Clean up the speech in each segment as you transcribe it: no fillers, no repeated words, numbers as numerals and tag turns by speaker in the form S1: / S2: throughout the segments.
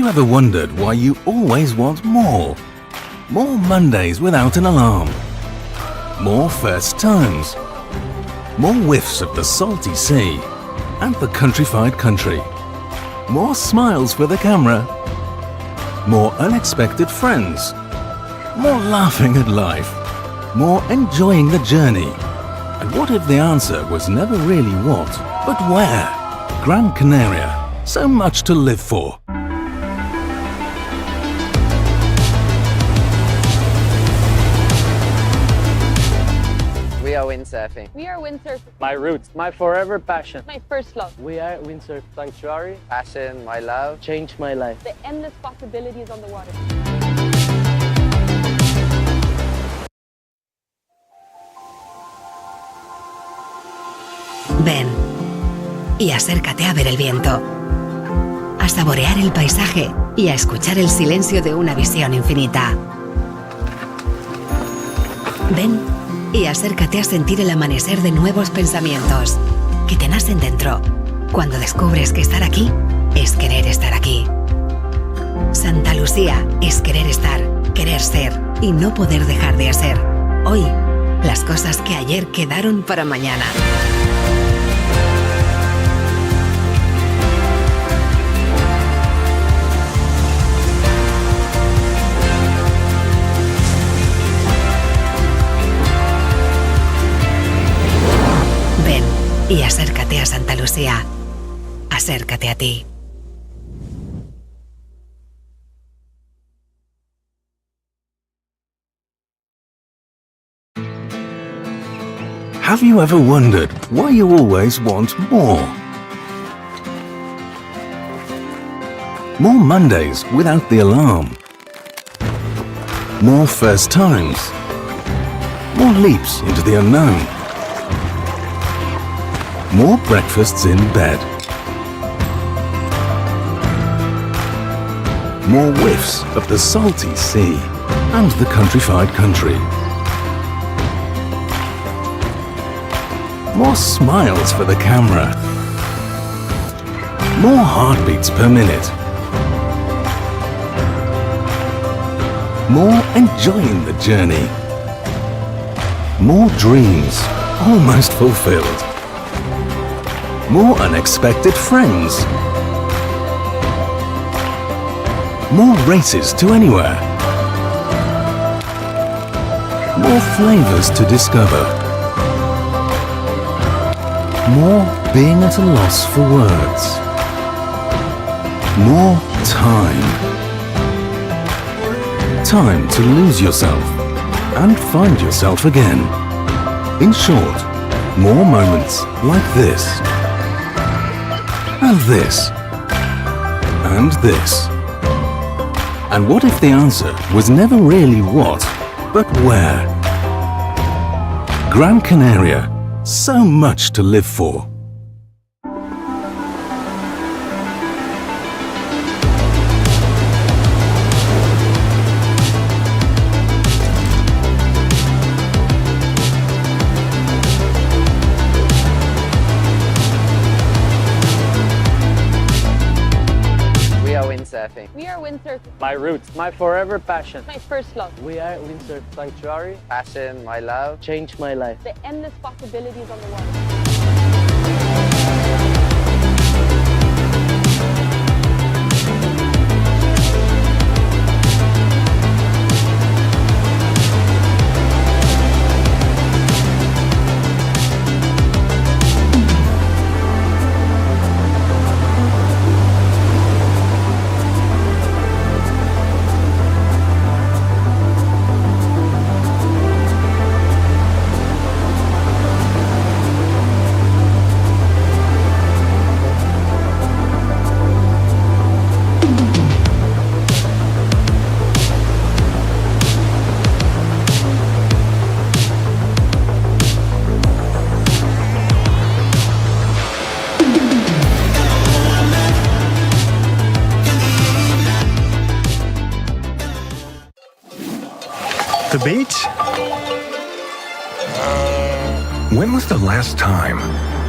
S1: you ever wondered why you always want more? More Mondays without an alarm. More first times. More whiffs of the salty sea and the countrified country. More smiles for the camera. More unexpected friends. More laughing at life. More enjoying the journey. And what if the answer was never really what, but where? Gran Canaria. So much to live for.
S2: We are windsurfing.
S3: We are windsurfing.
S4: My roots, my forever passion.
S3: My first love.
S4: We are Windsurf Sanctuary.
S2: Passion, my love.
S4: Changed my life.
S3: The endless possibilities on the water.
S5: Ven y acércate a ver el viento, a saborear el paisaje y a escuchar el silencio de una visión infinita. Ven y acércate a sentir el amanecer de nuevos pensamientos que te nacen dentro, cuando descubres que estar aquí es querer estar aquí. Santa Lucía es querer estar, querer ser y no poder dejar de hacer. Hoy, las cosas que ayer quedaron para mañana. Ven y acércate a Santa Lucía. Acércate a ti.
S1: Have you ever wondered why you always want more? More Mondays without the alarm. More first times. More leaps into the unknown. More breakfasts in bed. More whiffs of the salty sea and the countrified country. More smiles for the camera. More heartbeats per minute. More enjoying the journey. More dreams almost fulfilled. More unexpected friends. More races to anywhere. More flavors to discover. More being at a loss for words. More time. Time to lose yourself and find yourself again. In short, more moments like this. And this. And this. And what if the answer was never really what, but where? Gran Canaria. So much to live for.
S2: We are windsurfing.
S3: We are windsurfing.
S4: My roots, my forever passion.
S3: My first love.
S4: We are Windsurf Sanctuary.
S2: Passion, my love.
S4: Changed my life.
S3: The endless possibilities on the water.
S6: The beach? When was the last time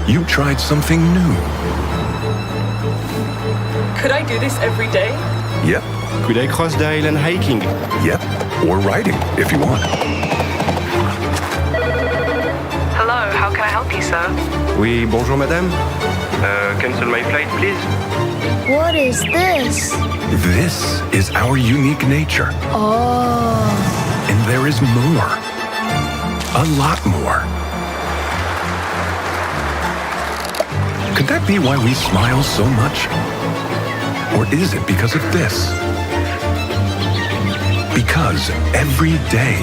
S6: you tried something new?
S7: Could I do this every day?
S6: Yep,
S7: Could I cross the island hiking?
S6: yep. Or riding, if you want.
S8: Hello, how can I help you, sir?
S7: Oui, bonjour madame. Cancel my flight, please.
S9: What is this?
S6: This is our unique nature.
S9: Oh.
S6: And there is more. A lot more. Could that be why we smile so much? Or is it because of this? Because every day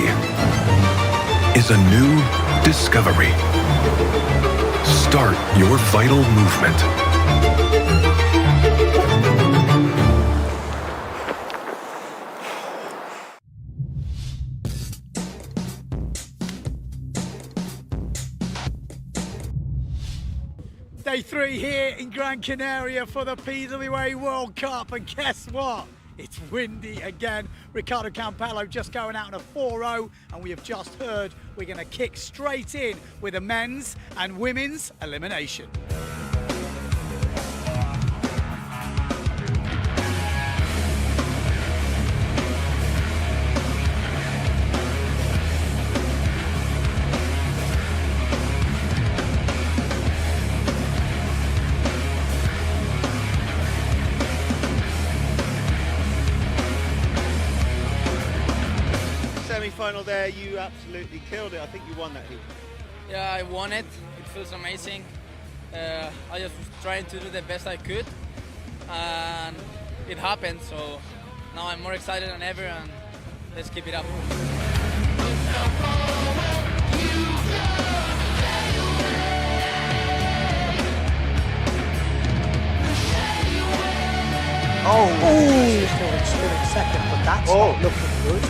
S6: is a new discovery. Start your vital movement.
S10: Day 3 here in Gran Canaria for the PWA World Cup, and guess what? It's windy again. Ricardo Campello just going out on a 4-0, and we have just heard we're going to kick straight in with a men's and women's elimination.
S11: Semi-final there, you absolutely killed it. I think you won that heat.
S12: Yeah, I won it. It feels amazing. I just was trying to do the best I could, and it happened. So now I'm more excited than ever, and let's keep it up.
S10: Still in second, but that's not looking good.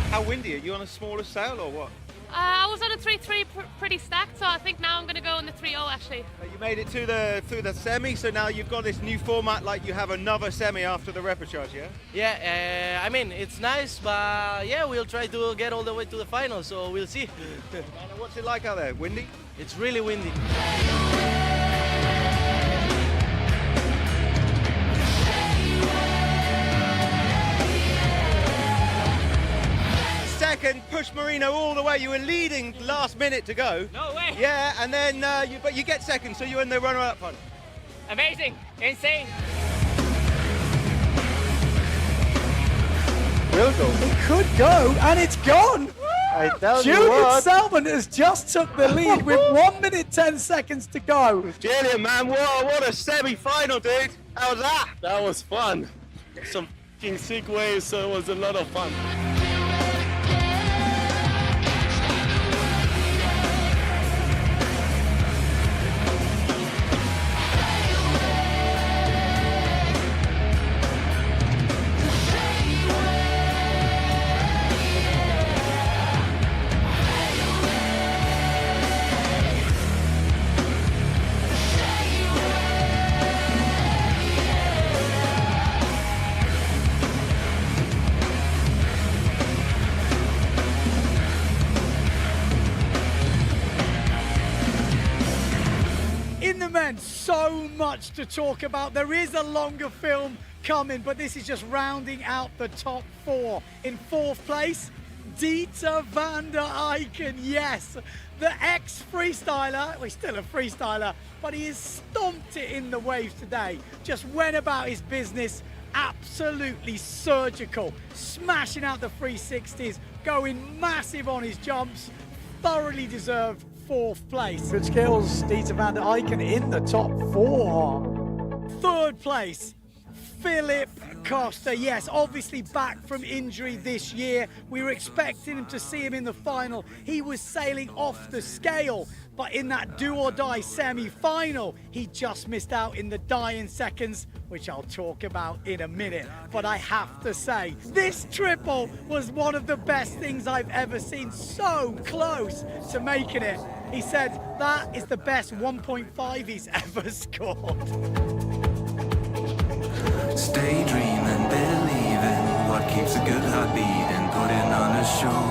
S11: How windy? Are you on a smaller sail or what?
S3: I was on a 3-3 pretty stacked, so I think now I'm going to go on the 3-0 actually.
S11: You made it to through the semi, so now you've got this new format, like you have another semi after the repechage, yeah?
S4: Yeah, I mean, it's nice, but yeah, we'll try to get all the way to the final, so we'll see.
S11: And what's it like out there? Windy?
S4: It's really windy.
S11: Second, push Marino all the way. You were leading last minute to go.
S12: No way!
S11: Yeah, and then but you get second, so you're in the runner-up hunt.
S12: Amazing! Insane!
S11: Will go.
S10: It could go, and it's gone!
S11: I tell you
S10: Judith
S11: what.
S10: Selman has just took the lead with 1 minute 10 seconds to go.
S11: Brilliant, man. What a semi-final, dude. How was that?
S7: That was fun. Some f***ing sick waves, so it was a lot of fun.
S10: In the men, so much to talk about. There is a longer film coming, but this is just rounding out the top 4. In 4th place, Dieter van der Eycken, yes, the ex-freestyler, well, he's still a freestyler, but he has stomped it in the waves today. Just went about his business, absolutely surgical, smashing out the 360s, going massive on his jumps, thoroughly deserved 4th place. Good skills, Dieter van der Eycken in the top 4. 3rd place, Philip Costa, yes, obviously back from injury this year. We were expecting him to see him in the final. He was sailing off the scale, but in that do or die semi-final, he just missed out in the dying seconds, which I'll talk about in a minute. But I have to say, this triple was one of the best things I've ever seen. So close to making it. He said that is the best 1.5 he's ever scored.
S1: Stay dreaming, believing what keeps a good heart beating, putting on a show.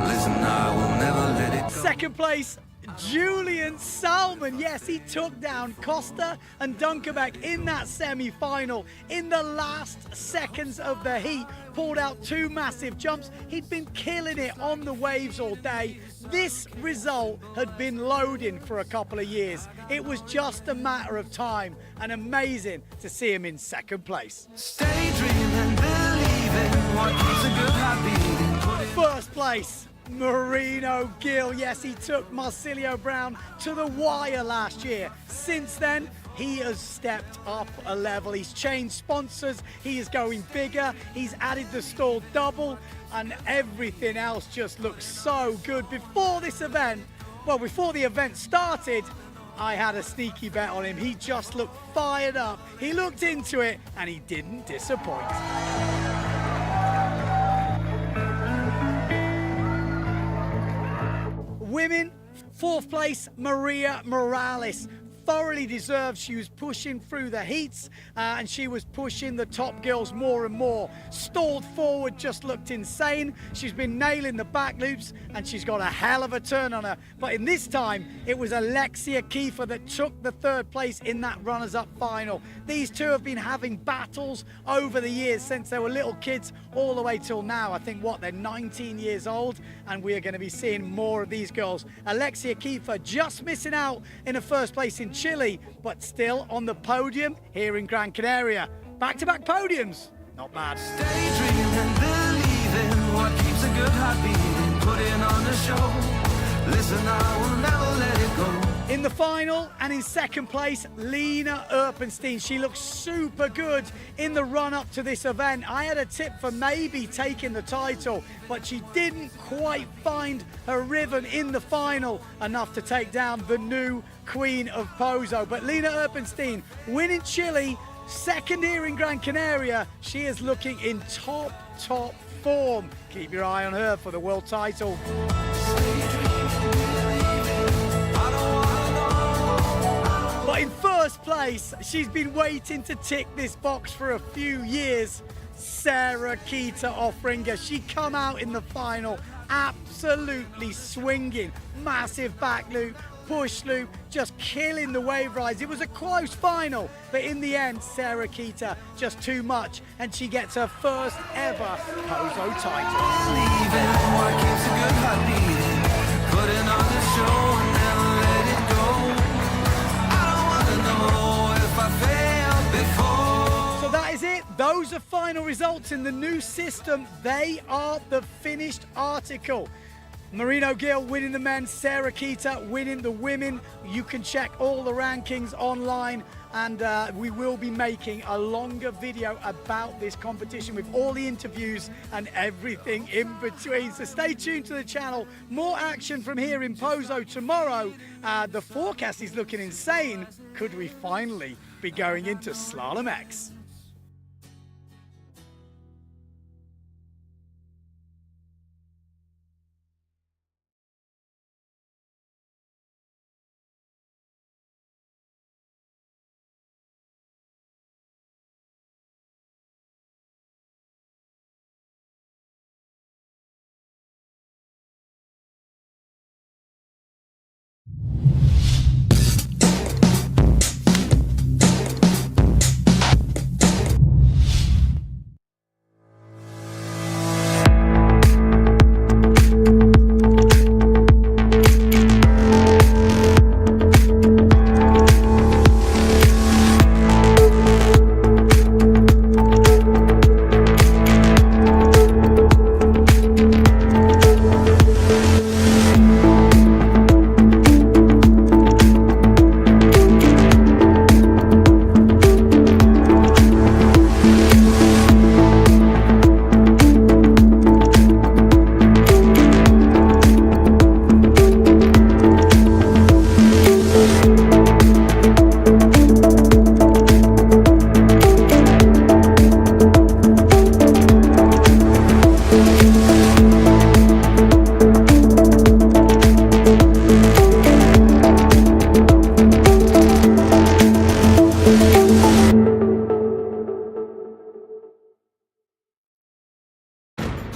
S1: Listen, I will never let it go.
S10: Second place, Julian Salmon, yes, he took down Costa and Dunkerbeck in that semi-final in the last seconds of the heat. Pulled out 2 massive jumps. He'd been killing it on the waves all day. This result had been loading for a couple of years. It was just a matter of time, and amazing to see him in second place.
S13: Stay dreaming, believing what keeps a good heart beating.
S10: First place, Marino Gill. Yes, he took Marsilio Brown to the wire last year. Since then, he has stepped up a level. He's changed sponsors. He is going bigger. He's added the stall double, and everything else just looks so good. Before this event, well, before the event started, I had a sneaky bet on him. He just looked fired up. He looked into it, and he didn't disappoint. Women, 4th place, Maria Morales. Thoroughly deserved. She was pushing through the heats and she was pushing the top girls more and more. Stalled forward, just looked insane. She's been nailing the back loops and she's got a hell of a turn on her. But in this time, it was Alexia Kiefer that took the 3rd place in that runners-up final. These two have been having battles over the years since they were little kids all the way till now. I think, what, they're 19 years old, and we are going to be seeing more of these girls. Alexia Kiefer just missing out in a 1st place in Chile, but still on the podium here in Gran Canaria. Back-to-back podiums, not bad.
S13: Stay dreaming, believing what keeps a good heart beating. Putting on the show. Listen, I will never let it go.
S10: In the final and in 2nd place, Lena Erpenstein. She looks super good in the run-up to this event. I had a tip for maybe taking the title, but she didn't quite find her rhythm in the final enough to take down the new queen of Pozo. But Lena Erpenstein winning Chile, 2nd here in Gran Canaria. She is looking in top form. Keep your eye on her for the world title. But in 1st place, she's been waiting to tick this box for a few years. Sarah Kita Offringer. She come out in the final absolutely swinging. Massive back loop, push loop, just killing the wave rise. It was a close final, but in the end, Sarah Kita just too much, and she gets her 1st ever Pozo title.
S13: Believing what keeps a good heart beating. Putting on the show and never let it go.
S10: So that is it. Those are final results in the new system. They are the finished article. Marino Gill winning the men, Sarah Kita winning the women. You can check all the rankings online, and we will be making a longer video about this competition with all the interviews and everything in between. So stay tuned to the channel. More action from here in Pozo tomorrow. The forecast is looking insane. Could we finally be going into Slalom X?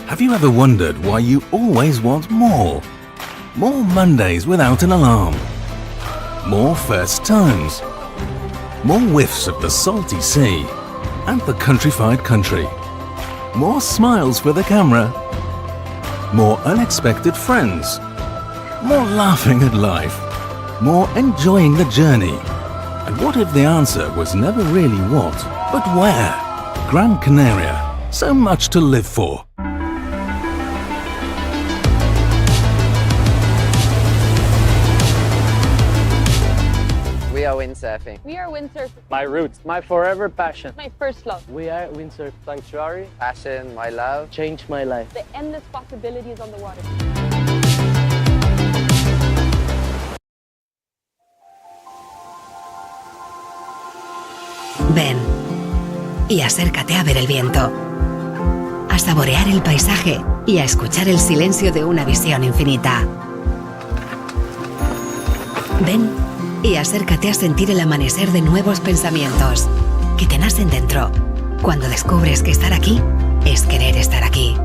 S1: Have you ever wondered why you always want more? More Mondays without an alarm. More first times. More whiffs of the salty sea and the countrified country. More smiles for the camera. More unexpected friends. More laughing at life. More enjoying the journey. And what if the answer was never really what, but where? Gran Canaria. So much to live for.
S2: We are windsurfing.
S14: We are windsurfing.
S7: My roots, my forever passion.
S14: My first love.
S7: We are Windsurf Sanctuary.
S2: Passion, my love.
S7: Changed my life.
S14: The endless possibilities on the water.
S5: Ven y acércate a ver el viento, a saborear el paisaje y a escuchar el silencio de una visión infinita. Ven y acércate a sentir el amanecer de nuevos pensamientos que te nacen dentro cuando descubres que estar aquí es querer estar aquí.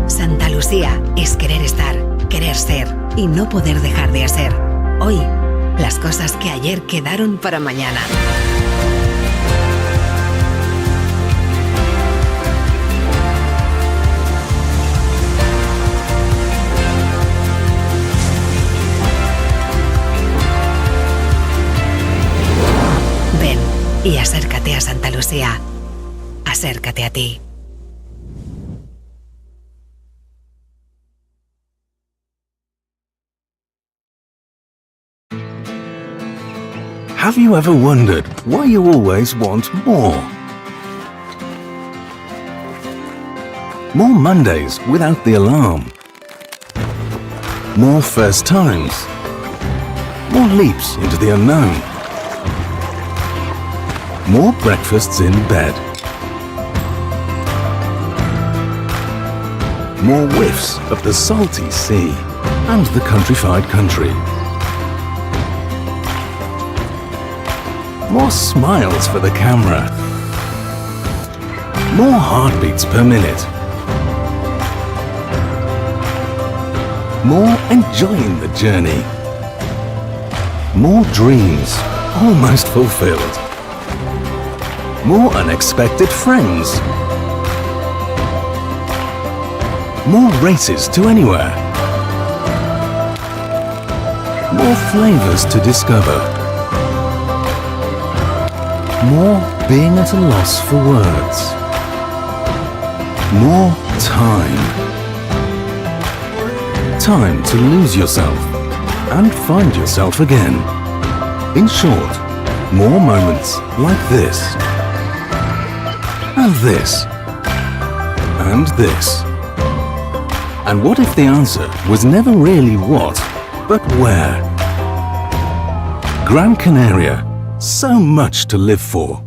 S5: Santa Lucía es querer estar, querer ser y no poder dejar de hacer. Hoy, las cosas que ayer quedaron para mañana. Ven y acércate a Santa Lucía. Acércate a ti.
S1: Have you ever wondered why you always want more? More Mondays without the alarm. More first times. More leaps into the unknown. More breakfasts in bed. More whiffs of the salty sea and the countrified country. More smiles for the camera. More heartbeats per minute. More enjoying the journey. More dreams almost fulfilled. More unexpected friends. More races to anywhere. More flavors to discover. More being at a loss for words. More time. Time to lose yourself and find yourself again. In short, more moments like this. And this. And this. And what if the answer was never really what, but where? Gran Canaria. So much to live for.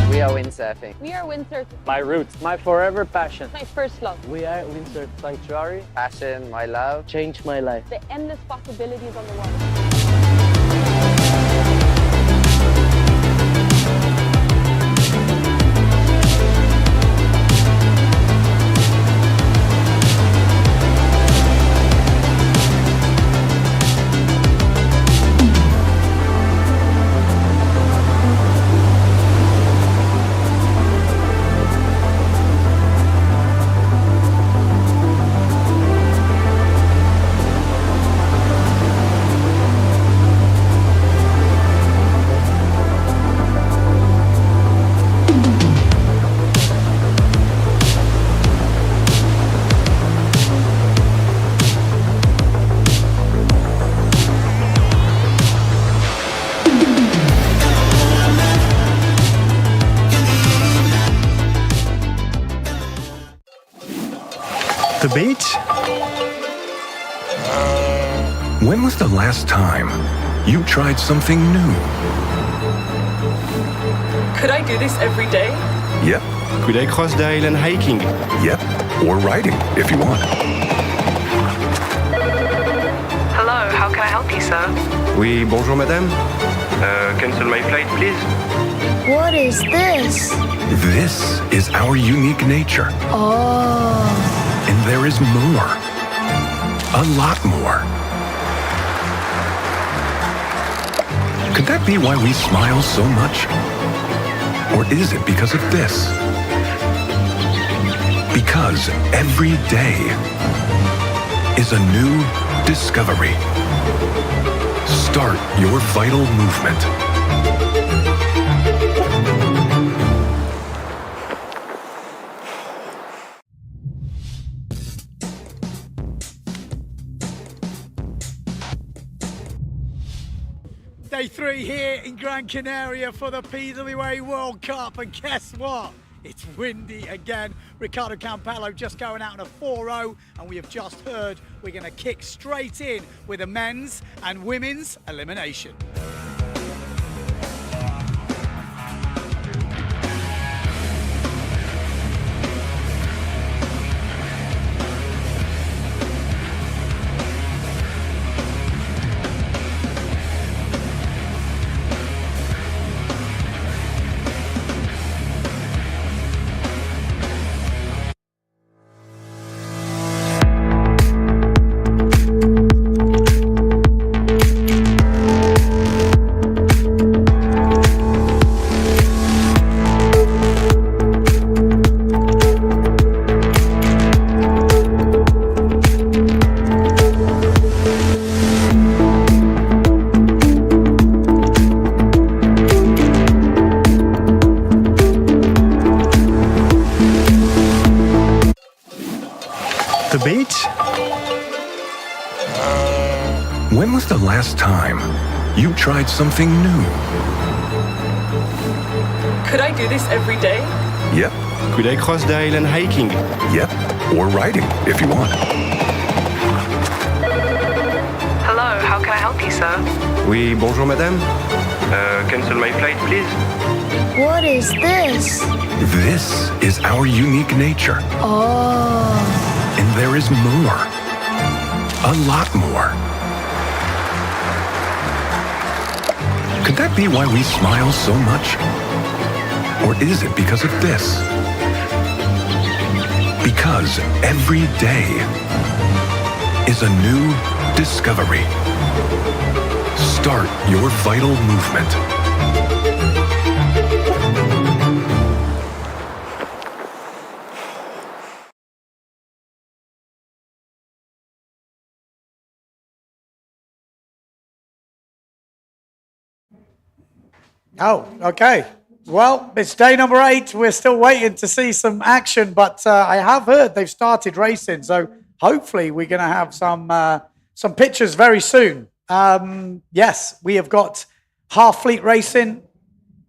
S2: We are windsurfing.
S14: We are windsurfing.
S7: My roots, my forever passion.
S14: My first love.
S7: We are Windsurf Sanctuary.
S2: Passion, my love.
S7: Changed my life.
S14: The endless possibilities on the water.
S6: The beach? When was the last time you tried something new?
S8: Could I do this every day?
S6: Yep,
S7: Could I cross the island hiking?
S6: Yep, or riding if you want.
S8: Hello, how can I help you, sir?
S7: Oui, bonjour madame. Cancel my flight, please.
S9: What is this?
S6: This is our unique nature.
S9: Oh.
S6: And there is more. A lot more. Could that be why we smile so much? Or is it because of this? Because every day is a new discovery. Start your vital movement.
S10: Day 3 here in Gran Canaria for the PWA World Cup, and guess what? It's windy again. Ricardo Campello just going out in a 4-0, and we have just heard we're going to kick straight in with a men's and women's elimination.
S7: The beach?
S6: When was the last time you tried something new?
S8: Could I do this every day?
S6: Yep,
S7: Could I cross the island hiking?
S6: yep, or riding if you want.
S8: Hello, how can I help you, sir?
S7: Oui, bonjour madame. Cancel my flight, please.
S9: What is this?
S6: This is our unique nature.
S9: Oh.
S6: And there is more. A lot more. Could that be why we smile so much? Or is it because of this? Because every day is a new discovery. Start your vital movement.
S10: Oh, okay. Well, it's day number 8. We're still waiting to see some action, but I have heard they've started racing, so hopefully we're going to have some pictures very soon. Yes, we have got half fleet racing.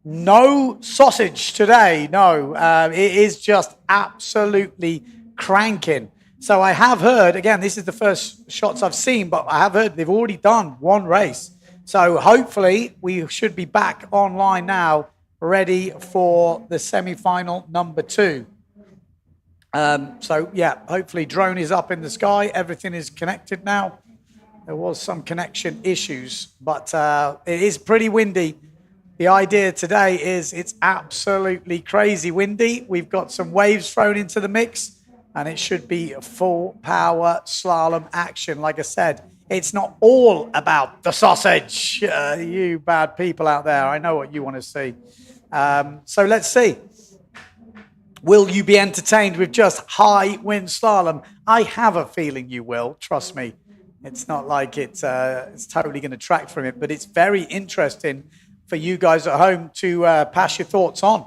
S10: No sausage today. No, it is just absolutely cranking. So I have heard, again, this is the first shots I've seen, but I have heard they've already done one race. So hopefully we should be back online now, ready for the semi-final number 2. So yeah, hopefully drone is up in the sky. Everything is connected now. There was some connection issues, but it is pretty windy. The idea today is it's absolutely crazy windy. We've got some waves thrown into the mix, and it should be full power slalom action. Like I said, it's not all about the sausage. You bad people out there, I know what you want to see. So let's see. Will you be entertained with just high wind slalom? I have a feeling you will, trust me. It's not like it's totally going to track from it, but it's very interesting for you guys at home to pass your thoughts on.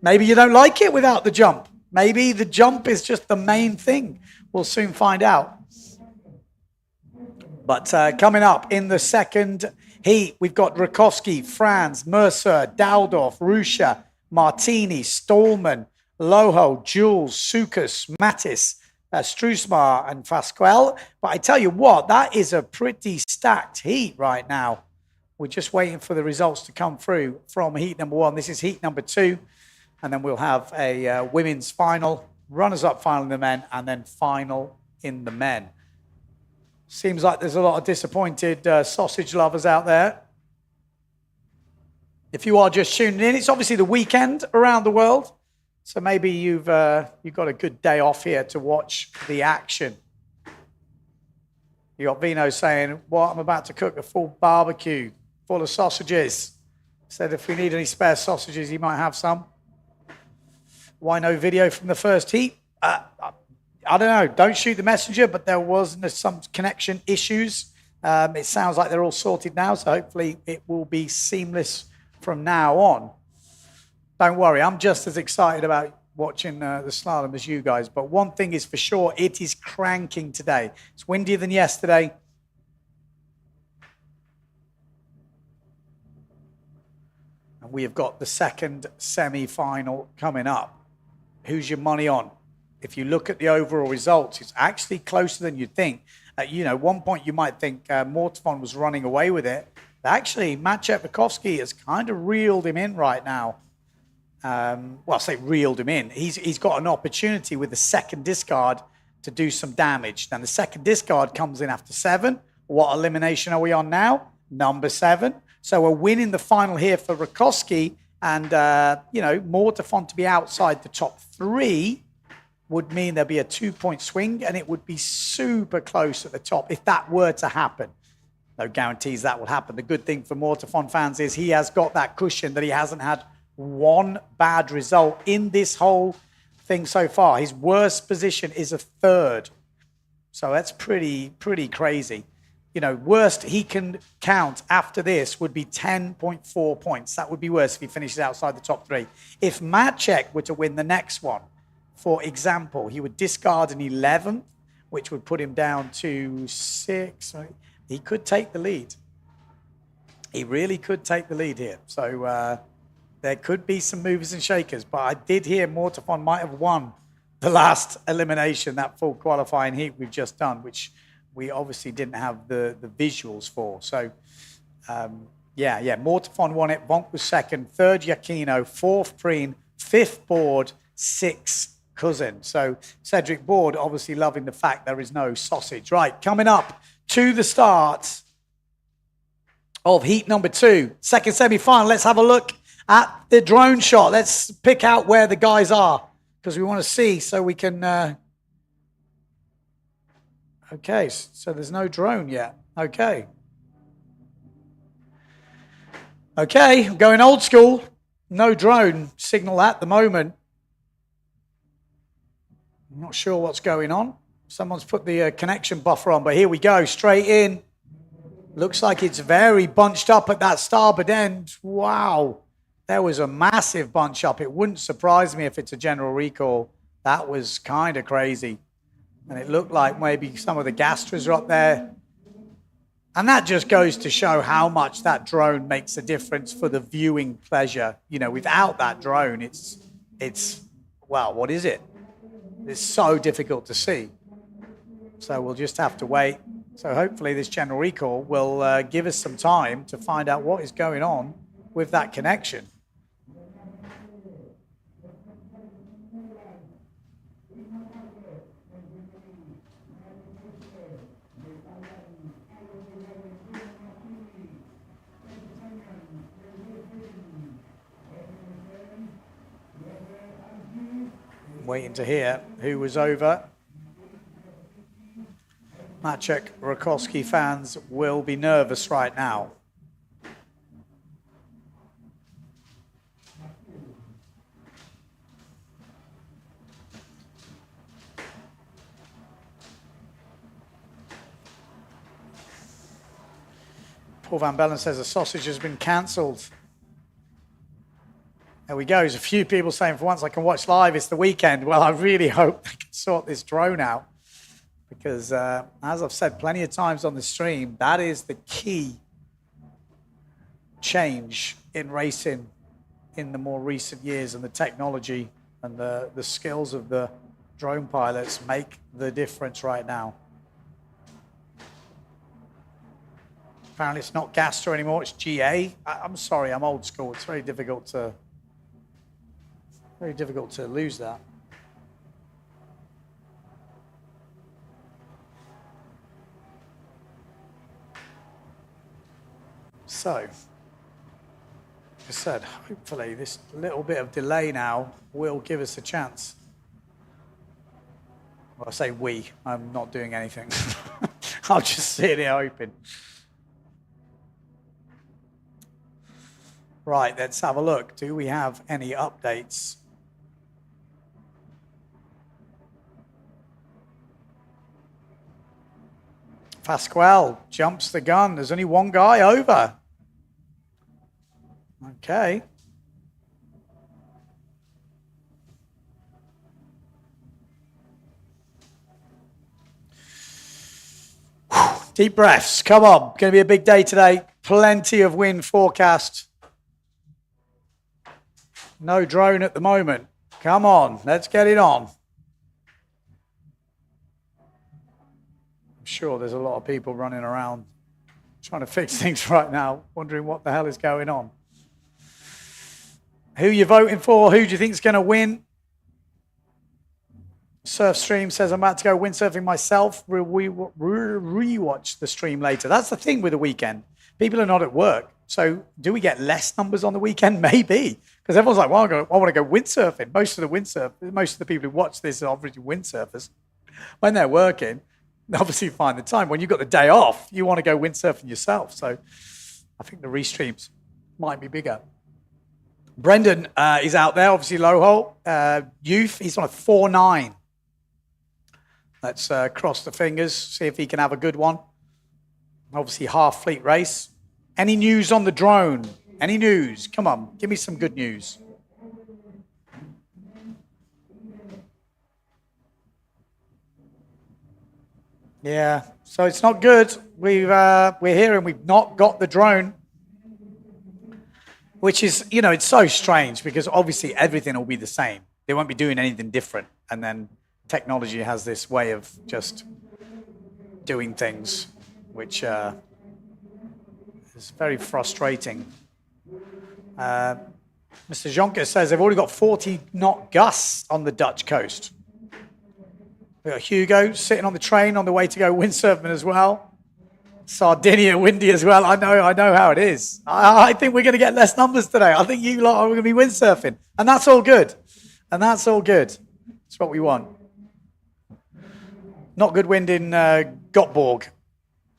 S10: Maybe you don't like it without the jump. Maybe the jump is just the main thing. We'll soon find out. But coming up in the second heat, we've got Rakowski, Franz, Mercer, Daldorf, Rusha, Martini, Stallman, Loho, Jules, Sukas, Mattis, Struismar and Fasquel. But I tell you what, that is a pretty stacked heat right now. We're just waiting for the results to come through from heat number 1. This is heat number 2. And then we'll have a women's final, runners-up final in the men, and then final in the men. Seems like there's a lot of disappointed sausage lovers out there. If you are just tuning in, it's obviously the weekend around the world. So maybe you've got a good day off here to watch the action. You got Vino saying, "What? I'm about to cook a full barbecue full of sausages." Said if we need any spare sausages, he might have some. Why no video from the first heat? I don't know. Don't shoot the messenger, but there was some connection issues. It sounds like they're all sorted now, so hopefully it will be seamless from now on. Don't worry, I'm just as excited about watching the slalom as you guys, but one thing is for sure, it is cranking today. It's windier than yesterday. And we have got the second semi-final coming up. Who's your money on? If you look at the overall results, it's actually closer than you'd think. One point you might think Mortefon was running away with it. But actually, Maciej Bukowski has kind of reeled him in right now. I say reeled him in. He's got an opportunity with the second discard to do some damage. Then the second discard comes in after 7. What elimination are we on now? Number 7. So we're winning the final here for Bukowski. And, Mortefon to be outside the top 3 would mean there'd be a 2-point swing, and it would be super close at the top if that were to happen. No guarantees that will happen. The good thing for Mortefon fans is he has got that cushion that he hasn't had one bad result in this whole thing so far. His worst position is a 3rd. So that's pretty crazy. Worst he can count after this would be 10.4 points. That would be worse if he finishes outside the top 3. If Maciej were to win the next one, for example, he would discard an 11th, which would put him down to 6. He could take the lead. He really could take the lead here. So there could be some movers and shakers. But I did hear Mortefon might have won the last elimination, that full qualifying heat we've just done, which we obviously didn't have the visuals for. So, Mortefon won it. Vonk was 2nd, 3rd Giacchino, 4th Preen, 5th Board, 6th Cousin. So Cedric Board obviously loving the fact there is no sausage. Right, coming up to the start of heat number 2, second semi-final. Let's have a look at the drone shot. Let's pick out where the guys are because we want to see so we can... Okay, so there's no drone yet. Okay, I'm going old school. No drone signal at the moment. I'm not sure what's going on. Someone's put the connection buffer on, but here we go, straight in. Looks like it's very bunched up at that starboard end. Wow, there was a massive bunch up. It wouldn't surprise me if it's a general recall. That was kind of crazy. And it looked like maybe some of the Gastras are up there. And that just goes to show how much that drone makes a difference for the viewing pleasure. Without that drone, well, what is it? It's so difficult to see. So we'll just have to wait. So hopefully this general recall will give us some time to find out what is going on with that connection. Waiting to hear who was over. Maciej Rakowski fans will be nervous right now. Paul Van Bellen says the sausage has been cancelled. There we go. There's a few people saying for once I can watch live. It's the weekend. Well, I really hope they can sort this drone out because, as I've said plenty of times on the stream, that is the key change in racing in the more recent years, and the technology and the skills of the drone pilots make the difference right now. Apparently it's not Gastra anymore, it's GA. I'm sorry, I'm old school. It's very difficult to Very difficult to lose that. So, like I said, hopefully this little bit of delay now will give us a chance. Well, I say we, I'm not doing anything. I'll just sit here hoping. Right, let's have a look. Do we have any updates? Pasquale jumps the gun. There's only one guy over. Okay. Deep breaths. Come on. Going to be a big day today. Plenty of wind forecast. No drone at the moment. Come on. Let's get it on. I'm sure there's a lot of people running around trying to fix things right now, wondering what the hell is going on. Who you voting for? Who do you think is going to win? Surfstream says, I'm about to go windsurfing myself. Rewatch the stream later. That's the thing with the weekend. People are not at work. So do we get less numbers on the weekend? Maybe. Because everyone's like, well, I want to go windsurfing. Most of the people who watch this are obviously windsurfers. When they're working, they obviously find the time. When you've got the day off, you want to go windsurfing yourself. So I think the restreams might be bigger. Brendan is out there, obviously low hole. Youth, he's on a 4.9. Let's cross the fingers, see if he can have a good one. Obviously half fleet race. Any news on the drone? Any news? Come on, give me some good news. Yeah, so it's not good. We're hearing we've not got the drone, which is, you know, it's so strange because obviously everything will be the same. They won't be doing anything different. And then technology has this way of just doing things, which is very frustrating. Mr. Jonker says they've already got 40 knot gusts on the Dutch coast. We've got Hugo sitting on the train on the way to go windsurfing as well. Sardinia windy as well. I know how it is. I think we're going to get less numbers today. I think you lot are going to be windsurfing. And that's all good. And that's all good. That's what we want. Not good wind in Gothenburg.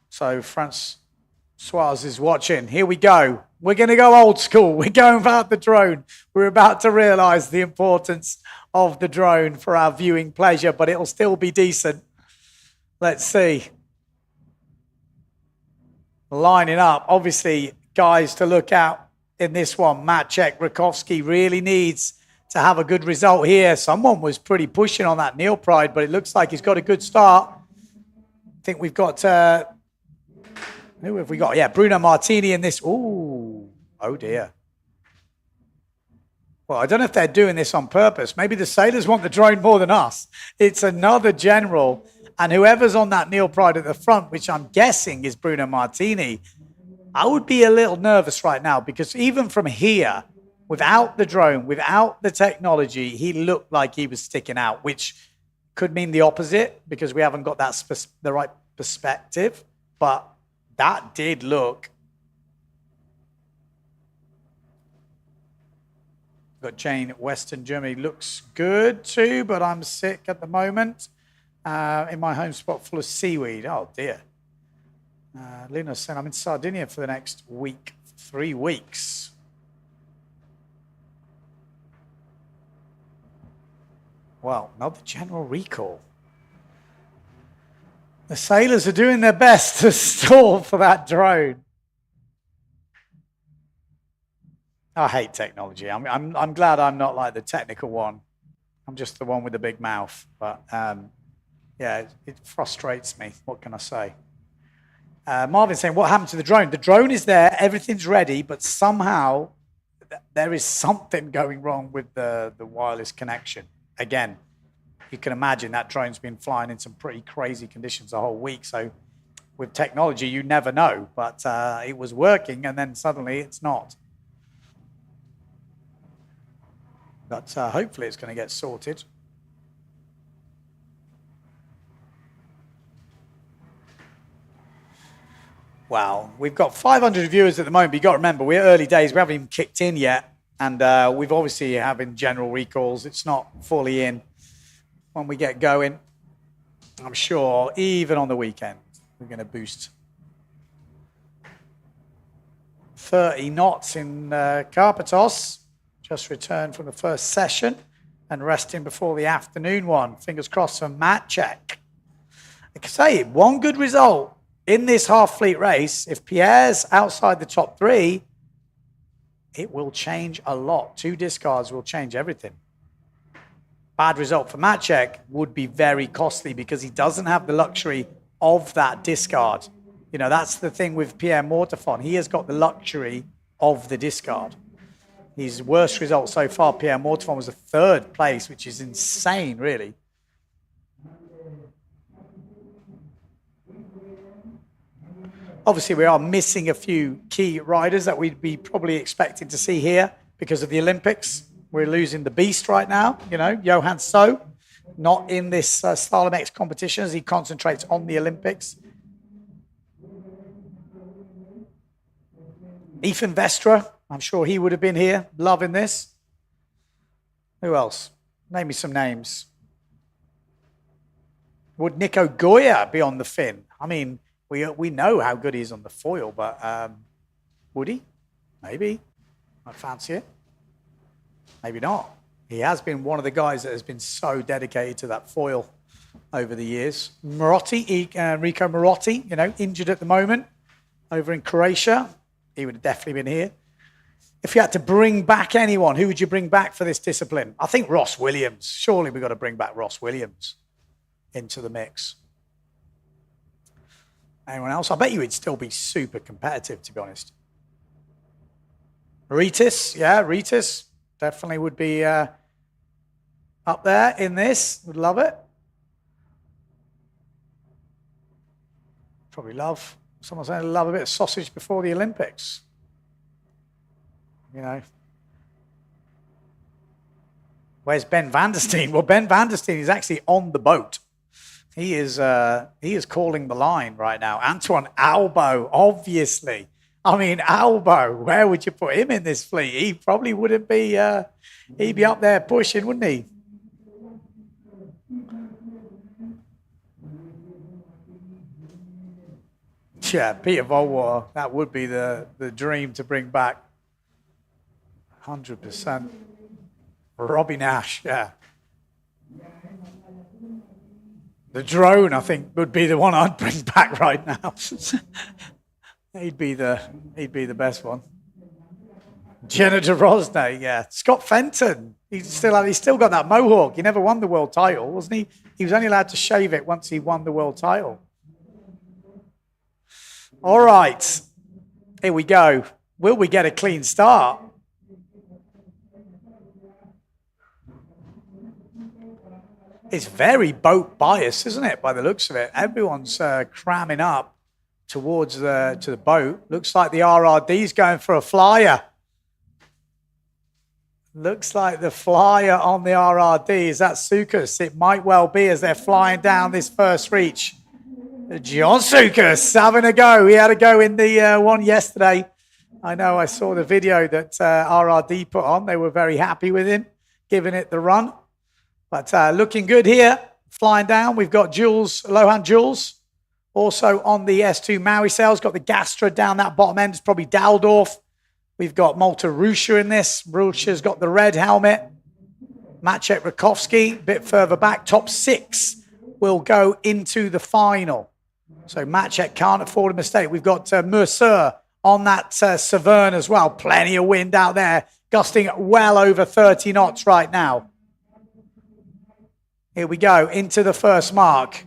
S10: So Francois is watching. Here we go. We're going to go old school. We're going without the drone. We're about to realize the importance of the drone for our viewing pleasure, but it'll still be decent. Let's see. Lining up. Obviously, guys to look out in this one. Maciek Rakowski really needs to have a good result here. Someone was pretty pushing on that Neil Pride, but it looks like he's got a good start. I think we've got... who have we got? Yeah, Bruno Martini in this. Ooh, oh dear. Well, I don't know if they're doing this on purpose. Maybe the sailors want the drone more than us. It's another general. And whoever's on that Neil Pride at the front, which I'm guessing is Bruno Martini, I would be a little nervous right now because even from here, without the drone, without the technology, he looked like he was sticking out, which could mean the opposite because we haven't got that the right perspective. But that did look. Got Jane, Western Germany, looks good too, but I'm sick at the moment in my home spot full of seaweed. Oh dear. Lina saying I'm in Sardinia for the next week, 3 weeks. Well, another general recall. The sailors are doing their best to stall for that drone. I hate technology. I'm glad I'm not like the technical one. I'm just the one with the big mouth. But yeah, it frustrates me. What can I say? Marvin's saying, what happened to the drone? The drone is there. Everything's ready. But somehow there is something going wrong with the wireless connection. Again, you can imagine that drone's been flying in some pretty crazy conditions the whole week. So with technology, you never know. But it was working, and then suddenly it's not. But hopefully it's going to get sorted. Wow, we've got 500 viewers at the moment, but you've got to remember, we're early days. We haven't even kicked in yet. And we've obviously having general recalls. It's not fully in. When we get going, I'm sure, even on the weekend, we're going to boost. 30 knots in Karpathos. Just returned from the first session and resting before the afternoon one. Fingers crossed for Maciek. I can say, one good result in this half-fleet race, if Pierre's outside the top 3, it will change a lot. 2 discards will change everything. Bad result for Maciek would be very costly because he doesn't have the luxury of that discard. You know, that's the thing with Pierre Mortefon. He has got the luxury of the discard. His worst result so far, Pierre Mortefon, was a 3rd place, which is insane, really. Obviously, we are missing a few key riders that we'd be probably expecting to see here because of the Olympics. We're losing the beast right now, you know, Johan So, not in this Slalom X competition as he concentrates on the Olympics. Ethan Vestra, I'm sure he would have been here, loving this. Who else? Name me some names. Would Nico Goya be on the fin? I mean, we know how good he is on the foil, but would he? Maybe. I fancy it. Maybe not. He has been one of the guys that has been so dedicated to that foil over the years. Rico Marotti, you know, injured at the moment over in Croatia. He would have definitely been here. If you had to bring back anyone, who would you bring back for this discipline? I think Ross Williams. Surely we've got to bring back Ross Williams into the mix. Anyone else? I bet you would still be super competitive, to be honest. Ritis, yeah, Ritis definitely would be up there in this. Would love it. Probably love. Someone saying love a bit of sausage before the Olympics. You know. Where's Ben van der Steen? Well, Ben van der Steen is actually on the boat. He is calling the line right now. Antoine Albo, obviously. I mean, Albo, where would you put him in this fleet? He probably wouldn't be, he'd be up there pushing, wouldn't he? Yeah, Peter Volwater, that would be the dream to bring back. 100%. Robbie Nash, yeah. The drone, I think, would be the one I'd bring back right now. he'd be the best one. Jenna de Rosnay, yeah. Scott Fenton, he's still got that mohawk. He never won the world title, wasn't he? He was only allowed to shave it once he won the world title. All right, here we go. Will we get a clean start? It's very boat biased, isn't it, by the looks of it? Everyone's cramming up towards to the boat. Looks like the RRD's going for a flyer. Looks like the flyer on the RRD. Is that Sukas? It might well be as they're flying down this first reach. John Sukas having a go. He had a go in the one yesterday. I know I saw the video that RRD put on. They were very happy with him, giving it the run. But looking good here. Flying down, we've got Lohan Jules. Also on the S2 Maui sails, got the Gastra down that bottom end. It's probably Daldorf. We've got Malta Rusha in this. Rusha's got the red helmet. Maciek Rakowski, a bit further back. Top 6 will go into the final. So Maciek can't afford a mistake. We've got Mercer on that Severn as well. Plenty of wind out there, gusting well over 30 knots right now. Here we go, into the first mark.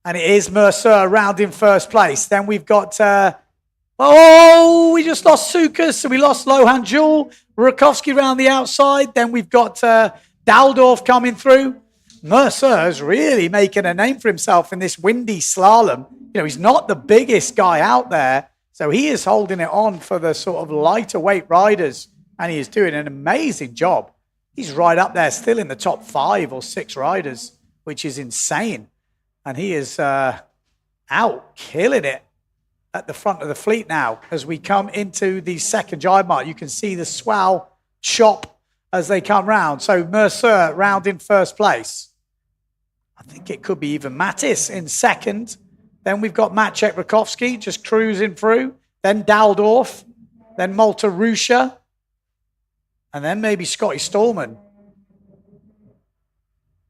S10: And it is Mercer round in first place. Then we've got, we just lost Sukas. So we lost Lohan Jewel. Rakowski round the outside. Then we've got Daldorf coming through. Mercer is really making a name for himself in this windy slalom. You know, he's not the biggest guy out there. So he is holding it on for the sort of lighter weight riders And he is doing an amazing job. He's right up there, still in the top 5 or 6 riders, which is insane. And he is out killing it at the front of the fleet now. As we come into the second jibe mark, you can see the swell chop as they come round. So Mercer round in first place. I think it could be even Mattis in second. Then we've got Maciek Rakowski just cruising through. Then Daldorf. Then Malta Rusha. And then maybe Scotty Stallman.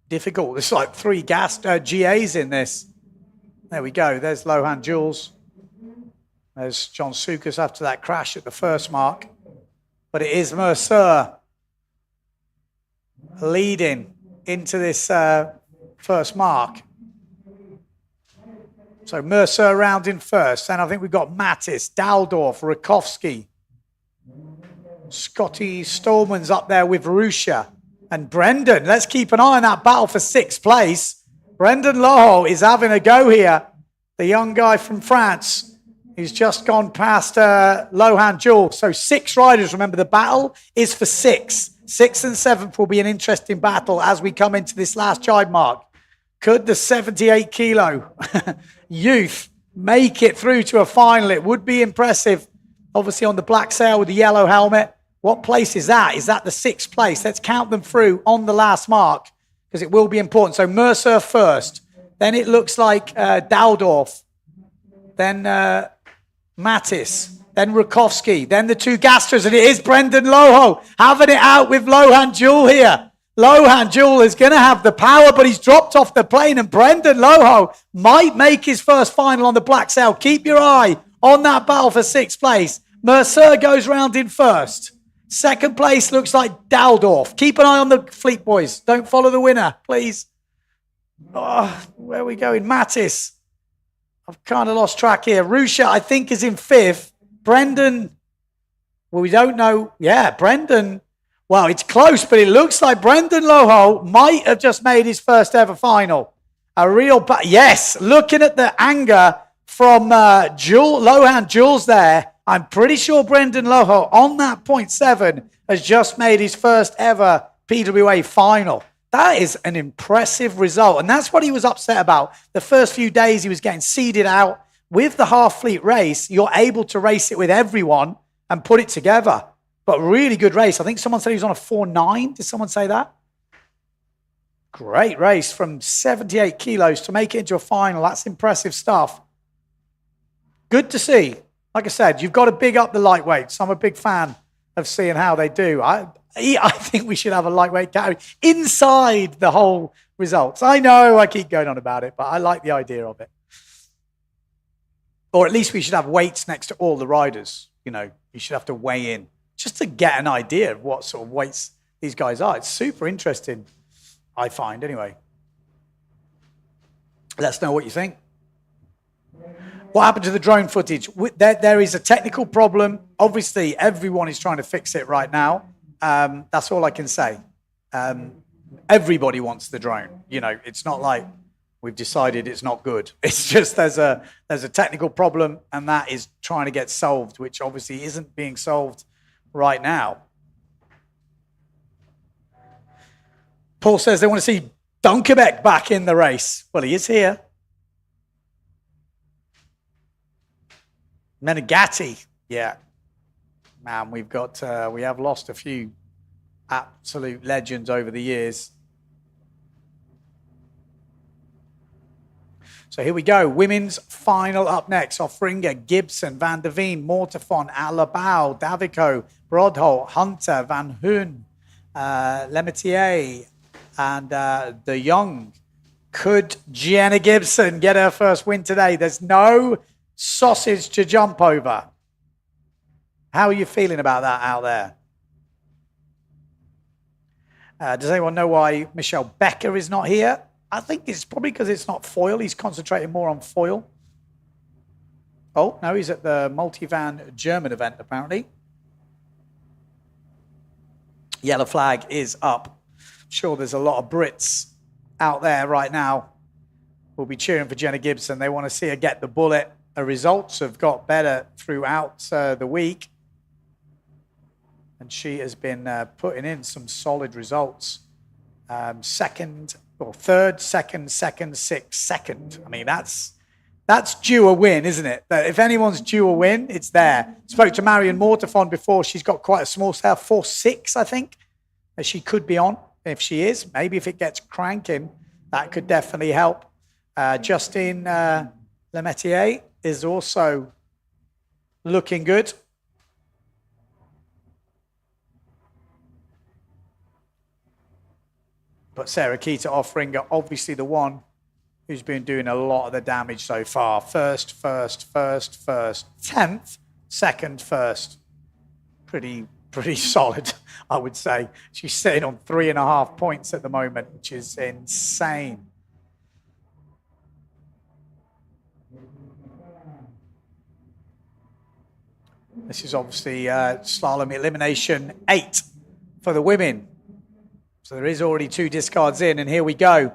S10: Difficult. There's like 3 GAs in this. There we go. There's Lohan Jules. There's John Sukas after that crash at the first mark. But it is Mercer leading into this first mark. So Mercer round in first. And I think we've got Mattis, Daldorf, Rakowski. Scotty Stallman's up there with Rusha. And Brendan, let's keep an eye on that battle for 6th place. Brendan Loho is having a go here. The young guy from France. He's just gone past Lohan Jules. So 6 riders. Remember, the battle is for 6. 6th and 7th will be an interesting battle as we come into this last jibe mark. Could the 78 kilo youth make it through to a final? It would be impressive. Obviously on the black sail with the yellow helmet. What place is that? Is that the 6th place? Let's count them through on the last mark because it will be important. So Mercer first. Then it looks like Daldorf. Then Mattis. Then Rakowski. Then the 2 Gasters. And it is Brendan Loho having it out with Lohan Jewel here. Lohan Jewel is going to have the power, but he's dropped off the plane. And Brendan Loho might make his first final on the black sail. Keep your eye on that battle for 6th place. Mercer goes round in first. 2nd place looks like Daldorf. Keep an eye on the fleet, boys. Don't follow the winner, please. Oh, where are we going? Mattis. I've kind of lost track here. Rusha, I think, is in 5th. Brendan, well, we don't know. Yeah, Brendan. Well, it's close, but it looks like Brendan Loho might have just made his first ever final. A real, yes, looking at the anger from Lohan Jules there, I'm pretty sure Brendan Loho on that 0.7 has just made his first ever PWA final. That is an impressive result. And that's what he was upset about. The first few days he was getting seeded out. With the half fleet race, you're able to race it with everyone and put it together. But really good race. I think someone said he was on a 4.9. Did someone say that? Great race from 78 kilos to make it into a final. That's impressive stuff. Good to see. Like I said, you've got to big up the lightweights. I'm a big fan of seeing how they do. I think we should have a lightweight category inside the whole results. I know I keep going on about it, but I like the idea of it. Or at least we should have weights next to all the riders. You know, you should have to weigh in just to get an idea of what sort of weights these guys are. It's super interesting, I find, anyway. Let us know what you think. What happened to the drone footage? There is a technical problem. Obviously, everyone is trying to fix it right now. That's all I can say. Everybody wants the drone. You know, it's not like we've decided it's not good. It's just there's a technical problem, and that is trying to get solved, which obviously isn't being solved right now. Paul says they want to see Dunkerbeck back in the race. Well, he is here. Menegatti, yeah. Man, we have lost a few absolute legends over the years. So here we go. Women's final up next. Offringer, Gibson, Van der Veen, Mortefon, Alabau, Davico, Brodholt, Hunter, Van Hoon, Lemetier, and De Jong. Could Gianna Gibson get her first win today? There's no sausage to jump over. How are you feeling about that out there? Does anyone know why Michelle Becker is not here? I think it's probably because it's not foil. He's concentrating more on foil. Oh, no, he's at the Multivan German event, apparently. Yellow flag is up. I'm sure there's a lot of Brits out there right now who'll be cheering for Jenna Gibson. They want to see her get the bullet. Her results have got better throughout the week. And she has been putting in some solid results. Second, or third, second, sixth, second. I mean, that's due a win, isn't it? If anyone's due a win, it's there. Spoke to Marion Mortafon before. She's got quite a small scale, 4.6, I think, that she could be on. If she is, maybe if it gets cranking, that could definitely help. Justine Lemetier is also looking good. But Sarah Keita Offringer, obviously the one who's been doing a lot of the damage so far. First. 10th, second, first. Pretty solid, I would say. She's sitting on 3.5 points at the moment, which is insane. This is obviously slalom elimination 8 for the women. So there is already 2 discards in, and here we go.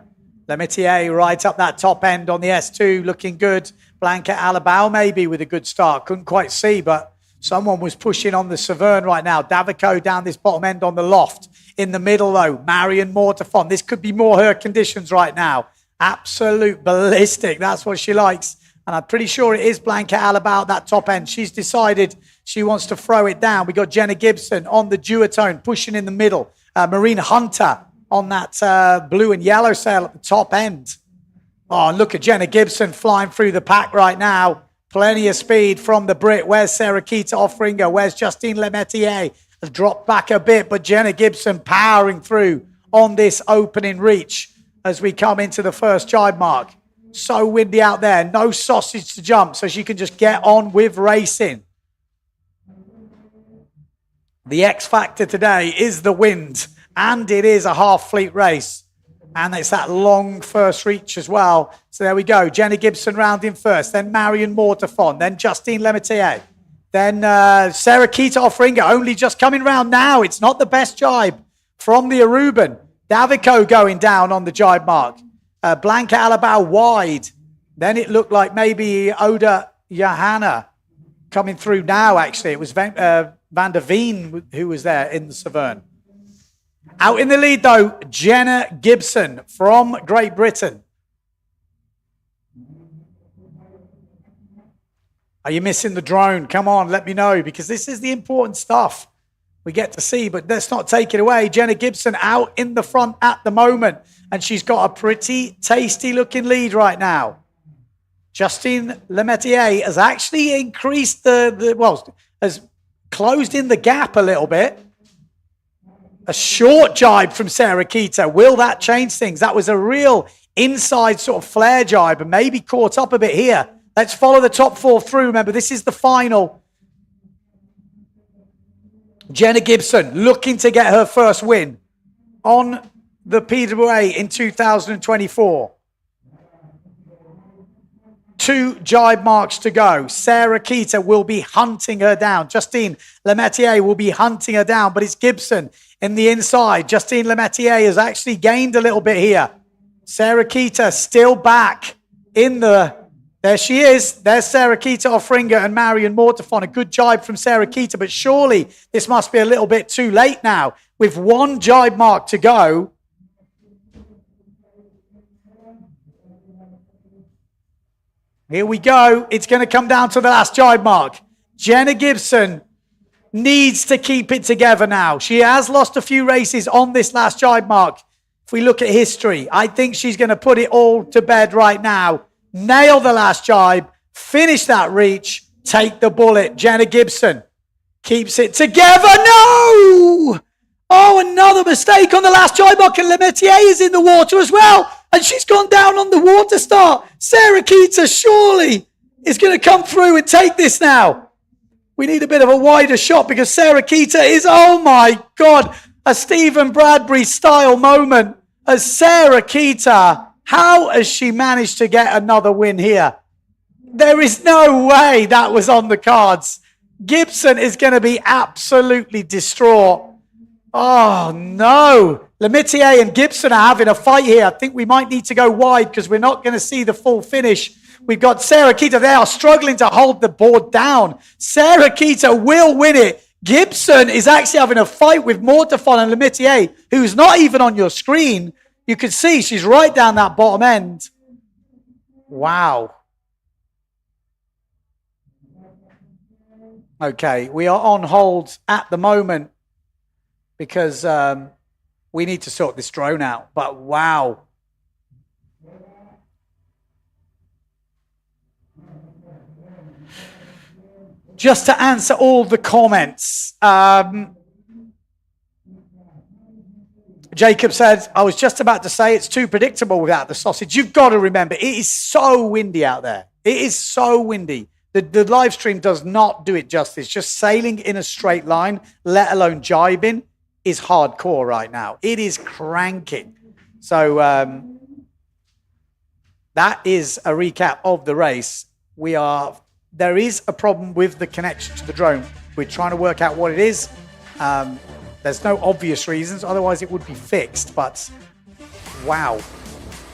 S10: Lemetier right up that top end on the S2, looking good. Blanca Alabao maybe with a good start. Couldn't quite see, but someone was pushing on the Severn right now. Davico down this bottom end on the loft. In the middle, though, Marion Mortafon. This could be more her conditions right now. Absolute ballistic. That's what she likes. And I'm pretty sure it is Blanca Alabao at that top end. She's decided she wants to throw it down. We got Jenna Gibson on the duotone, pushing in the middle. Marina Hunter on that blue and yellow sail at the top end. Oh, and look at Jenna Gibson flying through the pack right now. Plenty of speed from the Brit. Where's Sarah Keita Offringer? Where's Justine Lemetier? Has dropped back a bit, but Jenna Gibson powering through on this opening reach as we come into the first jibe mark. So windy out there. No sausage to jump, so she can just get on with racing. The X factor today is the wind, and it is a half fleet race. And it's that long first reach as well. So there we go. Jenny Gibson rounding first, then Marion Mortafon, then Justine Lemetier, then Sarah Keita Offringer, only just coming round now. It's not the best jibe from the Aruban. Davico going down on the jibe mark. Blanca Alabao wide. Then it looked like maybe Oda Johanna coming through now, actually. It was Van der Veen who was there in the Severn. Out in the lead, though, Jenna Gibson from Great Britain. Are you missing the drone? Come on, let me know, because this is the important stuff we get to see, but let's not take it away. Jenna Gibson out in the front at the moment, and she's got a pretty tasty-looking lead right now. Justine Lemetier has actually increased has closed in the gap a little bit. A short jibe from Sarah Keita. Will that change things? That was a real inside sort of flare jibe and maybe caught up a bit here. Let's follow the top 4 through. Remember, this is the final. Jenna Gibson looking to get her first win on the PWA in 2024. 2 jibe marks to go. Sarah Keita will be hunting her down. Justine Lemetier will be hunting her down, but it's Gibson in the inside. Justine Lemetier has actually gained a little bit here. Sarah Keita still back in the... There she is. There's Sarah Keita Offringer and Marion Mortafon. A good jibe from Sarah Keita, but surely this must be a little bit too late now. With 1 jibe mark to go. Here we go. It's going to come down to the last jibe mark. Jenna Gibson needs to keep it together now. She has lost a few races on this last jibe mark. If we look at history, I think she's going to put it all to bed right now. Nail the last jibe, finish that reach, take the bullet. Jenna Gibson keeps it together. No! Oh, another mistake on the last jibe mark, and Lemetier is in the water as well. And she's gone down on the water start. Sarah Keita surely is going to come through and take this now. We need a bit of a wider shot because Sarah Keita is, oh my God, a Stephen Bradbury style moment. As Sarah Keita, how has she managed to get another win here? There is no way that was on the cards. Gibson is going to be absolutely distraught. Oh no. Lemetier and Gibson are having a fight here. I think we might need to go wide because we're not going to see the full finish. We've got Sarah Keita. They are struggling to hold the board down. Sarah Keita will win it. Gibson is actually having a fight with Mortefon and Lemitier, who's not even on your screen. You can see she's right down that bottom end. Wow. Okay, we are on hold at the moment because we need to sort this drone out. But wow. Just to answer all the comments. Jacob said, I was just about to say it's too predictable without the sausage. You've got to remember, it is so windy out there. It is so windy. The live stream does not do it justice. Just sailing in a straight line, let alone jibing, is hardcore right now. It is cranking. So that is a recap of the race. There is a problem with the connection to the drone. We're trying to work out what it is. There's no obvious reasons, otherwise it would be fixed. But wow.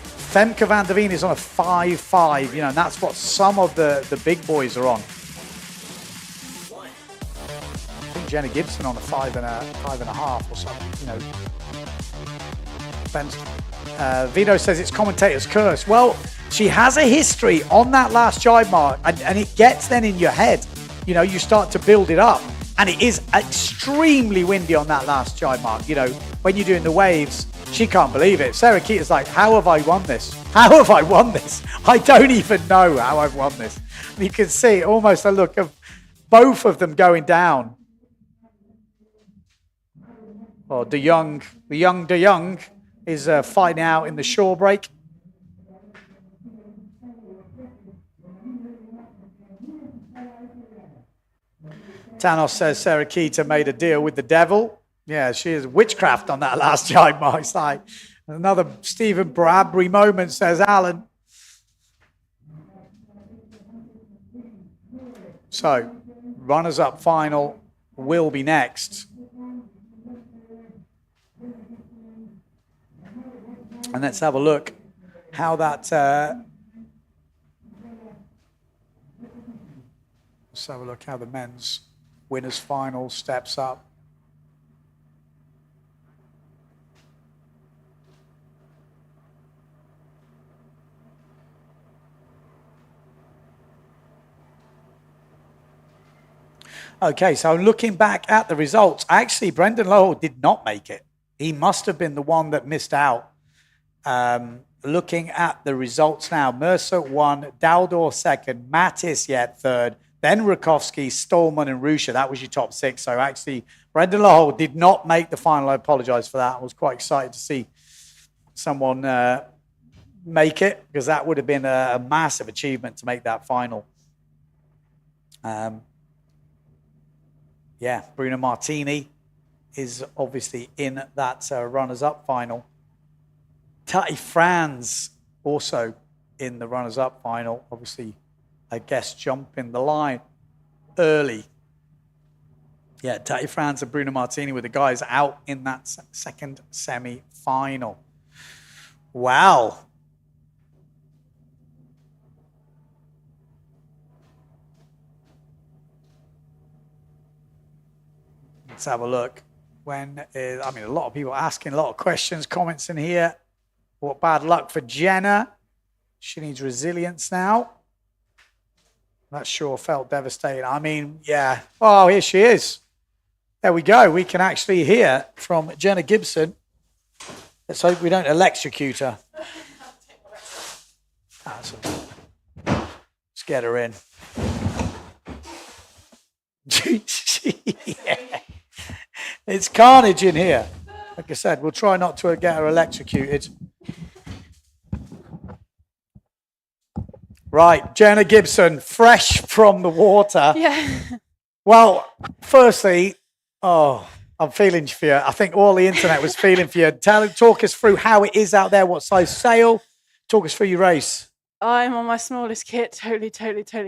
S10: Femke van der Veen is on a 5.5, and that's what some of the big boys are on. I think Jenna Gibson on a 5.5 or something, Depends. Vino says it's commentator's curse. Well, she has a history on that last jibe mark, and it gets then in your head. You start to build it up, and it is extremely windy on that last jibe mark. When you're doing the waves, she can't believe it. Sarah Keator's like, how have I won this? How have I won this? I don't even know how I've won this. And you can see almost a look of both of them going down. Oh, De Jong is fighting out in the shore break. Thanos says Sarah Keator made a deal with the devil. Yeah, she is witchcraft on that last jibe mark. It's like another Stephen Bradbury moment, says Alan. So, runners-up final will be next. And let's have a look how that... let's have a look how the men's winners final steps up. Okay, so looking back at the results, actually, Brendan Lowell did not make it. He must have been the one that missed out. Looking at the results now, Mercer won, Daldor second, Mattis yet third, then Rakowski, Stallman, and Rusha. That was your top six. So actually, Brendan Lowell did not make the final. I apologize for that. I was quite excited to see someone make it, because that would have been a massive achievement to make that final. Yeah, Bruno Martini is obviously in that runners-up final. Tati Franz also in the runners-up final. Obviously, a guest jump in the line early. Yeah, Tati Franz and Bruno Martini were the guys out in that second semi-final. Wow. Let's have a look. A lot of people asking a lot of questions, comments in here. What bad luck for Jenna. She needs resilience now. That sure felt devastating. Yeah. Oh, here she is. There we go. We can actually hear from Jenna Gibson. Let's hope we don't electrocute her. Let's get her in. Yeah. It's carnage in here. Like I said, we'll try not to get her electrocuted. Right, Jenna Gibson, fresh from the water.
S15: Yeah.
S10: Well, firstly, I'm feeling for you. I think all the internet was feeling for you. Talk us through how it is out there, what size sail. Talk us through your race.
S15: I'm on my smallest kit, totally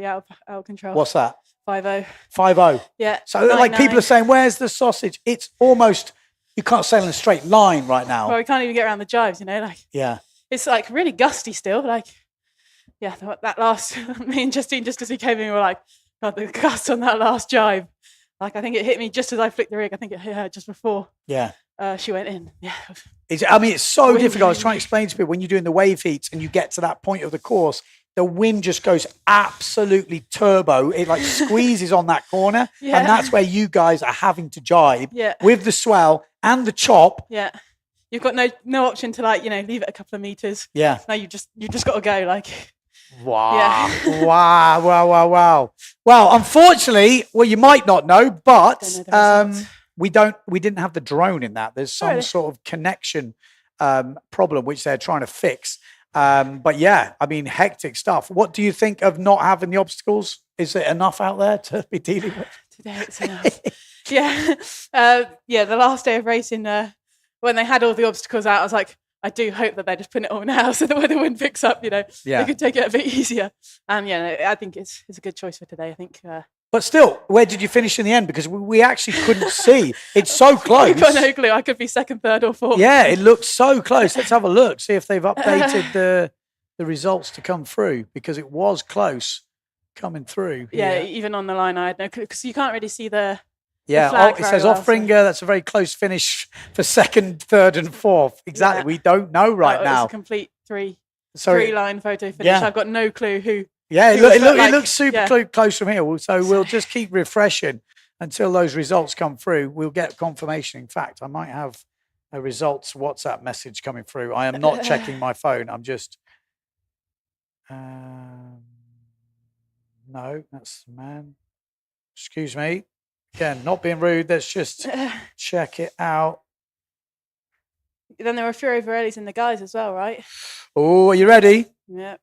S15: out of control.
S10: What's that?
S15: 5.0.
S10: 5.0.
S15: Yeah.
S10: So like people are saying, where's the sausage? It's almost, you can't sail in a straight line right now.
S15: Well, we can't even get around the jives,
S10: Yeah.
S15: It's like really gusty still. Yeah, that last, me and Justine, just as we came in, we were like, God, the gust on that last jibe. Like, I think it hit me just as I flicked the rig. I think it hit her just before
S10: Yeah.
S15: she went in. Yeah.
S10: It's so difficult. I was trying to explain to people when you're doing the wave heats and you get to that point of the course, the wind just goes absolutely turbo. It like squeezes on that corner.
S15: Yeah.
S10: And that's where you guys are having to jibe
S15: Yeah.
S10: with the swell and the chop.
S15: Yeah. You've got no option to like, leave it a couple of meters.
S10: Yeah.
S15: No, you just got to go like.
S10: Wow.
S15: Yeah.
S10: Wow. Well, unfortunately, you might not know, but we didn't have the drone in that. There's some sort of connection problem which they're trying to fix. But yeah, I mean, hectic stuff. What do you think of not having the obstacles? Is it enough out there to be dealing with?
S15: Today it's enough. Yeah. The last day of racing, when they had all the obstacles out, I was like, I do hope that they're just putting it all now so that when the wind picks up, they could take it a bit easier. And I think it's a good choice for today. I think.
S10: But still, where did you finish in the end? Because we actually couldn't see. It's so close.
S15: I've got no clue. I could be second, third, or fourth.
S10: Yeah, it looked so close. Let's have a look. See if they've updated the results to come through, because it was close coming through.
S15: Yeah, even on the line, I had no clue, because you can't really see the.
S10: Yeah, it says Offringer. That's a very close finish for second, third, and fourth. Exactly. Yeah. We don't know right now.
S15: It's a complete three-line photo finish.
S10: Yeah.
S15: I've got no clue who.
S10: Yeah, it looks super close from here. So we'll just keep refreshing until those results come through. We'll get confirmation. In fact, I might have a results WhatsApp message coming through. I am not checking my phone. I'm just. No, that's the man. Excuse me. Again, not being rude. Let's just check it out.
S15: Then there were a few over earlys in the guys as well, right?
S10: Oh, are you ready?
S15: Yeah.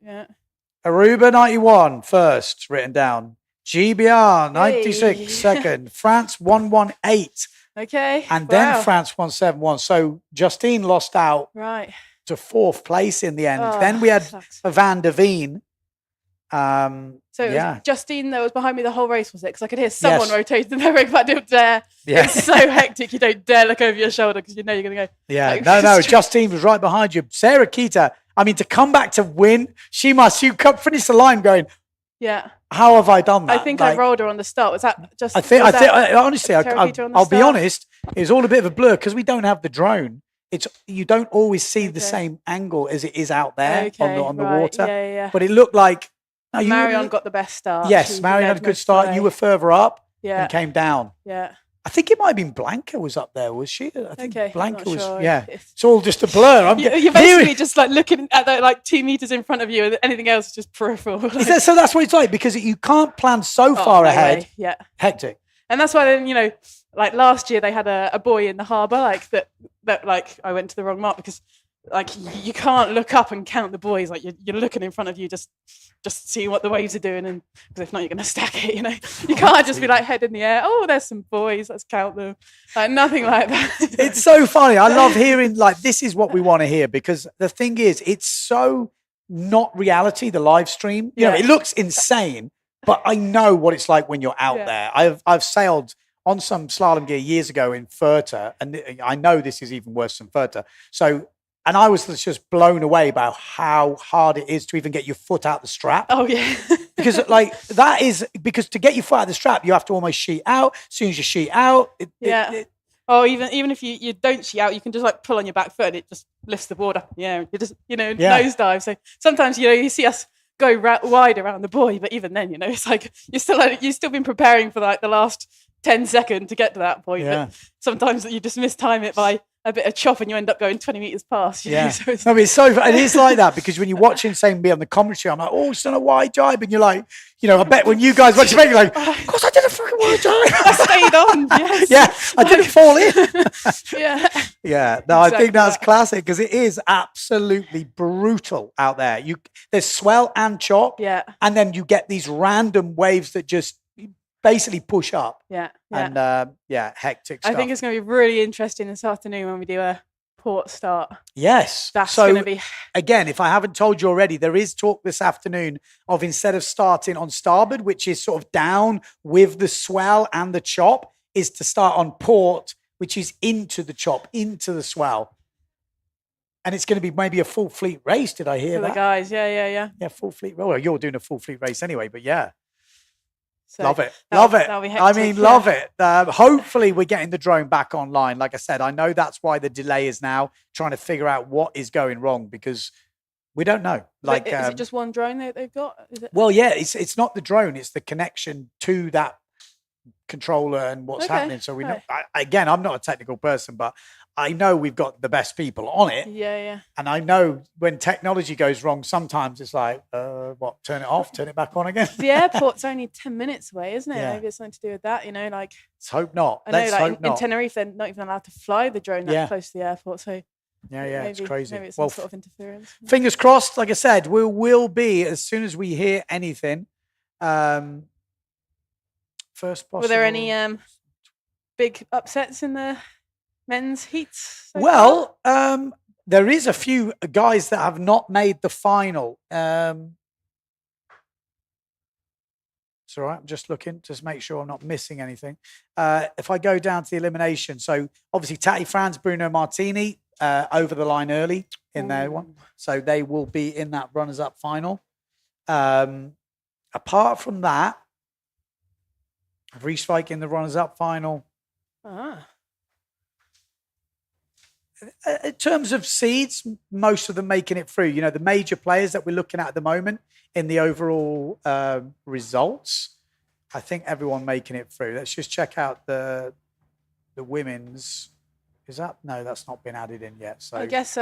S10: Aruba 91 first, written down. GBR 96 second. France 118.
S15: Okay.
S10: And then France 171. So Justine lost out to fourth place in the end. Then we had Van der Veen.
S15: So it was Justine that was behind me the whole race, was it? Because I could hear someone rotating their rig, but I didn't dare. Yeah. It's so hectic, you don't dare look over your shoulder because you know you're going to go.
S10: Yeah, no, Justine was right behind you. Sarah Keita, I mean, to come back to win, she finished the line going, how have I done that?
S15: I think I rolled her on the start. Was that just?
S10: Honestly, I'll be honest, it was all a bit of a blur because we don't have the drone. You don't always see the same angle as it is out there on the water.
S15: Yeah.
S10: But it looked like.
S15: No, Marion got the best start.
S10: Yes, Marion had a good start. You were further up and came down.
S15: Yeah.
S10: I think it might have been Blanca was up there, was she? I think Blanca was,
S15: sure.
S10: yeah. It's all just a blur.
S15: You're basically just like looking at the 2 meters in front of you and anything else is just peripheral.
S10: So that's what it's like, because you can't plan so far ahead.
S15: Yeah.
S10: Hectic.
S15: And that's why then, like last year they had a buoy in the harbour, that I went to the wrong mark because you can't look up and count the buoys. Like you're looking in front of you, just seeing what the waves are doing, and because if not, you're going to stack it. You can't just be like head in the air. Oh, there's some buoys. Let's count them. Nothing like that.
S10: It's so funny. I love hearing this is what we want to hear, because the thing is, it's so not reality. The live stream, it looks insane, but I know what it's like when you're out there. I've sailed on some slalom gear years ago in Furta, and I know this is even worse than Furta. And I was just blown away by how hard it is to even get your foot out the strap.
S15: Oh, yeah.
S10: because to get your foot out the strap, you have to almost sheet out. As soon as you sheet out.
S15: Even if you don't sheet out, you can just pull on your back foot and it just lifts the board up. Yeah, you just, nosedive. So sometimes, you see us go wide around the buoy, but even then, it's like you've still been preparing for the last 10 seconds to get to that point.
S10: Yeah.
S15: But sometimes you just mistime it by a bit of chop and you end up going 20 meters past.
S10: Yeah.
S15: So
S10: it is like that, because when you're watching, saying me on the commentary, I'm like, oh, it's done a wide jibe. And you're like, I bet when you guys watch it, you're like, of course I did a fucking wide jibe.
S15: I stayed on. Yes.
S10: Yeah. I didn't fall in.
S15: Yeah.
S10: Yeah. No, exactly. I think that's classic, because it is absolutely brutal out there. There's swell and chop.
S15: Yeah.
S10: And then you get these random waves that just basically push up.
S15: Yeah.
S10: And hectic stuff.
S15: I think it's going to be really interesting this afternoon when we do a port start.
S10: Yes.
S15: That's going to be...
S10: Again, if I haven't told you already, there is talk this afternoon of, instead of starting on starboard, which is sort of down with the swell and the chop, is to start on port, which is into the chop, into the swell. And it's going to be maybe a full fleet race. Did I hear
S15: For
S10: that?
S15: the guys, yeah.
S10: Yeah, full fleet. Well, you're doing a full fleet race anyway, but yeah.
S15: So
S10: love it.
S15: that'll be
S10: I
S15: hectic,
S10: mean,
S15: yeah.
S10: love it. Hopefully we're getting the drone back online. Like I said, I know that's why the delay is now, trying to figure out what is going wrong, because we don't know.
S15: Like, is it just one drone that they've got? Is it?
S10: Well, yeah, it's not the drone, it's the connection to that controller and what's happening. So we know, again, I'm not a technical person, but I know we've got the best people on it.
S15: Yeah.
S10: And I know when technology goes wrong, sometimes it's like, turn it off, turn it back on again.
S15: The airport's only 10 minutes away, isn't it?
S10: Yeah.
S15: Maybe it's something to do with that, like.
S10: Let's hope not.
S15: I know,
S10: Let's
S15: like
S10: hope
S15: in
S10: not.
S15: Tenerife, they're not even allowed to fly the drone that close to the airport. So
S10: yeah,
S15: maybe,
S10: it's crazy.
S15: Maybe it's some sort of interference.
S10: Fingers crossed. Like I said, we will be, as soon as we hear anything. First possible.
S15: Were there any big upsets in the men's heats?
S10: Well, there is a few guys that have not made the final. It's all right. I'm just looking, just make sure I'm not missing anything. If I go down to the elimination, so obviously Tati Franz, Bruno Martini over the line early in their one. So they will be in that runners-up final. Apart from that, Vreeswijk in the runners-up final. In terms of seeds, most of them making it through. The major players that we're looking at the moment in the overall results, I think everyone making it through. Let's just check out the women's. Is that? No, that's not been added in yet. So
S15: I guess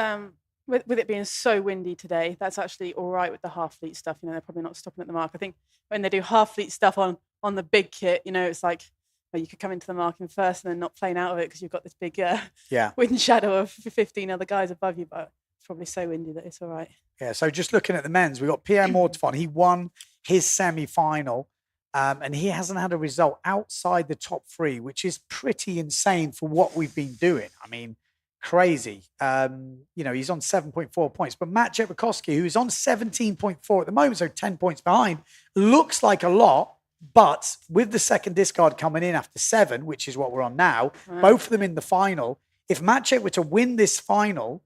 S15: with it being so windy today, that's actually all right with the half fleet stuff. They're probably not stopping at the mark. I think when they do half fleet stuff on the big kit, it's like, you could come into the marking first and then not plane out of it because you've got this big wind shadow of 15 other guys above you, but it's probably so windy that it's all right.
S10: Yeah, so just looking at the men's, we've got Pierre Mortefon. He won his semi-final, and he hasn't had a result outside the top three, which is pretty insane for what we've been doing. I mean, crazy. He's on 7.4 points, but Matt Jeprakowski, who's on 17.4 at the moment, so 10 points behind, looks like a lot. But with the second discard coming in after 7, which is what we're on now, both of them in the final, if Matchek were to win this final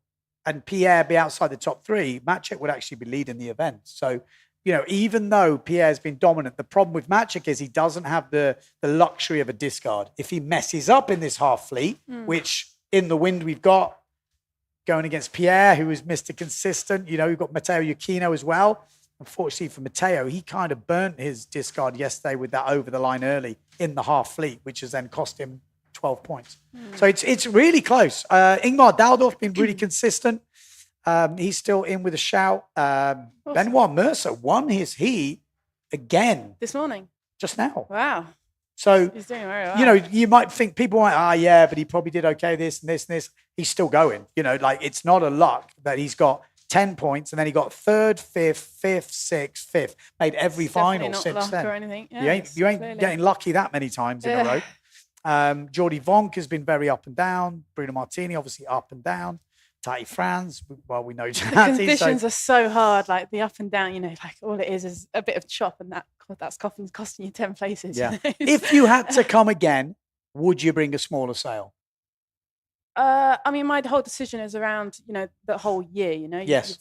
S10: and Pierre be outside the top 3, Matchek would actually be leading the event. So, even though Pierre's been dominant, the problem with Matchek is he doesn't have the luxury of a discard. If he messes up in this half fleet, which in the wind we've got going against Pierre, who is Mr. Consistent, we've got Matteo Iuchino as well. Unfortunately for Matteo, he kind of burnt his discard yesterday with that over the line early in the half fleet, which has then cost him 12 points. So it's really close. Ingmar Daldorf been really consistent. He's still in with a shout. Benoit Mercer won his heat again.
S15: This morning?
S10: Just now.
S15: Wow.
S10: So,
S15: he's doing very well.
S10: You might think, people might, yeah, but he probably did okay, this and this and this. He's still going. It's not a luck that he's got 10 points, and then he got 3rd, 5th, 5th, 6th, 5th. Made every final
S15: not
S10: since
S15: luck
S10: then.
S15: Or anything. Yeah,
S10: you ain't getting lucky that many times in a row. Jordi Vonk has been very up and down. Bruno Martini, obviously up and down. Tati Franz, well, we know
S15: The
S10: Tati.
S15: conditions are so hard, like the up and down, like all it is a bit of chop, and that's costing you 10 places.
S10: Yeah. If you had to come again, would you bring a smaller sail?
S15: I mean, my whole decision is around, the whole year,
S10: Yes.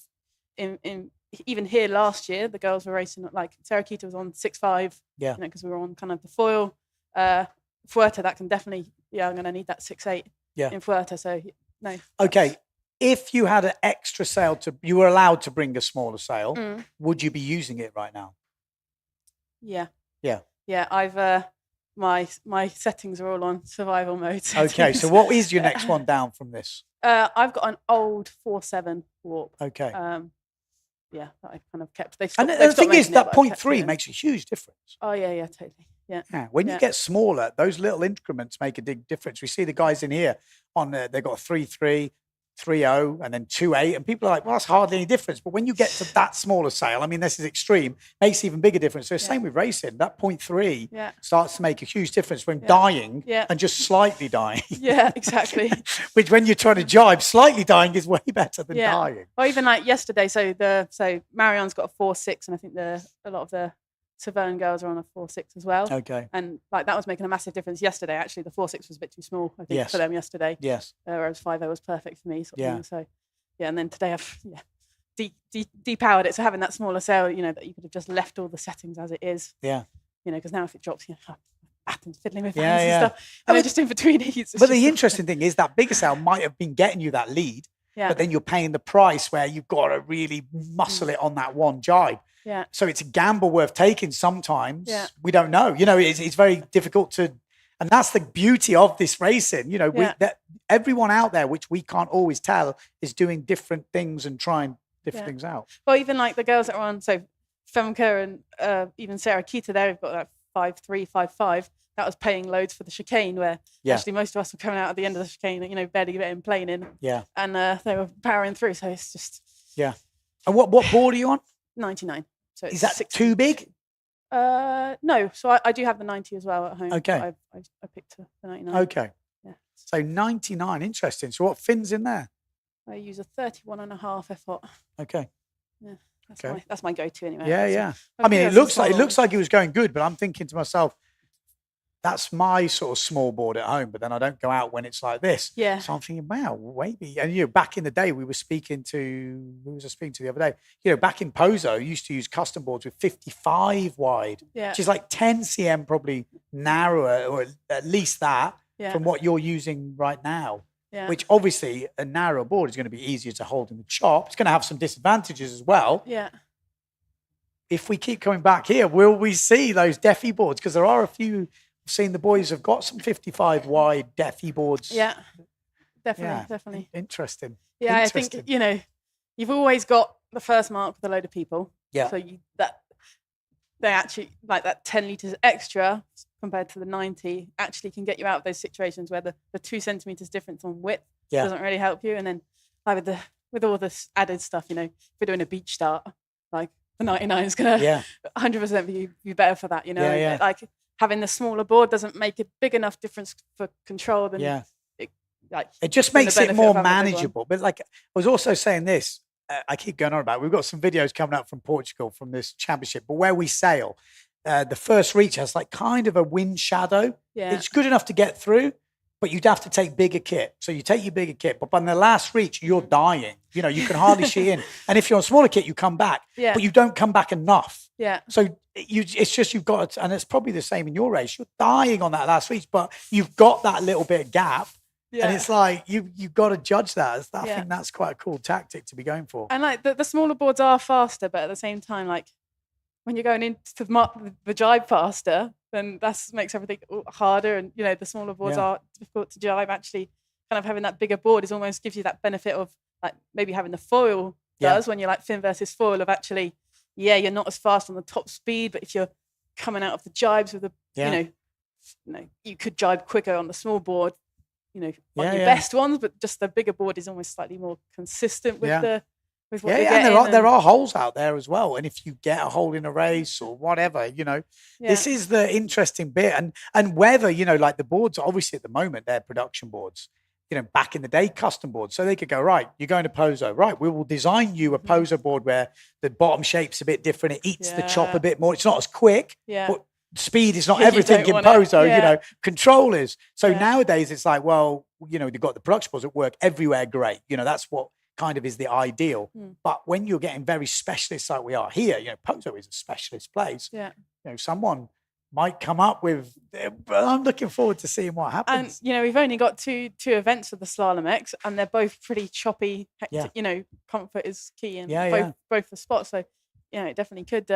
S15: In even here last year, the girls were racing, like Sarah Keita was on 6.5,
S10: yeah,
S15: because we were on kind of the foil. Fuerta, that can definitely, I'm going to need that 6.8 in Fuerta. So, no.
S10: Okay. If you had an extra sail you were allowed to bring a smaller sail, would you be using it right now?
S15: Yeah.
S10: Yeah.
S15: Yeah. I've, my settings are all on survival mode.
S10: Okay. So what is your next one down from this?
S15: I've got an old 4.7 warp.
S10: Okay.
S15: That I kind of kept.
S10: And the thing is, that 0.3 makes a huge difference.
S15: Oh, yeah, totally. Yeah.
S10: When you get smaller, those little increments make a big difference. We see the guys in here on they've got 3.3, 3.0, and then 2.8, and people are like, well, that's hardly any difference. But when you get to that smaller sail, I mean, this is extreme, makes even bigger difference. So same with racing. That 0.3 starts to make a huge difference when dying and just slightly dying.
S15: Yeah, exactly.
S10: Which when you're trying to jibe, slightly dying is way better than dying.
S15: Or even like yesterday, so Marion's got a 4.6, and I think a lot of the Saverne girls are on a 4.6 as well.
S10: Okay.
S15: And like that was making a massive difference yesterday. Actually, the 4.6 was a bit too small, I think, for them yesterday.
S10: Yes.
S15: Whereas 5.0 was perfect for me. So and then today I've depowered it. So having that smaller sail, that you could have just left all the settings as it is.
S10: Yeah.
S15: you know, because now if it drops, you know, Athens fiddling with
S10: Yeah,
S15: hands
S10: yeah.
S15: and stuff. And they're just in between heats.
S10: But the interesting thing is that bigger sail might have been getting you that lead,
S15: Yeah.
S10: but then you're paying the price where you've got to really muscle it on that one jibe.
S15: Yeah.
S10: So it's a gamble worth taking sometimes.
S15: Yeah.
S10: We don't know. You know, it's very difficult to, and that's the beauty of this racing. You know, everyone out there, which we can't always tell, is doing different things and trying different things out.
S15: Well, even like the girls that are on, so Femke and even Sarah Kita, they've got like 5.3, 5.5. That was paying loads for the chicane, where actually most of us were coming out at the end of the chicane, you know, barely getting plane in.
S10: Yeah.
S15: And they were powering through. So it's just.
S10: Yeah. And what board are you on?
S15: 99. So
S10: is that too big?
S15: No. So I do have the 90 as well at home.
S10: Okay.
S15: I picked the 99.
S10: Okay.
S15: Yeah.
S10: So 99, interesting. So what fins in there?
S15: I use a 31.5 effort.
S10: Okay.
S15: Yeah. That's my go-to anyway.
S10: Yeah, yeah.
S15: So
S10: I mean, it looks like it was going good, but I'm thinking to myself, that's my sort of small board at home, but then I don't go out when it's like this.
S15: Yeah.
S10: So I'm thinking, wow, maybe. And, you know, back in the day, we were speaking to, who was I speaking to the other day? You know, back in Pozo, you used to use custom boards with 55 wide, which is like 10 cm probably narrower, or at least that, from what you're using right now.
S15: Yeah.
S10: Which obviously a narrow board is going to be easier to hold in the chop. It's going to have some disadvantages as well.
S15: Yeah.
S10: If we keep coming back here, will we see those Defi boards? Because there are a few. I've seen the boys have got some 55 wide Defi boards.
S15: Yeah, definitely.
S10: Interesting.
S15: Yeah, I think, you know, you've always got the first mark with a load of people.
S10: Yeah.
S15: So they actually, like that 10 litres extra compared to the 90 actually can get you out of those situations where the 2 centimetres difference on width doesn't really help you. And then like with all this added stuff, you know, if we're doing a beach start, like the 99 is going to 100% be better for that, you know.
S10: Yeah.
S15: Like having the smaller board doesn't make a big enough difference for control than
S10: it just makes it more manageable. But like I was also saying this, I keep going on about it. We've got some videos coming up from Portugal from this championship, but where we sail, the first reach has like kind of a wind shadow.
S15: Yeah.
S10: It's good enough to get through, but you'd have to take bigger kit. So you take your bigger kit, but by the last reach, you're dying. You know, you can hardly sheet in. And if you're on smaller kit, you come back, but you don't come back enough.
S15: Yeah.
S10: So it's just you've got to, and it's probably the same in your race. You're dying on that last reach, but you've got that little bit of gap. Yeah. And it's like you've got to judge that. I think that's quite a cool tactic to be going for.
S15: And like the smaller boards are faster, but at the same time, like when you're going into the jibe faster, then that makes everything harder. And you know, the smaller boards are difficult to jibe. Actually, kind of having that bigger board is almost gives you that benefit of like maybe having the foil does when you're like fin versus foil of actually, you're not as fast on the top speed, but if you're coming out of the jibes with you know, you could jibe quicker on the small board. You know, on your best ones, but just the bigger board is almost slightly more consistent with with what you're getting.
S10: And there are holes out there as well. And if you get a hole in a race or whatever, you know, this is the interesting bit. And whether, you know, like the boards, obviously at the moment, they're production boards. You know, back in the day, custom boards. So they could go, right, you're going to Pozo. Right, we will design you a Pozo board where the bottom shape's a bit different. It eats the chop a bit more. It's not as quick. But speed is not everything in Pozo, you know, control is. So nowadays it's like, well, you know, they've got the production boards that work everywhere great. You know, that's what kind of is the ideal. But when you're getting very specialist like we are here, you know, Pozo is a specialist place.
S15: Yeah.
S10: You know, someone might come up with, but I'm looking forward to seeing what happens.
S15: And, you know, we've only got two events of the Slalom X and they're both pretty choppy, hectic, you know, comfort is key in both the spots. So, you know, it definitely could,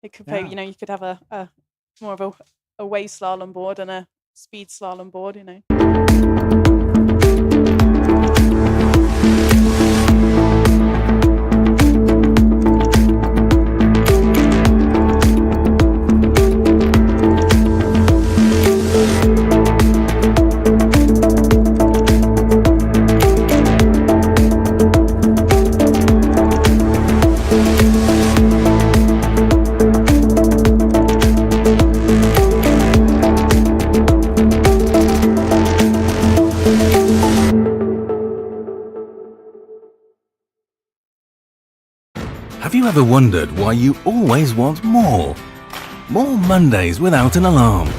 S15: it could pay, you know, you could have a more of a way slalom board and a speed slalom board, you know.
S1: Have you ever wondered why you always want more? More Mondays without an alarm.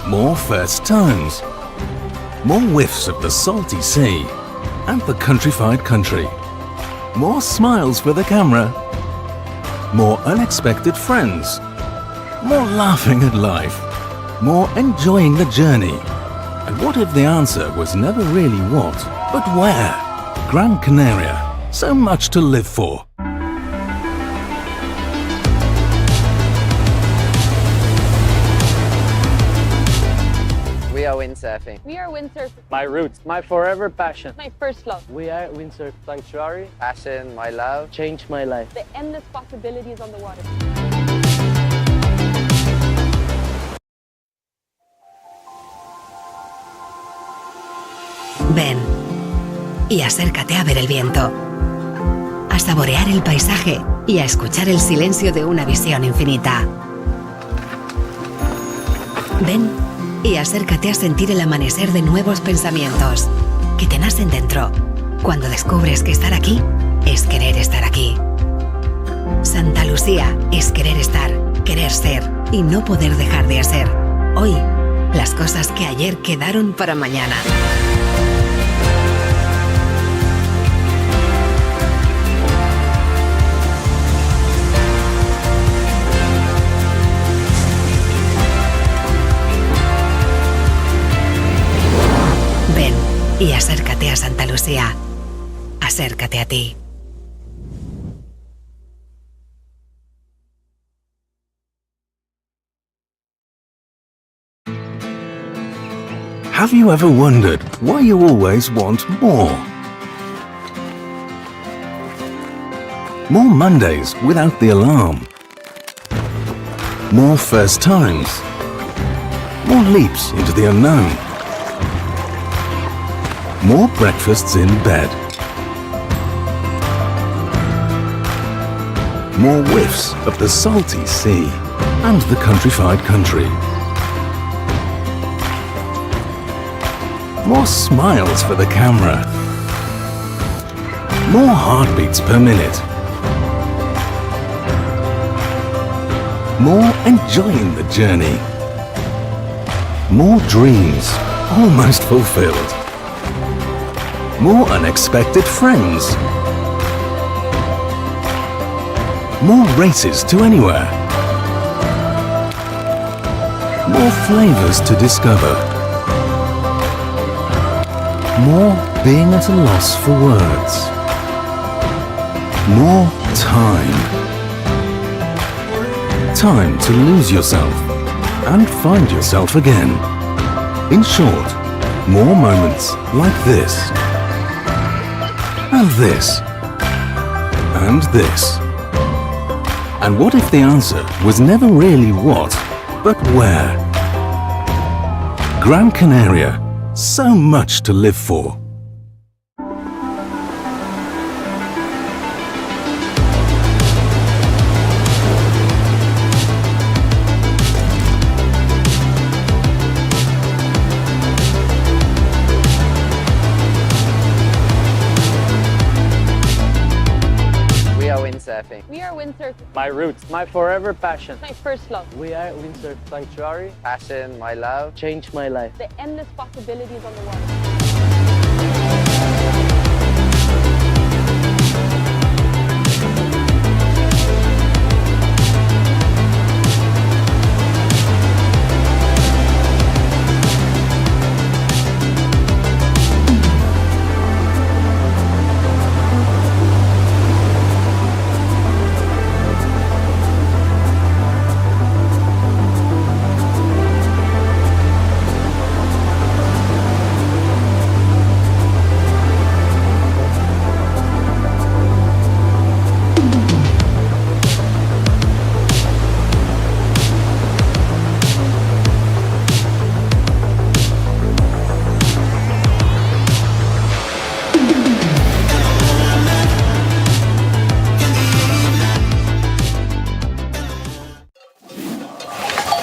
S1: More first tones. More whiffs of the salty sea and the countrified country. More smiles for the camera. More unexpected friends. more laughing at life, more enjoying the journey. And what if the answer was never really what, but where? Gran Canaria, so much to live for.
S2: We are windsurfing.
S14: We are windsurfing.
S16: My roots, my forever passion.
S14: My first love.
S16: We are Windsurf Sanctuary.
S2: Passion, my love.
S16: Changed my life.
S14: The endless possibilities on the water.
S5: Ven y acércate a ver el viento, a saborear el paisaje y a escuchar el silencio de una visión infinita. Ven y acércate a sentir el amanecer de nuevos pensamientos que te nacen dentro cuando descubres que estar aquí es querer estar aquí. Santa Lucía es querer estar, querer ser y no poder dejar de hacer. Hoy, las cosas que ayer quedaron para mañana. Ven y acércate a Santa Lucía. Acércate a ti.
S1: Have you ever wondered why you always want more? More Mondays without the alarm. More first times. More leaps into the unknown. More breakfasts in bed. More whiffs of the salty sea and the countrified country. More smiles for the camera. More heartbeats per minute. More enjoying the journey. More dreams almost fulfilled. More unexpected friends. More races to anywhere. More flavors to discover. More being at a loss for words. More time. Time to lose yourself and find yourself again. In short, more moments like this. And this. And this. And what if the answer was never really what, but where? Gran Canaria, so much to live for.
S2: We are windsurfing.
S14: We are windsurfing.
S16: My roots, my forever passion.
S14: My first love.
S16: We are Windsurf Sanctuary.
S2: Passion, my love.
S16: Changed my life.
S14: The endless possibilities on the water.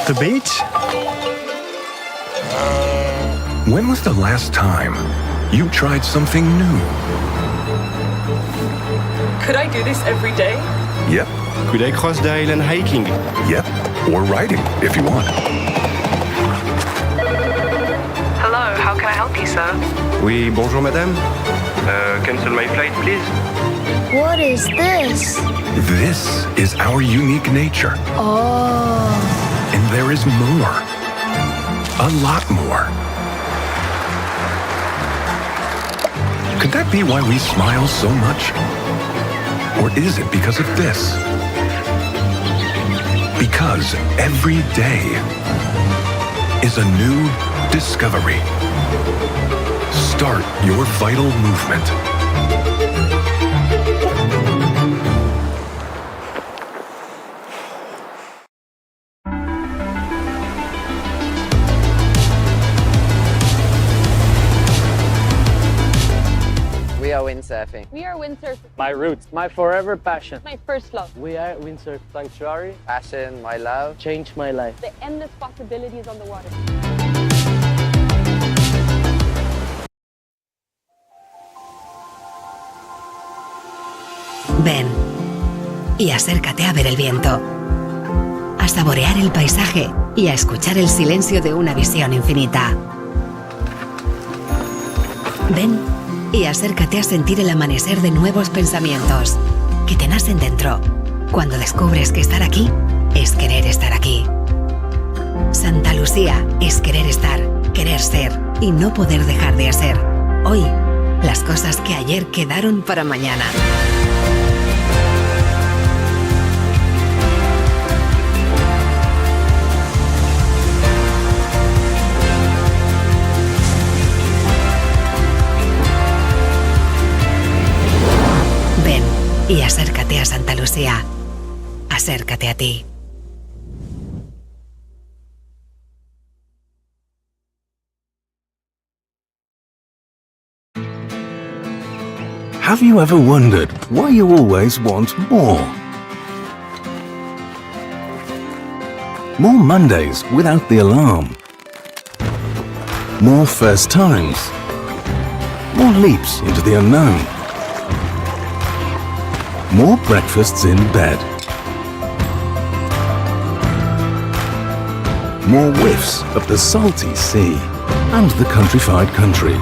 S6: The beach? When was the last time you tried something new?
S8: Could I do this every day?
S6: Yep.
S7: Could I cross the island hiking?
S6: Yep. Or riding, if you want.
S8: Hello, how can I help you, sir?
S7: Oui, bonjour madame. Cancel my flight, please.
S9: What is this?
S6: This is our unique nature.
S9: Oh.
S6: And there is more. A lot more. Could that be why we smile so much? Or is it because of this? Because every day is a new discovery. Start your vital movement.
S2: We are windsurfing.
S14: We are windsurfing.
S16: My roots, my forever passion.
S14: My first love.
S16: We are Windsurf Sanctuary.
S2: Passion, my love.
S16: Changed my life.
S14: The endless possibilities on the water.
S5: Ven y acércate a ver el viento, a saborear el paisaje y a escuchar el silencio de una visión infinita. Ven y acércate a sentir el amanecer de nuevos pensamientos que te nacen dentro cuando descubres que estar aquí es querer estar aquí. Santa Lucía es querer estar, querer ser y no poder dejar de hacer. Hoy, las cosas que ayer quedaron para mañana. Ven y acércate a Santa Lucía. Acércate a ti.
S1: Have you ever wondered why you always want more? More Mondays without the alarm. More first times. More leaps into the unknown. More breakfasts in bed. More whiffs of the salty sea and the countrified country.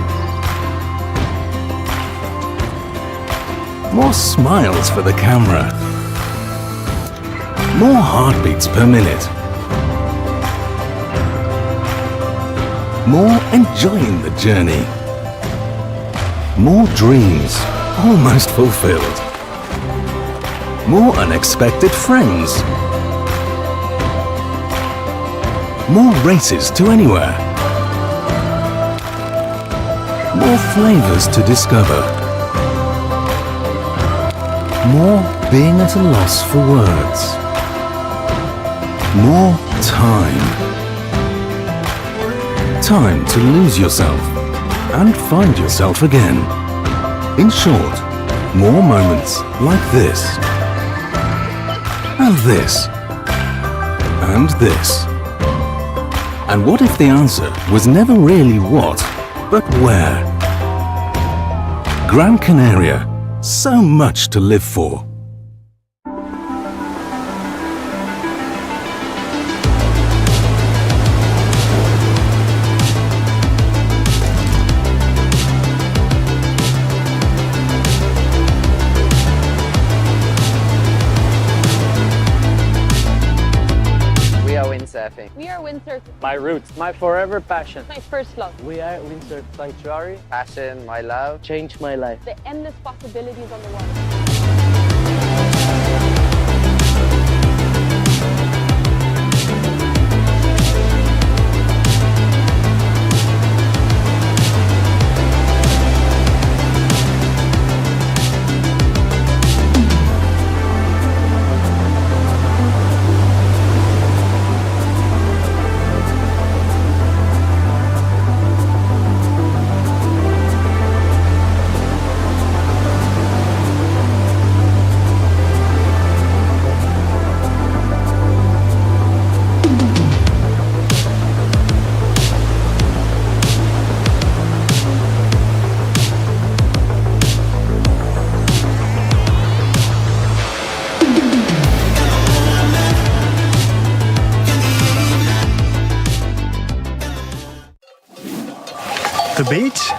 S1: More smiles for the camera. More heartbeats per minute. More enjoying the journey. More dreams almost fulfilled. More unexpected friends. More races to anywhere. More flavors to discover. More being at a loss for words. More time. Time to lose yourself and find yourself again. In short, more moments like this. And this. And this. And what if the answer was never really what, but where? Gran Canaria. So much to live for.
S2: We are windsurfing.
S14: We are windsurfing.
S16: My roots, my forever passion.
S14: My first love.
S16: We are Windsurf Sanctuary.
S2: Passion, my love.
S16: Changed my life.
S14: The endless possibilities on the water.
S6: The beach?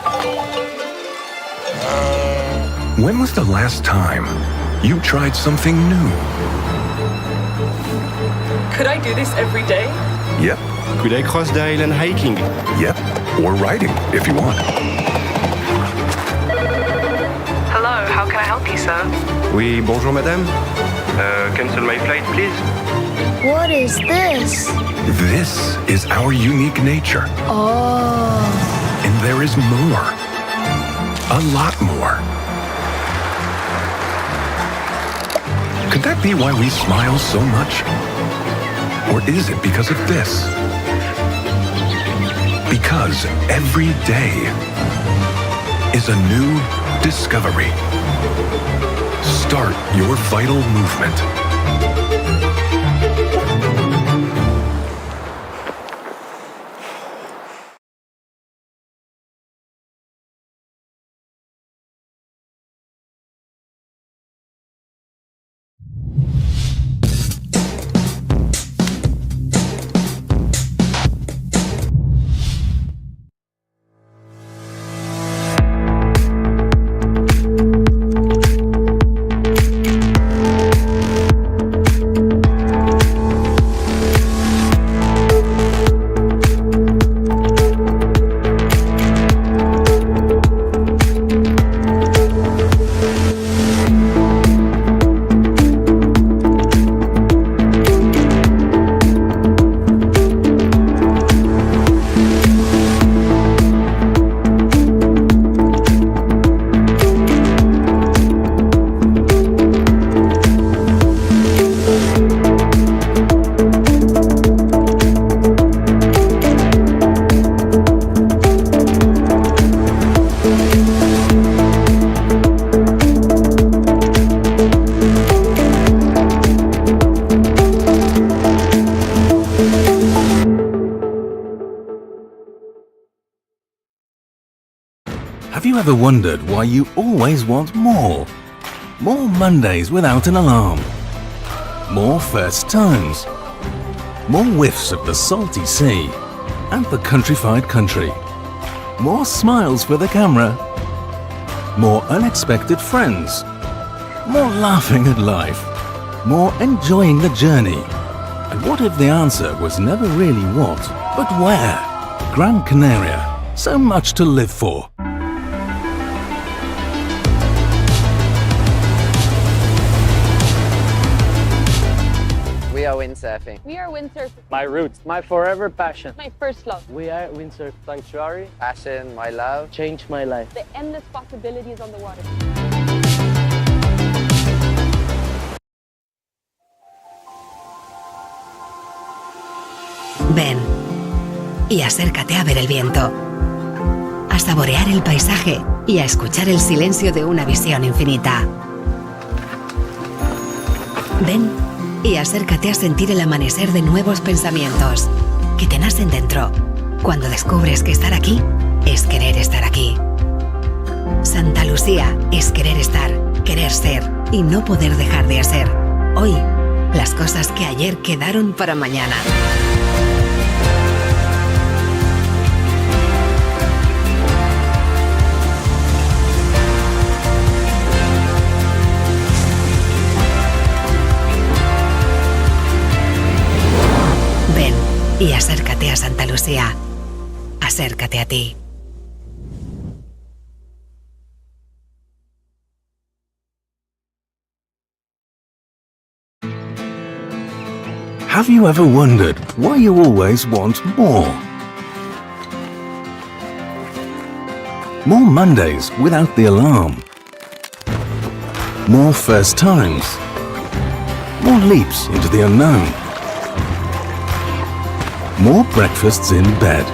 S6: When was the last time you tried something new?
S8: Could I do this every day?
S6: Yep.
S7: Could I cross the island hiking?
S6: Yep. Or riding, if you want.
S8: Hello, how can I help you, sir?
S7: Oui, bonjour madame. Cancel my flight, please.
S9: What is this?
S6: This is our unique nature.
S9: Oh.
S6: And there is more. A lot more. Could that be why we smile so much? Or is it because of this? Because every day is a new discovery. Start your vital movement.
S1: Have you ever wondered why you always want more? More Mondays without an alarm. More first times. More whiffs of the salty sea and the countrified country. More smiles for the camera. More unexpected friends. More laughing at life. More enjoying the journey. And what if the answer was never really what, but where? Gran Canaria. So much to live for.
S2: We are windsurfing.
S14: We are windsurfing.
S16: My roots, my forever passion.
S14: My first love.
S16: We are Windsurf Sanctuary.
S2: Passion, my love.
S16: Changed my life.
S14: The endless possibilities on the water.
S5: Ven y acércate a ver el viento, a saborear el paisaje y a escuchar el silencio de una visión infinita. Ven y acércate a sentir el amanecer de nuevos pensamientos que te nacen dentro cuando descubres que estar aquí es querer estar aquí. Santa Lucía es querer estar, querer ser y no poder dejar de hacer. Hoy, las cosas que ayer quedaron para mañana. Ven y acércate a Santa Lucía. Acércate a ti.
S1: Have you ever wondered why you always want more? More Mondays without the alarm. More first times. More leaps into the unknown. More breakfasts in bed.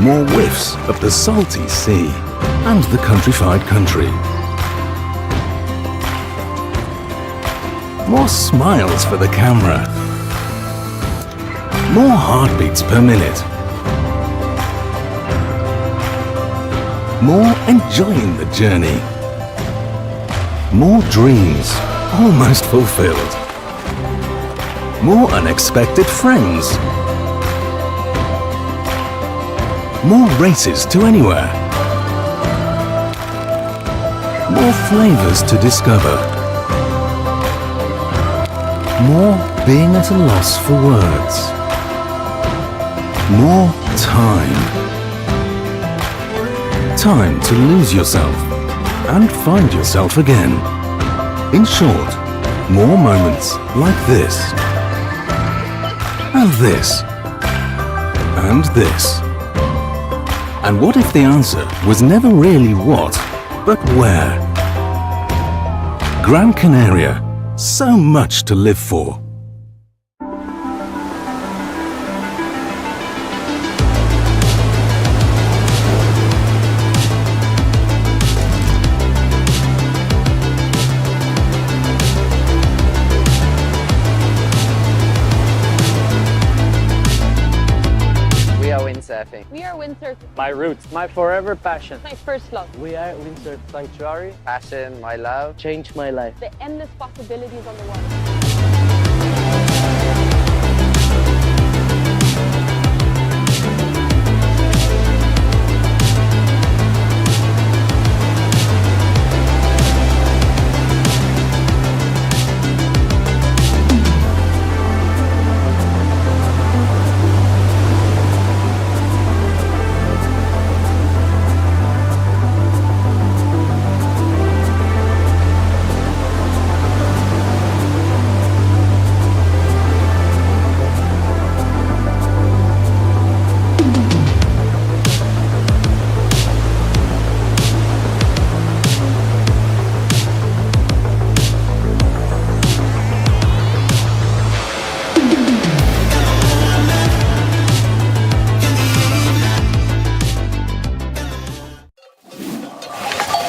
S1: More whiffs of the salty sea and the countrified country. More smiles for the camera. More heartbeats per minute. More enjoying the journey. More dreams almost fulfilled. More unexpected friends. More races to anywhere. More flavors to discover. more being at a loss for words. More time. Time to lose yourself and find yourself again. In short, more moments like this. And this. And this. And what if the answer was never really what, but where? Gran Canaria, so much to live for.
S2: We are windsurfing.
S14: We are windsurfing.
S16: My roots, my forever passion.
S14: My first love.
S16: We are Windsurf Sanctuary.
S2: Passion, my love.
S16: Changed my life.
S14: The endless possibilities on the water.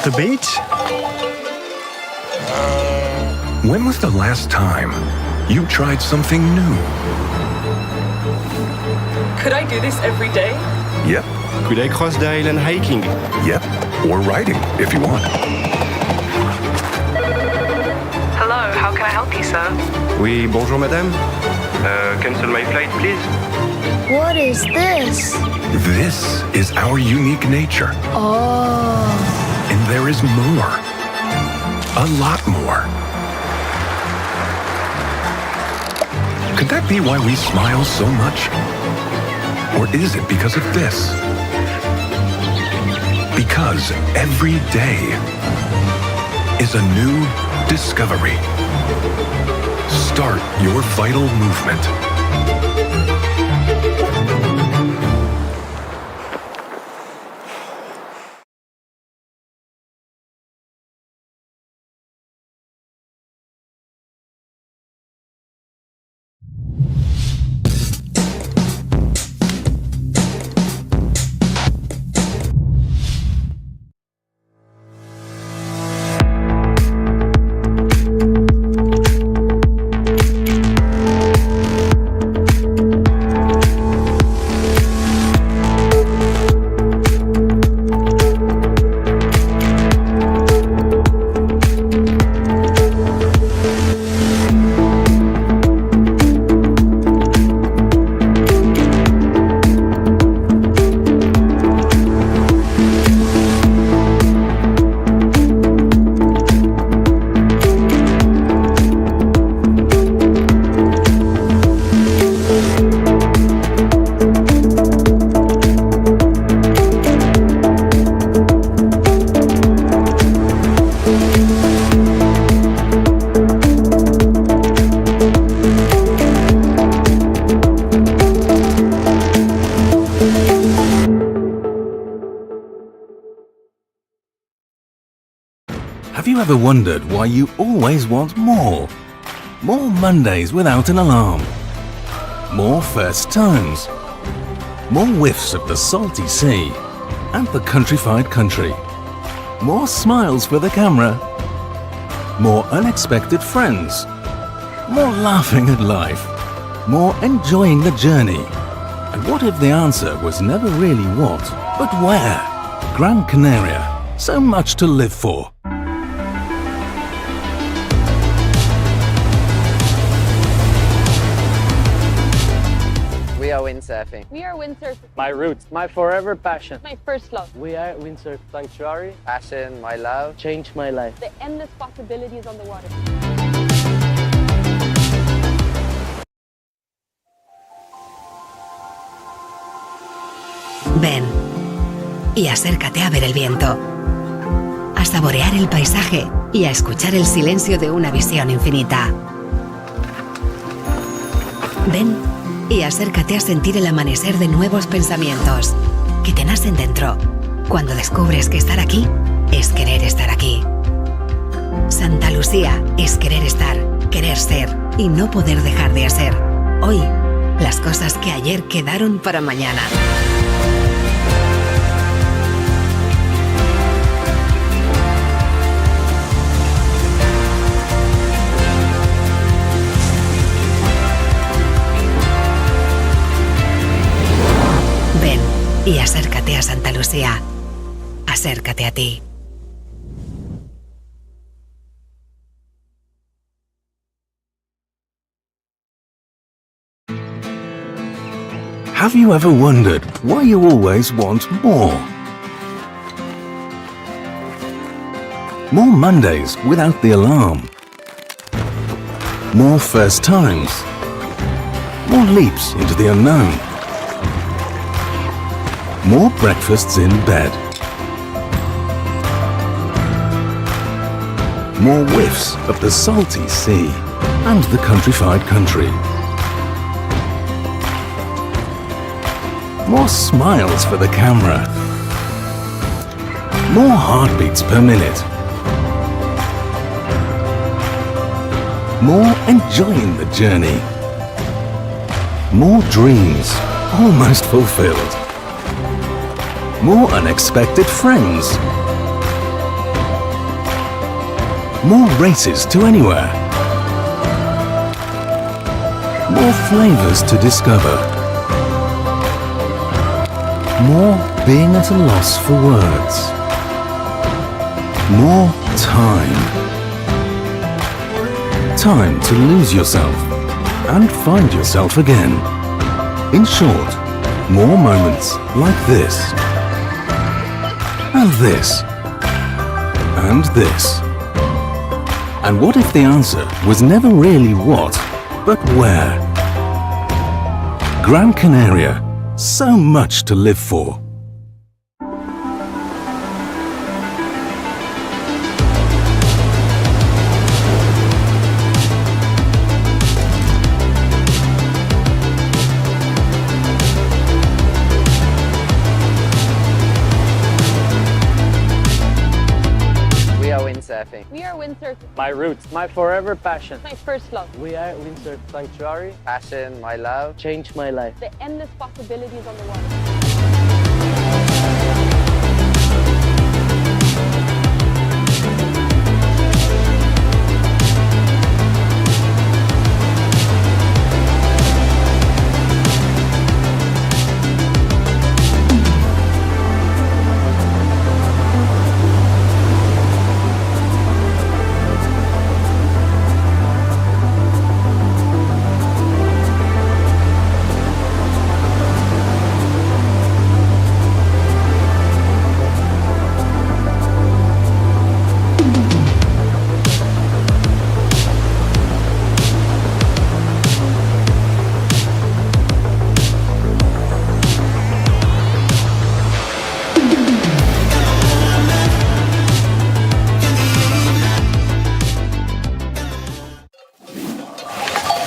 S6: The beach? When was the last time you tried something new?
S8: Could I do this every day?
S6: Yep.
S7: Could I cross the island hiking?
S6: Yep. Or riding, if you want.
S8: Hello, how can I help you, sir?
S7: Oui, bonjour madame. Cancel my flight, please.
S9: What is this?
S6: This is our unique nature.
S9: Oh.
S6: And there is more. A lot more. Could that be why we smile so much? Or is it because of this? Because every day is a new discovery. Start your vital movement.
S1: Have you ever wondered why you always want more? More Mondays without an alarm. More first times. More whiffs of the salty sea and the countrified country. More smiles for the camera. More unexpected friends. More laughing at life. More enjoying the journey. And what if the answer was never really what, but where? Gran Canaria, so much to live for.
S2: We are windsurfing.
S14: We are windsurfing.
S16: My roots, my forever passion.
S14: My first love.
S16: We are Windsurf Sanctuary.
S2: Passion, my love.
S16: Changed my life.
S14: The endless possibilities on the water.
S5: y acércate a ver el viento, a saborear el paisaje y a escuchar el silencio de una visión infinita. Ven y acércate a sentir el amanecer de nuevos pensamientos que te nacen dentro cuando descubres que estar aquí es querer estar aquí. Santa Lucía es querer estar, querer ser y no poder dejar de hacer. Hoy, las cosas que ayer quedaron para mañana. Ven y acércate a Santa Lucía. Acércate a ti.
S1: Have you ever wondered why you always want more? More Mondays without the alarm. More first times. More leaps into the unknown. More breakfasts in bed. More whiffs of the salty sea and the countrified country. More smiles for the camera. More heartbeats per minute. More enjoying the journey. More dreams almost fulfilled. More unexpected friends. More races to anywhere. More flavors to discover. More being at a loss for words. More time. Time to lose yourself and find yourself again. In short, more moments like this. And this. And this. And what if the answer was never really what, but where? Gran Canaria. So much to live for.
S2: We are windsurfing.
S14: We are windsurfing.
S16: My roots, my forever passion.
S14: My first love.
S16: We are Windsurf Sanctuary.
S2: Passion, my love.
S16: Changed my life.
S14: The endless possibilities on the water.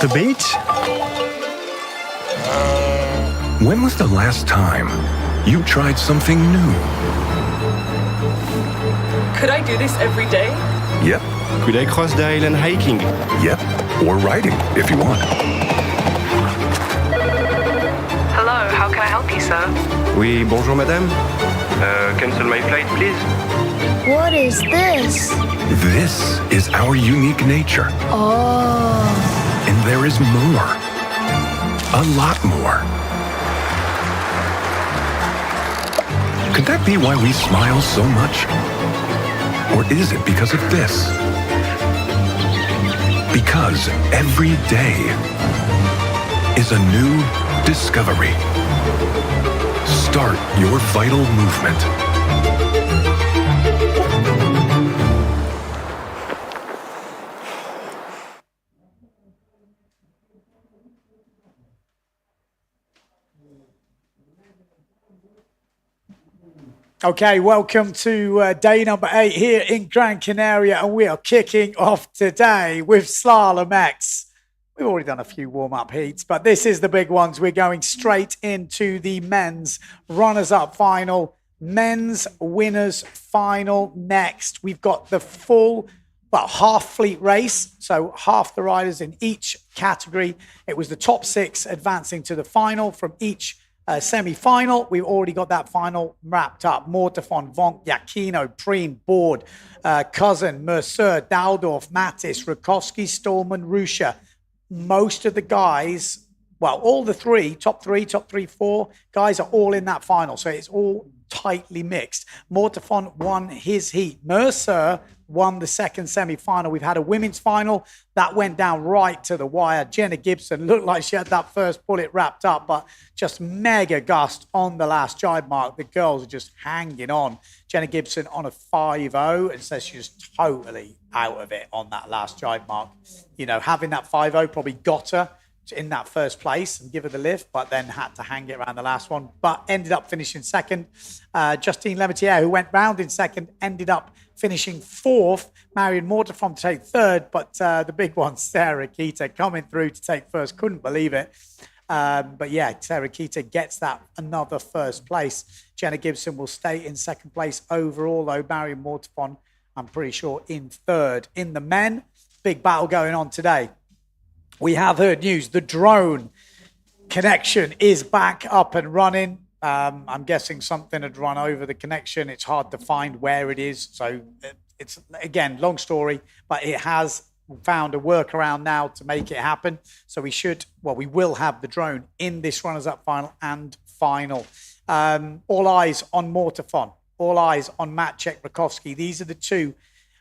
S6: The beach? When was the last time you tried something new?
S8: Could I do this every day?
S6: Yep.
S7: Could I cross the island hiking?
S6: Yep. Or riding, if you want.
S8: Hello, how can I help you, sir?
S7: Oui, bonjour madame. Cancel my flight, please.
S9: What is this?
S6: This is our unique nature.
S9: Oh.
S6: And there is more. A lot more. Could that be why we smile so much? Or is it because of this? Because every day is a new discovery. Start your vital movement.
S10: Okay, welcome to day number 8 here in Gran Canaria, and we are kicking off today with Slalom X. We've already done a few warm-up heats, but this is the big ones. We're going straight into the men's runners-up final, men's winners final next. We've got the full, half fleet race, so half the riders in each category. It was the top 6 advancing to the final from each semi-final. We've already got that final wrapped up. Mortefon, Vonk, Yakino, Preen, Board, Cousin, Mercer, Daldorf, Mattis, Rakowski, Stallman, Rusha. Most of the guys, all the top three, 4 guys are all in that final. So it's all tightly mixed. Mortefon won his heat. Mercer won the second semi-final. We've had a women's final that went down right to the wire. Jenna Gibson looked like she had that first bullet wrapped up, but just mega gust on the last jibe mark. The girls are just hanging on. Jenna Gibson on a 5.0 and says she's totally out of it on that last jibe mark. You know, having that 5.0 probably got her in that first place and give her the lift, but then had to hang it around the last one, but ended up finishing second. Justine Lemetier, who went round in second, ended up finishing 4th. Marion Mortefon to take 3rd, but the big one, Sarah Kita, coming through to take 1st. Couldn't believe it. But yeah, Sarah Kita gets that another 1st place. Jenna Gibson will stay in 2nd place overall, though. Marion Mortefon, I'm pretty sure, in 3rd. In the men, big battle going on today. We have heard news. The drone connection is back up and running. I'm guessing something had run over the connection. It's hard to find where it is. So it's, again, long story, but it has found a workaround now to make it happen. So we will have the drone in this runners-up final and final. All eyes on Mortefon. All eyes on Maciek Rakowski. These are the 2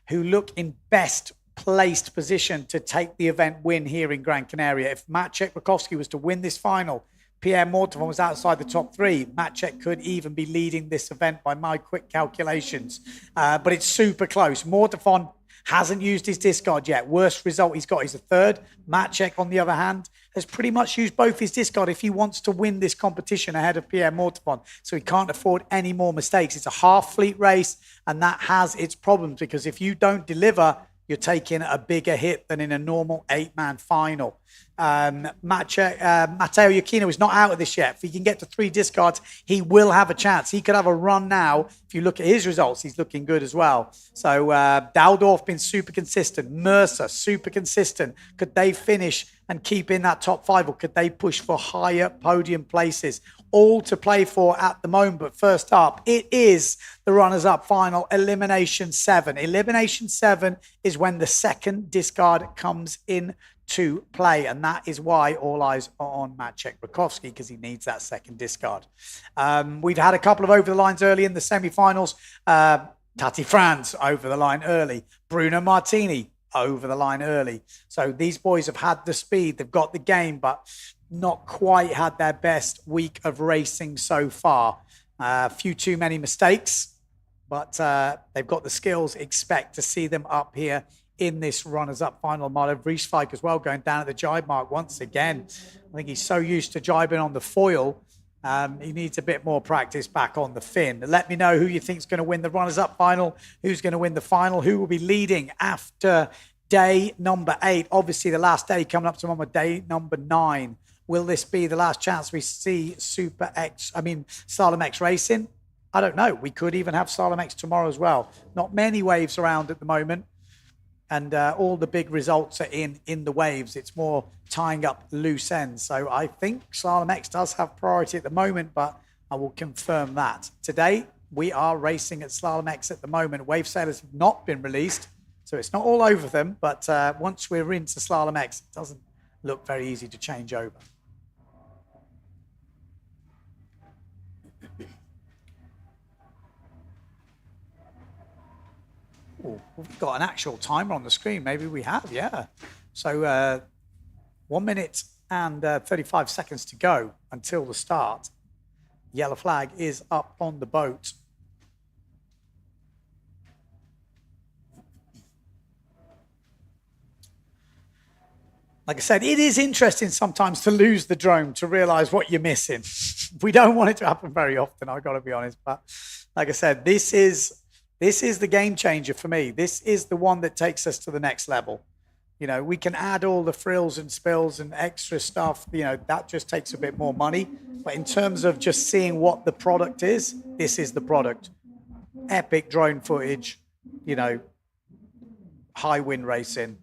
S10: who look in best placed position to take the event win here in Gran Canaria. If Maciek Rakowski was to win this final, Pierre Mortefon was outside the top 3. Maciek could even be leading this event by my quick calculations. But it's super close. Mortefon hasn't used his discard yet. Worst result he's got is a 3rd. Maciek, on the other hand, has pretty much used both his discard if he wants to win this competition ahead of Pierre Mortefon. So he can't afford any more mistakes. It's a half fleet race, and that has its problems because if you don't deliver, you're taking a bigger hit than in a normal 8-man final. Matteo Iachino is not out of this yet. If he can get to 3 discards, he will have a chance. He could have a run now. If you look at his results, he's looking good as well. So Daldorf been super consistent. Mercer, super consistent. Could they finish and keep in that top 5, or could they push for higher podium places? All to play for at the moment. But first up, it is the runners-up final, Elimination 7. Elimination 7 is when the second discard comes in to play, and that is why all eyes are on Maciek Rakowski, because he needs that second discard. We've had a couple of over the lines early in the semi-finals. Tati Franz over the line early. Bruno Martini over the line early. So these boys have had the speed, they've got the game, but not quite had their best week of racing so far. A few too many mistakes, but they've got the skills. Expect to see them up here in this runners-up final. Marlo Vrieswijk as well, going down at the jibe mark once again. I think he's so used to jibing on the foil. He needs a bit more practice back on the fin. Let me know who you think is going to win the runners-up final, who's going to win the final, who will be leading after day number 8. Obviously, the last day coming up tomorrow, day number 9. Will this be the last chance we see Slalom X racing? I don't know. We could even have Slalom X tomorrow as well. Not many waves around at the moment. And all the big results are in the waves. It's more tying up loose ends. So I think Slalom X does have priority at the moment, but I will confirm that. Today, we are racing at Slalom X at the moment. Wave sailors have not been released, so it's not all over them. But once we're into Slalom X, it doesn't look very easy to change over. Ooh, we've got an actual timer on the screen. Maybe we have, yeah. So 1 minute and 35 seconds to go until the start. Yellow flag is up on the boat. Like I said, it is interesting sometimes to lose the drone, to realize what you're missing. We don't want it to happen very often, I've got to be honest, but like I said, this is the game changer for me. This is the one that takes us to the next level. You know, we can add all the frills and spills and extra stuff. You know, that just takes a bit more money. But in terms of just seeing what the product is, this is the product. Epic drone footage, you know, high wind racing,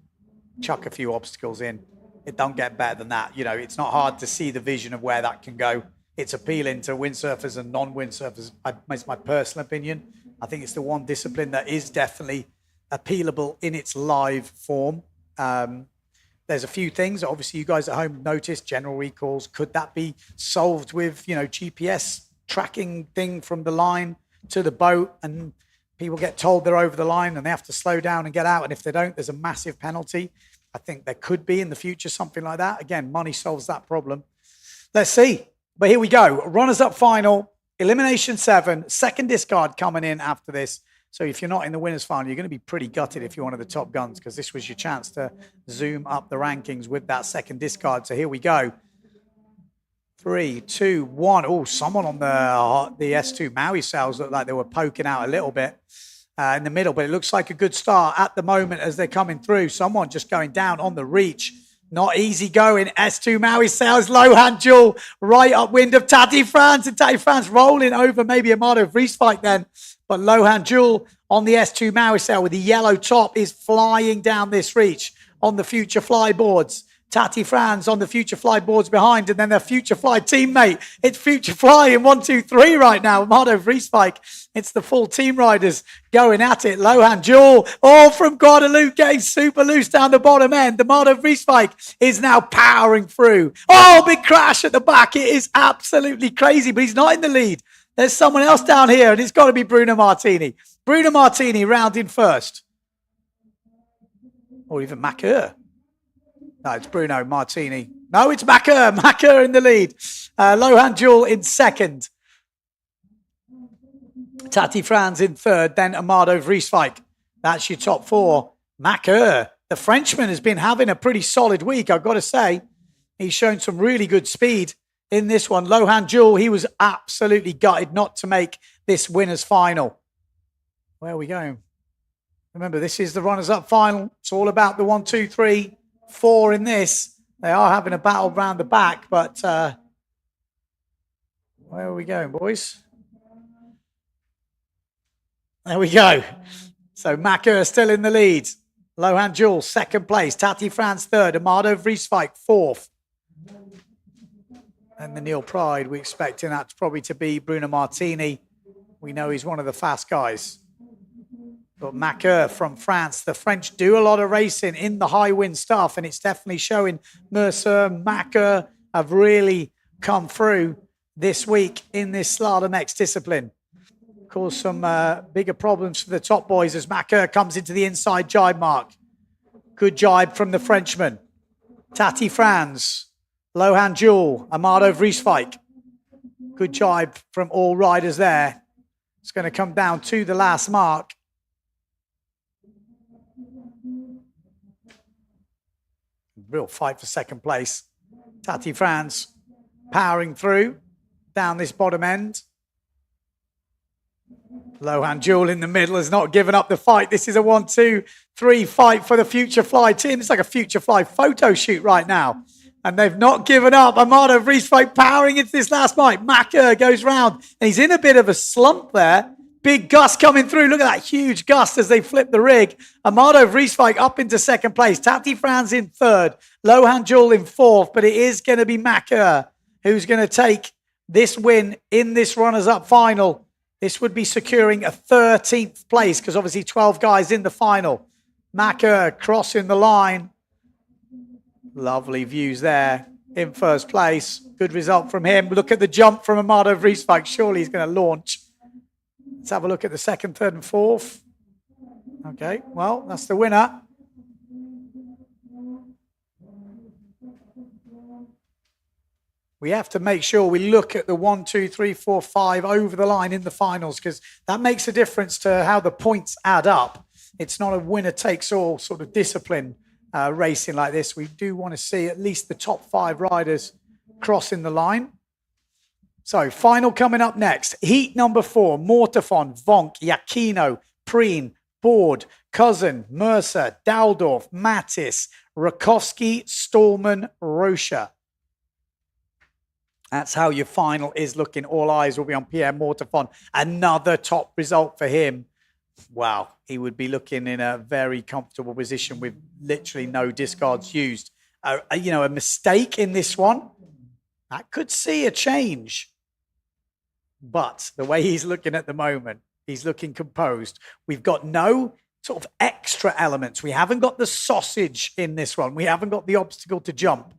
S10: chuck a few obstacles in. It don't get better than that. You know, it's not hard to see the vision of where that can go. It's appealing to windsurfers and non-windsurfers. It's my personal opinion. I think it's the one discipline that is definitely appealable in its live form. There's a few things that obviously you guys at home noticed, general recalls. Could that be solved with, you know, GPS tracking thing from the line to the boat, and people get told they're over the line and they have to slow down and get out, and if they don't, there's a massive penalty. I think there could be in the future something like that. Again, money solves that problem. Let's see. But here we go. Runners up final, elimination 7, second discard coming in after this. So if you're not in the winners final, you're going to be pretty gutted if you're one of the top guns, because this was your chance to zoom up the rankings with that second discard. So here we go. 3, 2, 1. Oh, someone on the S2 Maui sails looked like they were poking out a little bit in the middle, but it looks like a good start at the moment as they're coming through. Someone just going down on the reach. Not easy going. S2 Maui sails, low hand duel, right upwind of Tati France, and Tati France rolling over maybe Amado Vrieswijk then. But low hand duel on the S2 Maui sail with the yellow top is flying down this reach on the Future Fly boards. Tati Franz on the Future Fly boards behind, and then their Future Fly teammate. It's Future Fly in 1, 2, 3 right now. Amado Vrieswijk. It's the full team riders going at it. Lohan Jewel, all from Guadalupe, getting super loose down the bottom end. Amado Vrieswijk is now powering through. Oh, big crash at the back. It is absolutely crazy, but he's not in the lead. There's someone else down here, and it's got to be Bruno Martini. Bruno Martini rounding first. Or even Macker. No, it's Bruno Martini. No, it's Macker. Macker in the lead. Lohan Jewel in second. Tati Franz in third. Then Amado Vrieswijk. That's your top 4. Macker, the Frenchman, has been having a pretty solid week, I've got to say. He's shown some really good speed in this one. Lohan Jewel, he was absolutely gutted not to make this winners final. Where are we going? Remember, this is the runners-up final. It's all about the 1, 2, 3, 4 in this. They are having a battle round the back, but where are we going, boys? There we go. So Macker still in the lead. Lohan Jewel, second place. Tati France, third. Amado Vrieswijk, fourth. And the Neil Pride, we're expecting that probably to be Bruno Martini. We know he's one of the fast guys. But Macker from France, the French do a lot of racing in the high wind stuff, and it's definitely showing. Mercer, Macker have really come through this week in this Slalom X discipline. Caused some bigger problems for the top boys as Macker comes into the inside jibe mark. Good jibe from the Frenchman. Tati Franz, Lohan Jewel, Amado Vrieswijk. Good jibe from all riders there. It's going to come down to the last mark. Real fight for second place. Tati Franz powering through down this bottom end. Lohan Jewel in the middle has not given up the fight. This is a 1, 2, 3 fight for the Future Fly team. It's like a Future Fly photo shoot right now. And they've not given up. Amado Vrieswijk powering into this last fight. Macker goes round. And he's in a bit of a slump there. Big gust coming through. Look at that huge gust as they flip the rig. Amado Vrieswijk up into second place. Tati Franz in third. Lohan Jewel in fourth. But it is going to be Macker who's going to take this win in this runners-up final. This would be securing a 13th place because obviously 12 guys in the final. Macker crossing the line. Lovely views there in first place. Good result from him. Look at the jump from Amado Vrieswijk. Surely he's going to launch. Let's have a look at the second, third, and fourth. Okay, well, that's the winner. We have to make sure we look at the 1, 2, 3, 4, 5 over the line in the finals because that makes a difference to how the points add up. It's not a winner-takes-all sort of discipline racing like this. We do want to see at least the top 5 riders crossing the line. So, final coming up next. Heat number 4, Mortafon, Vonk, Yakino, Preen, Board, Cousin, Mercer, Daldorf, Mattis, Rakowski, Stallman, Rocha. That's how your final is looking. All eyes will be on Pierre Mortafon. Another top result for him. Wow, he would be looking in a very comfortable position with literally no discards used. A mistake in this one, that could see a change. But the way he's looking at the moment, he's looking composed. We've got no sort of extra elements. We haven't got the sausage in this one. We haven't got the obstacle to jump.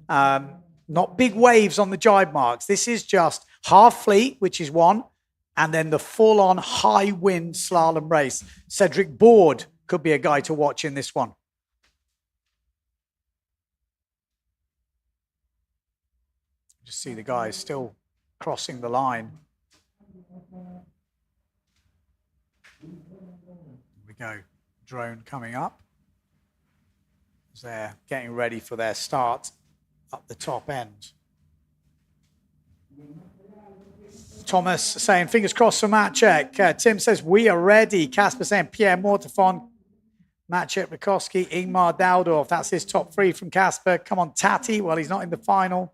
S10: Not big waves on the jibe marks. This is just half fleet, which is one, and then the full-on high-wind slalom race. Cedric Board could be a guy to watch in this one. Just see the guys still crossing the line. Here we go. Drone coming up. As they're getting ready for their start up the top end. Thomas saying, fingers crossed for Maciek. Tim says, we are ready. Casper saying, Pierre Mortafon, Maciek Rakowski, Ingmar Daldorf. That's his top 3 from Casper. Come on, Tati. Well, he's not in the final.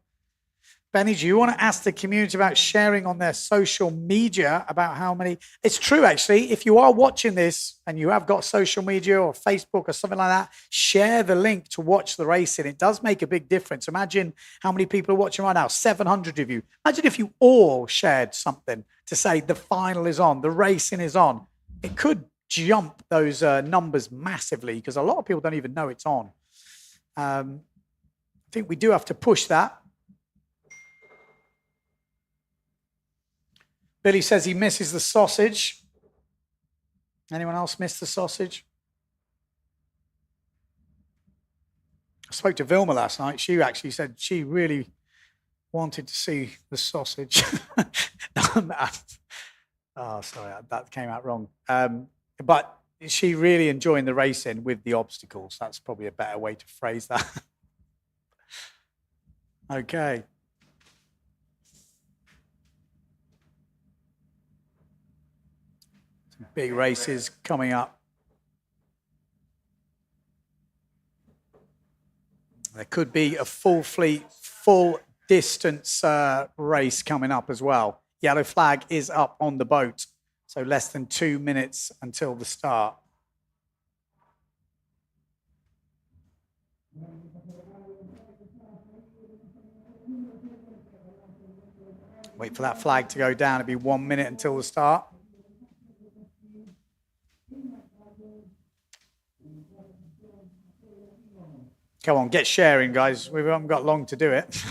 S10: Benny, do you want to ask the community about sharing on their social media about how many? It's true, actually. If you are watching this and you have got social media or Facebook or something like that, share the link to watch the racing. It does make a big difference. Imagine how many people are watching right now, 700 of you. Imagine if you all shared something to say the final is on, the racing is on. It could jump those numbers massively because a lot of people don't even know it's on. I think we do have to push that. Billy says he misses the sausage. Anyone else miss the sausage? I spoke to Vilma last night. She actually said she really wanted to see the sausage. Oh, sorry, that came out wrong. But she really enjoying the racing with the obstacles. That's probably a better way to phrase that. Okay. Big races coming up. There could be a full fleet, full distance race coming up as well. Yellow flag is up on the boat, so less than 2 minutes until the start. Wait for that flag to go down. It'll be 1 minute until the start. Come on, get sharing, guys. We haven't got long to do it.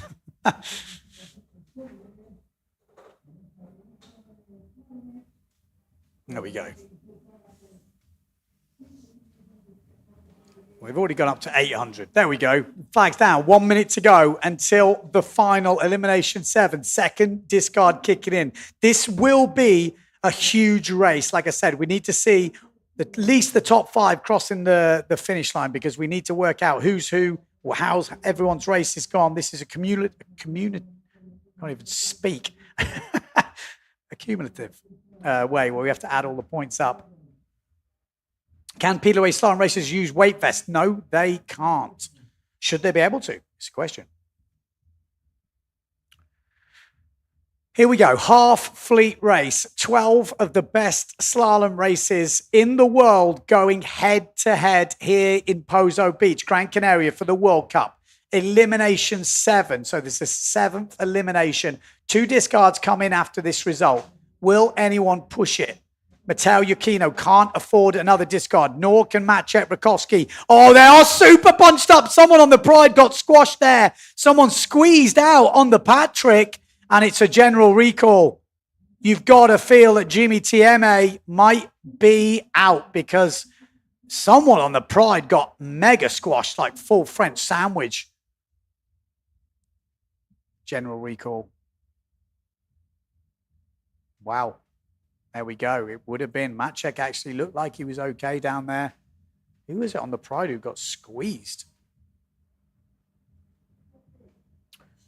S10: There we go. We've already gone up to 800. There we go. Flags down. 1 minute to go until the final elimination 7. Second discard kicking in. This will be a huge race. Like I said, we need to see at least the top 5 crossing the finish line because we need to work out who's who or how everyone's race is gone. This is a community. I can't even speak. A cumulative way where we have to add all the points up. Can Peel-Away slalom racers use weight vests? No, they can't. Should they be able to? It's a question. Here we go. Half fleet race. 12 of the best slalom races in the world going head to head here in Pozo Beach, Gran Canaria for the World Cup. Elimination 7. So this is 7th elimination. 2 discards come in after this result. Will anyone push it? Matteo Yukino can't afford another discard, nor can Maciek Rakowski. Oh, they are super punched up. Someone on the Pride got squashed there. Someone squeezed out on the Patrick. And it's a general recall. You've got to feel that Jimmy Tieme might be out because someone on the Pride got mega squashed, like full French sandwich. General recall. Wow. There we go. It would have been. Maciek actually looked like he was okay down there. Who was it on the Pride who got squeezed?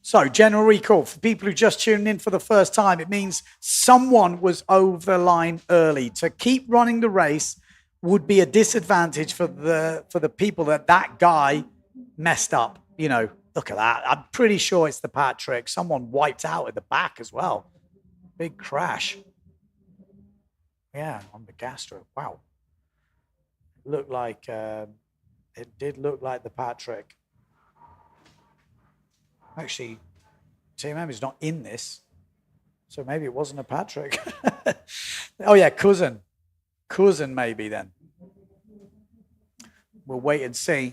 S10: So, general recall for people who just tuned in for the first time, it means someone was over the line early. To keep running the race would be a disadvantage for the people that guy messed up. You know, look at that. I'm pretty sure it's the Patrick. Someone wiped out at the back as well. Big crash. Yeah, on the gastro. Wow. Looked like it did look like the Patrick. Actually, Team M is not in this, so maybe it wasn't a Patrick. Oh yeah, cousin maybe then. We'll wait and see.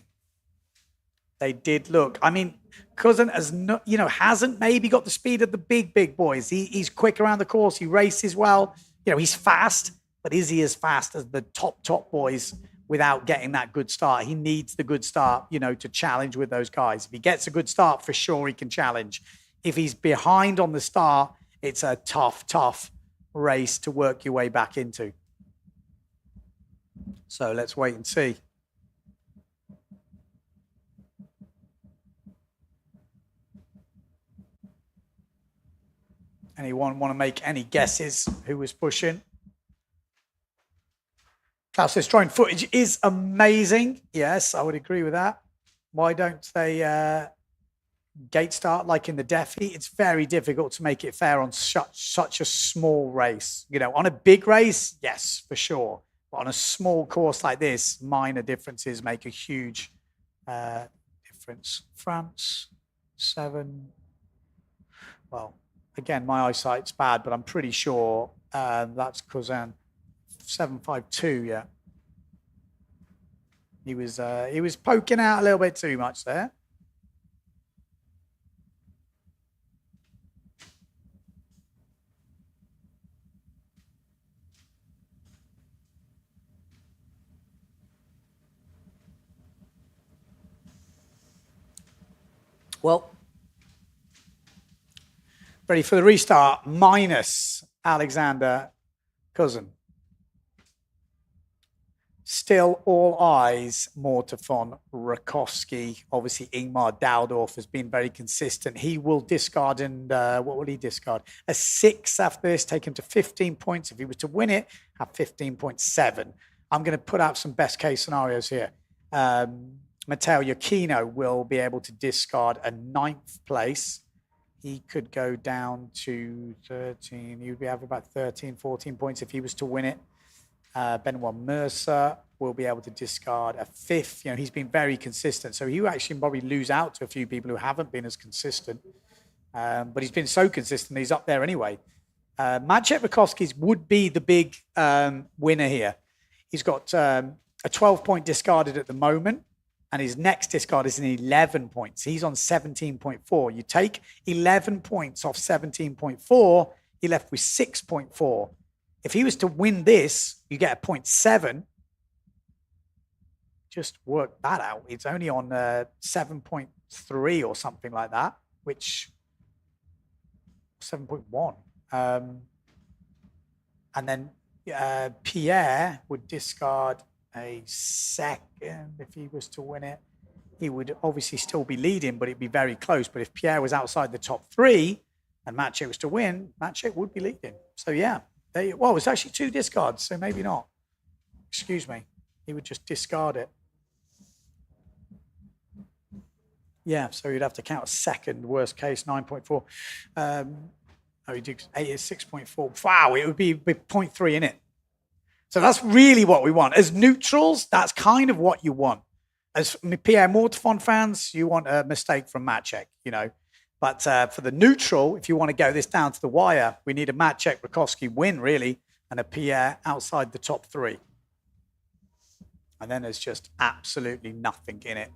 S10: They did look. I mean, cousin has not, hasn't maybe got the speed of the big boys. He's quick around the course. He races well. He's fast, but is he as fast as the top boys? Without getting that good start. He needs the good start, to challenge with those guys. If he gets a good start, for sure he can challenge. If he's behind on the start, it's a tough race to work your way back into. So let's wait and see. Anyone want to make any guesses who was pushing? Klaus' drone footage is amazing. Yes, I would agree with that. Why don't they gate start like in the Defi? It's very difficult to make it fair on such a small race. On a big race, yes, for sure. But on a small course like this, minor differences make a huge difference. France, 7. Well, again, my eyesight's bad, but I'm pretty sure that's Cousin. 752, yeah. He was poking out a little bit too much there. Well, ready for the restart, minus Alexander Cousin. Still all eyes, Mortefon, Rakowski. Obviously, Ingmar Dowdorf has been very consistent. He will discard, and what will he discard? A 6 after this, take him to 15 points. If he was to win it, have 15.7. I'm going to put out some best case scenarios here. Matteo Iachino will be able to discard a 9th place. He could go down to 13. He would have about 13, 14 points if he was to win it. Benoit Mercer will be able to discard a 5th. He's been very consistent. So he will actually probably lose out to a few people who haven't been as consistent. But he's been so consistent, he's up there anyway. Maciej Rakowski's would be the big winner here. He's got a 12-point discarded at the moment, and his next discard is an 11 points. He's on 17.4. You take 11 points off 17.4, you're left with 6.4. If he was to win this, you get a 0.7. Just work that out. It's only on 7.3 or something like that, which 7.1. And then Pierre would discard a 2nd if he was to win it. He would obviously still be leading, but it'd be very close. But if Pierre was outside the top 3 and Maciej was to win, Maciej would be leading. So yeah. Well, it's actually 2 discards, so maybe not. Excuse me. He would just discard it. Yeah, so you'd have to count a 2nd, worst case, 9.4. He did 6.4. Wow, it would be 0.3 in it. So that's really what we want. As neutrals, that's kind of what you want. As Pierre Mortefon fans, you want a mistake from Maciej, But for the neutral, if you want to go this down to the wire, we need a Maciej Rakowski win, really, and a Pierre outside the top 3. And then there's just absolutely nothing in it.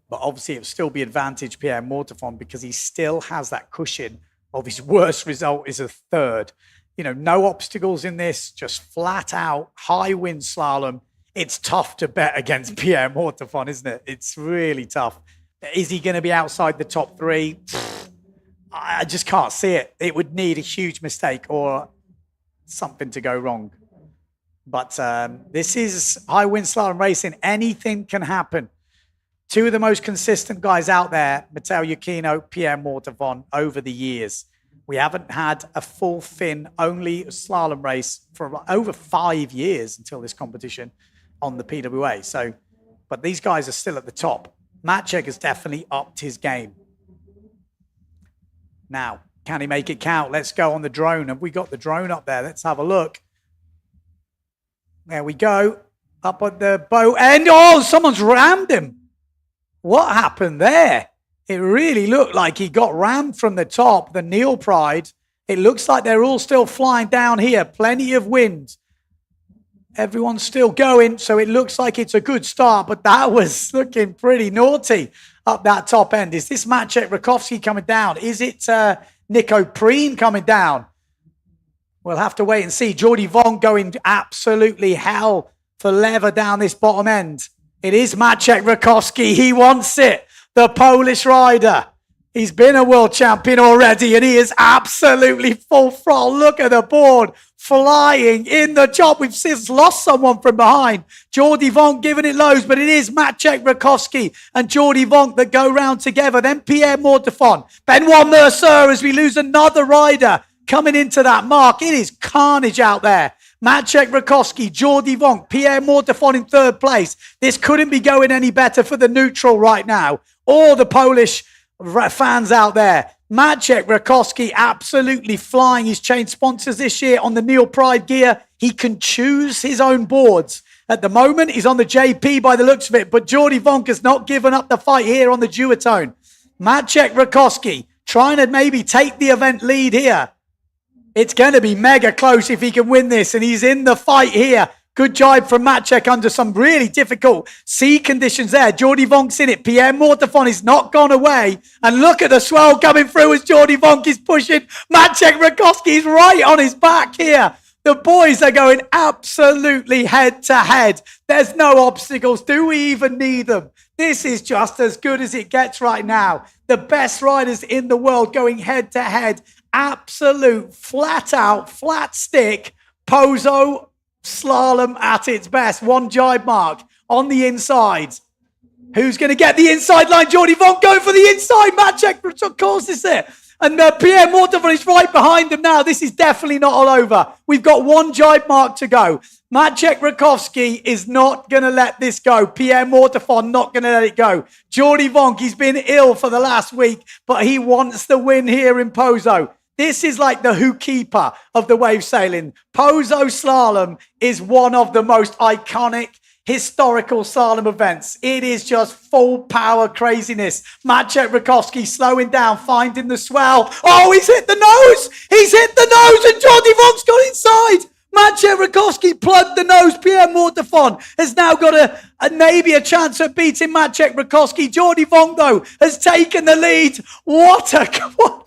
S10: But obviously, it would still be advantage Pierre Mortefon because he still has that cushion of his worst result is a 3rd. No obstacles in this, just flat out, high wind slalom. It's tough to bet against Pierre Mortefon, isn't it? It's really tough. Is he going to be outside the top 3? I just can't see it. It would need a huge mistake or something to go wrong. But this is high wind slalom racing. Anything can happen. Two of the most consistent guys out there, Matteo Iuchino, Pierre Mortavon, over the years. We haven't had a full fin only slalom race for over 5 years until this competition on the PWA. So, but these guys are still at the top. Maciek has definitely upped his game. Now, can he make it count? Let's go on the drone. Have we got the drone up there? Let's have a look. There we go. Up at the boat end. Oh, someone's rammed him. What happened there? It really looked like he got rammed from the top, the Neil Pride. It looks like they're all still flying down here. Plenty of wind. Everyone's still going, so it looks like it's a good start, but that was looking pretty naughty up that top end. Is this Maciek Rakowski coming down? Is it Nico Preen coming down? We'll have to wait and see. Jordi Vaughn going absolutely hell for leather down this bottom end. It is Maciek Rakowski. He wants it. The Polish rider. He's been a world champion already, and he is absolutely full throttle. Look at the board flying in the top. We've since lost someone from behind. Jordi Vaughn giving it lows, but it is Maciek Rakowski and Jordi Vaughn that go round together. Then Pierre Mortafon. Benoit Mercier as we lose another rider coming into that mark. It is carnage out there. Maciek Rakowski, Jordi Vaughn, Pierre Mortafon in third place. This couldn't be going any better for the neutral right now. All the Polish fans out there. Maciek Rakowski absolutely flying. He's changed sponsors this year on the Neil Pride gear. He can choose his own boards. At the moment, he's on the JP by the looks of it, but Jordi Vaughn has not given up the fight here on the duotone. Maciek Rakowski trying to maybe take the event lead here. It's going to be mega close if he can win this, and he's in the fight here. Good jibe from Maciek under some really difficult sea conditions there. Jordi Vonk's in it. Pierre Mortafon is not gone away. And look at the swell coming through as Jordi Vonk is pushing. Maciek Rakowski is right on his back here. The boys are going absolutely head to head. There's no obstacles. Do we even need them? This is just as good as it gets right now. The best riders in the world going head to head. Absolute flat out, flat stick, Pozo slalom at its best. One jibe mark on the inside. Who's going to get the inside line? Jordi Vaughn going for the inside. Maciek, of course, is it. And Pierre Mortafon is right behind him now. This is definitely not all over. We've got one jibe mark to go. Maciek Rakowski is not going to let this go. Pierre Mortafon not going to let it go. Jordi Vaughn, he's been ill for the last week, but he wants the win here in Pozo. This is like the who keeper of the wave sailing. Pozo Slalom is one of the most iconic historical slalom events. It is just full power craziness. Maciek Rakowski slowing down, finding the swell. Oh, he's hit the nose! He's hit the nose and Jordi Vonk's got inside! Maciek Rakowski plugged the nose. Pierre Mortafon has now got maybe a chance of beating Maciek Rakowski. Jordi Vaughn, though, has taken the lead. What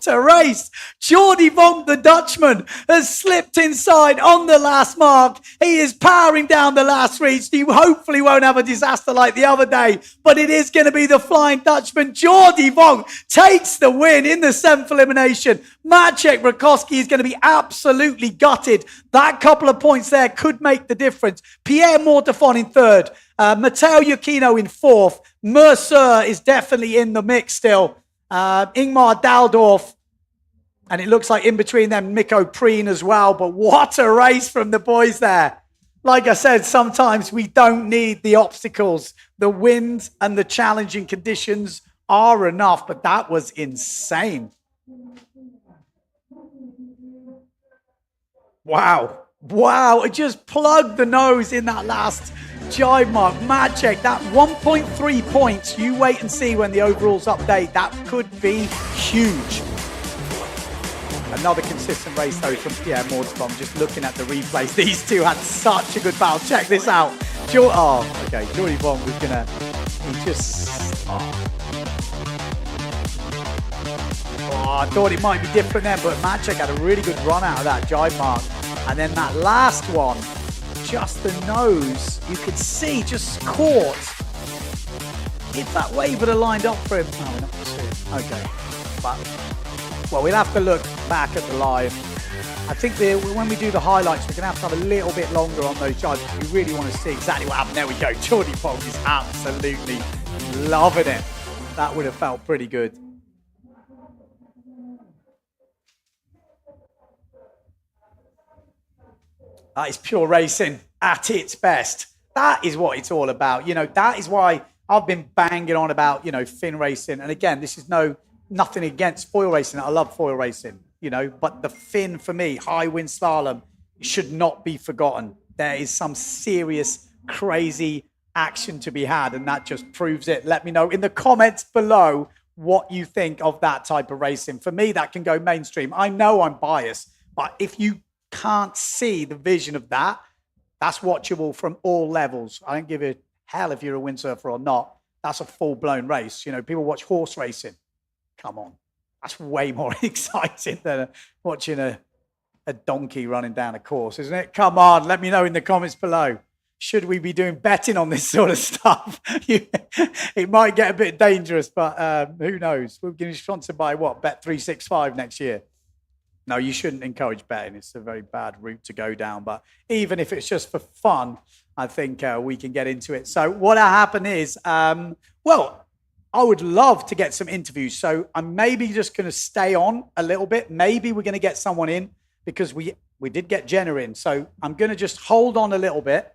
S10: a race. Jordi Vaughn, the Dutchman, has slipped inside on the last mark. He is powering down the last reach. He hopefully won't have a disaster like the other day, but it is going to be the Flying Dutchman. Jordi Vaughn takes the win in the 7th elimination. Maciek Rakowski is going to be absolutely gutted. That couple of points there could make the difference. Pierre Mortafon in 3rd. Matteo Iuchino in 4th. Mercier is definitely in the mix still. Ingmar Daldorf. And it looks like in between them, Mikko Preen as well. But what a race from the boys there. Like I said, sometimes we don't need the obstacles. The wind and the challenging conditions are enough. But that was insane. Wow. It just plugged the nose in that last jibe mark. Maciek, that 1.3 points. You wait and see when the overalls update. That could be huge. Another consistent race, though, from Pierre Mortafon. Just looking at the replays, these two had such a good battle. Check this out. Jordi Vaughn was gonna. He just. I thought it might be different then, but Maciek had a really good run out of that jibe mark. And then that last one, just the nose, you could see just caught. If that wave would have lined up for him. No, we're not going to see it. Okay. But, well, we'll have to look back at the live. I think when we do the highlights, we're going to have a little bit longer on those jibes. We really want to see exactly what happened. There we go. Jordi Vaughn is absolutely Loving it. That would have felt pretty good. That is pure racing at its best. That is what it's all about. You know, that is why I've been banging on about, you know, fin racing. And again, this is nothing against foil racing. I love foil racing, you know, but the fin for me, high wind slalom, should not be forgotten. There is some serious, crazy action to be had, and that just proves it. Let me know in the comments below what you think of that type of racing. For me, that can go mainstream. I know I'm biased, but if you can't see the vision of that, that's watchable from all levels. I don't give a hell if you're a windsurfer or not. That's a full-blown race. You know, people watch horse racing. Come on. That's way more exciting than watching a donkey running down a course, isn't it? Come on, let me know in the comments below. Should we be doing betting on this sort of stuff? It might get a bit dangerous, but who knows? We're going to be sponsored by what? Bet365 next year. No, you shouldn't encourage betting. It's a very bad route to go down. But even if it's just for fun, I think we can get into it. So what happened is, well, I would love to get some interviews. So I'm maybe just going to stay on a little bit. Maybe we're going to get someone in because we did get Jenna in. So I'm going to just hold on a little bit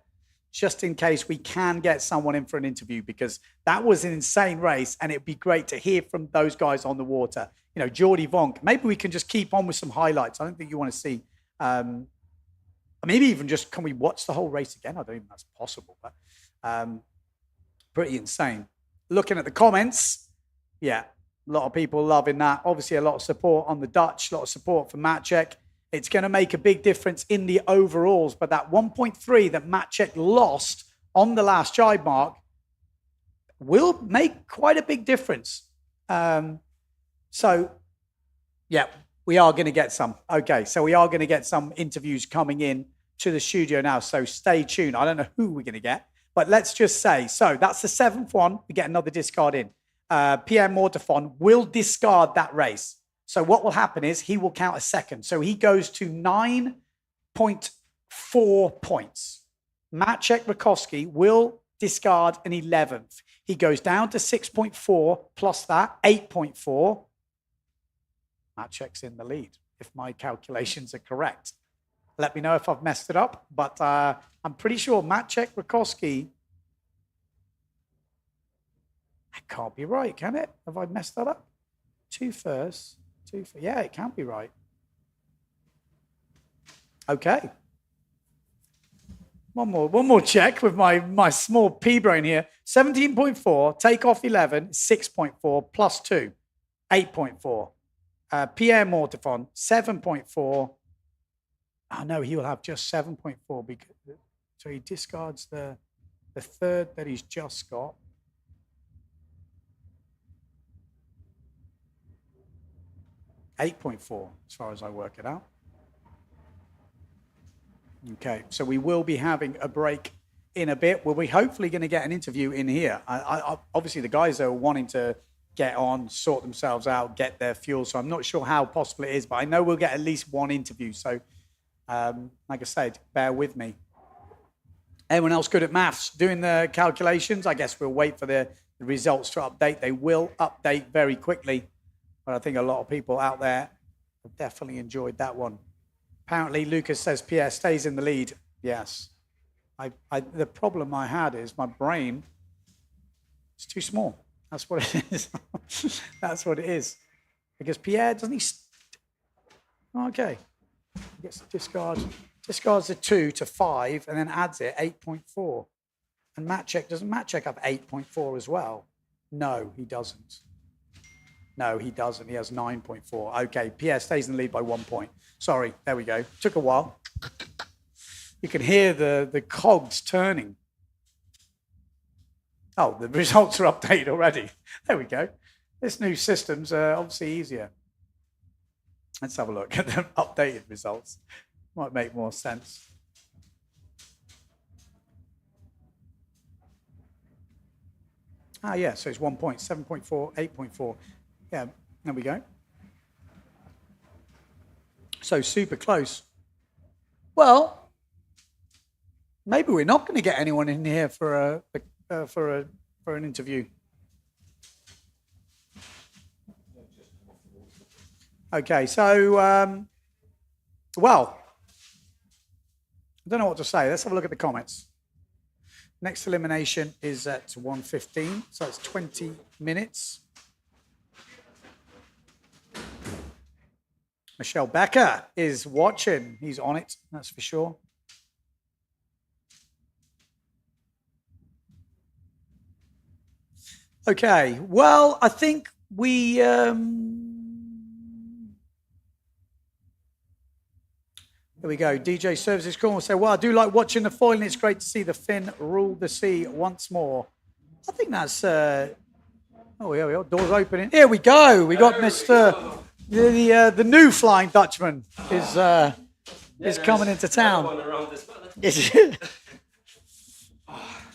S10: just in case we can get someone in for an interview, because that was an insane race and it'd be great to hear from those guys on the water. You know, Jordy Vonk, maybe we can just keep on with some highlights. I don't think you want to see, maybe even just, can we watch the whole race again? I don't even know if that's possible, but pretty insane. Looking at the comments, yeah, a lot of people loving that. Obviously, a lot of support on the Dutch, a lot of support for Maciek. It's going to make a big difference in the overalls, but that 1.3 that Maciek lost on the last jibe mark will make quite a big difference. So, yeah, we are going to get some. Okay, so we are going to get some interviews coming in to the studio now, so stay tuned. I don't know who we're going to get, but let's just say, so that's the 7th one. We get another discard in. Pierre Mortefon will discard that race. So what will happen is he will count a second. So he goes to 9.4 points. Maciek Rakowski will discard an 11th. He goes down to 6.4 plus that, 8.4. Maciek's in the lead, if my calculations are correct. Let me know if I've messed it up, but I'm pretty sure Maciek Rakowski, that can't be right, can it? Have I messed that up? 2 first. Yeah, it can't be right. Okay. One more check with my small pea brain here. 17.4, take off 11, 6.4, plus 2, 8.4. Pierre Mortefon, 7.4. Oh, no, he will have just 7.4. Because, so he discards the third that he's just got. 8.4, as far as I work it out. Okay, so we will be having a break in a bit. We'll be hopefully going to get an interview in here. I obviously, the guys are wanting to get on, sort themselves out, get their fuel. So I'm not sure how possible it is, but I know we'll get at least one interview. So, like I said, bear with me. Anyone else good at maths doing the calculations? I guess we'll wait for the results to update. They will update very quickly. But I think a lot of people out there have definitely enjoyed that one. Apparently, Lucas says Pierre stays in the lead. Yes. The problem I had is my brain is too small. That's what it is. That's what it is. Because Pierre, doesn't he... Okay. He gets discards a 2 to 5 and then adds it, 8.4. And doesn't Maciek have 8.4 as well? No, he doesn't. No, he doesn't. He has 9.4. Okay, Pierre stays in the lead by 1 point. Sorry, there we go. Took a while. You can hear the cogs turning. Oh, the results are updated already. There we go. This new system's obviously easier. Let's have a look at the updated results. Might make more sense. Ah, yeah, so it's 1 point, 7.4, 8.4. Yeah, there we go. So super close. Well, maybe we're not going to get anyone in here for an interview. Okay, so, well, I don't know what to say. Let's have a look at the comments. Next elimination is at 1:15, so it's 20 minutes. Michelle Becker is watching. He's on it, that's for sure. Okay, well, I think we... Here we go. DJ Services Corner will say, well, I do like watching the foiling. It's great to see the fin rule the sea once more. I think that's... oh, here we are. Doors opening. Here we go. We got Mr... The new Flying Dutchman is coming into town.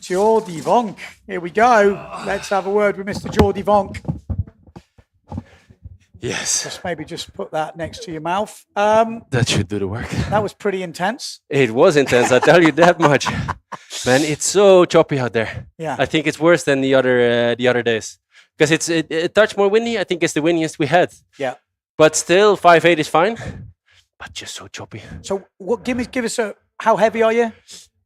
S10: Jordi Vonk. Here we go. Let's have a word with Mr. Jordi Vonk.
S17: Yes.
S10: Just put that next to your mouth.
S17: That should do the work.
S10: That was pretty intense.
S17: It was intense, I tell you that much. Man, it's so choppy out there.
S10: Yeah.
S17: I think it's worse than the other days. Because it's a touch more windy. I think it's the windiest we had.
S10: Yeah.
S17: But still, 5.8 is fine. But just so choppy.
S10: So what? Give us a. How heavy are you?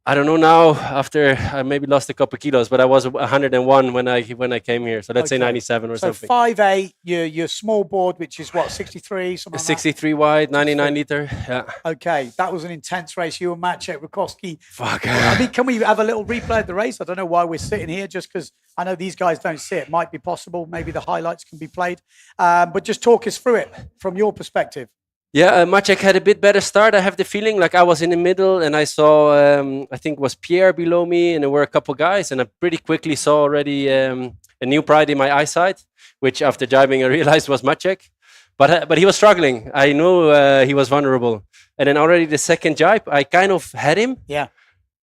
S17: I don't know now. After I maybe lost a couple of kilos, but I was 101 when I came here. So let's say 97 or something.
S10: So 5'8", your small board, which is what, 63, something like
S17: 63 wide, 99 liter. Yeah.
S10: Okay, that was an intense race. You and Maciek Rakowski.
S17: Fuck.
S10: I mean, can we have a little replay of the race? I don't know why we're sitting here, just because I know these guys don't see it. Might be possible. Maybe the highlights can be played. But just talk us through it from your perspective.
S17: Yeah, Maciek had a bit better start. I have the feeling like I was in the middle and I saw, I think it was Pierre below me and there were a couple guys and I pretty quickly saw already a new pride in my eyesight, which after jibing I realized was Maciek. But he was struggling. I knew he was vulnerable. And then already the second jibe, I kind of had him.
S10: Yeah.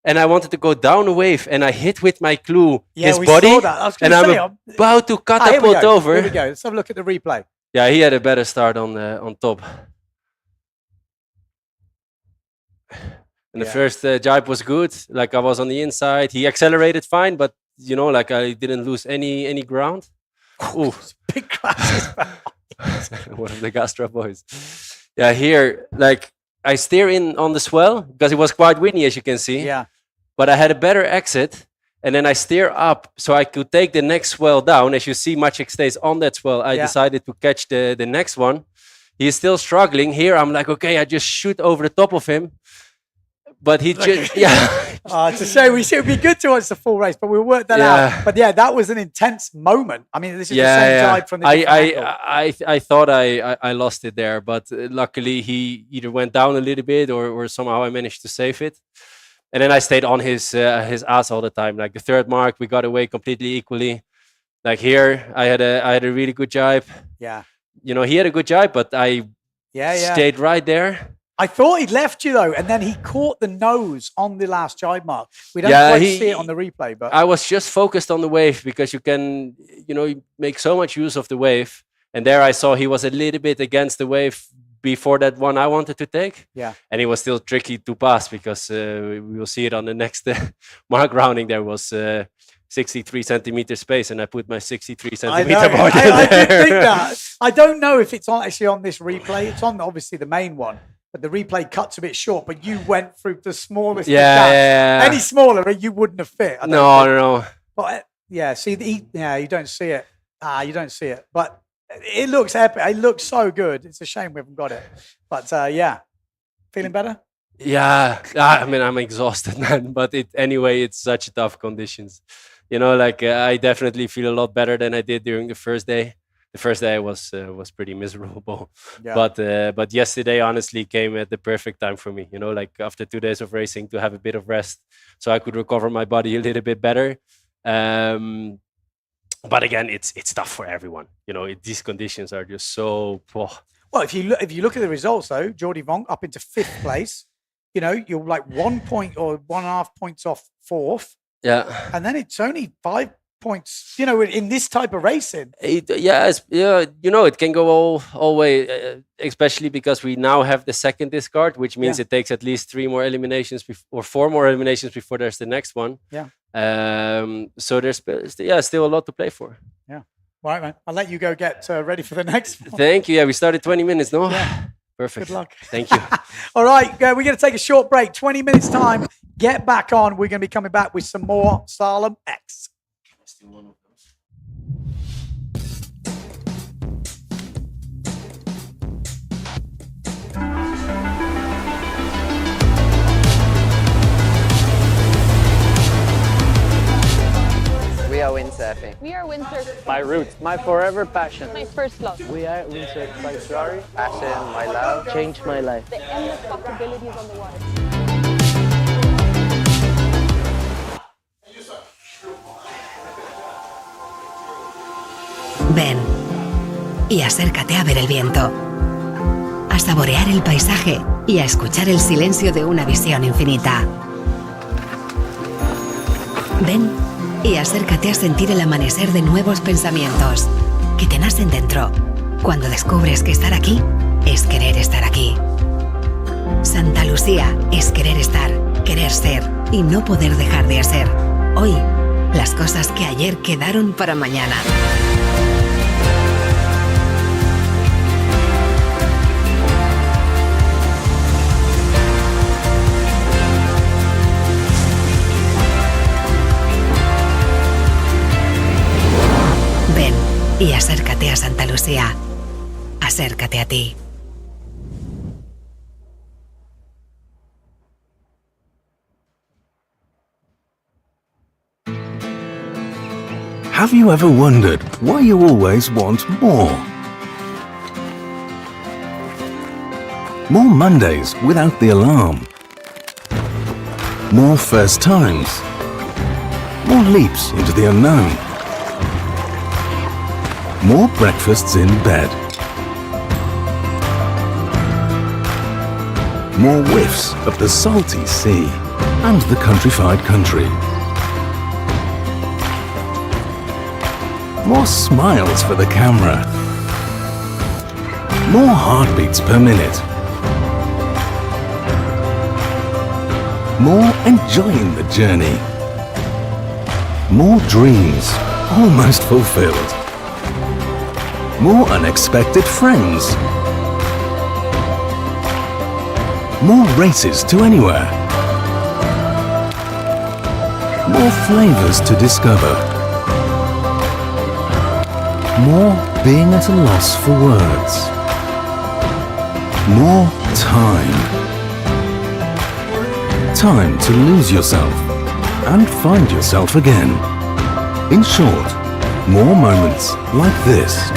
S17: And I wanted to go down a wave and I hit with my clue his
S10: we
S17: body.
S10: saw that. I was
S17: and I'm about to catapult over.
S10: Here we go. Let's have a look at the replay.
S17: Yeah, he had a better start on top. And the first jibe was good. Like I was on the inside. He accelerated fine, but you know, like I didn't lose any ground. Ooh,
S10: big crashes.
S17: One of the Gastra boys. Yeah, here, like I steer in on the swell because it was quite windy, as you can see.
S10: Yeah.
S17: But I had a better exit, and then I steer up so I could take the next swell down. As you see, Maciek stays on that swell. I decided to catch the next one. He's still struggling. Here, I'm like, okay, I just shoot over the top of him. But he just,
S10: to say we should be good to watch the full race, but we'll work that out. But yeah, that was an intense moment. I mean, this is the same jibe from the
S17: I thought I lost it there, but luckily he either went down a little bit or somehow I managed to save it. And then I stayed on his ass all the time. Like the third mark, we got away completely equally. Like here, I had a really good jibe.
S10: Yeah.
S17: You know, he had a good jibe, but I stayed right there.
S10: I thought he'd left you though, and then he caught the nose on the last jibe mark. We don't quite see it on the replay, but
S17: I was just focused on the wave because you can, you know, make so much use of the wave. And there I saw he was a little bit against the wave before that one I wanted to take.
S10: Yeah.
S17: And it was still tricky to pass because we will see it on the next mark rounding. There was 63 centimeter space, and I put my 63 centimeter board in
S10: I
S17: there.
S10: did think that. I don't know if it's actually on this replay. It's on obviously the main one. But the replay cuts a bit short, but you went through the smallest.
S17: Yeah.
S10: Any smaller, you wouldn't have fit.
S17: No.
S10: But yeah, see, you don't see it. You don't see it. But it looks epic. It looks so good. It's a shame we haven't got it. But yeah, feeling better?
S17: Yeah. I mean, I'm exhausted, man. But anyway, it's such tough conditions. You know, like I definitely feel a lot better than I did during the first day. The first day was pretty miserable, but yesterday honestly came at the perfect time for me. You know, like after 2 days of racing, to have a bit of rest, so I could recover my body a little bit better. But again, it's tough for everyone. You know, these conditions are just so. Oh.
S10: Well, if you look at the results though, Jordi Vonk up into 5th place. You know, you're like 1 point or 1.5 points off 4th.
S17: Yeah,
S10: and then it's only 5 points, you know, in this type of racing.
S17: You know, it can go all way, especially because we now have the second discard, which means it takes at least 3 more eliminations or 4 more eliminations before there's the next one.
S10: Yeah.
S17: So there's still a lot to play for.
S10: Yeah. Right, man. I'll let you go get ready for the next one.
S17: Thank you. Yeah, we started 20 minutes, no?
S10: Yeah.
S17: Perfect.
S10: Good luck.
S17: Thank you.
S10: All right, we're going to take a short break. 20 minutes time. Get back on. We're going to be coming back with some more Slalom X.
S2: We are windsurfing.
S14: We are windsurf.
S16: My roots, my forever passion.
S14: My first love.
S16: We are windsurf sanctuary.
S2: Passion, my love.
S16: Changed my life.
S14: The endless possibilities on the water.
S5: Ven y acércate a ver el viento, a saborear el paisaje y a escuchar el silencio de una visión infinita. Ven y acércate a sentir el amanecer de nuevos pensamientos que te nacen dentro cuando descubres que estar aquí es querer estar aquí. Santa Lucía es querer estar, querer ser y no poder dejar de ser. Hoy, las cosas que ayer quedaron para mañana. Ven y acércate a Santa Lucía. Acércate a ti.
S1: Have you ever wondered why you always want more? More Mondays without the alarm. More first times. More leaps into the unknown. More breakfasts in bed. More whiffs of the salty sea and the countrified country. More smiles for the camera. More heartbeats per minute. More enjoying the journey. More dreams almost fulfilled. More unexpected friends. More races to anywhere. More flavors to discover. More being at a loss for words. More time. Time to lose yourself and find yourself again. In short, more moments like this.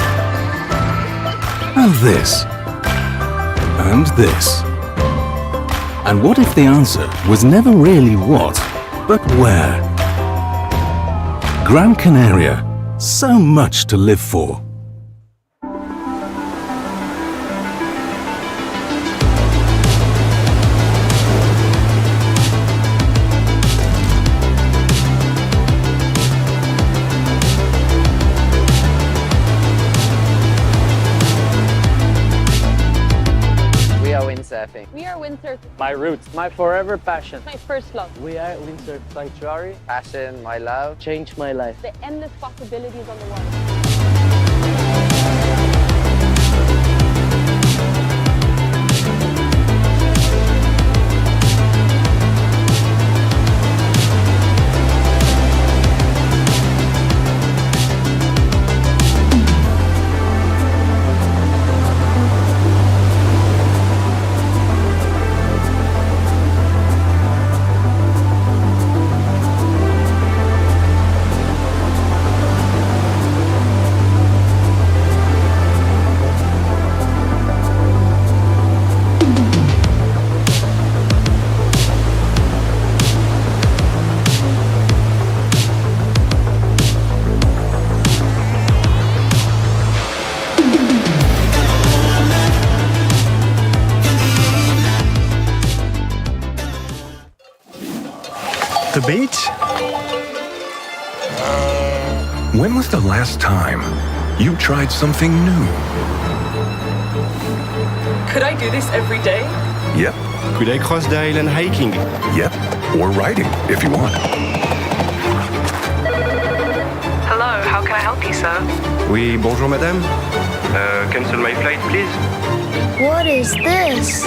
S1: And this. And this. And what if the answer was never really what, but where? Gran Canaria. So much to live for.
S2: We are windsurfing.
S14: We are windsurf.
S16: My roots, my forever passion.
S14: My first love.
S16: We are windsurf sanctuary.
S2: Passion, my love.
S16: Changed my life.
S14: The endless possibilities on the water.
S6: The beach? When was the last time you tried something new?
S8: Could I do this every day?
S6: Yep.
S7: Could I cross the island hiking?
S6: Yep. Or riding, if you want.
S8: Hello, how can I help
S18: help you, sir?
S6: Oui, bonjour madame. Cancel my flight, please.
S9: What is this?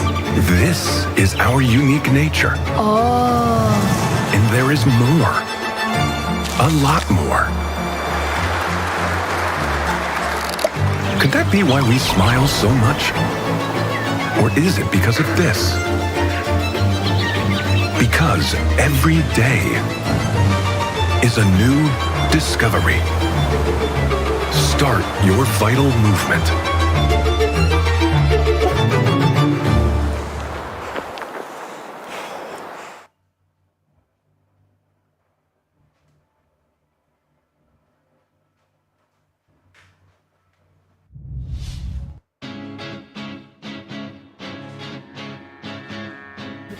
S6: This is our unique nature.
S9: Oh.
S6: And there is more. A lot more. Could that be why we smile so much? Or is it because of this? Because every day is a new discovery. Start your vital movement.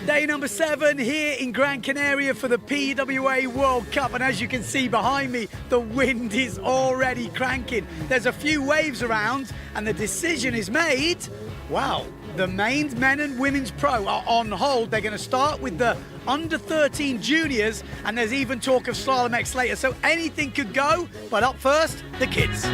S10: Day number 7 here in Gran Canaria for the PWA World Cup, and as you can see behind me, the wind is already cranking. There's a few waves around and the decision is made. Wow, the main men and women's pro are on hold. They're going to start with the under 13 juniors, and there's even talk of Slalom X later, so anything could go, but up first, the kids.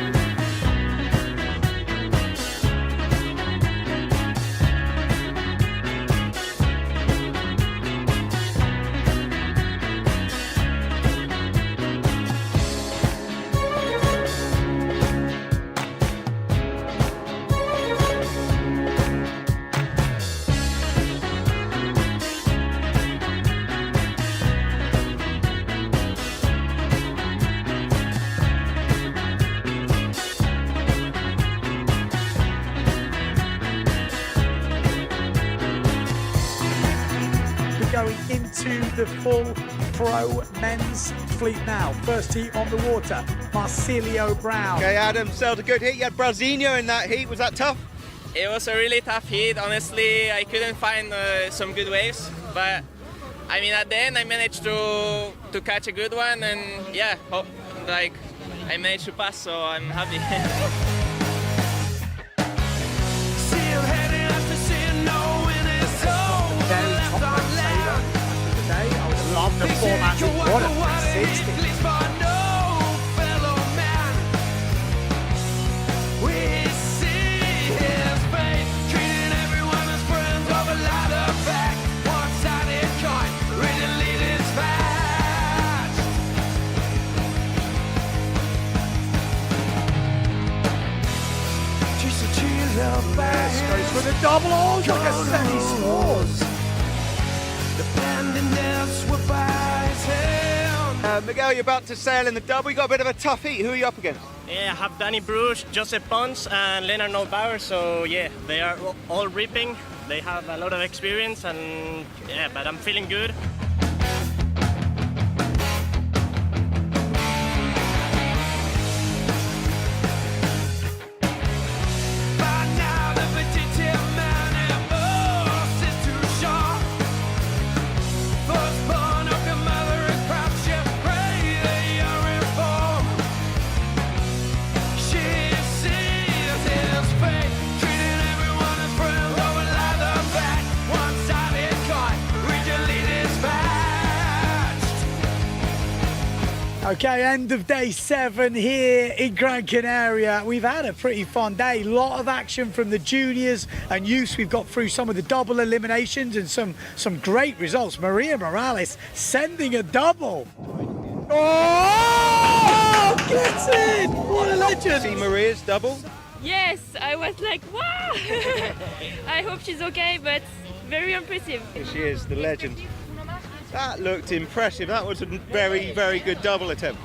S10: Going into the full pro men's fleet now. First heat on the water, Marcilio Brown.
S11: Okay, Adam, sailed a good heat. You had Brasilio in that heat. Was that tough?
S19: It was a really tough heat. Honestly, I couldn't find some good waves, but I mean, at the end, I managed to catch a good one, and yeah, I managed to pass, so I'm happy.
S10: Love the format. What a 360. Goes for the double, oh, like a semi-swords.
S11: Miguel, you're about to sail in the double. You got a bit of a tough heat. Who are you up against?
S20: Yeah, I have Danny Bruce, Joseph Pons, and Leonard Nolbauer. So yeah, they are all ripping. They have a lot of experience, and yeah, but I'm feeling good.
S10: Okay, end of day 7 here in Gran Canaria. We've had a pretty fun day. Lot of action from the juniors and youths. We've got through some of the double eliminations and some great results. Maria Morales sending a double. Oh, gets it! What a legend!
S11: See Maria's double?
S3: Yes, I was like, wow! I hope she's okay, but very impressive.
S11: Here she is, the legend. That looked impressive. That was a very, very good double attempt.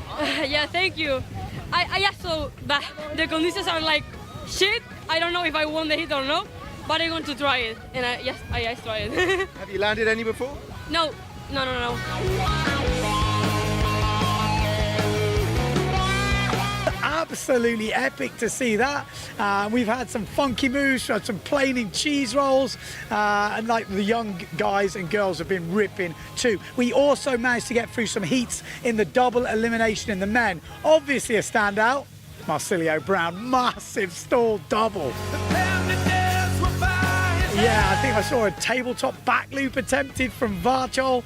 S21: Yeah, thank you. I also, the conditions are like shit. I don't know if I won the hit or not, but I'm going to try it. And I try it.
S11: Have you landed any before?
S21: No.
S10: Absolutely epic to see that. We've had some funky moves, had some planing cheese rolls, and like the young guys and girls have been ripping too. We also managed to get through some heats in the double elimination in the men. Obviously a standout, Marcilio Brown, massive stall double. Yeah, I think I saw a tabletop back loop attempted from Varchol.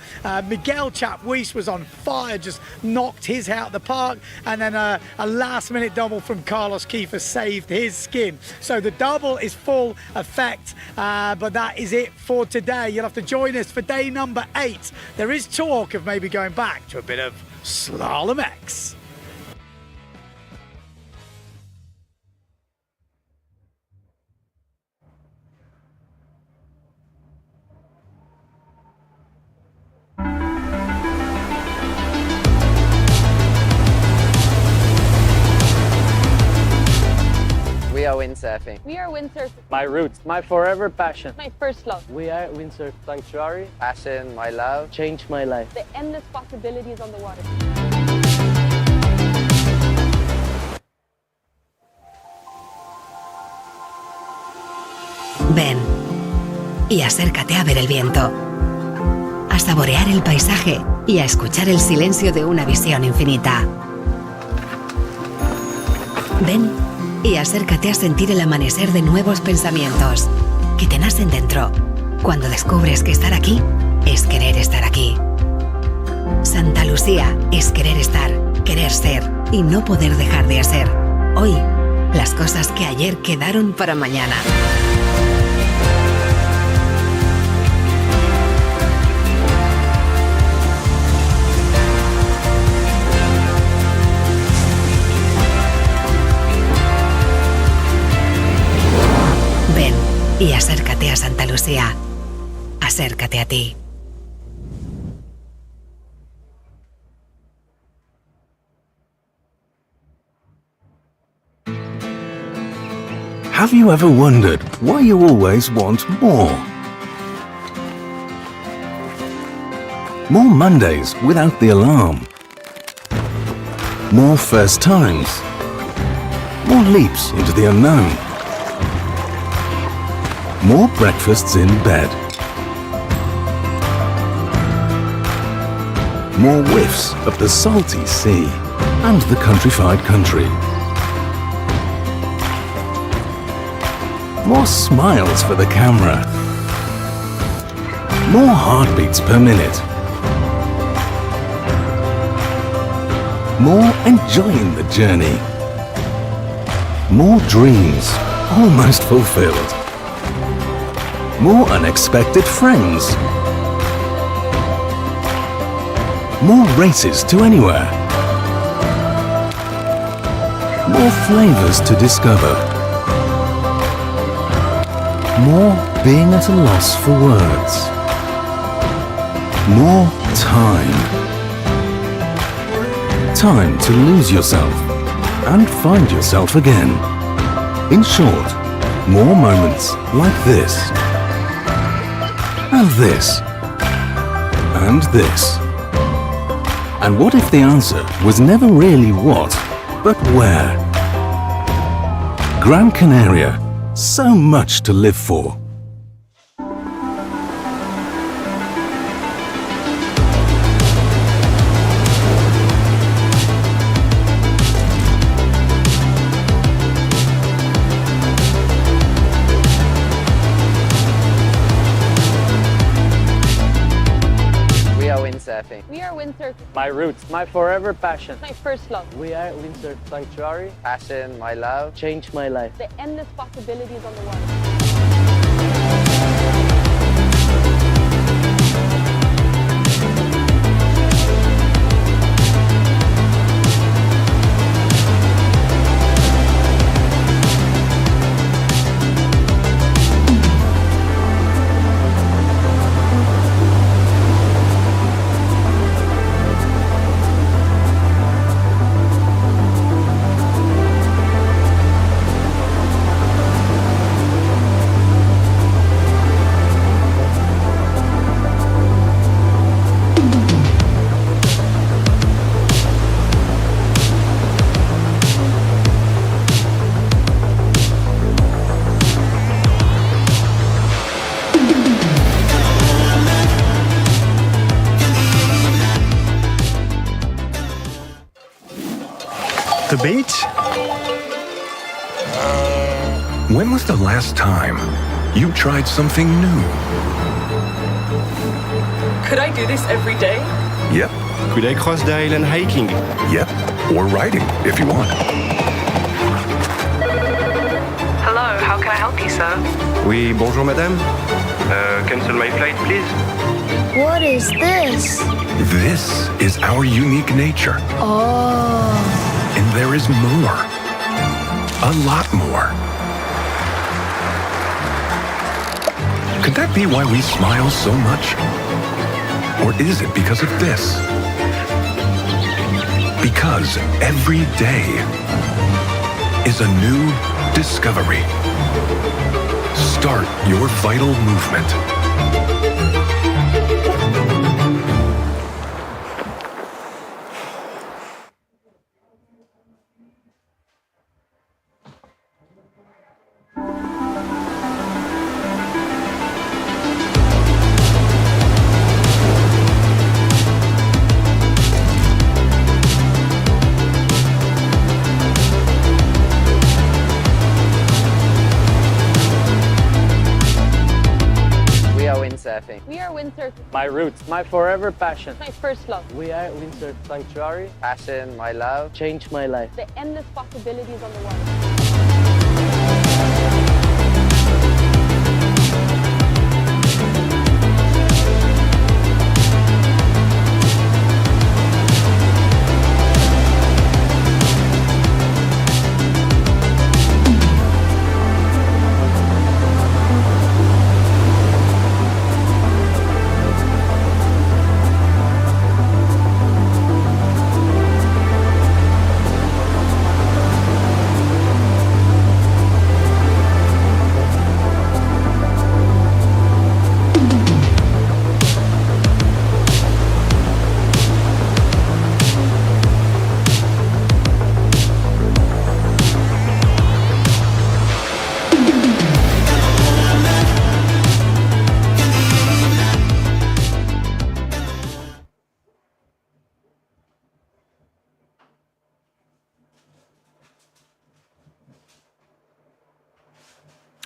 S10: Miguel Chapweis was on fire, just knocked his out the park. And then a last-minute double from Carlos Kiefer saved his skin. So the double is full effect, but that is it for today. You'll have to join us for day number 8. There is talk of maybe going back to a bit of Slalom X.
S2: We are windsurfing.
S14: We are windsurfing.
S16: My roots, my forever passion.
S14: My first love.
S16: We are Windsurf Sanctuary.
S2: Passion, my love.
S16: Changed my life.
S14: The endless possibilities on the water.
S5: Ven y acércate a ver el viento, a saborear el paisaje y a escuchar el silencio de una visión infinita. Ven y acércate a sentir el amanecer de nuevos pensamientos que te nacen dentro cuando descubres que estar aquí es querer estar aquí. Santa Lucía es querer estar, querer ser y no poder dejar de hacer. Hoy, las cosas que ayer quedaron para mañana. Ven y acércate a Santa Lucía. Acércate a ti.
S1: Have you ever wondered why you always want more? More Mondays without the alarm. More first times. More leaps into the unknown. More breakfasts in bed. More whiffs of the salty sea and the countrified country. More smiles for the camera. More heartbeats per minute. More enjoying the journey. More dreams almost fulfilled. More unexpected friends. More races to anywhere. More flavors to discover. More being at a loss for words. More time. Time to lose yourself and find yourself again. In short, more moments like this. And this. And this. And what if the answer was never really what, but where? Gran Canaria. So much to live for.
S2: We are windsurfing.
S14: We are windsurfing.
S16: My roots, my forever passion.
S14: My first love.
S16: We are Windsurf Sanctuary.
S2: Passion, my love.
S16: Changed my life.
S14: The endless possibilities on the water.
S6: The beach? When was the last time You tried something new.
S8: Could I do this every day?
S6: Yep.
S7: Could I cross the island hiking?
S6: Yep. Or riding, if you want.
S8: Hello, how can I help you, sir?
S7: Oui, bonjour madame. Cancel my flight, please.
S9: What is this?
S6: This is our unique nature.
S9: Oh.
S6: And there is more. A lot more. Could that be why we smile so much? Or is it because of this? Because every day is a new discovery. Start your vital movement.
S2: We are windsurfing.
S14: We are windsurfing.
S16: My roots, my forever passion.
S14: My first love.
S16: We are Windsurf Sanctuary.
S2: Passion, my love.
S16: Changed my life.
S14: The endless possibilities on the water.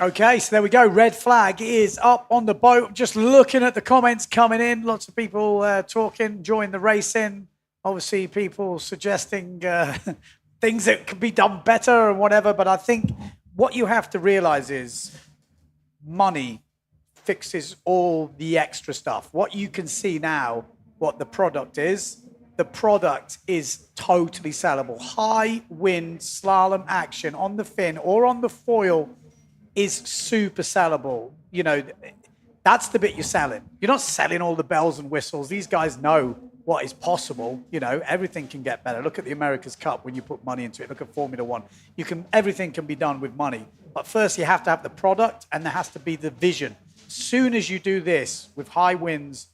S10: Okay, so there we go. Red flag is up on the boat. Just looking at the comments coming in. Lots of people talking, enjoying the racing. Obviously, people suggesting things that could be done better and whatever. But I think what you have to realize is money fixes all the extra stuff. What you can see now, what the product is totally sellable. High wind slalom action on the fin or on the foil is super sellable. You know, that's the bit you're selling. You're not selling all the bells and whistles. These guys know what is possible. You know, everything can get better. Look at the America's Cup when you put money into it. Look at Formula One. Everything can be done with money. But first you have to have the product and there has to be the vision. Soon as you do this with high winds,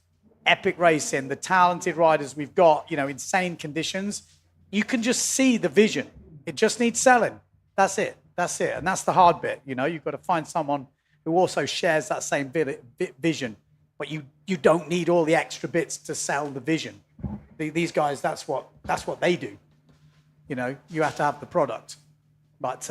S10: epic racing, the talented riders we've got, you know, insane conditions, you can just see the vision. It just needs selling. That's it. That's it. And that's the hard bit. You know, you've got to find someone who also shares that same vision. But you don't need all the extra bits to sell the vision. These guys, that's what they do. You know, you have to have the product. But,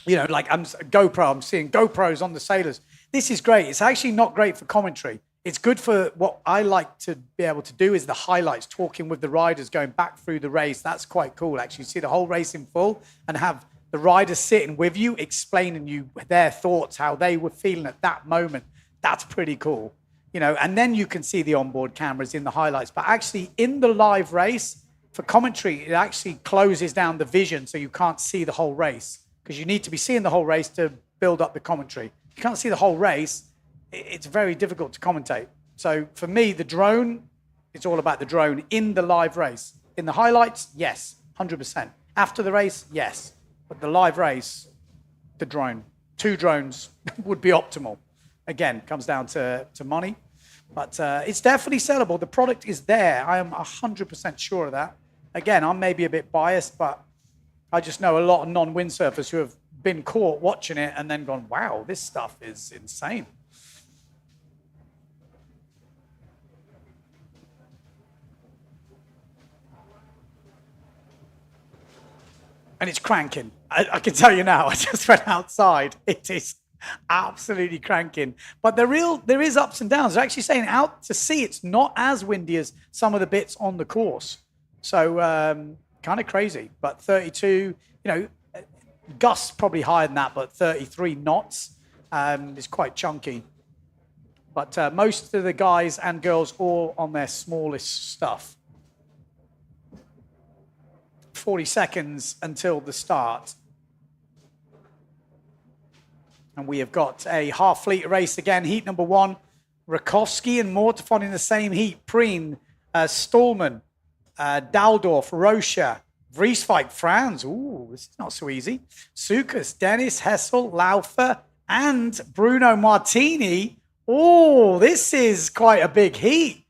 S10: you know, like I'm seeing GoPros on the sailors. This is great. It's actually not great for commentary. It's good for what I like to be able to do is the highlights, talking with the riders, going back through the race. That's quite cool, actually. See the whole race in full and have the riders sitting with you, explaining you their thoughts, how they were feeling at that moment. That's pretty cool, you know. And then you can see the onboard cameras in the highlights. But actually, in the live race, for commentary, it actually closes down the vision so you can't see the whole race because you need to be seeing the whole race to build up the commentary. If you can't see the whole race, it's very difficult to commentate. So for me, the drone, it's all about the drone in the live race. In the highlights, yes, 100%. After the race, yes. But the live race, the drone, 2 drones would be optimal. Again, comes down to money. But it's definitely sellable. The product is there. I am 100% sure of that. Again, I'm maybe a bit biased, but I just know a lot of non-windsurfers who have been caught watching it and then gone, wow, this stuff is insane. And it's cranking. I can tell you now, I just went outside. It is Absolutely cranking. But there is ups and downs. They're actually saying out to sea, it's not as windy as some of the bits on the course. So kind of crazy. But 32, you know, gusts probably higher than that, but 33 knots is quite chunky. But most of the guys and girls all on their smallest stuff. 40 seconds until the start. And we have got a half fleet race again. Heat number 1, Rakowski and Mortefon in the same heat. Preen, Stallman, Daldorf, Rocha, Vrieswijk, Franz. Ooh, this is not so easy. Sukas, Dennis, Hessel, Laufer, and Bruno Martini. Oh, this is quite a big heat.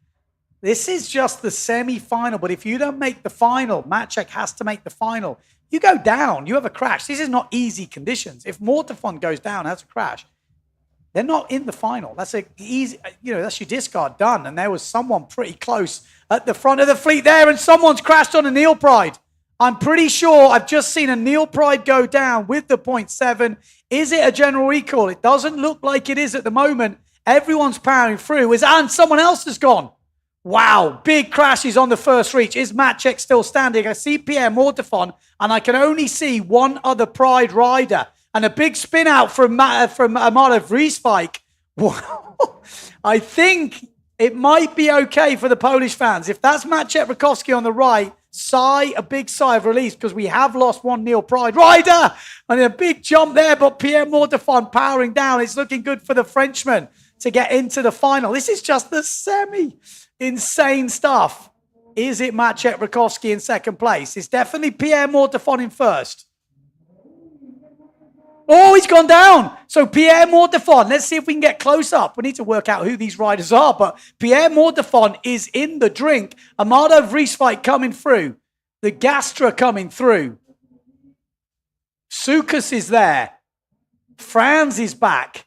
S10: This is just the semi-final, but if you don't make the final, Maciek has to make the final. You go down, you have a crash. This is not easy conditions. If Mortefon goes down, has a crash, they're not in the final. That's a easy, you know, that's your discard done. And there was someone pretty close at the front of the fleet there, and someone's crashed on a Neil Pride. I'm pretty sure I've just seen a Neil Pride go down with the 0.7. Is it a general recall? It doesn't look like it is at the moment. Everyone's powering through, and someone else has gone. Wow, big crashes on the first reach. Is Maciek still standing? I see Pierre Mortefon, and I can only see one other Pride rider. And a big spin out from Amada Vrieswijk. Wow. I think it might be okay for the Polish fans. If that's Maciek Rakowski on the right, a big sigh of release, because we have lost one Neil Pride rider. And a big jump there, but Pierre Mortefon powering down. It's looking good for the Frenchman to get into the final. This is just the semi. Insane stuff. Is it Maciek Rakowski in second place? It's definitely Pierre Mortefon in first. Oh, he's gone down. So Pierre Mortefon, let's see if we can get close up. We need to work out who these riders are, but Pierre Mortefon is in the drink. Amado Vrieswijk coming through. The Gastra coming through. Sukas is there. Franz is back.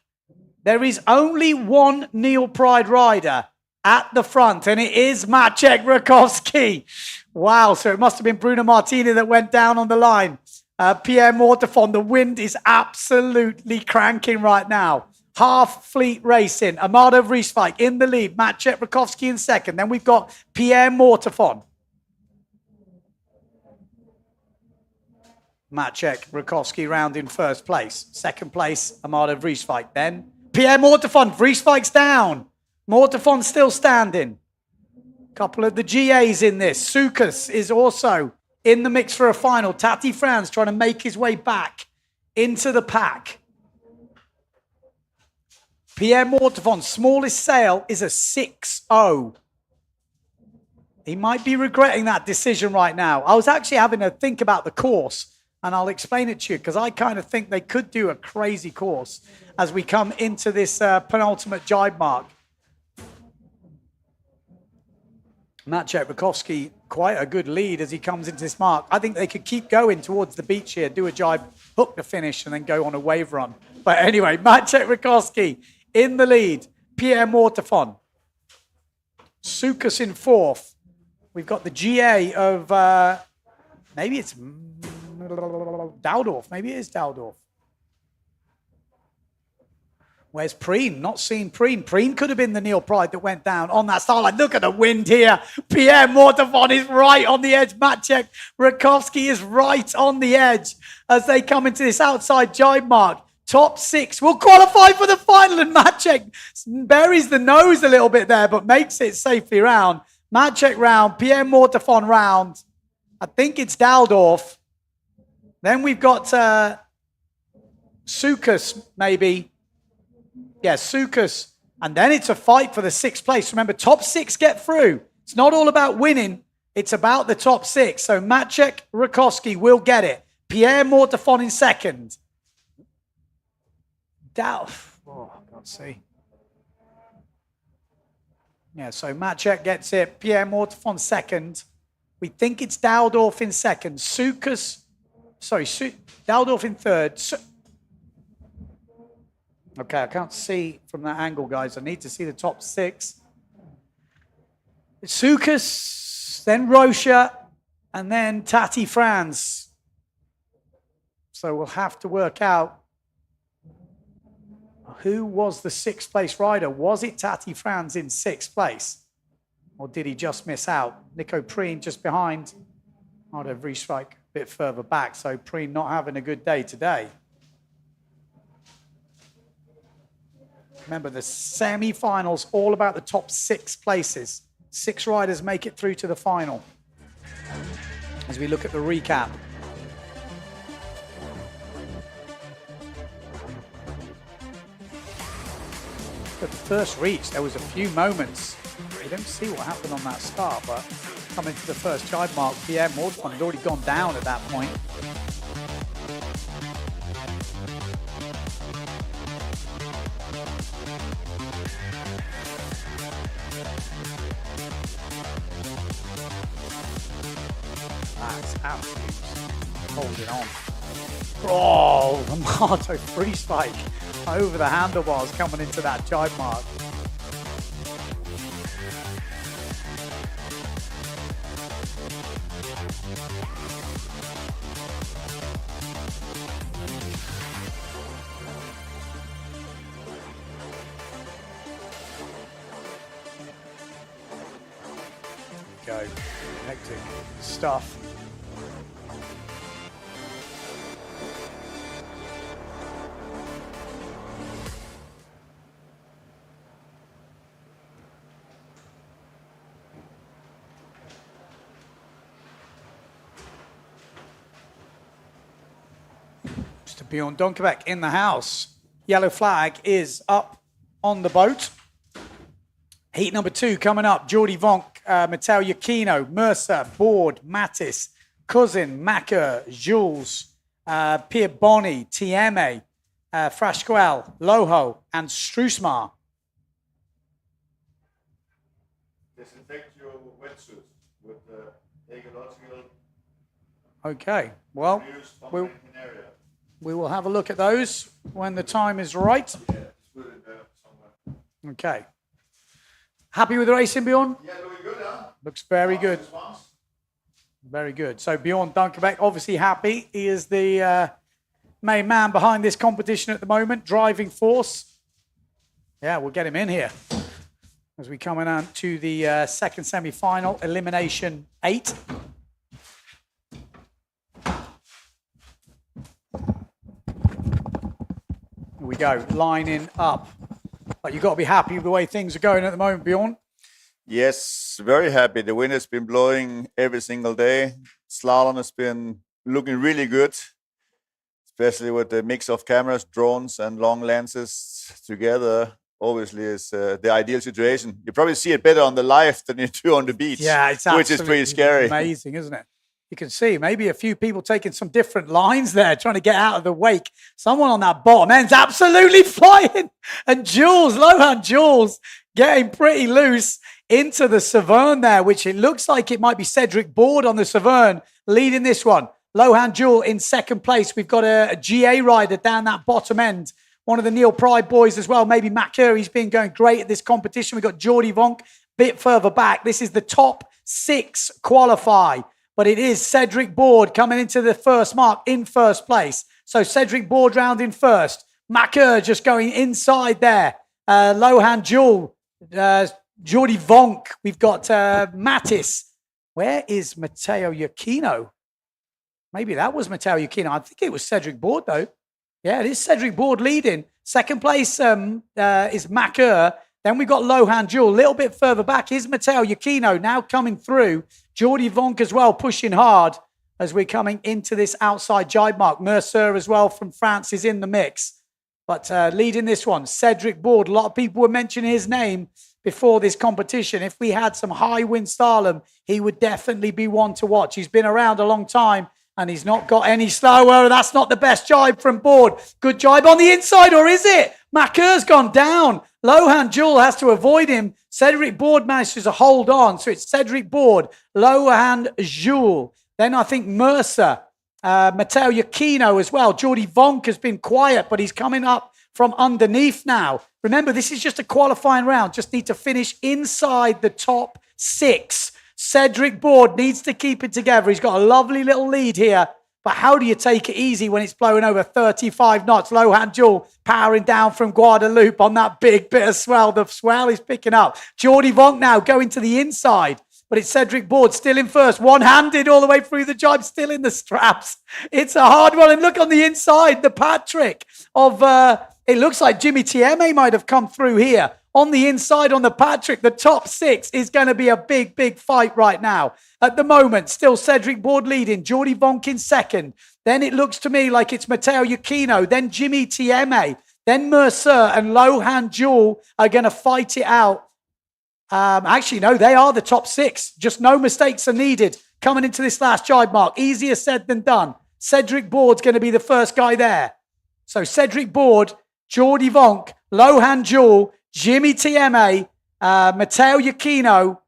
S10: There is only one Neil Pride rider at the front, and it is Maciek Rakowski. Wow, so it must have been Bruno Martini that went down on the line. Pierre Mortefon, the wind is absolutely cranking right now. Half fleet racing. Amado Vrieswijk in the lead. Maciek Rakowski in second. Then we've got Pierre Mortefon. Maciek Rakowski round in first place. Second place, Amado Vrieswijk. Then Pierre Mortefon. Vrieswijk's down. Mortefon's still standing. Couple of the GAs in this. Sukas is also in the mix for a final. Tati Franz trying to make his way back into the pack. Pierre Mortefon's smallest sail is a 6-0. He might be regretting that decision right now. I was actually having a think about the course, and I'll explain it to you, because I kind of think they could do a crazy course as we come into this penultimate jibe mark. Maciek Rakowski, quite a good lead as he comes into this mark. I think they could keep going towards the beach here, do a jibe, hook the finish, and then go on a wave run. But anyway, Maciek Rakowski in the lead. Pierre Mortefon. Sukas in fourth. We've got the GA of, maybe it's Daldorf. Maybe it is Daldorf. Where's Preen? Not seen Preen. Preen could have been the Neil Pride that went down on that starlight. Look at the wind here. Pierre Mortefon is right on the edge. Maciek Rakowski is right on the edge as they come into this outside jibe mark. Top 6 will qualify for the final, and Maciek buries the nose a little bit there, but makes it safely round. Maciek round, Pierre Mortefon round. I think it's Daldorf. Then we've got Sukas, maybe. Yeah, Sukas. And then it's a fight for the 6th place. Remember, top 6 get through. It's not all about winning. It's about the top 6. So Maciek Rakowski will get it. Pierre Mortefon in second. Oh, I can't see. Yeah, so Maciek gets it. Pierre Mortefon second. We think it's Daldorf in second. Sukas, Daldorf in third. Okay, I can't see from that angle, guys. I need to see the top 6. Sukas, then Rocha, and then Tati Franz. So we'll have to work out who was the 6th place rider? Was it Tati Franz in 6th place? Or did he just miss out? Nico Preen just behind. I'd have Vreeswijk a bit further back. So Preen not having a good day today. Remember, the semi-finals all about the top 6 places. 6 riders make it through to the final. As we look at the recap. At the first reach, there was a few moments. You don't see what happened on that start, but coming to the first jibe mark, Pierre Mordfond had already gone down at that point. That's absolutely holding on. Oh, the Marto free spike over the handlebars coming into that jibe mark. Go. Hectic stuff. Mr. Bjorn Donkerbeck in the house. Yellow flag is up on the boat. Heat number 2 coming up. Jordi Vonk, Matteo Iachino, Mercer, Board, Mattis, Cousin, Macker, Jules, Pierre Bonny, Tieme, Frasquel, Loho, and Struismar.
S18: Disinfect your wetsuit with the ecological.
S10: Okay, well, we will have a look at those when the time is right. Okay. Happy with the racing, Bjorn?
S18: Yeah, looking good, huh?
S10: Looks very good. Very good. So Bjorn Dunkerbeck, obviously happy. He is the main man behind this competition at the moment, driving force. Yeah, we'll get him in here as we come on to the second semi-final, elimination 8. Here we go, lining up. But you've got to be happy with the way things are going at the moment, Bjorn.
S18: Yes, very happy. The wind has been blowing every single day. Slalom has been looking really good, especially with the mix of cameras, drones, and long lenses together. Obviously, is the ideal situation. You probably see it better on the live than you do on the beach.
S10: Yeah, it's
S18: which is pretty scary.
S10: Amazing, isn't it? You can see maybe a few people taking some different lines there, trying to get out of the wake. Someone on that bottom end's absolutely flying. And Jules, Lohan Jules, getting pretty loose into the Severn there, which it looks like it might be Cedric Board on the Severn leading this one. Lohan Jules in second place. We've got a GA rider down that bottom end. One of the Neil Pride boys as well. Maybe Matt Curry's been going great at this competition. We've got Jordi Vonk a bit further back. This is the top 6 qualify. But it is Cedric Board coming into the first mark in first place. So Cedric Board round in first. Macker just going inside there. Lohan Jules, Jordi Vonk. We've got Mattis. Where is Matteo Iachino? Maybe that was Matteo Iachino. I think it was Cedric Board though. Yeah, it is Cedric Board leading. Second place is Macker. Then we've got Lohan Jules. A little bit further back is Matteo Iachino now coming through. Jordi Vonk as well pushing hard as we're coming into this outside jibe mark. Mercer as well from France is in the mix. But leading this one, Cedric Board. A lot of people were mentioning his name before this competition. If we had some high wind slalom, he would definitely be one to watch. He's been around a long time and he's not got any slower. That's not the best jibe from Board. Good jibe on the inside, or is it? Macker's gone down. Lohan Jules has to avoid him. Cedric Board manages to hold on. So it's Cedric Board, Lohan Jules. Then I think Mercer, Matteo Iachino as well. Jordi Vonk has been quiet, but he's coming up from underneath now. Remember, this is just a qualifying round. Just need to finish inside the top 6. Cedric Board needs to keep it together. He's got a lovely little lead here But how do you take it easy when it's blowing over 35 knots? Lohan Jewel powering down from Guadeloupe on that big bit of swell. The swell is picking up. Jordi Vonk now going to the inside. But it's Cedric Board still in first, one-handed all the way through the jibe, still in the straps. It's a hard one. And look on the inside, the Patrick of, it looks like Jimmy Tieme might have come through here. On the inside, on the Patrick, the top 6 is going to be a big, big fight right now. At the moment, still Cedric Board leading, Jordi Vonk in second. Then it looks to me like it's Matteo Iuchino, then Jimmy Tieme, then Mercer and Lohan Jewel are going to fight it out. Actually, no, they are the top 6. Just no mistakes are needed coming into this last jibe mark. Easier said than done. Cedric Board's going to be the first guy there. So Cedric Board, Jordi Vonk, Lohan Jewel, Jimmy Tieme, Matteo Iuchino,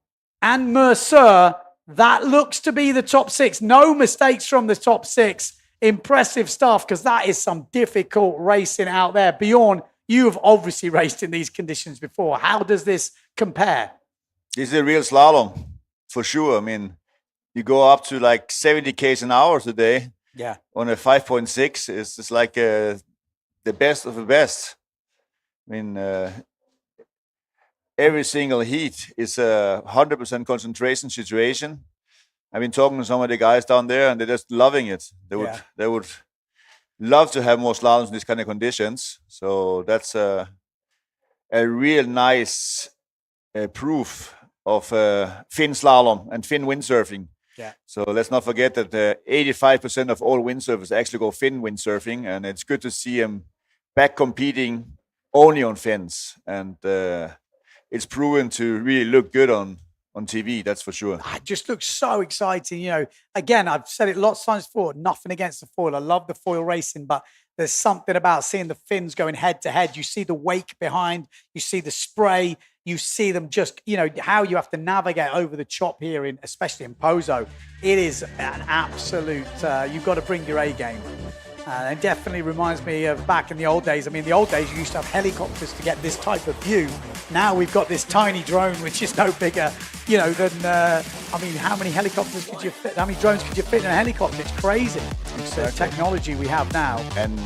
S10: and Mercer. That looks to be the top 6. No mistakes from the top 6. Impressive stuff, because that is some difficult racing out there. Bjorn, you have obviously raced in these conditions before. How does this compare?
S18: This is a real slalom, for sure. I mean, you go up to like 70 k's an hour today.
S10: Yeah.
S18: On a 5.6, it's like the best of the best. I mean, every single heat is a 100% concentration situation. I've been talking to some of the guys down there, and they're just loving it. They would love to have more slaloms in these kind of conditions. So that's a real nice proof of Finn slalom and Finn windsurfing.
S10: Yeah.
S18: So let's not forget that 85% of all windsurfers actually go Finn windsurfing, and it's good to see them back competing only on fins. And it's proven to really look good on TV, that's for sure.
S10: It just looks so exciting. You know, again, I've said it lots of times before, nothing against the foil. I love the foil racing, but there's something about seeing the fins going head to head. You see the wake behind, you see the spray, you see them just, you know, how you have to navigate over the chop here, especially in Pozo. It is an absolute, you've got to bring your A game. It definitely reminds me of back in the old days. I mean, the old days, you used to have helicopters to get this type of view. Now we've got this tiny drone, which is no bigger, you know, than, I mean, how many helicopters could you fit? How many drones could you fit in a helicopter? It's crazy. It's the technology we have now.
S18: And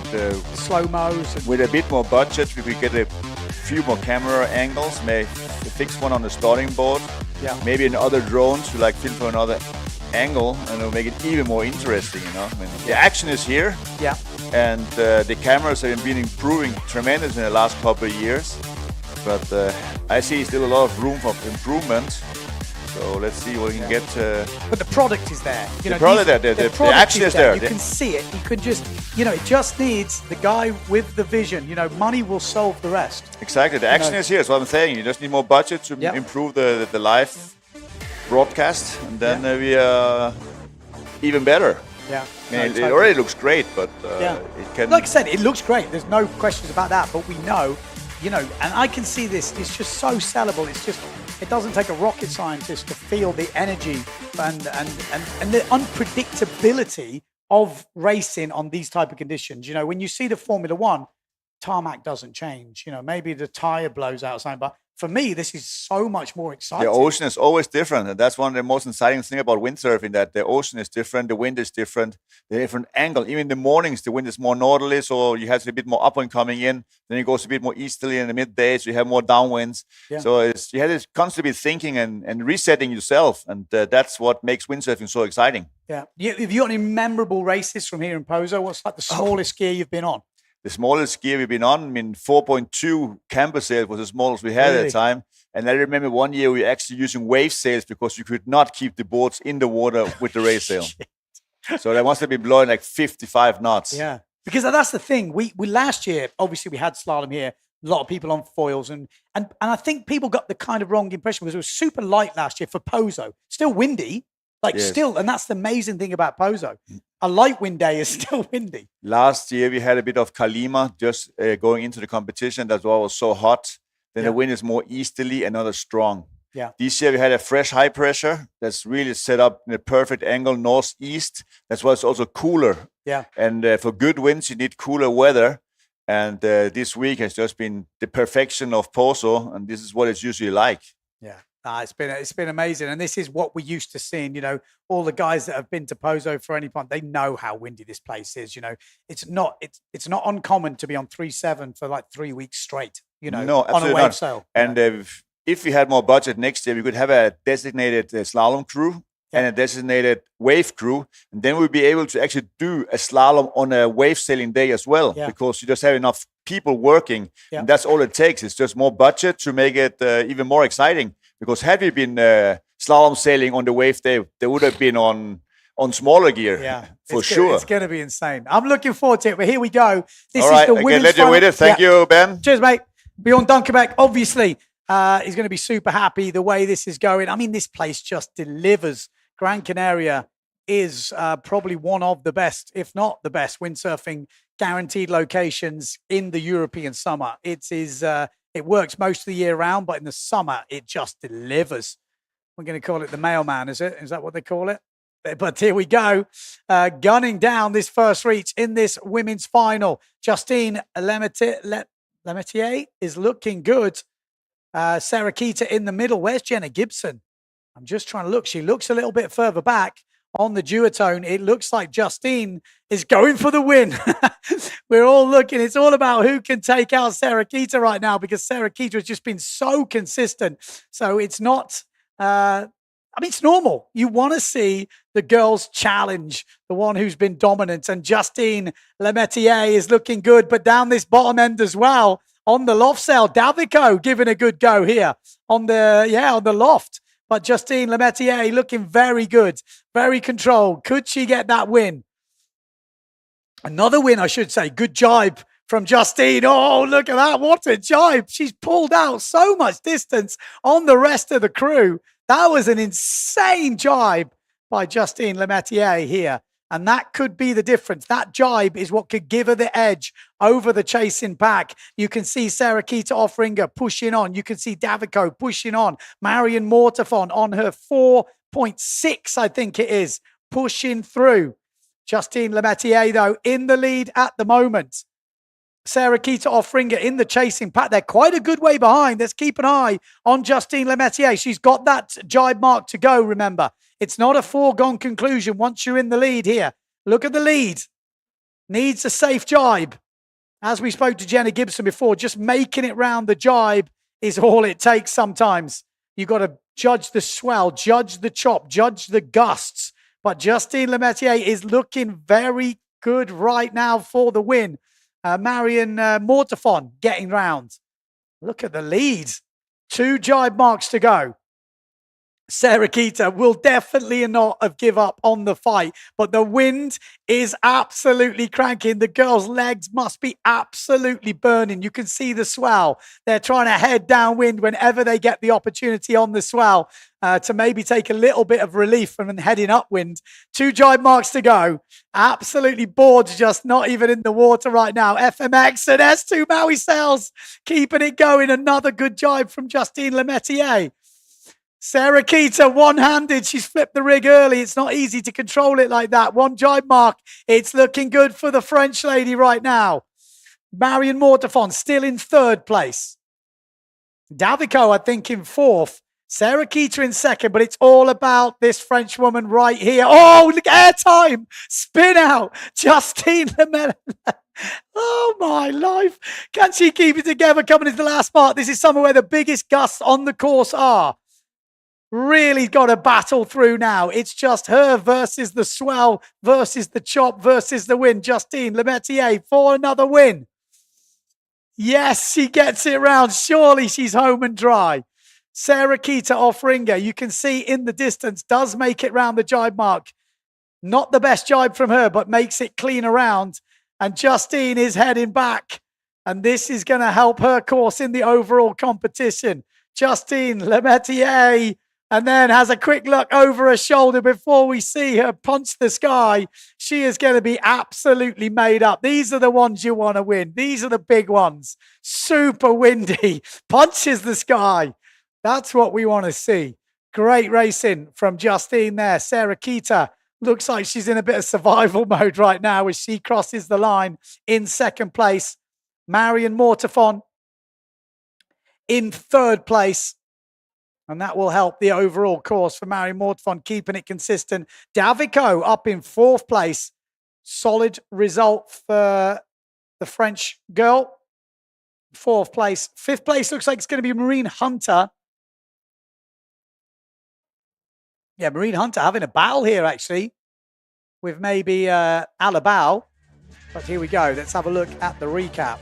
S10: slow-mos.
S18: With a bit more budget, we could get a few more camera angles, maybe fix one on the starting board.
S10: Yeah.
S18: Maybe another drone to like film for another angle, and it'll make it even more interesting, you know. I mean, the action is here,
S10: yeah,
S18: and the cameras have been improving tremendously in the last couple of years, but I see still a lot of room for improvement. So let's see what we can get.
S10: But the product is there. You know,
S18: the action is there.
S10: You can see it. You can just, you know, it just needs the guy with the vision. You know, money will solve the rest.
S18: Exactly. The action is here. That's what I'm saying. You just need more budget to improve the live broadcast, and then we are even better.
S10: Yeah.
S18: I mean, it already looks great, but it can.
S10: Like I said, it looks great. There's no questions about that. But we know, you know, and I can see this. It's just so sellable. It's just, it doesn't take a rocket scientist to feel the energy and the unpredictability of racing on these type of conditions. You know, when you see the Formula One, tarmac doesn't change. You know, maybe the tire blows out or something, but for me, this is so much more exciting.
S18: The ocean is always different, and that's one of the most exciting things about windsurfing, that the ocean is different, the wind is different, the different angle. Even in the mornings, the wind is more northerly, so you have a bit more upwind coming in. Then it goes a bit more easterly in the midday, so you have more downwinds. Yeah. So you have to constantly be thinking and resetting yourself, and that's what makes windsurfing so exciting.
S10: Yeah. Have you got any memorable races from here in Pozo? What's like the smallest gear you've been on?
S18: The smallest gear we've been on, I mean, 4.2 camber sails was the smallest we had at the time. And I remember one year we were actually using wave sails because you could not keep the boards in the water with the race sail. So they must have been blowing like 55 knots.
S10: Yeah, because that's the thing. We last year, obviously we had slalom here, a lot of people on foils. And I think people got the kind of wrong impression because it was super light last year for Pozo. Still windy, still. And that's the amazing thing about Pozo. A light wind day is still windy.
S18: Last year, we had a bit of Kalima just going into the competition. That's why it was so hot. Then the wind is more easterly and not as strong.
S10: Yeah.
S18: This year, we had a fresh high pressure that's really set up in a perfect angle northeast. That's why it's also cooler.
S10: Yeah.
S18: And for good winds, you need cooler weather. And this week has just been the perfection of Pozo. And this is what it's usually like.
S10: Yeah. It's been amazing, and this is what we're used to seeing. You know, all the guys that have been to Pozo for any point, they know how windy this place is. You know, it's not uncommon to be on 3.7 for like 3 weeks straight. You know,
S18: no,
S10: on a wave sail.
S18: And if we had more budget next year, we could have a designated slalom crew and a designated wave crew, and then we'll be able to actually do a slalom on a wave sailing day as well, because you just have enough people working, and that's all it takes. It's just more budget to make it even more exciting. Because had we been slalom sailing on the wave day, they would have been on smaller gear, for sure.
S10: It's going to be insane. I'm looking forward to it. But here we go. This
S18: all
S10: is
S18: right,
S10: the women's
S18: let you with it. Thank you, Ben.
S10: Cheers, mate. Bjorn Dunkerbeck, obviously, is going to be super happy the way this is going. I mean, this place just delivers. Gran Canaria is probably one of the best, if not the best, windsurfing guaranteed locations in the European summer. It works most of the year round, but in the summer, it just delivers. We're going to call it the mailman, is it? Is that what they call it? But here we go. Gunning down this first reach in this women's final. Justine Lemetier is looking good. Sarah Keita in the middle. Where's Jenna Gibson? I'm just trying to look. She looks a little bit further back on the duotone. It looks like Justine is going for the win. We're all looking. It's all about who can take out Sarah Keita right now, because Sarah Keita has just been so consistent. So it's not, it's normal. You want to see the girls challenge the one who's been dominant. And Justine Lemetier is looking good, but down this bottom end as well on the loft sail. Davico giving a good go here on the loft. But Justine Lemetier looking very good, very controlled. Could she get that win? Another win, I should say. Good jibe from Justine. Oh, look at that. What a jibe. She's pulled out so much distance on the rest of the crew. That was an insane jibe by Justine Lemetier here. And that could be the difference. That jibe is what could give her the edge over the chasing pack. You can see Sarah Keita Offringer pushing on. You can see Davico pushing on. Marion Mortafon on her 4.6, I think it is, pushing through. Justine Lemetier, though, in the lead at the moment. Sarah Keita Offringer in the chasing pack. They're quite a good way behind. Let's keep an eye on Justine Lemetier. She's got that jibe mark to go, remember. It's not a foregone conclusion once you're in the lead here. Look at the lead. Needs a safe jibe. As we spoke to Jenna Gibson before, just making it round the jibe is all it takes sometimes. You've got to judge the swell, judge the chop, judge the gusts. But Justine Lemetier is looking very good right now for the win. Marion Mortafon getting round. Look at the lead. 2 jibe marks to go. Sarah Keita will definitely not have give up on the fight, but the wind is absolutely cranking. The girls' legs must be absolutely burning. You can see the swell. They're trying to head downwind whenever they get the opportunity on the swell to maybe take a little bit of relief from heading upwind. 2 jibe marks to go. Absolutely bored, just not even in the water right now. FMX and S2 Maui Sails keeping it going. Another good jibe from Justine Lemetier. Sarah Keita, one-handed. She's flipped the rig early. It's not easy to control it like that. 1 jibe mark. It's looking good for the French lady right now. Marion Mortafon still in 3rd place. Davico, I think, in 4th. Sarah Keita in 2nd, but it's all about this French woman right here. Oh, look, airtime. Spin out. Justine Lemetier. Oh, my life. Can she keep it together coming into the last part? This is somewhere where the biggest gusts on the course are. Really got to battle through now. It's just her versus the swell, versus the chop, versus the wind. Justine Lemetier for another win. Yes, she gets it round. Surely she's home and dry. Sarah Keita Offringer, you can see in the distance, does make it round the jibe mark. Not the best jibe from her, but makes it clean around. And Justine is heading back. And this is going to help her course in the overall competition. Justine Lemetier. And then has a quick look over her shoulder before we see her punch the sky. She is going to be absolutely made up. These are the ones you want to win. These are the big ones. Super windy. Punches the sky. That's what we want to see. Great racing from Justine there. Sarah Keita looks like she's in a bit of survival mode right now as she crosses the line in 2nd place. Marion Mortafon in 3rd place. And that will help the overall course for Mario Mortfon, keeping it consistent. Davico up in 4th place. Solid result for the French girl. 4th place. 5th place looks like it's going to be Marine Hunter. Yeah, Marine Hunter having a battle here, actually, with maybe Alabao. But here we go. Let's have a look at the recap.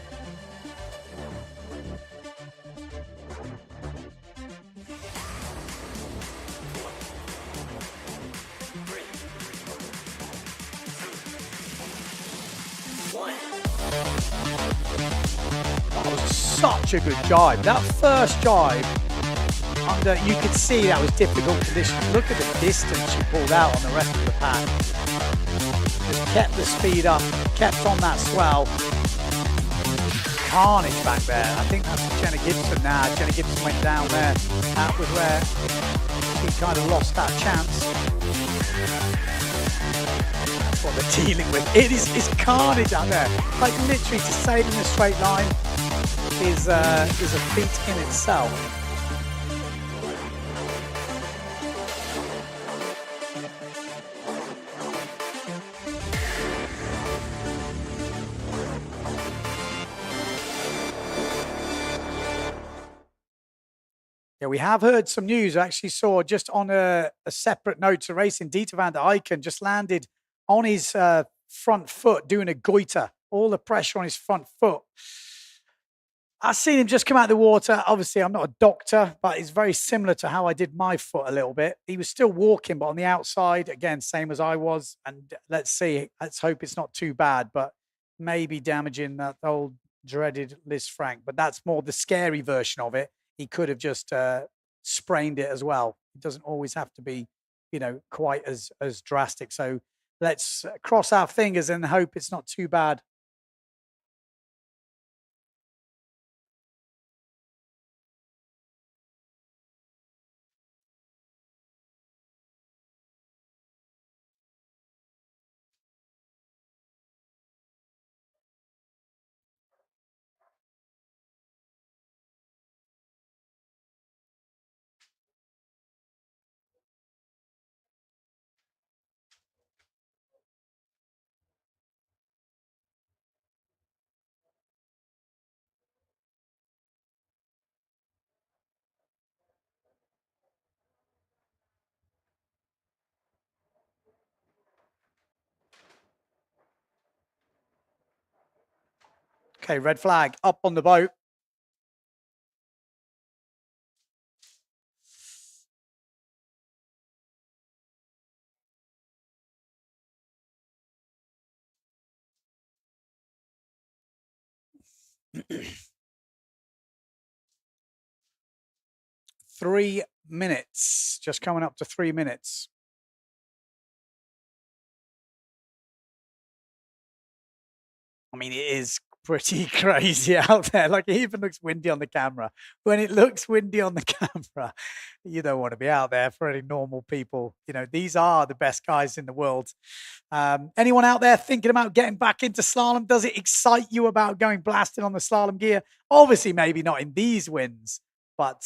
S10: That was such a good jibe. That first jibe, you could see that was difficult conditions. Look at the distance she pulled out on the rest of the pack. Just kept the speed up, kept on that swell. Carnage back there. I think that's Jenna Gibson now. Jenna Gibson went down there. That was where he kind of lost that chance. That's what they're dealing with. It's carnage out there. Like literally to sail in a straight line is a feat in itself. Yeah, we have heard some news. I actually saw just on a separate note to racing, Dieter van der Eycken just landed on his front foot doing a goiter. All the pressure on his front foot. I've seen him just come out of the water. Obviously, I'm not a doctor, but it's very similar to how I did my foot a little bit. He was still walking, but on the outside, again, same as I was. And let's see. Let's hope it's not too bad, but maybe damaging that old dreaded Liz Frank. But that's more the scary version of it. He could have just sprained it as well. It doesn't always have to be, quite as drastic. So let's cross our fingers and hope it's not too bad. Okay, red flag up on the boat. Three minutes, just coming up to 3 minutes. I mean, it is pretty crazy out there. Like, it even looks windy on the camera. When it looks windy on the camera, you don't want to be out there for any normal people. These are the best guys in the world. Anyone out there thinking about getting back into slalom? Does it excite you about going blasting on the slalom gear? Obviously, maybe not in these winds, but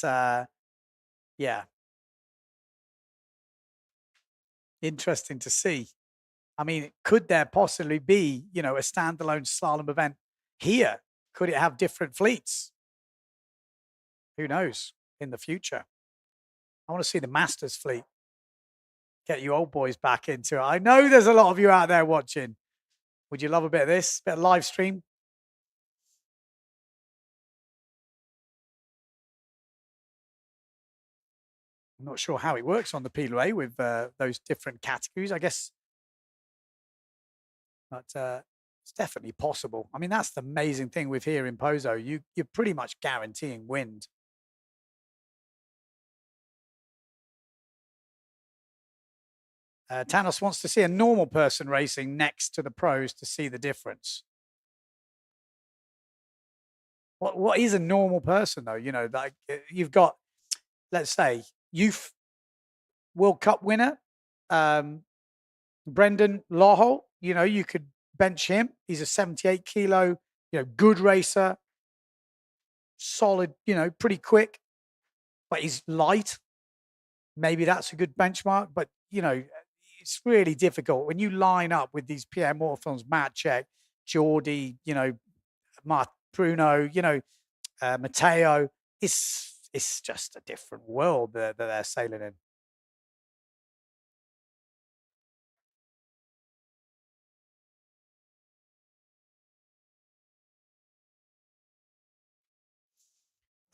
S10: yeah. Interesting to see. I mean, could there possibly be, a standalone slalom event here? Could it have different fleets? Who knows in the future? I want to see the Masters fleet. Get you old boys back into it. I know there's a lot of you out there watching. Would you love a bit of this? Bit of live stream? I'm not sure how it works on the PLA with those different categories, I guess. But it's definitely possible. I mean, that's the amazing thing with here in Pozo. You're pretty much guaranteeing wind. Thanos wants to see a normal person racing next to the pros to see the difference. What is a normal person, though? Like you've got, let's say, youth World Cup winner, Brendan Loho. You could bench him. He's a 78 kilo, good racer, solid, pretty quick, but he's light. maybe that's a good benchmark. But, you know, it's really difficult when you line up with these PM waterfilms, Matt Check, Geordie, you know, Bruno, you know, Matteo. It's just a different world that they're sailing in.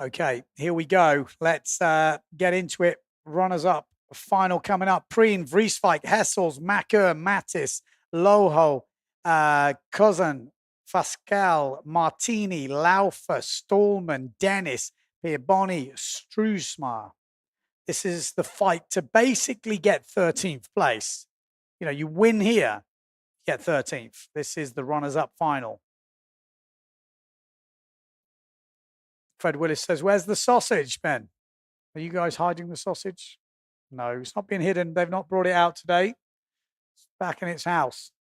S10: Okay, here we go. Let's get into it. Runners up, final coming up. Preen, Vrieswijk, Hessels, Macker, Mattis, Loho, Kozan, Pascal, Martini, Laufer, Stallman, Dennis, Pierboni, Struismar. This is the fight to basically get 13th place. You know, you win here, get 13th. This is the runners-up final. Fred Willis says, where's the sausage, Ben? Are you guys hiding the sausage? No, it's not being hidden. They've not brought it out today. It's back in its house.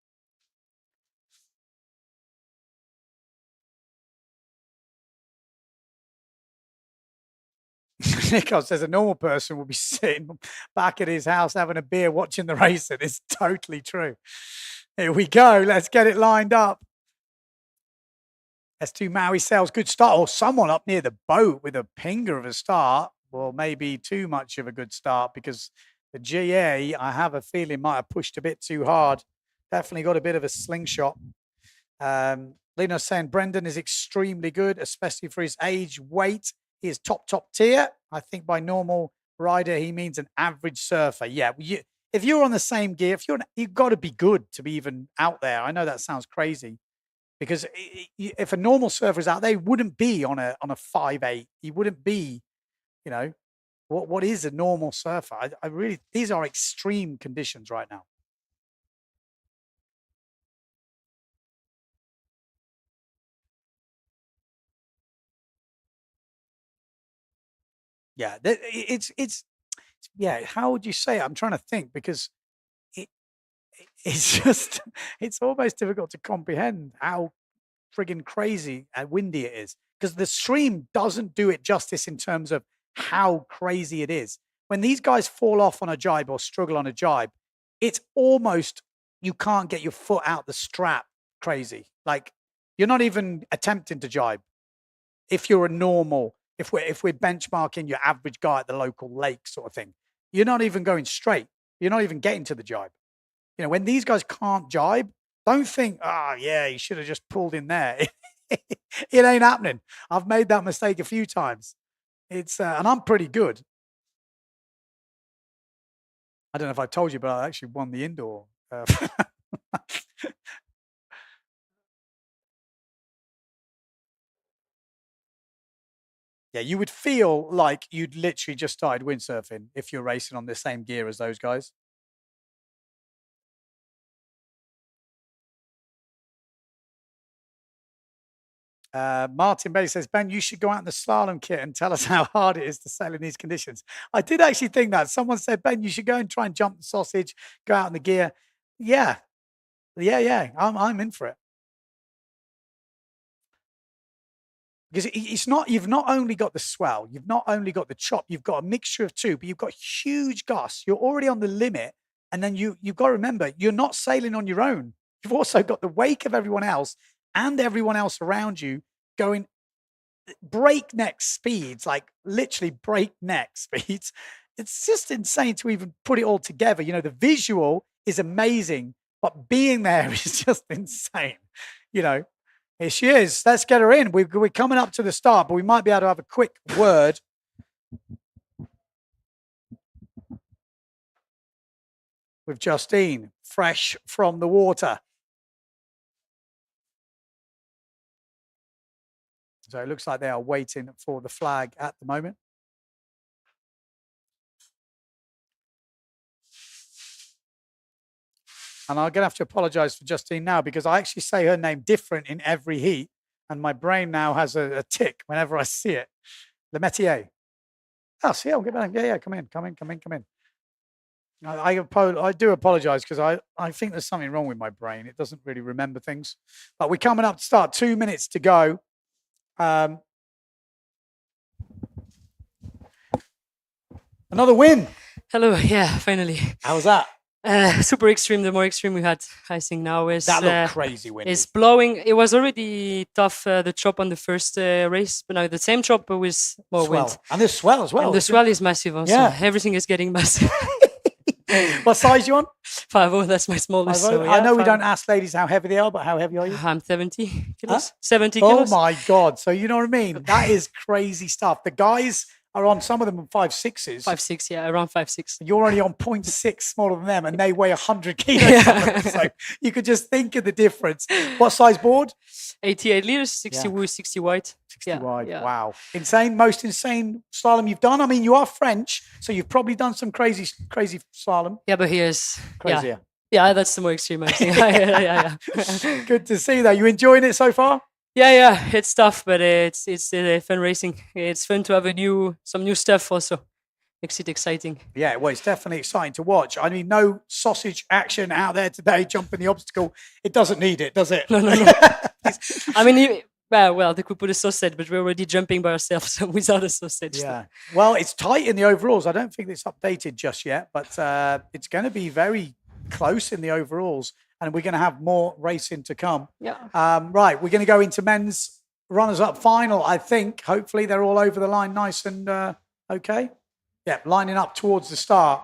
S10: Nikos says a normal person will be sitting back at his house having a beer watching the racing. It's totally true. Here we go. Let's get it lined up. S2 Maui Sails, good start. Or someone up near the boat with a pinger of a start. Well, maybe too much of a good start because the GA, I have a feeling, might have pushed a bit too hard. Definitely got a bit of a slingshot. Lino's saying Brendan is extremely good, especially for his age, weight. He is top tier. I think by normal rider, he means an average surfer. Yeah, if you're on the same gear, you've got to be good to be even out there. I know that sounds crazy because if a normal surfer is out there, he wouldn't be on a 5.8. He wouldn't be, you know, what is a normal surfer? I really, these are extreme conditions right now. Yeah, it's yeah. How would you say it? I'm trying to think because it's just it's almost difficult to comprehend how friggin' crazy and windy it is because the stream doesn't do it justice in terms of how crazy it is. When these guys fall off on a jibe or struggle on a jibe, it's almost you can't get your foot out the strap. Crazy, like you're not even attempting to jibe. If you're a normal. If we're benchmarking your average guy at the local lake sort of thing, you're not even going straight. You're not even getting to the jibe. You know, when these guys can't jibe, don't think, yeah, you should have just pulled in there. It ain't happening. I've made that mistake a few times. It's and I'm pretty good. I don't know if I told you, but I actually won the indoor. Yeah, you would feel like you'd literally just started windsurfing if you're racing on the same gear as those guys. Martin Bailey says, Ben, you should go out in the slalom kit and tell us how hard it is to sail in these conditions. I did actually think that. Someone said, Ben, you should go and try and jump the sausage, go out in the gear. Yeah. I'm in for it. Because it's not, you've not only got the swell, you've not only got the chop, you've got a mixture of two, but you've got huge gusts. You're already on the limit. And then you've got to remember, you're not sailing on your own. You've also got the wake of everyone else and everyone else around you going breakneck speeds, like literally breakneck speeds. It's just insane to even put it all together. You know, the visual is amazing, but being there is just insane, you know. Here she is. Let's get her in. We're coming up to the start, but we might be able to have a quick word. With Justine, fresh from the water. So it looks like they are waiting for the flag at the moment. And I'm going to have to apologize for Justine now because I actually say her name different in every heat. And my brain now has a tick whenever I see it. Le Métier. Oh, see, I'll get back. Yeah, come in. I do apologize because I think there's something wrong with my brain. It doesn't really remember things. But we're coming up to start. 2 minutes to go. Another win.
S4: Hello, yeah, finally.
S10: How was that?
S4: Super extreme. The more extreme we had, I think now is
S10: That looked crazy windy.
S4: It's blowing. It was already tough the chop on the first race, but now the same chop but with more
S10: Swell.
S4: wind.
S10: And there's swell as well.
S4: And the swell is massive also.
S10: Yeah.
S4: Everything is getting massive.
S10: What size you on?
S4: 5'0", that's my smallest. So,
S10: I know we
S4: 5'0".
S10: don't ask ladies how heavy they are, but how heavy are you?
S4: I'm 70 kilos.
S10: Huh?
S4: 70
S10: Oh
S4: kilos.
S10: my God. So you know what I mean? That is crazy stuff. The guys are on, some of them on 5'6s.
S4: 5'6", yeah, around 5'6".
S10: You're only on 0.6 smaller than them and they weigh 100 kilos. So you could just think of the difference. What size board?
S4: 88 liters, 60
S10: Yeah.
S4: 60 wide.
S10: 60 wide. Wow. Insane. Most insane slalom you've done. I mean, you are French, so you've probably done some crazy slalom.
S4: Yeah, but here's
S10: Crazier.
S4: Yeah, that's the more extreme, I think. yeah.
S10: Good to see that. You enjoying it so far?
S4: Yeah, it's tough, but it's fun racing. It's fun to have some new stuff also. Makes it exciting.
S10: Yeah, well, it's definitely exciting to watch. I mean, no sausage action out there today, jumping the obstacle. It doesn't need it, does it?
S4: No. I mean, well, they could put a sausage, but we're already jumping by ourselves without a sausage.
S10: Yeah. Well, it's tight in the overalls. I don't think it's updated just yet, but it's going to be very close in the overalls, and we're going to have more racing to come.
S4: Yeah.
S10: Right, we're going to go into men's runners-up final, I think. Hopefully they're all over the line nice and okay. Yeah, lining up towards the start.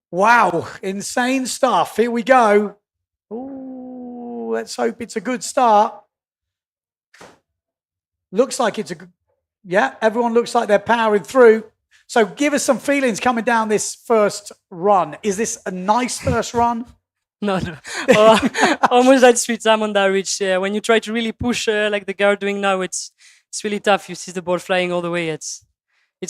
S10: Wow, insane stuff. Here we go. Ooh, let's hope it's a good start. Looks like it's a good... Yeah, everyone looks like they're powering through. So give us some feelings coming down this first run. Is this a nice first run?
S4: No. Almost that sweet time on that ridge. When you try to really push like the guy are doing now, it's really tough. You see the ball flying all the way. It's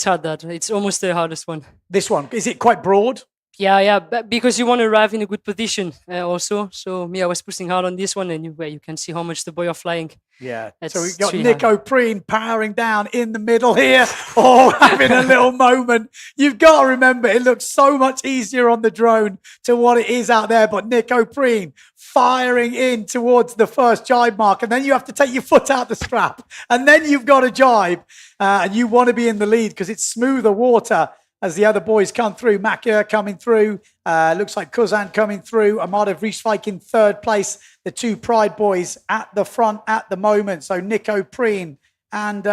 S4: hard. It's almost the hardest one.
S10: This one, is it quite broad?
S4: Yeah, but because you want to arrive in a good position also. So me, I was pushing hard on this one, and you can see how much the boy are flying.
S10: Yeah.
S4: It's
S10: So we've got
S4: really
S10: Nick O'Preen powering down in the middle here. Oh, having a little moment. You've got to remember, it looks so much easier on the drone to what it is out there. But Nick O'Preen firing in towards the first jibe mark. And then you have to take your foot out the strap. And then you've got to jibe. And you want to be in the lead because it's smoother water as the other boys come through. Macker coming through. Looks like Kuzan coming through. Amada Vrieswijk in third place. The two Pride boys at the front at the moment. So Nick O'Preen and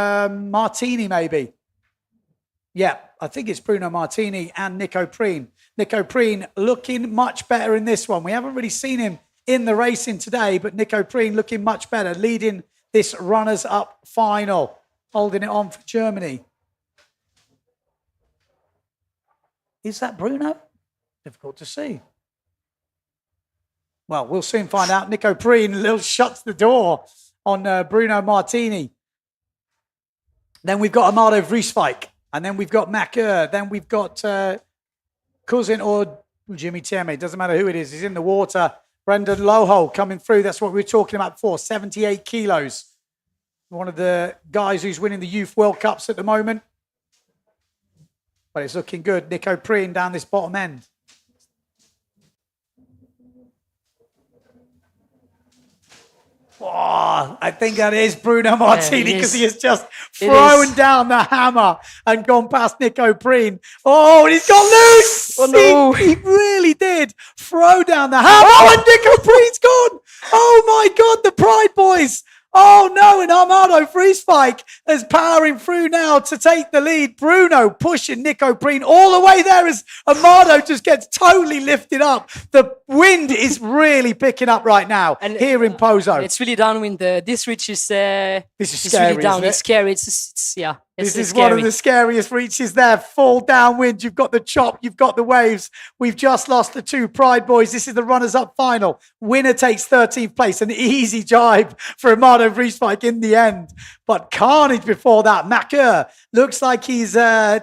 S10: Martini maybe. Yeah, I think it's Bruno Martini and Nick O'Preen. Nick O'Preen looking much better in this one. We haven't really seen him in the racing today, but Nick O'Preen looking much better, leading this runners-up final, holding it on for Germany. Is that Bruno? Difficult to see. Well, we'll soon find out. Nick O'Preen shuts the door on Bruno Martini. Then we've got Amado Vrieswijk. And then we've got Macker. Then we've got Cousin or Jimmy Tieme. Doesn't matter who it is. He's in the water. Brendan Loho coming through. That's what we were talking about before. 78 kilos. One of the guys who's winning the Youth World Cups at the moment. But it's looking good. Nick O'Preen down this bottom end. Oh, I think that is Bruno Martini because he has just thrown down the hammer and gone past Nick O'Preen. Oh, and he's got loose.
S4: Oh, no.
S10: He really did throw down the hammer. Oh, and Nick O'Preen's gone. Oh, my God, the Pride boys. Oh, no, and Amado Vrieswijk is powering through now to take the lead. Bruno pushing Nick O'Preen all the way there as Amado just gets totally lifted up. The wind is really picking up right now here in Pozo.
S4: It's really downwind. This reach is
S10: scary,
S4: really down.
S10: isn't it?
S4: It's scary. It's
S10: This is
S4: scary.
S10: one of the scariest reaches there. Full downwind. You've got the chop. You've got the waves. We've just lost the two Pride boys. This is the runners-up final. Winner takes 13th place. An easy jibe for Amado Vrieswijk in the end. But carnage before that. Macker looks like he's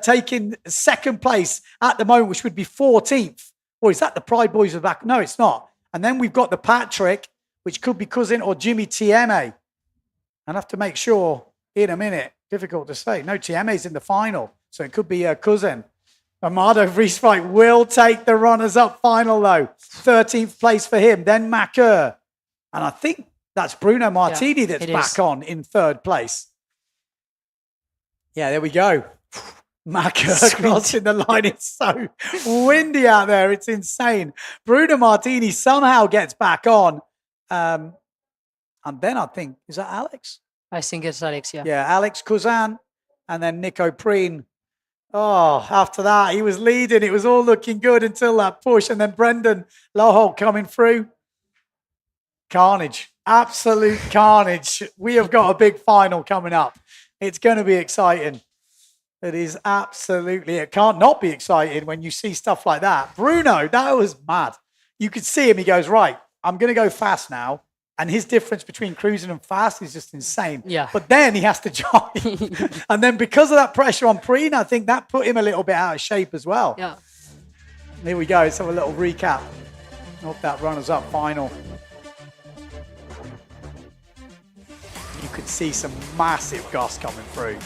S10: taking second place at the moment, which would be 14th. Or is that the Pride boys are back? No, it's not. And then we've got the Patrick, which could be Cousin or Jimmy Tieme. I'll have to make sure in a minute. Difficult to say. No, Tieme's in the final, so it could be a Cousin. Amado Vrieswijk will take the runners-up final, though. 13th place for him. Then Macker. And I think that's Bruno Martini that's back on in third place. Yeah, there we go. Macca crossing the line. It's so windy out there. It's insane. Bruno Martini somehow gets back on. And then I think, is that Alex?
S4: I think it's Alex, yeah.
S10: Yeah, Alex Kuzan and then Nico Preen. Oh, after that, he was leading. It was all looking good until that push. And then Brendan Lohol coming through. Carnage. Absolute carnage. We have got a big final coming up. It's going to be exciting. It is absolutely, it can't not be exciting when you see stuff like that. Bruno, that was mad. You could see him. He goes, right, I'm going to go fast now. And his difference between cruising and fast is just insane.
S4: Yeah.
S10: But then he has to jive. And then because of that pressure on Preen, I think that put him a little bit out of shape as well.
S4: Yeah.
S10: Here we go. Let's have a little recap of that runners-up final. You could see some massive gusts coming through.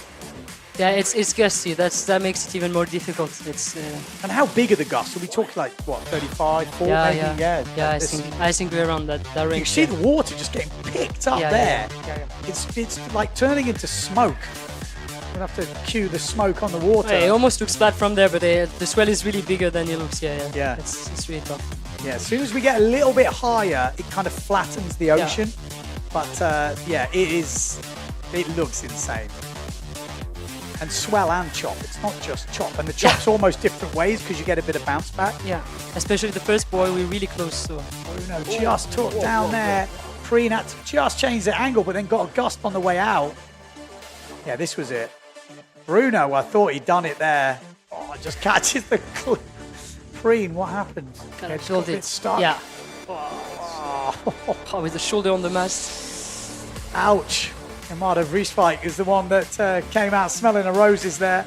S4: Yeah, it's gusty. That makes it even more difficult. It's
S10: And how big are the gusts? Are we talking like, what, 35, 40
S4: yeah,
S10: maybe?
S4: yeah.
S10: Yeah,
S4: I think we're around that range.
S10: You see the water just getting picked up there.
S4: Yeah.
S10: It's like turning into smoke. We'll have to cue the smoke on the water.
S4: Yeah, it almost looks flat from there, but the swell is really bigger than it looks. Yeah. It's really tough.
S10: Yeah, as soon as we get a little bit higher, it kind of flattens the ocean. But it looks insane. And swell and chop. It's not just chop. And the chop's almost different ways because you get a bit of bounce back.
S4: Yeah, especially the first buoy, we're really close. So
S10: Bruno just took down there. Preen had to just change the angle, but then got a gust on the way out. Yeah, this was it. Bruno, I thought he'd done it there. Oh, just catches the clip. Preen, what happened?
S4: Kind of filled it.
S10: Stuck.
S4: Yeah. Oh, with the shoulder on the mast.
S10: Ouch. Amado Vrieswijk is the one that came out smelling the roses there.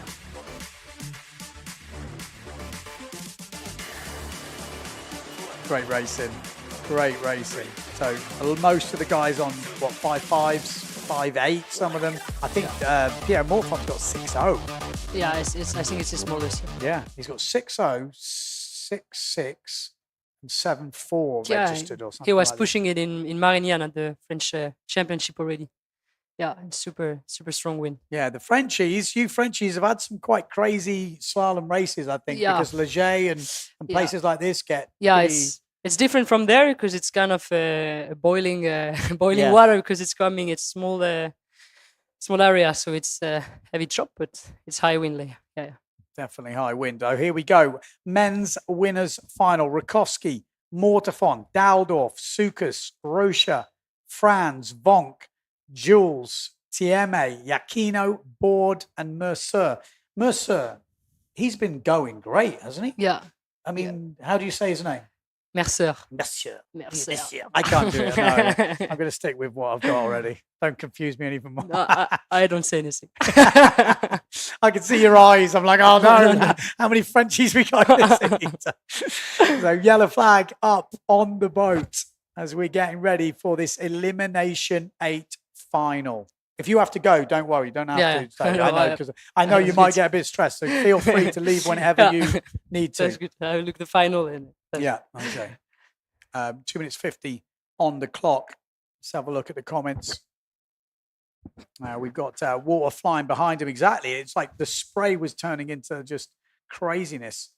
S10: Great racing. Great racing. So most of the guys on, 5.5s, 5.8, some of them. I think Pierre Morfon's got 6.0.
S4: Yeah, I think it's the smallest.
S10: Yeah, he's got 6.0, 6.6, and 7.4 registered or something.
S4: He was
S10: like
S4: pushing it in Marignane at the French championship already. Yeah, and super strong win.
S10: Yeah, the Frenchies, you Frenchies have had some quite crazy slalom races, I think, because Leger and places like this get
S4: it's different from there because it's kind of boiling water because it's coming. It's small area, so it's heavy chop, but it's high wind. Yeah.
S10: Definitely high wind. Oh, here we go. Men's winners final. Rakowski, Mortefon, Daldorf, Sukas, Rocha, Franz, Vonk, Jules, Tieme, Yakino, Board, and Mercer. Mercer, he's been going great, hasn't he?
S4: Yeah.
S10: I mean, how do you say his name?
S4: Mercer.
S10: Mercer. I can't do it. No, I'm going to stick with what I've got already. Don't confuse me even more.
S4: No, I don't say anything.
S10: I can see your eyes. I'm like, oh no, how many Frenchies we got in this? So yellow flag up on the boat as we're getting ready for this Elimination 8 final. If you have to go, don't worry. You don't have to. So I know, because I know you might get a bit stressed. So feel free to leave whenever you need to.
S4: That's good. I'll look the final in.
S10: Yeah. Okay. 2 minutes 50 on the clock. Let's have a look at the comments. We've got water flying behind him. Exactly. It's like the spray was turning into just craziness.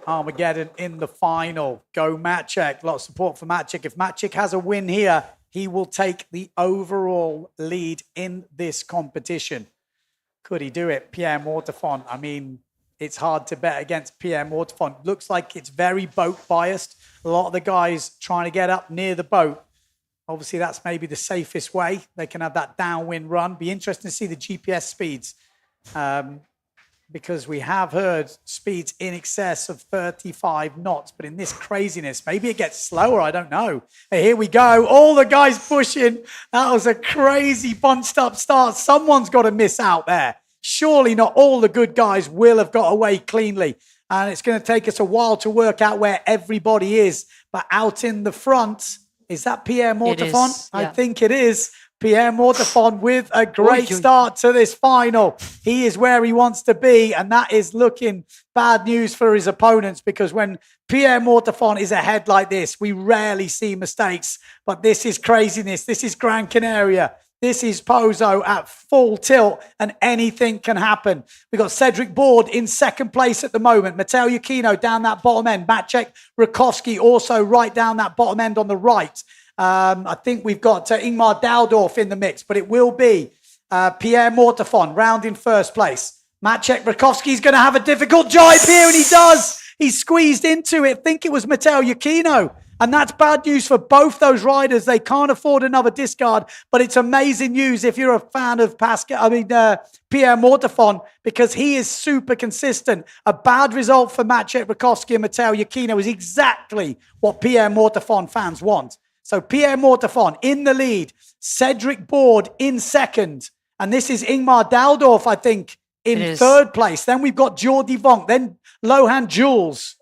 S10: Armageddon in the final. Go Maciek. A lot of support for Maciek. If Maciek has a win here, he will take the overall lead in this competition. Could he do it? Pierre Mortefon. I mean, it's hard to bet against Pierre Mortefon. Looks like it's very boat biased. A lot of the guys trying to get up near the boat. Obviously, that's maybe the safest way. They can have that downwind run. Be interesting to see the GPS speeds. Because we have heard speeds in excess of 35 knots. But in this craziness, maybe it gets slower. I don't know. Hey, here we go. All the guys pushing. That was a crazy bunched up start. Someone's got to miss out there. Surely not all the good guys will have got away cleanly. And it's going to take us a while to work out where everybody is. But out in the front, is that Pierre Mortefon? I think it is. Pierre Mortefon with a great start to this final. He is where he wants to be, and that is looking bad news for his opponents, because when Pierre Mortefon is ahead like this, we rarely see mistakes. But this is craziness. This is Gran Canaria. This is Pozo at full tilt, and anything can happen. We've got Cedric Board in second place at the moment. Matteo Iachino down that bottom end. Maciek Rakowski also right down that bottom end on the right. I think we've got Ingmar Daldorf in the mix, but it will be Pierre Mortefon round in first place. Maciek Rakowski's going to have a difficult jibe here, and he does. He's squeezed into it. I think it was Matteo Iachino. And that's bad news for both those riders. They can't afford another discard, but it's amazing news if you're a fan of Pierre Mortefon, because he is super consistent. A bad result for Maciek Rakowski and Matteo Iachino is exactly what Pierre Mortefon fans want. So Pierre Mortefon in the lead, Cedric Board in second, and this is Ingmar Daldorf, I think, in third place. Then we've got Jordi Vonk, then Lohan Jules.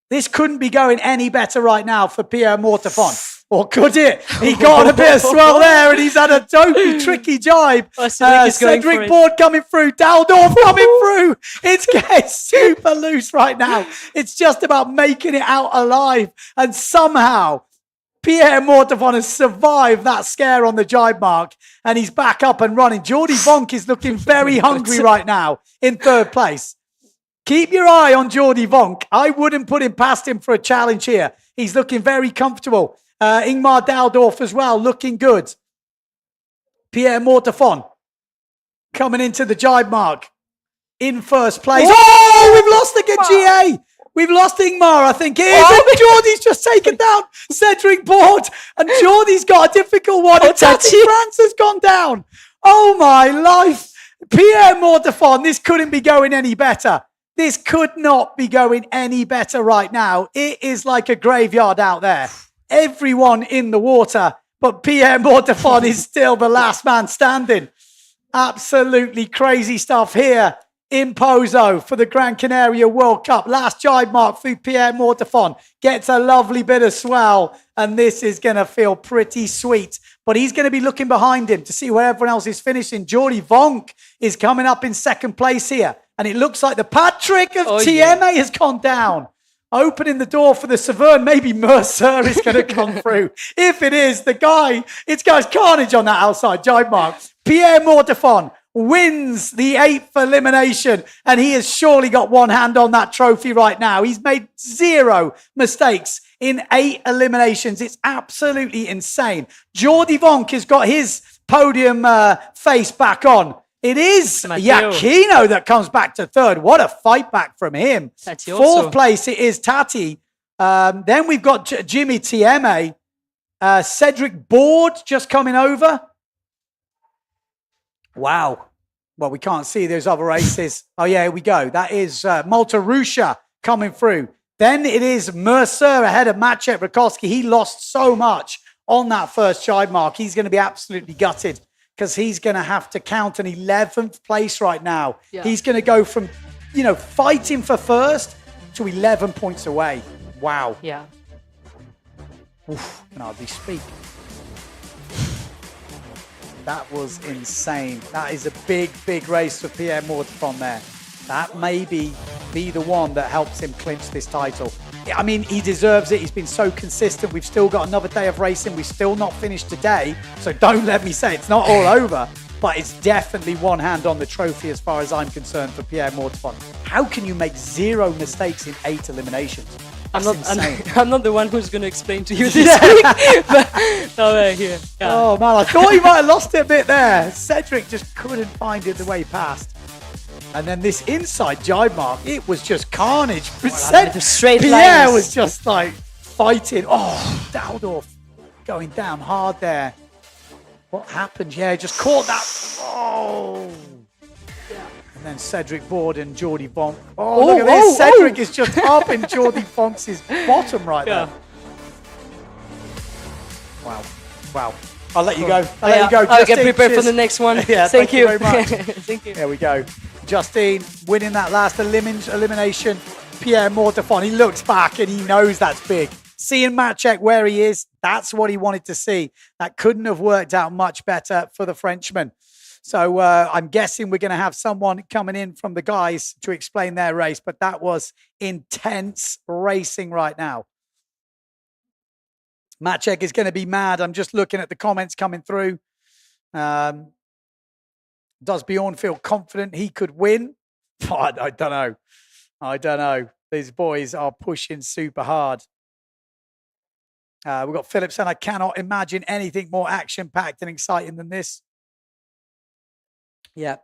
S10: This couldn't be going any better right now for Pierre Mortefon. Or could it? He got a bit of swell there, and he's had a totally tricky jibe. Cedric Board coming through. Daldorf coming through. It's getting super loose right now. It's just about making it out alive. And somehow, Pierre Mortefon has survived that scare on the jibe mark, and he's back up and running. Jordi Vonk is looking very hungry right now in third place. Keep your eye on Jordi Vonk. I wouldn't put him past him for a challenge here. He's looking very comfortable. Ingmar Daldorf as well, looking good. Pierre Mortefon coming into the jibe mark in first place. Oh, we've lost again, GA. We've lost Ingmar, I think it is. And Jordi's just taken down Cedric Board. And Jordi's got a difficult one. And Tati France has gone down. Oh, my life. Pierre Mortefon, this couldn't be going any better. This could not be going any better right now. It is like a graveyard out there. Everyone in the water, but Pierre Mortefon is still the last man standing. Absolutely crazy stuff here in Pozo for the Gran Canaria World Cup. Last jibe mark for Pierre Mortefon. Gets a lovely bit of swell, and this is going to feel pretty sweet. But he's going to be looking behind him to see where everyone else is finishing. Jordi Vonk is coming up in second place here. And it looks like the Patrick of TMA has gone down. Opening the door for the Severn. Maybe Mercer is going to come through. If it is, it's guys carnage on that outside jibe mark. Pierre Mortefon wins the 8th elimination, and he has surely got one hand on that trophy right now. He's made 0 mistakes in 8 eliminations. It's absolutely insane. Jordi Vonk has got his podium face back on. It is Iachino that comes back to third. What a fight back from him. Fourth place, it is Tati. Then we've got Jimmy TMA. Cedric Board just coming over. Wow. Well, we can't see those other races. Oh, yeah, here we go. That is Malta Russia coming through. Then it is Mercer ahead of Maciek Rakowski. He lost so much on that first jibe mark. He's going to be absolutely gutted, because he's going to have to count an 11th place right now. Yeah. He's going to go from, fighting for first to 11 points away. Wow.
S4: Yeah.
S10: Oof, can hardly speak. That was insane. That is a big, big race for Pierre Mortefon there. That may be the one that helps him clinch this title. I mean, he deserves it. He's been so consistent. We've still got another day of racing. We've still not finished today. So don't let me say it's not all over. But it's definitely one hand on the trophy as far as I'm concerned for Pierre Mortefon. How can you make 0 mistakes in 8 eliminations?
S4: I'm not the one who's going to explain to you this week. But, here. Yeah.
S10: Oh, man, I thought he might have lost it a bit there. Cedric just couldn't find it the way past. And then this inside jibe mark, it was just carnage. Pierre was just like fighting. Oh, Daldorf going down hard there. What happened? Yeah, just caught that. Oh. And then Cedric Board and Jordi Vonk. Oh, look at this. Cedric is just up in Jordi Vonk's bottom right there. Wow. Wow. I'll let you go. I'll let you go.
S4: I'll get prepared for the next one.
S10: Yeah, thank you very much.
S4: Thank you.
S10: There we go. Justine winning that last elimination. Pierre Mortefon, he looks back and he knows that's big. Seeing Maciek where he is, that's what he wanted to see. That couldn't have worked out much better for the Frenchman. So I'm guessing we're going to have someone coming in from the guys to explain their race, but that was intense racing right now. Maciek is going to be mad. I'm just looking at the comments coming through. Does Bjorn feel confident he could win? I don't know. I don't know. These boys are pushing super hard. We've got Philip saying, I cannot imagine anything more action-packed and exciting than this. Yeah.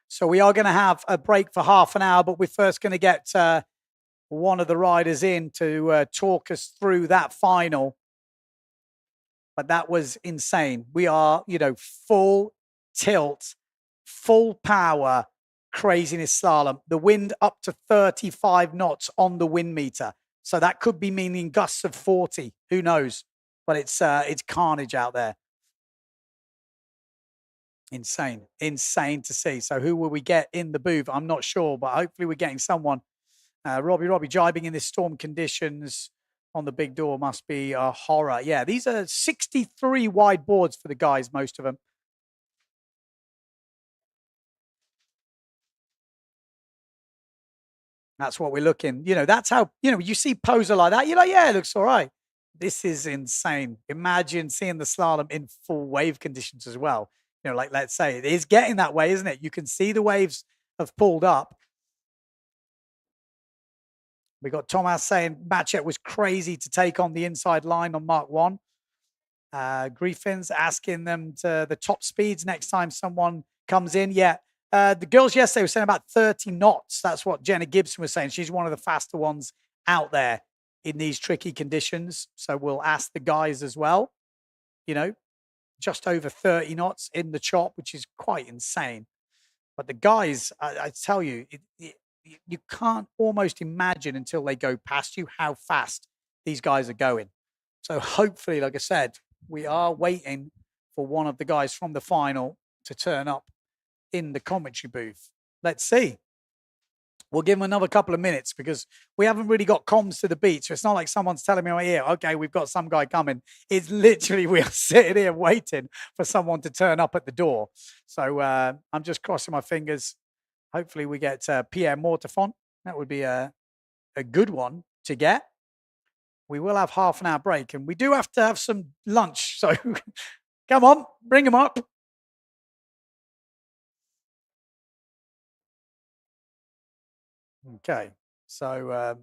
S10: So we are going to have a break for half an hour, but we're first going to get one of the riders in to talk us through that final. But that was insane. We are, full tilt, full power, craziness slalom. The wind up to 35 knots on the wind meter. So that could be meaning gusts of 40. Who knows? But it's carnage out there. Insane to see. So who will we get in the booth? I'm not sure, but hopefully we're getting someone. Robbie jibing in this storm conditions on the big door must be a horror. Yeah, these are 63 wide boards for the guys, most of them. That's what we're looking. That's how, you see Pozo like that. You're like, yeah, it looks all right. This is insane. Imagine seeing the slalom in full wave conditions as well. Like let's say it is getting that way, isn't it? You can see the waves have pulled up. We got Thomas saying Matchet was crazy to take on the inside line on Mark 1. Griffin's asking them to the top speeds next time someone comes in. Yeah. The girls yesterday were saying about 30 knots. That's what Jenna Gibson was saying. She's one of the faster ones out there in these tricky conditions. So we'll ask the guys as well. Just over 30 knots in the chop, which is quite insane. But the guys, I tell you, you can't almost imagine until they go past you how fast these guys are going. So hopefully, like I said, we are waiting for one of the guys from the final to turn up in the commentary booth. Let's see. We'll give them another couple of minutes because we haven't really got comms to the beat. So it's not like someone's telling me right here, okay, we've got some guy coming. It's literally we are sitting here waiting for someone to turn up at the door. So I'm just crossing my fingers. Hopefully we get Pierre Mortefont. That would be a good one to get. We will have half an hour break and we do have to have some lunch. So come on, bring them up. Okay, so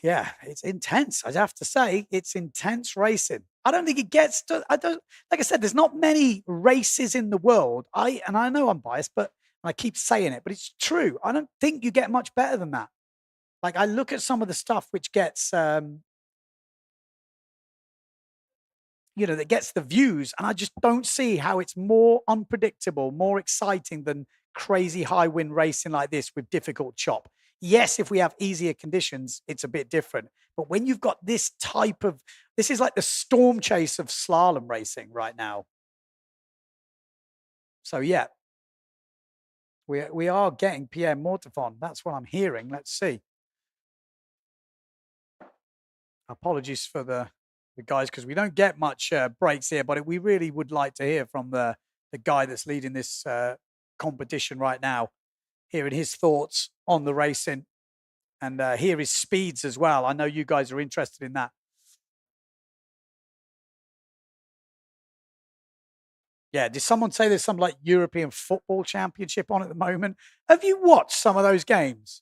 S10: yeah, it's intense. I'd have to say it's intense racing. I don't think it gets to, like I said, there's not many races in the world. I know I'm biased, but I keep saying it, but it's true. I don't think you get much better than that. Like I look at some of the stuff which gets, that gets the views, and I just don't see how it's more unpredictable, more exciting than crazy high wind racing like this with difficult chop. Yes, if we have easier conditions, it's a bit different. But when you've got this type of, this is like the storm chase of slalom racing right now. So yeah, we are getting Pierre Mortefont. That's what I'm hearing. Let's see. Apologies for the guys because we don't get much breaks here, but we really would like to hear from the guy that's leading this competition right now, hearing his thoughts on the racing and hear his speeds as well. I know you guys are interested in that. Yeah, did someone say there's some like European football championship on at the moment? Have you watched some of those games?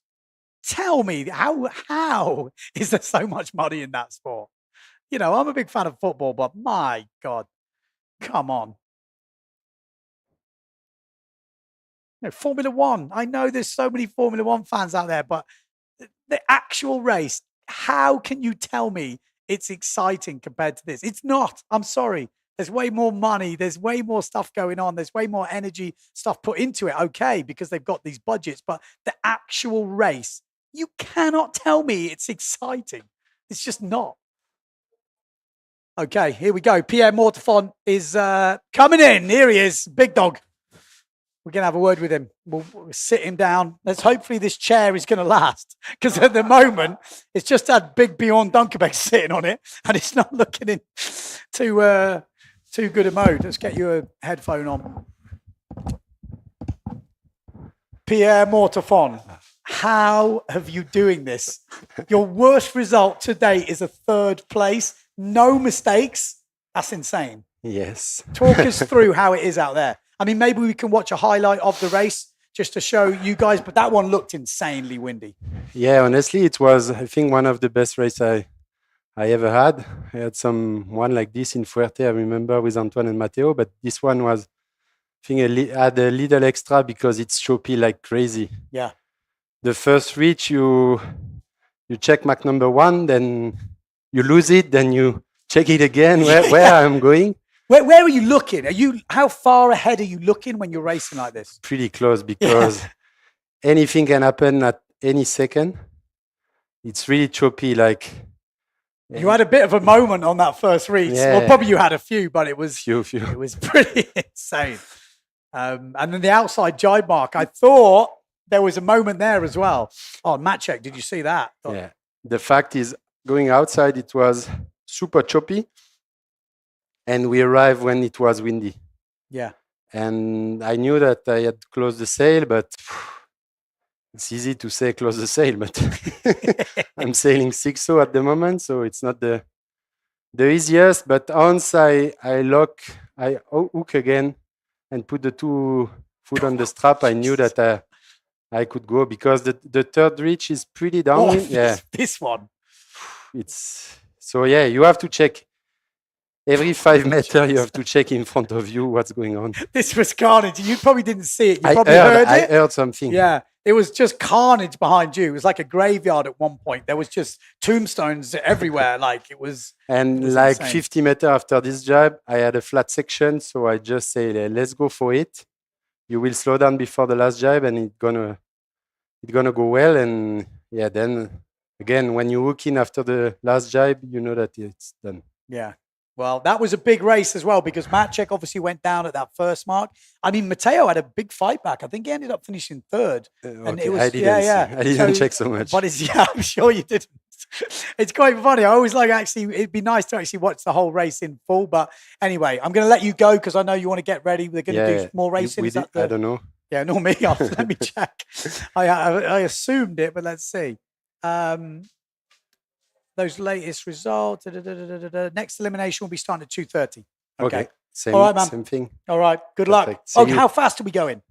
S10: Tell me how is there so much money in that sport? I'm a big fan of football, but my God, come on. Formula One. I know there's so many Formula One fans out there, but the actual race, how can you tell me it's exciting compared to this? It's not. I'm sorry. There's way more money. There's way more stuff going on. There's way more energy stuff put into it. Okay, because they've got these budgets, but the actual race, you cannot tell me it's exciting. It's just not. Okay, here we go. Pierre Mortefont is coming in. Here he is, big dog. We're going to have a word with him. We'll sit him down. Hopefully this chair is going to last. Because at the moment, it's just had big Bjorn Dunkerbeck sitting on it. And it's not looking in too good a mode. Let's get you a headphone on. Pierre Mortefont, how have you doing this? Your worst result today is a third place. No mistakes. That's insane.
S12: Yes.
S10: Talk us through how it is out there. I mean, maybe we can watch a highlight of the race just to show you guys, but that one looked insanely windy.
S12: Yeah, honestly, it was, I think, one of the best races I ever had. I had one like this in Fuerte, I remember, with Antoine and Matteo, but this one was, I think, had a little extra because it's choppy like crazy.
S10: Yeah.
S12: The first reach, you check Mach number 1, then you lose it, then you check it again where I'm going.
S10: Where are you looking? How far ahead are you looking when you're racing like this?
S12: Pretty close because anything can happen at any second. It's really choppy. Like
S10: you had a bit of a moment on that first reach.
S12: Yeah.
S10: Well, probably you had a few, but it was
S12: few.
S10: It was pretty insane. And then the outside jibe mark, I thought there was a moment there as well. Oh, Maciek, did you see that?
S12: Yeah. The fact is, going outside, it was super choppy. And we arrived when it was windy.
S10: Yeah.
S12: And I knew that I had closed the sail, but it's easy to say close the sail, but I'm sailing 6-0 at the moment, so it's not the easiest. But once I hook again and put the 2 foot on the strap, I knew that I could go because the third reach is pretty downwind.
S10: This one.
S12: You have to check. Every 5 meters, you have to check in front of you what's going on.
S10: This was carnage. You probably didn't see it. You probably heard it.
S12: I heard something.
S10: Yeah, it was just carnage behind you. It was like a graveyard at one point. There was just tombstones everywhere. It was
S12: like
S10: insane.
S12: 50 meters after this jibe, I had a flat section. So I just say, let's go for it. You will slow down before the last jibe and it's gonna go well. And then again, when you hook in after the last jibe, you know that it's done.
S10: Yeah. Well, that was a big race as well because Maciek obviously went down at that first mark. I mean, Matteo had a big fight back. I think he ended up finishing third. And it was,
S12: I didn't check so much.
S10: But I'm sure you didn't. It's quite funny. I always it'd be nice to actually watch the whole race in full. But anyway, I'm going to let you go because I know you want to get ready. We're going to do more racing.
S12: I don't know.
S10: Yeah, not me. Let me check. I assumed it, but let's see. Those latest results. Next elimination will be starting at 2:30. Okay.
S12: Same,
S10: all right, man.
S12: Same thing.
S10: All right. Good luck. How fast are we going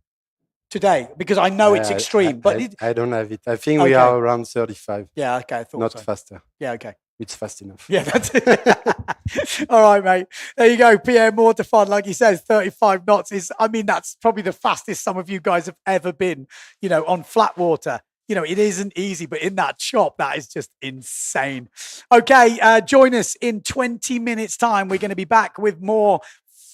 S10: today? Because I know it's extreme.
S12: I don't have it. I think we are around 35.
S10: Yeah. Okay. I thought
S12: not
S10: so.
S12: faster.
S10: Yeah. Okay.
S12: It's fast enough.
S10: Yeah. That's it. All right, mate. There you go. Pierre Mortefon, like he says, 35 knots that's probably the fastest some of you guys have ever been, on flat water. It isn't easy, but in that chop, that is just insane. Okay, join us in 20 minutes' time. We're going to be back with more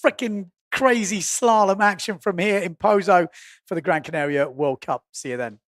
S10: freaking crazy slalom action from here in Pozo for the Gran Canaria World Cup. See you then.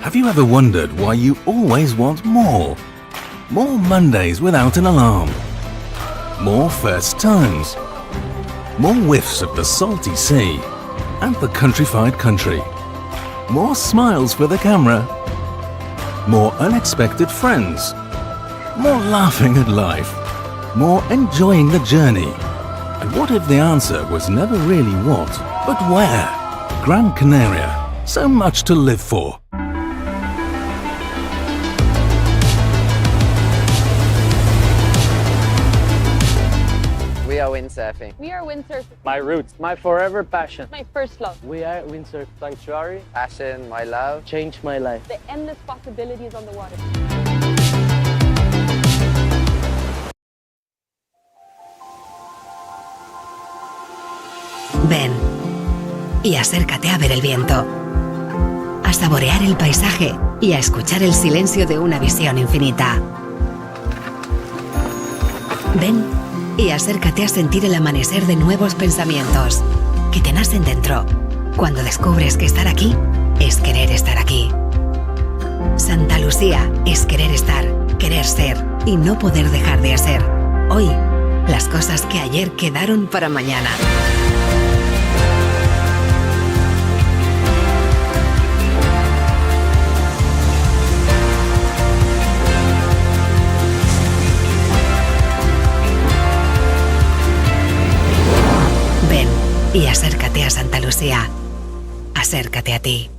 S1: Have you ever wondered why you always want more? More Mondays without an alarm. More first times. More whiffs of the salty sea and the countrified country. More smiles for the camera. More unexpected friends. More laughing at life. More enjoying the journey. And what if the answer was never really what, but where? Gran Canaria. So much to live for.
S2: We are windsurfing.
S14: We are windsurfing.
S16: My roots, my forever passion.
S14: My first love.
S16: We are Windsurf Sanctuary.
S2: Passion, my love.
S16: Changed my life.
S14: The endless possibilities on the water.
S5: Ven y acércate a ver el viento, a saborear el paisaje y a escuchar el silencio de una visión infinita. Ven y acércate a sentir el amanecer de nuevos pensamientos que te nacen dentro cuando descubres que estar aquí es querer estar aquí. Santa Lucía es querer estar, querer ser y no poder dejar de hacer. Hoy, las cosas que ayer quedaron para mañana. Ven y acércate a Santa Lucía. Acércate a ti.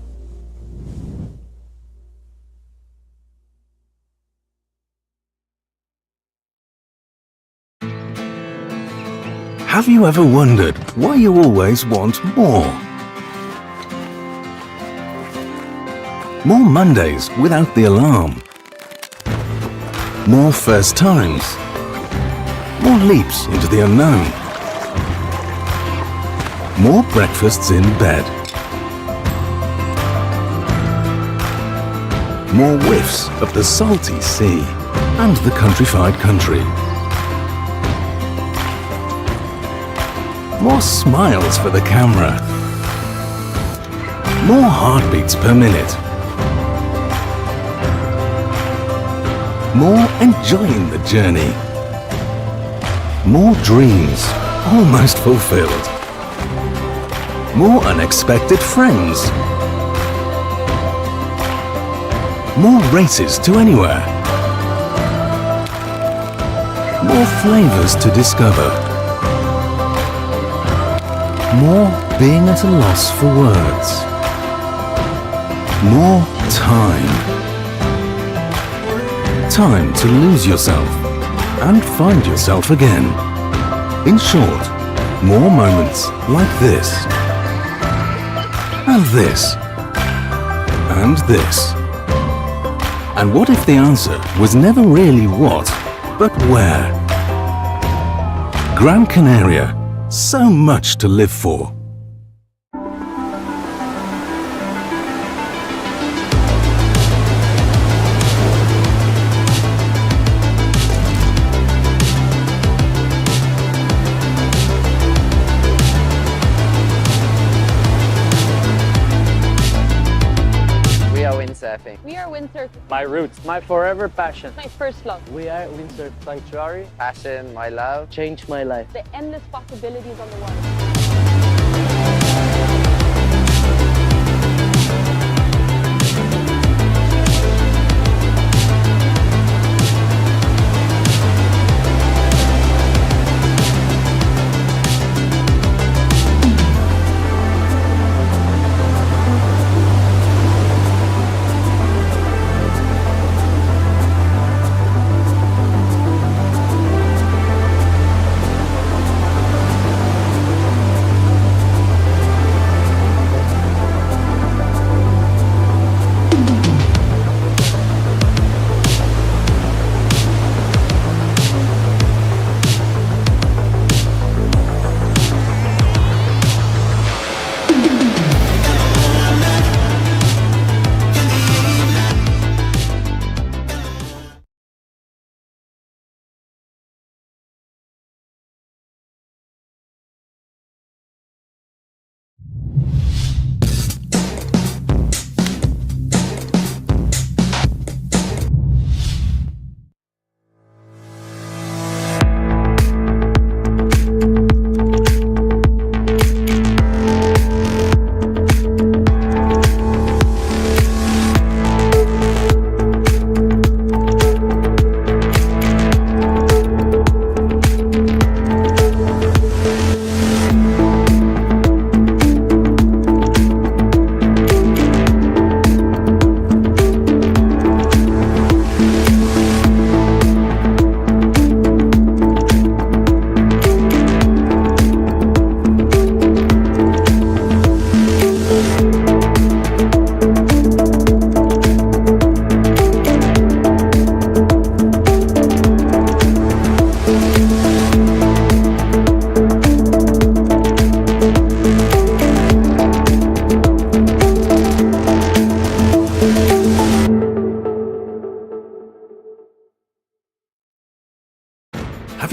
S1: Have you ever wondered why you always want more? More Mondays without the alarm. More first times. More leaps into the unknown. More breakfasts in bed. More whiffs of the salty sea and the countrified country. More smiles for the camera. More heartbeats per minute. More enjoying the journey. More dreams almost fulfilled. More unexpected friends. More races to anywhere. More flavors to discover. More being at a loss for words. More time. Time to lose yourself and find yourself again. In short, more moments like this. And this. And this. And what if the answer was never really what, but where? Gran Canaria. So much to live for.
S2: We are windsurfing.
S14: We are windsurfing.
S16: My roots, my forever passion.
S14: My first love.
S16: We are Windsurf Sanctuary.
S2: Passion, my love.
S16: Changed my life.
S14: The endless possibilities on the water.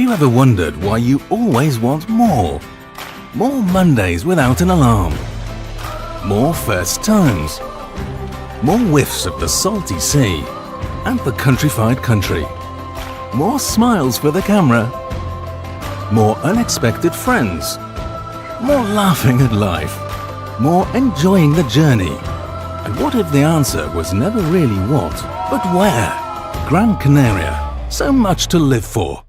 S1: you ever wondered why you always want more? More Mondays without an alarm. More first times. More whiffs of the salty sea and the countrified country. More smiles for the camera. More unexpected friends. More laughing at life. More enjoying the journey. And what if the answer was never really what, but where? Gran Canaria. So much to live for.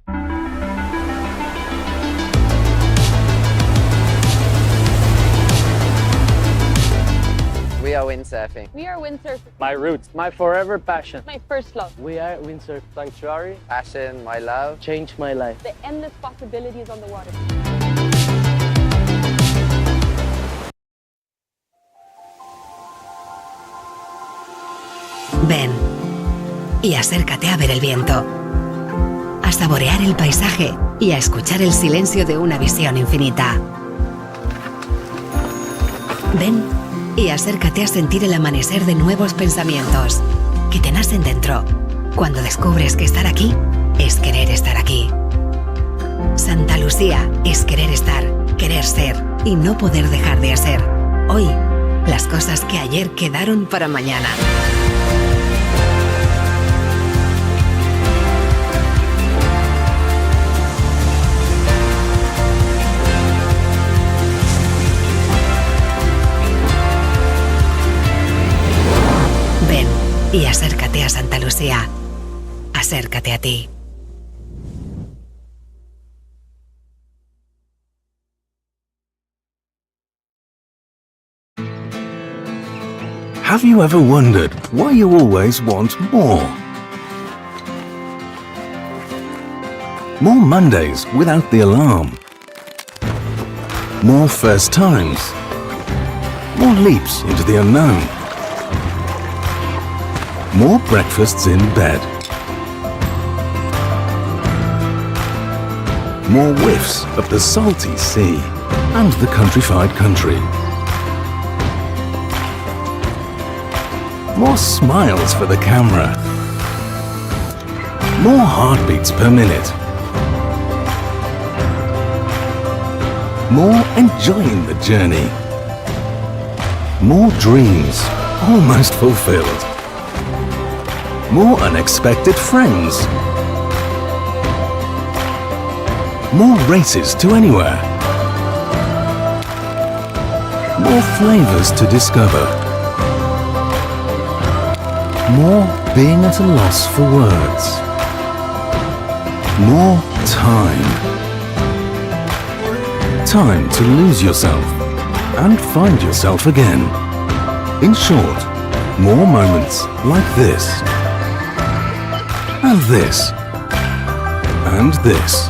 S2: We are windsurfing.
S14: We are windsurfing.
S16: My roots, my forever passion.
S14: My first love.
S16: We are Windsurf Sanctuary.
S2: Passion, my love.
S16: Changed my life.
S14: The endless possibilities on the water.
S5: Ven y acércate a ver el viento, a saborear el paisaje y a escuchar el silencio de una visión infinita. Ven y acércate a sentir el amanecer de nuevos pensamientos que te nacen dentro cuando descubres que estar aquí es querer estar aquí. Santa Lucía es querer estar, querer ser y no poder dejar de hacer. Hoy, las cosas que ayer quedaron para mañana. Ven y acércate a Santa Lucía. Acércate a ti.
S1: Have you ever wondered why you always want more? More Mondays without the alarm. More first times. More leaps into the unknown. More breakfasts in bed. More whiffs of the salty sea and the countrified country. More smiles for the camera. More heartbeats per minute. More enjoying the journey. More dreams almost fulfilled. More unexpected friends. More races to anywhere. More flavors to discover. More being at a loss for words. More time. Time to lose yourself and find yourself again. In short, more moments like this. And this. And this.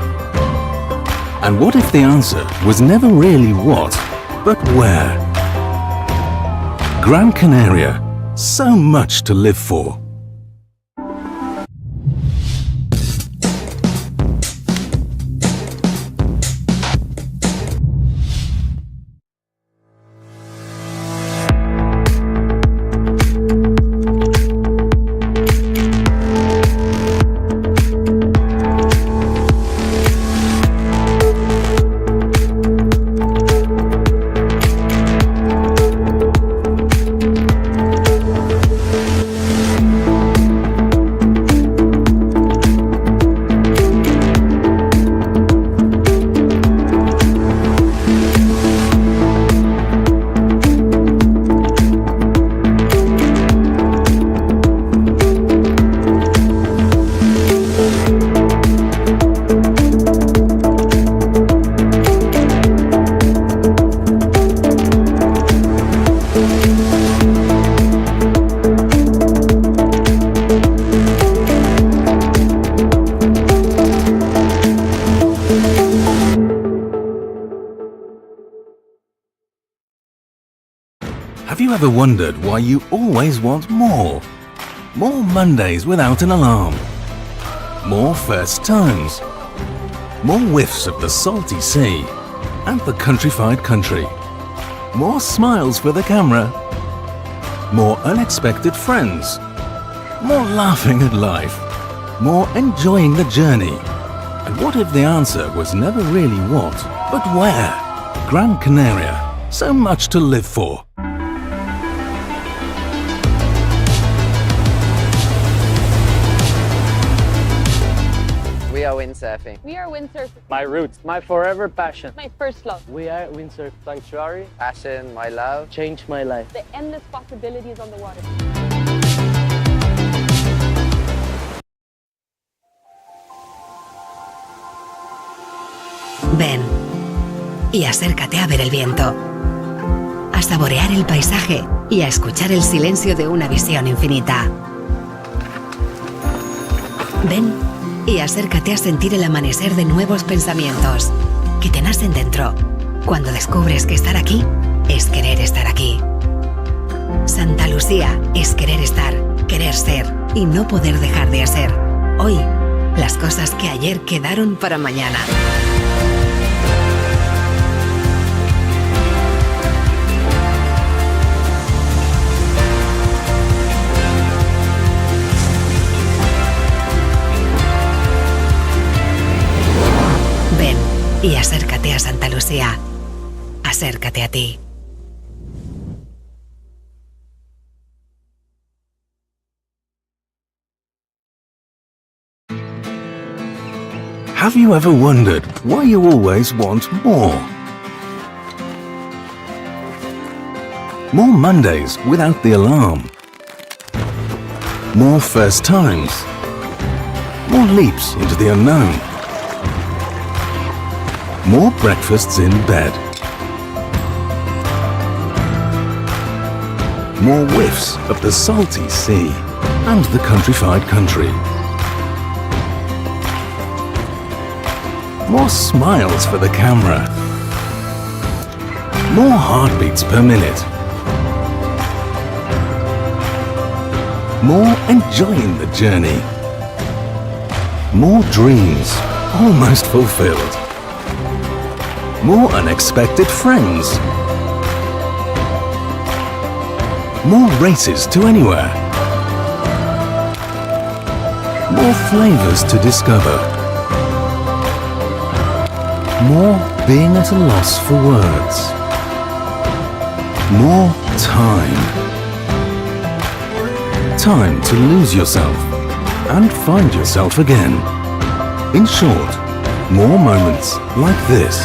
S1: And what if the answer was never really what, but where? Gran Canaria. So much to live for. Have you ever wondered why you always want more? More Mondays without an alarm. More first times. More whiffs of the salty sea and the countrified country. More smiles for the camera. More unexpected friends. More laughing at life. More enjoying the journey. And what if the answer was never really what, but where? Gran Canaria, so much to live for.
S2: We are windsurfing.
S14: We are windsurfing.
S16: My roots, my forever passion.
S14: My first love.
S16: We are Windsurf Sanctuary.
S2: Passion, my love.
S16: Changed my life.
S14: The endless possibilities on the water.
S5: Ven y acércate a ver el viento, a saborear el paisaje y a escuchar el silencio de una visión infinita. Ven y acércate a sentir el amanecer de nuevos pensamientos que te nacen dentro cuando descubres que estar aquí es querer estar aquí. Santa Lucía es querer estar, querer ser y no poder dejar de hacer. Hoy, las cosas que ayer quedaron para mañana. Ven y acércate a Santa Lucía. Acércate a ti.
S1: Have you ever wondered why you always want more? More Mondays without the alarm. More first times. More leaps into the unknown. More breakfasts in bed. More whiffs of the salty sea and the countrified country. More smiles for the camera. More heartbeats per minute. More enjoying the journey. More dreams almost fulfilled. More unexpected friends. More races to anywhere. More flavors to discover. More being at a loss for words. More time. Time to lose yourself and find yourself again. In short, more moments like this.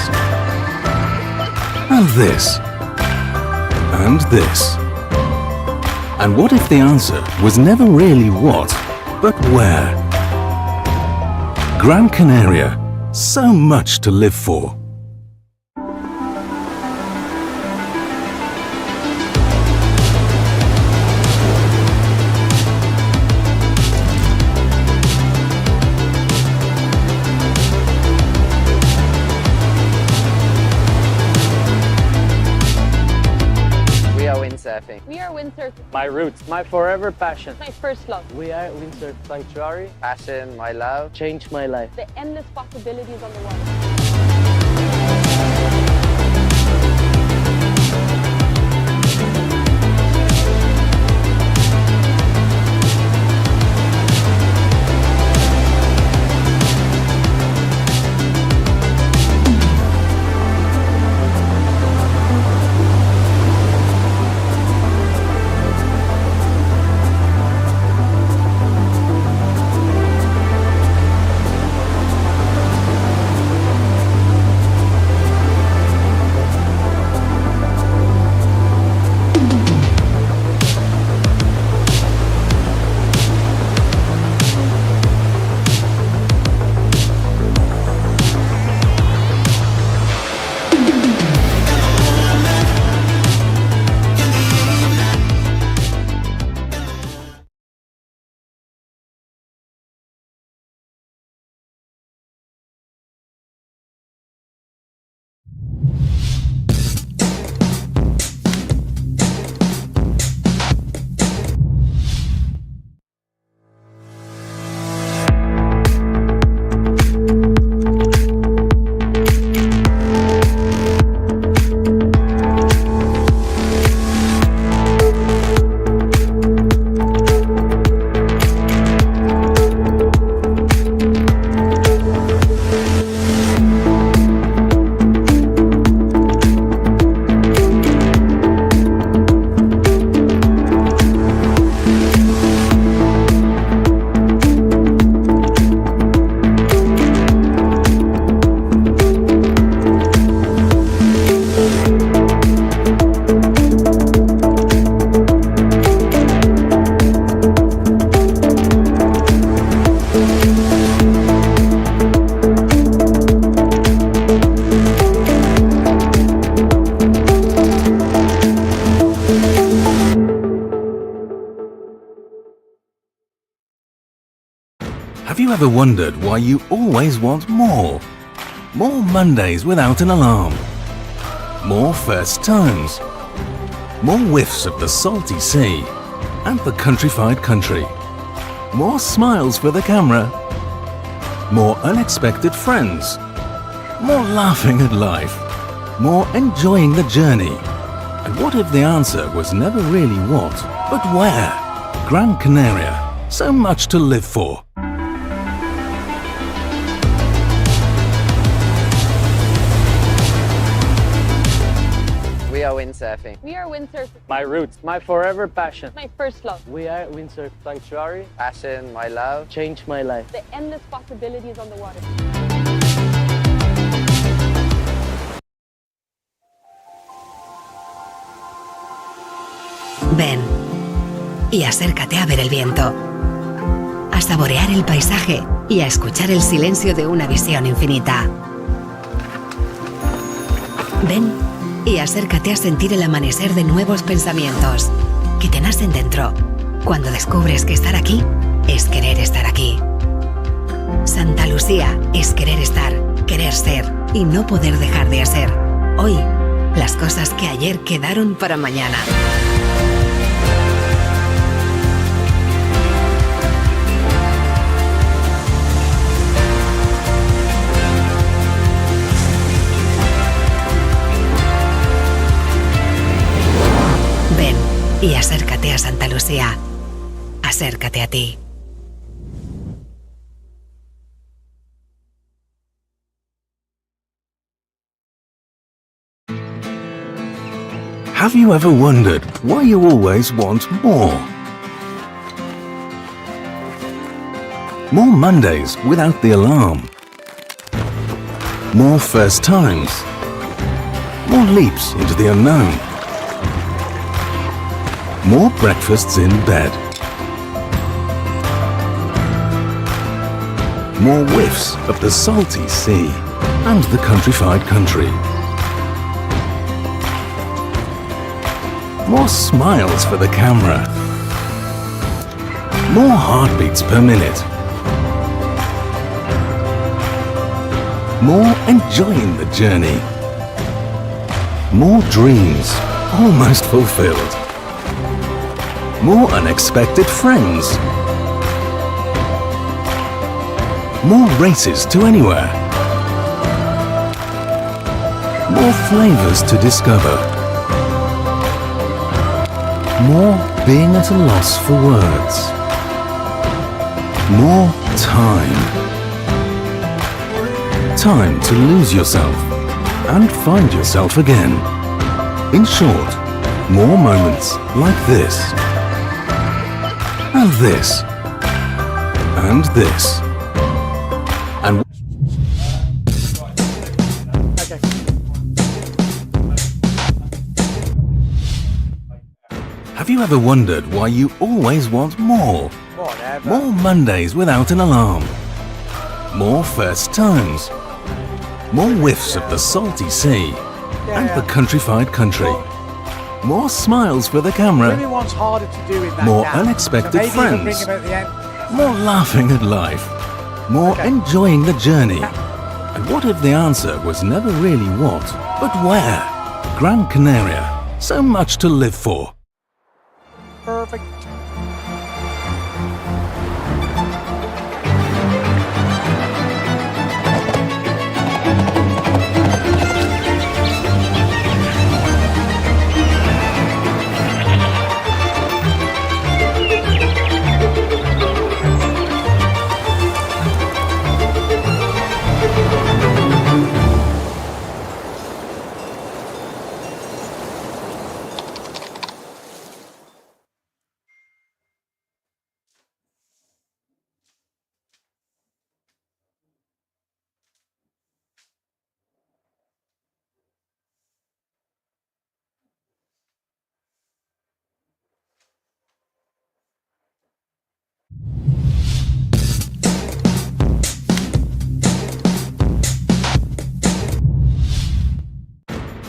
S1: And this. And this. And what if the answer was never really what, but where? Gran Canaria, so much to live for.
S2: We are windsurfing.
S14: We are windsurfing.
S16: My roots, my forever passion.
S14: My first love.
S16: We are Windsurf Sanctuary.
S2: Passion, my love.
S16: Changed my life.
S14: The endless possibilities on the water.
S1: you ever wondered why you always want more? More Mondays without an alarm. More first tones. More whiffs of the salty sea and the countrified country. More smiles for the camera. More unexpected friends. More laughing at life. More enjoying the journey. And what if the answer was never really what, but where? Gran Canaria. So much to live for.
S2: We are windsurfing.
S14: We are windsurfing.
S16: My roots, my forever passion.
S14: My first love.
S16: We are Windsurf Sanctuary.
S2: Passion, my love.
S16: Changed my life.
S14: The endless possibilities on the water.
S5: Ven y acércate a ver el viento, a saborear el paisaje y a escuchar el silencio de una visión infinita. Ven y acércate a sentir el amanecer de nuevos pensamientos que te nacen dentro cuando descubres que estar aquí es querer estar aquí. Santa Lucía es querer estar, querer ser y no poder dejar de hacer. Hoy, las cosas que ayer quedaron para mañana. Ven y acércate a Santa Lucía. Acércate a ti.
S1: Have you ever wondered why you always want more? More Mondays without the alarm. More first times. More leaps into the unknown. More breakfasts in bed. More whiffs of the salty sea and the countrified country. More smiles for the camera. More heartbeats per minute. More enjoying the journey. More dreams almost fulfilled. More unexpected friends. More races to anywhere. More flavors to discover. More being at a loss for words. More time. Time to lose yourself and find yourself again. In short, more moments like this. And this. And this. And have you ever wondered why you always want more?
S10: Whatever.
S1: More Mondays without an alarm. More first tones. More whiffs of the salty sea and the countrified country. More smiles for the camera.
S10: Everyone's harder to do in that
S1: More
S10: gap.
S1: unexpected
S10: So maybe you can bring
S1: friends.
S10: him at the end.
S1: More laughing at life. More enjoying the journey. And what if the answer was never really what, but where? Gran Canaria. So much to live for.
S10: Perfect.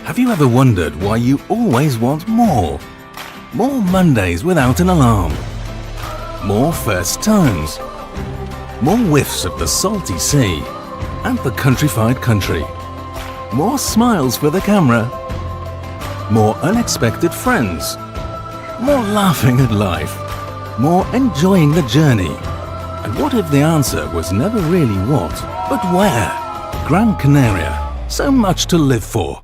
S1: Have you ever wondered why you always want more? More Mondays without an alarm. More first tones. More whiffs of the salty sea and the countrified country. More smiles for the camera. More unexpected friends. More laughing at life. More enjoying the journey. And what if the answer was never really what, but where? Gran Canaria. So much to live for.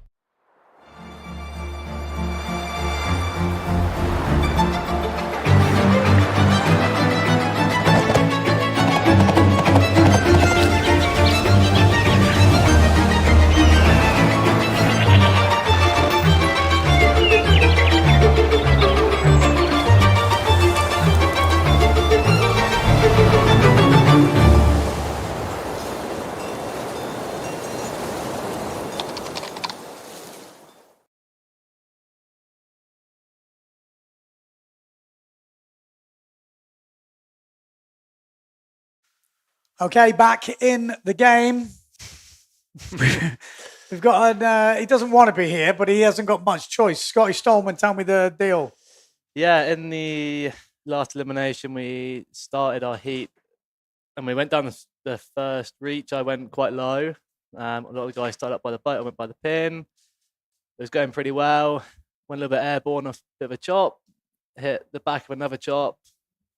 S10: Okay, back in the game. We've got an, he doesn't want to be here, but he hasn't got much choice. Scotty Stallman, tell me the deal.
S13: Yeah, in the last elimination, we started our heat and we went down the first reach. I went quite low. A lot of the guys started up by the boat. I went by the pin. It was going pretty well. Went a little bit airborne off a bit of a chop. Hit the back of another chop.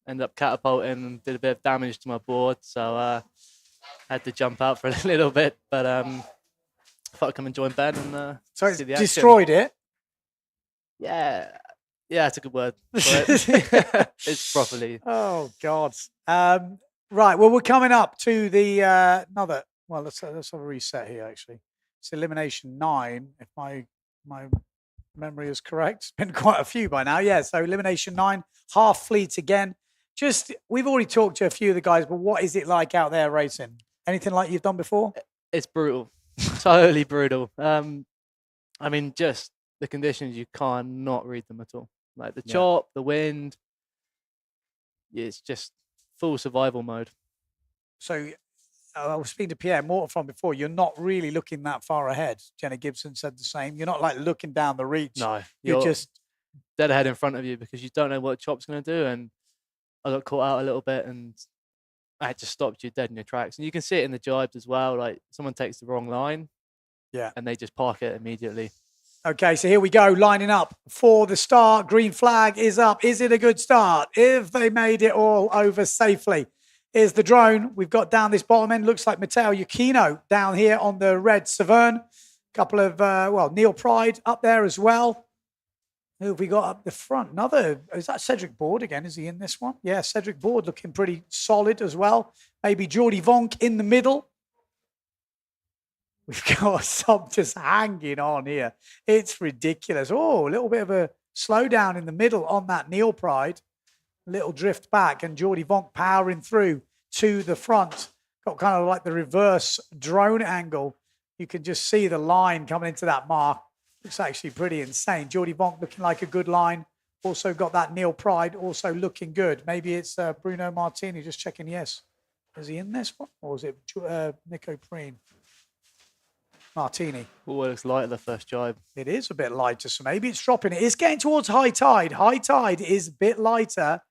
S13: Ended up catapulting and did a bit of damage to my board. So had to jump out for a little bit. But I thought I'd come and join Ben and
S10: so
S13: see the action.
S10: Destroyed it?
S13: Yeah. Yeah, it's a good word for it. It's properly.
S10: Oh, God. Right, well, we're coming up to the another. Well, let's have a reset here, actually. It's elimination 9, if my memory is correct. It's been quite a few by now. Yeah, so elimination 9, half fleet again. Just, we've already talked to a few of the guys, but what is it like out there racing? Anything like you've done before?
S13: It's brutal. Totally brutal. I mean, just the conditions, you can't not read them at all. Like the chop, the wind. It's just full survival mode. So
S10: I was speaking to Pierre Morton before. You're not really looking that far ahead. Jenna Gibson said the same. You're not like looking down the reach.
S13: No,
S10: you're just
S13: dead ahead in front of you because you don't know what the chop's going to do. And I got caught out a little bit and I just stopped you dead in your tracks. And you can see it in the jibes as well. Like someone takes the wrong line, and they just park it immediately.
S10: Okay, so here we go, lining up for the start. Green flag is up. Is it a good start? If they made it all over safely. Here's the drone. We've got down this bottom end. Looks like Matteo Iuchino down here on the red Severn. Couple of, Neil Pride up there as well. Who have we got up the front? Another, is that Cedric Board again? Is he in this one? Yeah, Cedric Board looking pretty solid as well. Maybe Jordi Vonk in the middle. We've got some just hanging on here. It's ridiculous. Oh, a little bit of a slowdown in the middle on that Neil Pride. A little drift back and Jordi Vonk powering through to the front. Got kind of like the reverse drone angle. You can just see the line coming into that mark. Looks actually pretty insane. Jordi Vonk looking like a good line. Also got that Neil Pride also looking good. Maybe it's Bruno Martini just checking yes. Is he in this one? Or is it Nico Preen? Martini.
S13: Oh, it looks lighter the first jibe.
S10: It is a bit lighter, so maybe it's dropping. It is getting towards high tide. High tide is a bit lighter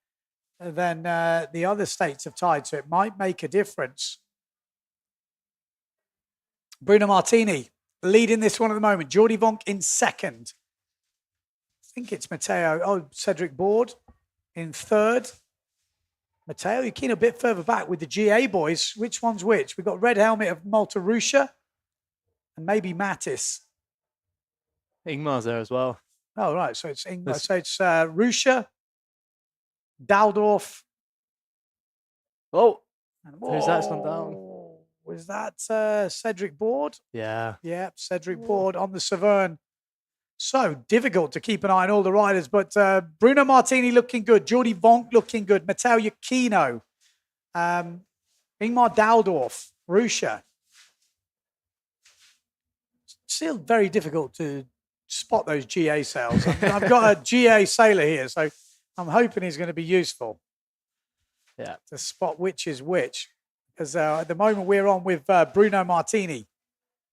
S10: than the other states of tide, so it might make a difference. Bruno Martini leading this one at the moment. Jordi Vonk in second. I think it's Matteo. Oh, Cedric Board in third. Matteo Iuchino a bit further back with the GA boys. Which one's which? We've got red helmet of Malta Russia and maybe Mattis.
S13: Ingmar's there as well.
S10: Oh, right. So it's Ingmar. So it's Russia, Daldorf.
S13: Oh, who's that one down?
S10: Was that Cedric Board?
S13: Yeah.
S10: Yeah, Cedric Board on the Severn. So difficult to keep an eye on all the riders, but Bruno Martini looking good. Jordi Vonk looking good. Matteo Iuchino. Ingmar Daldorf. Russia. Still very difficult to spot those GA sails. I've got a GA sailor here, so I'm hoping he's going to be useful.
S13: Yeah.
S10: To spot which is which. Because at the moment we're on with Bruno Martini.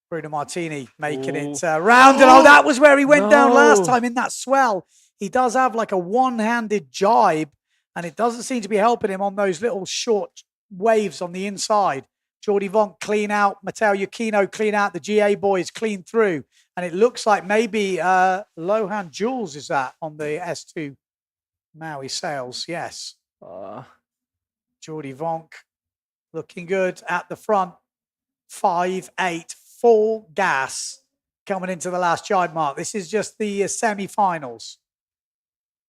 S10: Bruno Martini making it round. And that was where he went down last time in that swell. He does have like a one-handed jibe, and it doesn't seem to be helping him on those little short waves on the inside. Jordi Vonk clean out, Matteo Iachino clean out, the GA boys clean through. And it looks like maybe Lohan Jules is that on the S2 Maui sails. Yes. Jordi Vonk looking good at the front. 5-8, full gas coming into the last jibe mark. This is just the semi-finals.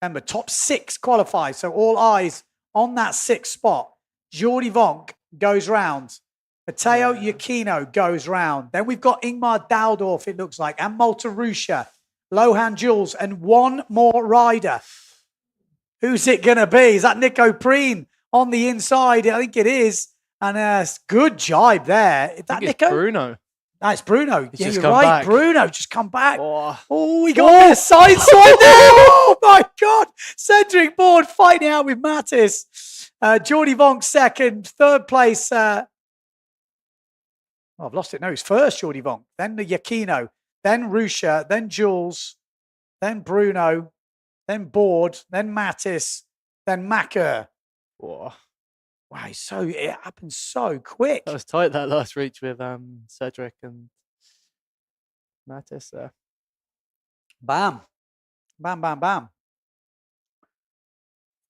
S10: Remember, top 6 qualify. So all eyes on that 6th spot. Jordi Vonk goes round. Matteo Iachino goes round. Then we've got Ingmar Daldorf, it looks like, and Malta Russia, Lohan Jules, and one more rider. Who's it going to be? Is that Nico Preen on the inside? I think it is. And good jibe there. Is that Nico?
S13: Bruno.
S10: No, it's Bruno.
S13: He's
S10: Yeah,
S13: just
S10: you're
S13: come
S10: right.
S13: back.
S10: Bruno, just come back.
S13: Oh,
S10: he got a bit of side swipe there. Oh, my God. Cedric Board fighting out with Mattis. Jordi Vonk second. Third place. I've lost it. No, he's first, Jordi Vonk. Then the Iachino. Then Rusha. Then Jules. Then Bruno. Then Board. Then Mattis. Then Macker.
S13: Wow,
S10: it happened so quick.
S13: That was tight, that last reach with Cedric and Mattis there.
S10: Bam. Bam, bam, bam.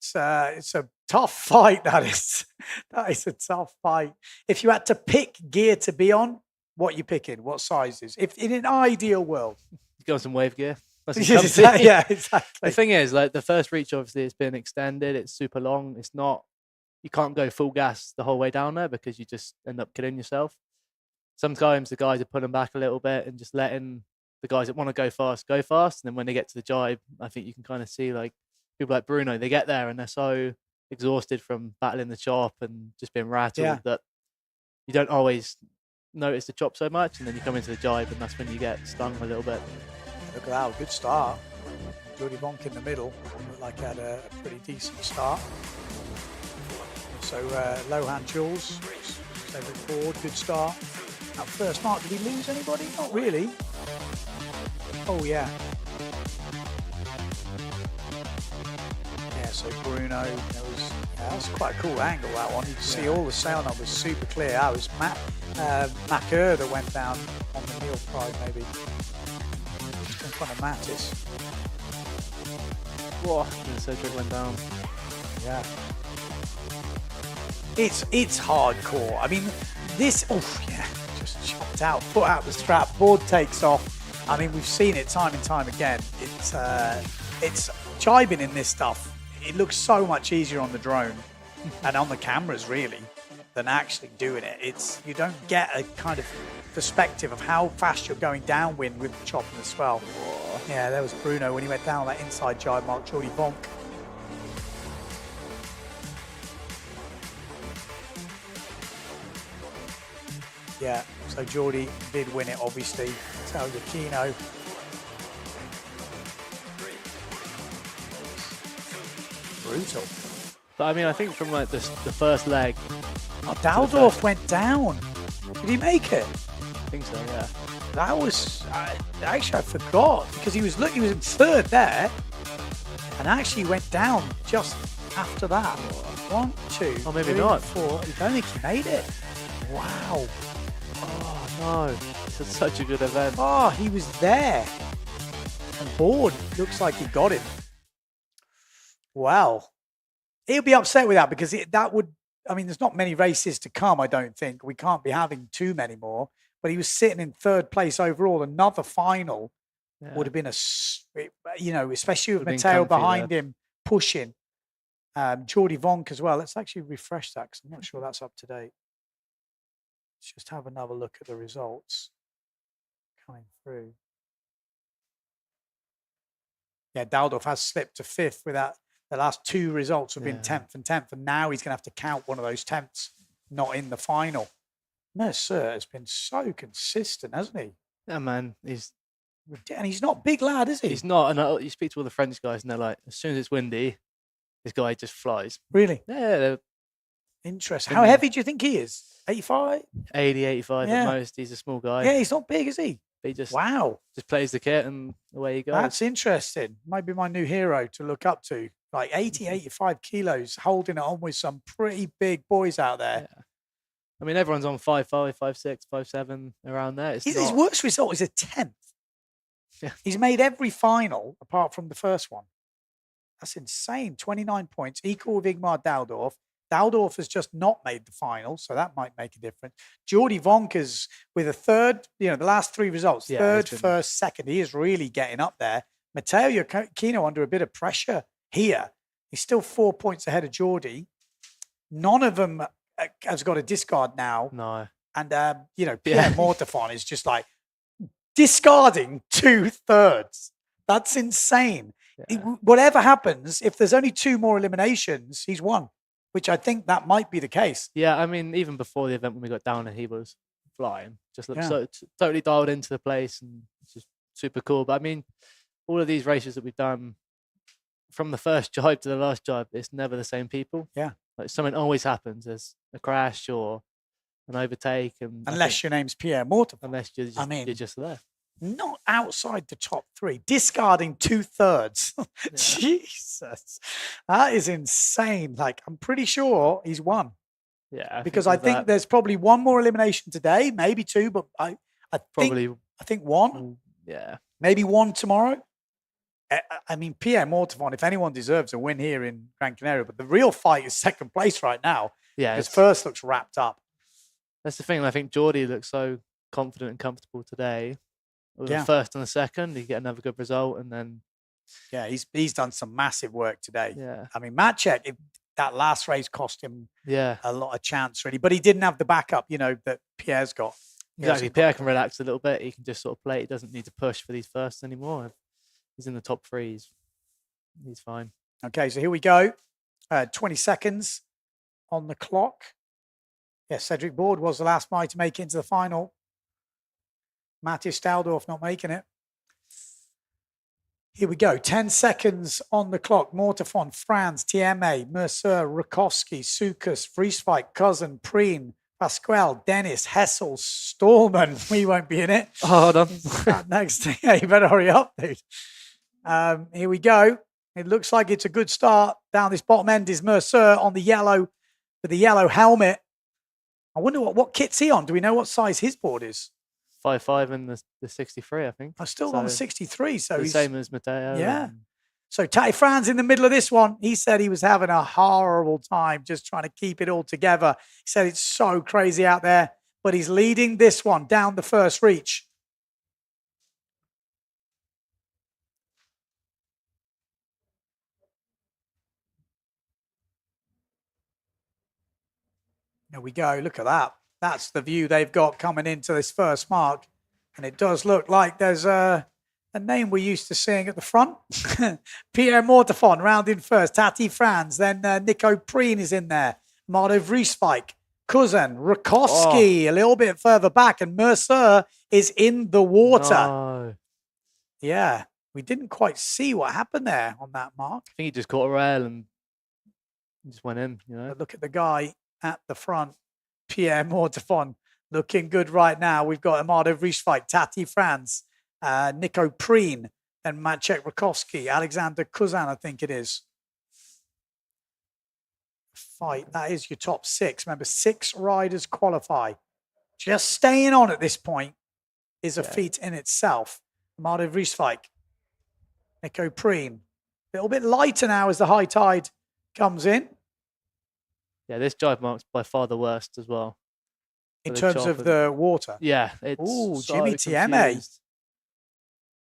S10: It's a tough fight, that is. That is a tough fight. If you had to pick gear to be on, what you picking? What sizes? If in an ideal world.
S13: You got some wave gear.
S10: Yeah, exactly.
S13: The thing is, like, the first reach, obviously, it's been extended. It's super long. It's not, you can't go full gas the whole way down there because you just end up killing yourself. Sometimes the guys are pulling back a little bit and just letting the guys that want to go fast. And then when they get to the jibe, I think you can kind of see, like, people like Bruno, they get there and they're so exhausted from battling the chop and just being rattled that you don't always notice the chop so much. And then you come into the jibe and that's when you get stung a little bit.
S10: Look at that, good start. Jordi Vonk in the middle. Looked like he had a pretty decent start. So Lohan Jules, Cedric Board, good start. That first mark, did he lose anybody? Not really. Oh, yeah. Yeah, so Bruno, that was quite a cool angle, that one. You can see all the sail numbers super clear. That was Macker that went down on the Neil Pride, maybe. Just in front of Mattis.
S13: Whoa, and Cedric went down.
S10: Yeah. It's hardcore. I mean, this, just chopped out, put out the strap, board takes off. I mean, we've seen it time and time again. It's jibing in this stuff. It looks so much easier on the drone and on the cameras, really, than actually doing it. You don't get a kind of perspective of how fast you're going downwind with the chop and the swell. Yeah, there was Bruno when he went down that inside jibe mark, Jordi Vonk. Yeah, so Jordi did win it, obviously. Tell Iachino. Brutal.
S13: But I mean, I think from like the first leg.
S10: Oh, Daldorf went down. Did he make it?
S13: I think so, yeah.
S10: That was actually I forgot because he was in third there, and actually went down just after that. 1, 2,
S13: oh, maybe
S10: 3,
S13: not.
S10: 4. I don't think he made it. Wow.
S13: Oh no, this is such a good event.
S10: Oh, he was there. And Board looks like he got him. Wow. He'll be upset with that because there's not many races to come, I don't think. We can't be having too many more. But he was sitting in third place overall. Another final would have been especially with Matteo behind him pushing. Jordi Vonk as well. Let's actually refresh that because I'm not sure that's up to date. Let's just have another look at the results coming through. Yeah, Daldorf has slipped to 5th without the last 2 results have been 10th and 10th, and now he's going to have to count one of those 10ths not in the final. Mercer has been so consistent, hasn't he?
S13: Yeah, man.
S10: And he's not a big lad, is he?
S13: He's not. And you speak to all the French guys, and they're like, as soon as it's windy, this guy just flies.
S10: Really?
S13: Yeah.
S10: Interesting. How heavy do you think he is? 85?
S13: 80, 85 at most. He's a small guy.
S10: Yeah, he's not big, is he?
S13: He just
S10: just
S13: plays the kit and away he goes.
S10: That's interesting. Might be my new hero to look up to. like 80, 85 kilos, holding it on with some pretty big boys out there.
S13: Yeah. I mean, everyone's on 5'5", 5'6", 5'7", around there.
S10: His worst result is a 10th.
S13: Yeah.
S10: He's made every final apart from the first one. That's insane. 29 points, equal with Ingmar Daldorf. Daldorf has just not made the final, so that might make a difference. Jordi Vonkas with a third, the last three results, third, first, second. He is really getting up there. Matteo Iachino under a bit of pressure here. He's still 4 points ahead of Jordi. None of them has got a discard now.
S13: No.
S10: And, Pierre Mortefon is just like discarding 2/3. That's insane.
S13: Yeah.
S10: Whatever happens, if there's only 2 more eliminations, he's won, which I think that might be the case.
S13: Yeah, I mean, even before the event when we got down and he was flying, just looked so totally dialed into the place and it's just super cool. But I mean, all of these races that we've done, from the first jibe to the last jibe, it's never the same people.
S10: Yeah.
S13: Like something always happens. There's a crash or an overtake. And
S10: unless your name's Pierre Mortefon.
S13: Unless you're just there.
S10: Not outside the top 3, discarding 2/3. Yeah. Jesus, that is insane. Like, I'm pretty sure he's won.
S13: Yeah,
S10: because I think there's probably 1 more elimination today, maybe 2, but I think 1.
S13: Yeah,
S10: maybe 1 tomorrow. I mean, Pierre Mortefon, if anyone deserves a win here in Gran Canaria, but the real fight is second place right now.
S13: Yeah,
S10: because first looks wrapped up.
S13: That's the thing. I think Jordi looks so confident and comfortable today. With the first and the second, you get another good result, and then
S10: he's done some massive work today.
S13: Yeah,
S10: I mean, Maciek, that last race cost him
S13: a
S10: lot of chance, really, but he didn't have the backup, that Pierre's got.
S13: Exactly, Pierre can relax a little bit. He can just sort of play. He doesn't need to push for these firsts anymore. He's in the top 3. He's fine.
S10: Okay, so here we go. 20 seconds on the clock. Yeah, Cedric Board was the last guy to make it into the final. Matthias Daldorf not making it. Here we go. 10 seconds on the clock. Mortefon, Franz, Tieme, Mercer, Rakowski, Sukas, Vrieswijk, Cousin, Preen, Pasquale, Dennis, Hessel, Stallman. We won't be in it.
S13: Oh, hold on.
S10: Next. Yeah, you better hurry up, dude. Here we go. It looks like it's a good start. Down this bottom end is Mercer on the yellow, with the yellow helmet. I wonder what kit's he on? Do we know what size his board is?
S13: 5'5" and the 63, I think.
S10: I'm still on the 63, so
S13: the
S10: he's
S13: same as Matteo.
S10: Yeah. So Tati Franz in the middle of this one. He said he was having a horrible time just trying to keep it all together. He said it's so crazy out there, but he's leading this one down the first reach. There we go. Look at that. That's the view they've got coming into this first mark. And it does look like there's a name we're used to seeing at the front. Pierre Mortefon rounding first. Tati Franz. Then Nico Preen is in there. Mardo Vrieswijk. Cousin. Rakowski a little bit further back. And Mercer is in the water.
S13: No.
S10: Yeah. We didn't quite see what happened there on that mark.
S13: I think he just caught a rail and just went in,
S10: But look at the guy at the front. Pierre Mortefon looking good right now. We've got Amado Vrieswijk, Tati Franz, Nico Preen, and Maciek Rakowski, Alexander Cousin, I think it is. Fight. That is your top 6. Remember, 6 riders qualify. Just staying on at this point is a feat in itself. Amado Vrieswijk, Nico Preen. A little bit lighter now as the high tide comes in.
S13: Yeah, this jibe mark's by far the worst as well.
S10: In terms of the water?
S13: Yeah.
S10: Oh, Jimmy Tieme.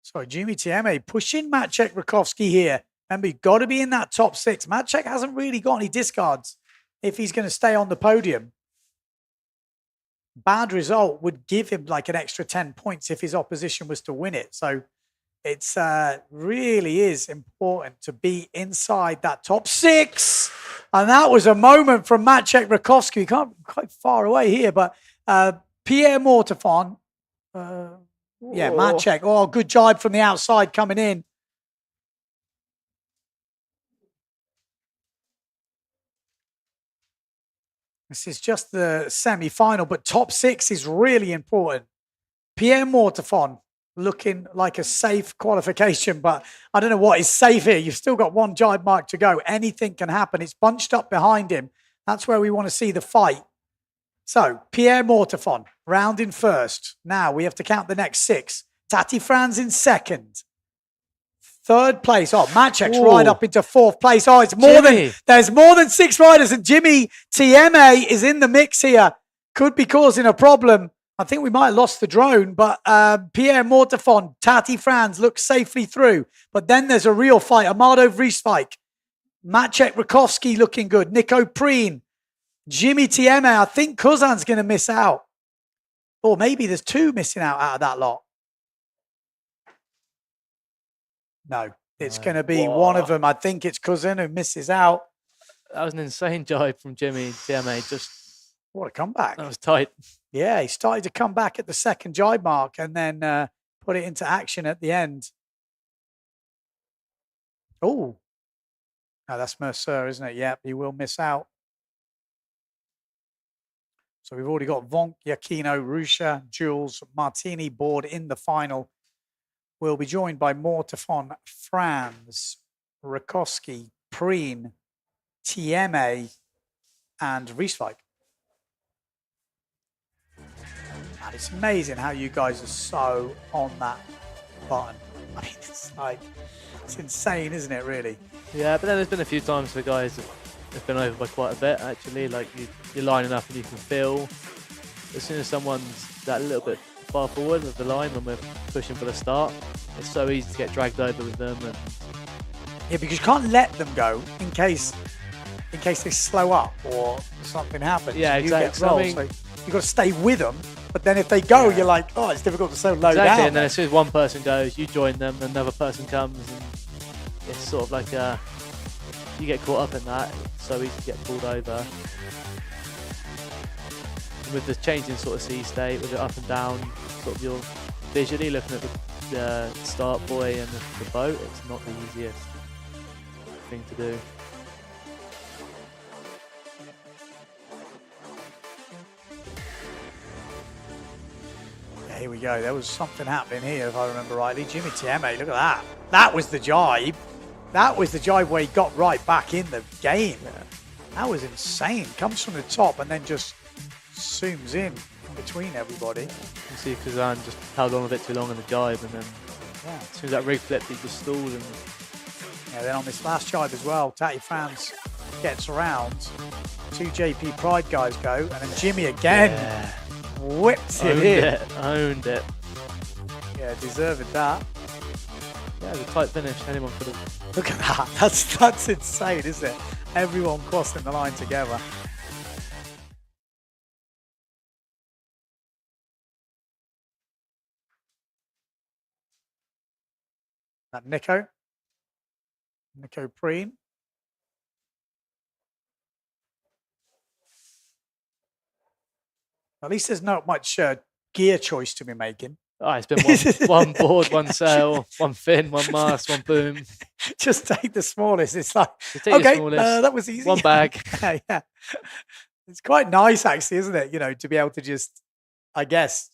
S10: Sorry, Jimmy Tieme pushing Maciek Rakowski here. Remember, you've got to be in that top 6. Maciek hasn't really got any discards if he's going to stay on the podium. Bad result would give him like an extra 10 points if his opposition was to win it. So it's really is important to be inside that top 6. And that was a moment from Maciek Rakowski. Can't quite far away here, but Pierre Mortefon. Maciek. Oh, good jibe from the outside coming in. This is just the semi-final, but top 6 is really important. Pierre Mortefon looking like a safe qualification, but I don't know what is safe here. You've still got one jibe mark to go. Anything can happen. It's bunched up behind him. That's where we want to see the fight. So, Pierre Mortefon, round in first. Now we have to count the next 6. Tati Franz in second. Third place. Oh, Maciek's right up into 4th place. Oh, it's more there's more than 6 riders, and Jimmy TMA is in the mix here. Could be causing a problem. I think we might have lost the drone, but Pierre Mortefon, Tati Franz looks safely through. But then there's a real fight. Amado Vrieswijk, Maciek Rakowski looking good. Nico Preen, Jimmy TMA. I think Kuzan's going to miss out. Or maybe there's 2 missing out of that lot. No, it's going to be one of them. I think it's Kuzan who misses out.
S13: That was an insane jibe from Jimmy TMA. Just
S10: what a comeback.
S13: That was tight.
S10: Yeah, he started to come back at the second jibe mark and then put it into action at the end. Oh, no, that's Mercer, isn't it? Yep, he will miss out. So we've already got Vonk, Giacchino, Rusha, Jules, Martini board in the final. We'll be joined by Mortefon, Franz, Rakowski, Preen, TMA, and Vrieswijk. And it's amazing how you guys are so on that button. I mean, it's insane, isn't it, really?
S13: Yeah, but then there's been a few times for guys that have been over by quite a bit, actually. Like, you're lining up and you can feel as soon as someone's that little bit far forward of the line when we're pushing for the start, it's so easy to get dragged over with them. And
S10: yeah, because you can't let them go in case they slow up or something happens.
S13: Yeah, exactly.
S10: You get rolled, so you've got to stay with them. But then if they go, you're like, oh, it's difficult to so low down.
S13: And then as soon as one person goes, you join them, another person comes, and it's sort of like you get caught up in that. It's so easy to get pulled over. And with the change in sort of sea state, with it up and down, sort of you're visually looking at the start buoy and the boat, it's not the easiest thing to do.
S10: Here we go. There was something happening here, if I remember rightly. Jimmy TMA, look at that. That was the jibe. That was the jibe where he got right back in the game. That was insane. Comes from the top and then just zooms in between everybody.
S13: You see Kazan just held on a bit too long in the jibe, and then as soon as that rig flipped, he just stalled. And
S10: yeah, then on this last jibe as well, Tati Franz gets around. 2 JP Pride guys go, and then Jimmy again.
S13: Yeah.
S10: Whips it in.
S13: Owned it.
S10: Yeah, deserved that.
S13: Yeah, it was a tight finish. Anyone could have.
S10: Look at that. That's insane, isn't it? Everyone crossing the line together. That Nico Preen. At least there's not much gear choice to be making.
S13: Oh, it's been one board, one sail, one fin, one mast, one boom.
S10: Just take the smallest. It's like, okay, that was easy.
S13: One bag.
S10: Yeah. It's quite nice, actually, isn't it? You know, to be able to just, I guess,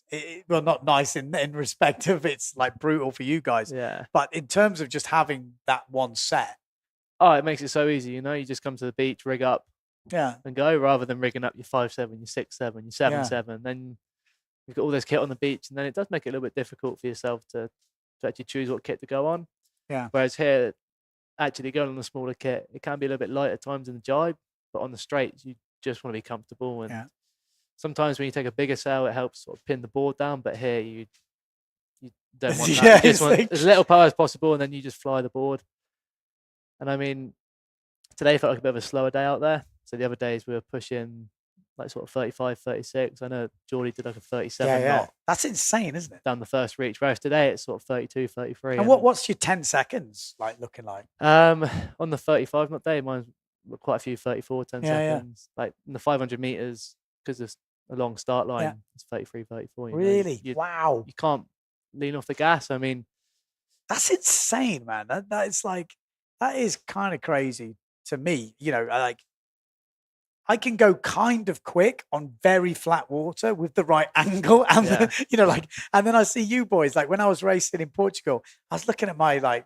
S10: well, not nice in respect of it's like brutal for you guys.
S13: Yeah.
S10: But in terms of just having that one set.
S13: Oh, it makes it so easy. You know, you just come to the beach, rig up, and go, rather than rigging up your 5.7, your 6.7, your 7.7. Then you've got all this kit on the beach, and then it does make it a little bit difficult for yourself to actually choose what kit to go on.
S10: Yeah.
S13: Whereas here, actually going on the smaller kit, it can be a little bit light at times in the jibe, but on the straights, you just want to be comfortable. And sometimes when you take a bigger sail, it helps sort of pin the board down, but here you don't want that. You just want as little power as possible, and then you just fly the board. And I mean, today felt like a bit of a slower day out there. So the other days we were pushing like sort of 35, 36. I know Geordie did like a 37 knot.
S10: That's insane, isn't it?
S13: Down the first reach. Whereas today it's sort of 32, 33.
S10: And what's your 10 seconds like looking like?
S13: On the 35 knot day, mine's quite a few 34, 10 seconds. Like in the 500 meters, because there's a long start line, it's 33, 34.
S10: Really? Wow.
S13: You can't lean off the gas. I mean,
S10: that's insane, man. That is kind of crazy to me. You know, like I can go kind of quick on very flat water with the right angle, and and then I see you boys like when I was racing in Portugal, I was looking at my like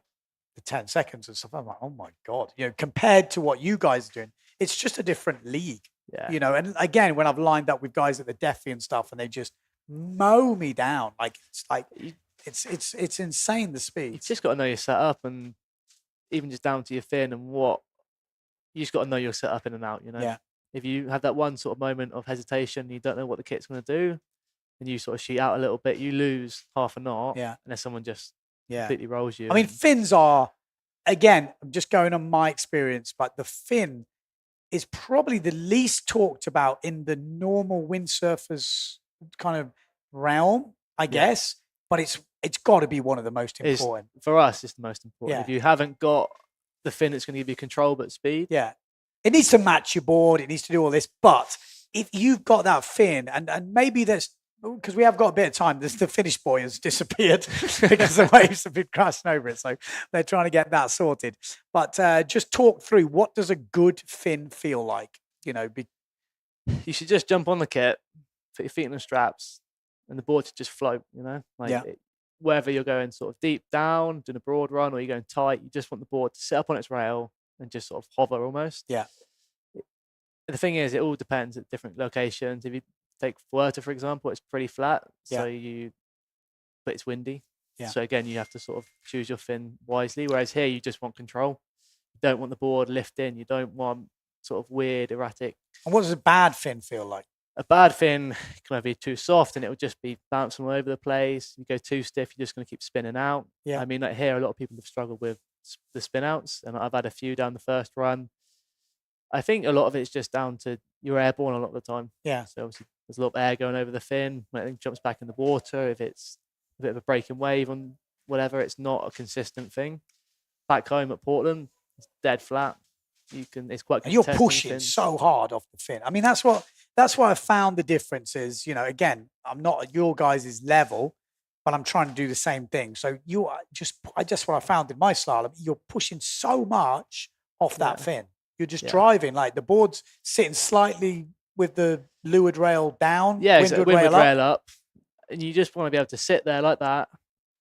S10: the 10 seconds and stuff. I'm like, oh my god, compared to what you guys are doing, it's just a different league.
S13: Yeah.
S10: And again, when I've lined up with guys at the Defi and stuff, and they just mow me down, it's insane the speed.
S13: You just got to know your setup, and even just down to your fin and what you just got to know your setup in and out.
S10: Yeah.
S13: If you have that one sort of moment of hesitation, you don't know what the kit's going to do, and you sort of sheet out a little bit, you lose half a knot.
S10: Yeah.
S13: Unless someone just
S10: Yeah.
S13: completely rolls you.
S10: I mean, fins are, again, I'm just going on my experience, but the fin is probably the least talked about in the normal windsurfers kind of realm, I guess. But it's got to be one of the most important.
S13: For us, it's the most important.
S10: Yeah.
S13: If you haven't got the fin that's going to give you control but speed.
S10: Yeah. It needs to match your board. It needs to do all this. But if you've got that fin, and maybe there's, because we have got a bit of time, the Finnish boy has disappeared because the waves have been crashing over it. So they're trying to get that sorted. But just talk through, what does a good fin feel like?
S13: You should just jump on the kit, put your feet in the straps, and the board should just float, whether you're going sort of deep down, doing a broad run, or you're going tight, you just want the board to sit up on its rail and just sort of hover almost.
S10: Yeah.
S13: The thing is, it all depends at different locations. If you take Fuerte, for example, it's pretty flat, but it's windy.
S10: Yeah.
S13: So again, you have to sort of choose your fin wisely. Whereas here, you just want control. You don't want the board lifting. You don't want sort of weird, erratic.
S10: And what does a bad fin feel like?
S13: A bad fin can either be too soft and it will just be bouncing all over the place. You go too stiff, you're just going to keep spinning out.
S10: Yeah.
S13: I mean, like here, a lot of people have struggled with the spin outs, and I've had a few down the first run. I think a lot of it's just down to you're airborne a lot of the time.
S10: Yeah.
S13: So obviously there's a lot of air going over the fin. When it jumps back in the water, if it's a bit of a breaking wave on whatever, it's not a consistent thing. Back home at Portland, it's dead flat. It's quite.
S10: And you're pushing so hard off the fin. I mean, that's what I found the difference is. Again, I'm not at your guys' level, but I'm trying to do the same thing. So you are just what I found in my slalom. You're pushing so much off that fin. You're just driving like the board's sitting slightly with the leeward rail down.
S13: Yeah, windward rail up, and you just want to be able to sit there like that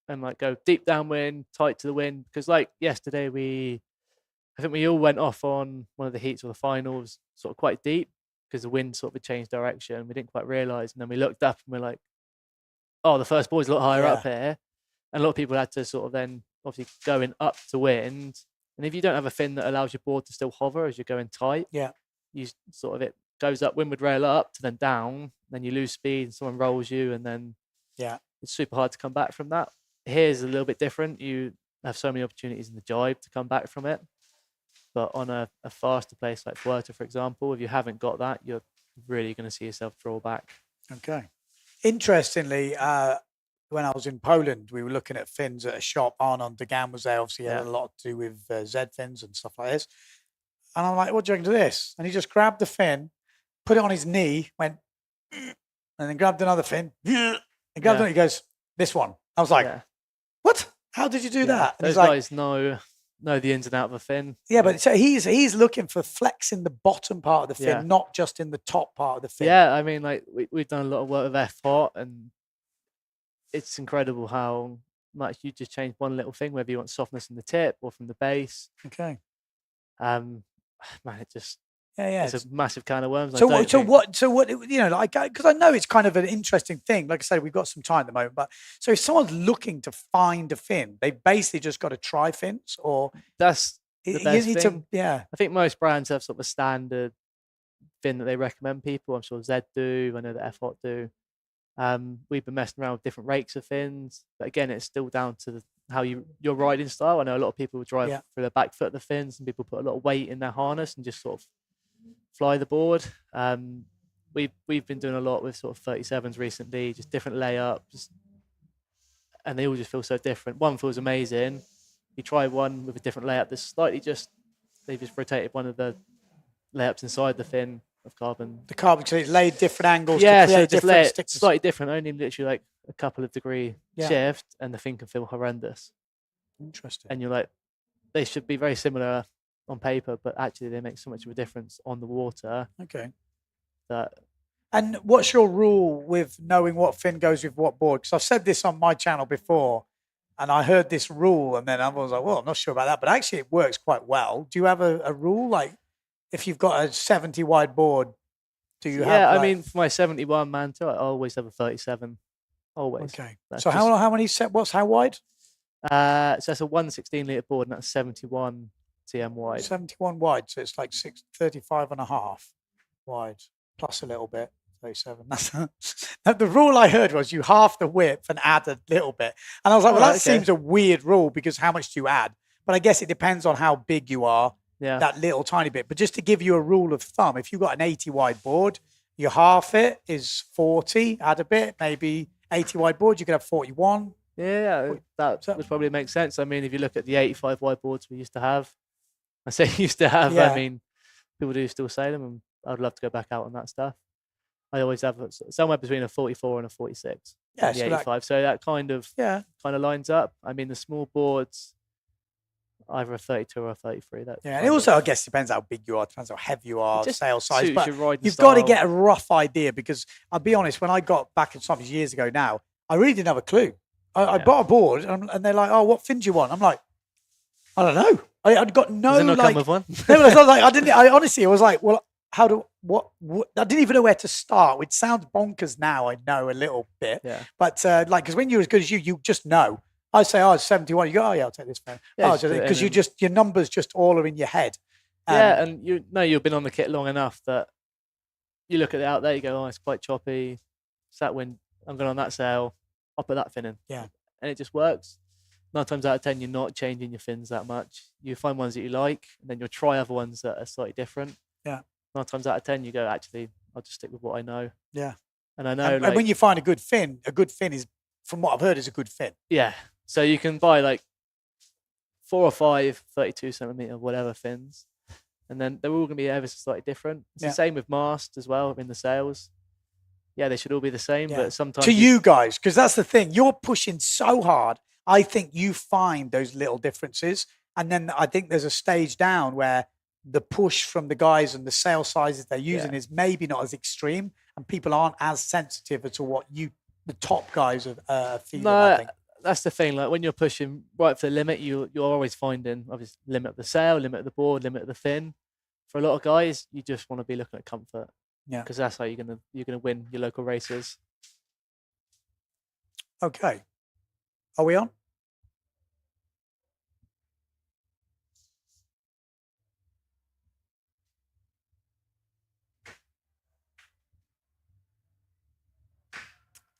S13: and like go deep downwind, tight to the wind. Because like yesterday, I think we all went off on one of the heats or the finals, sort of quite deep, because the wind sort of changed direction. We didn't quite realise, and then we looked up and we're like, "Oh, the first board's a lot higher up here," and a lot of people had to sort of then obviously going up to wind. And if you don't have a fin that allows your board to still hover as you're going tight, you sort of it goes up windward rail up to then down, then you lose speed and someone rolls you, and then it's super hard to come back from that. Here's a little bit different. You have so many opportunities in the jibe to come back from it. But on a faster place like Fuerte, for example, if you haven't got that, you're really going to see yourself draw back.
S10: Okay. Interestingly, when I was in Poland, we were looking at fins at a shop. Arnon Degan was there. Obviously, he had a lot to do with Z fins and stuff like this. And I'm like, what do you reckon to this? And he just grabbed the fin, put it on his knee, went, and then grabbed another fin, and grabbed it. He goes, this one. I was like, what? How did you do that? And
S13: Those guys know the ins and outs of a fin.
S10: Yeah, but so he's looking for flexing the bottom part of the fin, not just in the top part of the fin.
S13: Yeah, I mean, like we've done a lot of work with F-Hot, and it's incredible how much you just change one little thing, whether you want softness in the tip or from the base.
S10: Okay.
S13: Man, it just
S10: Yeah.
S13: It's a massive can of worms.
S10: So what, like, because I know it's kind of an interesting thing. Like I said, we've got some time at the moment, but so if someone's looking to find a fin, they basically just got to try fins, or
S13: that's the best thing.
S10: I
S13: think most brands have sort of a standard fin that they recommend people. I'm sure Z do. I know that F-Hot do. We've been messing around with different rakes of fins, but again, it's still down to how your riding style. I know a lot of people drive through the back foot of the fins, and people put a lot of weight in their harness and just sort of fly the board. We've been doing a lot with sort of 37s recently, just different layups, and they all just feel so different. One feels amazing. You try one with a different layup that's slightly they've just rotated one of the layups inside the fin of carbon.
S10: The carbon, so it's laid different angles.
S13: Yeah,
S10: to create
S13: so just
S10: different
S13: lay it
S10: stickers.
S13: slightly different, only literally like a couple of degree shift, and the thing can feel horrendous.
S10: Interesting.
S13: And you're like, they should be very similar on paper, but actually they make so much of a difference on the water.
S10: Okay.
S13: That.
S10: And what's your rule with knowing what fin goes with what board? Because I've said this on my channel before, and I heard this rule, and then I was like, well, I'm not sure about that, but actually it works quite well. Do you have a rule? Like, if you've got a 70 wide board, do you have?
S13: Yeah,
S10: like...
S13: I mean, for my 71 man tour, I always have a 37. Always.
S10: Okay.
S13: That's
S10: So how many set? What's how wide?
S13: So that's a 116 litre board, and that's 71 cm wide.
S10: 71 wide, so it's like 35 and a half wide, plus a little bit. 37. The rule I heard was you half the width and add a little bit. And I was like, well, that seems a weird rule because how much do you add? But I guess it depends on how big you are, that little tiny bit. But just to give you a rule of thumb, if you've got an 80 wide board, you half it is 40, add a bit, maybe 80 wide board, you could have 41.
S13: Yeah, that would probably make sense. I mean, if you look at the 85 wide boards we used to have, I say used to have, I mean, people do still say them, and I'd love to go back out on that stuff. I always have somewhere between a 44 and a 46.
S10: Yeah,
S13: the 85. So that kind of lines up. I mean, the small boards, either a 32 or a 33.
S10: And it also, I guess, depends how big you are, depends how heavy you are, sail size. But you've
S13: style.
S10: got to get a rough idea because I'll be honest, when I got back in some years ago now, I really didn't have a clue. I bought a board and they're like, oh, what fin do you want? I'm like, I don't know. I'd got no
S13: Does it not come with one?
S10: No, I was like, I honestly was like, well, how do what I didn't even know where to start, which sounds bonkers now. I know a little bit, but like, because when you're as good as you just know. I say, oh, it's 71. You go, oh yeah, I'll take this phone. Because you just your numbers just all are in your head.
S13: And you've been on the kit long enough that you look at it out there, you go, oh, it's quite choppy. It's that wind. I'm going on that sail. I'll put that fin in.
S10: Yeah,
S13: and it just works. 9 times out of 10, you're not changing your fins that much. You find ones that you like, and then you'll try other ones that are slightly different.
S10: Yeah.
S13: 9 times out of 10, you go, actually, I'll just stick with what I know.
S10: Yeah.
S13: And I know.
S10: And when you find a good fin is, from what I've heard, is a good fin.
S13: Yeah. So you can buy like 4 or 5 32 centimeter whatever fins, and then they're all going to be ever so slightly different. It's the same with mast as well in the sails. Yeah, they should all be the same, but sometimes
S10: to you guys, because that's the thing, you're pushing so hard. I think you find those little differences, and then I think there's a stage down where the push from the guys and the sail sizes they're using is maybe not as extreme, and people aren't as sensitive to what the top guys are feeling.
S13: No,
S10: I think.
S13: That's the thing. Like when you're pushing right for the limit, you're always finding obviously limit of the sail, limit of the board, limit of the fin. For a lot of guys, you just want to be looking at comfort.
S10: Yeah,
S13: because that's how you're gonna win your local races.
S10: Okay, are we on?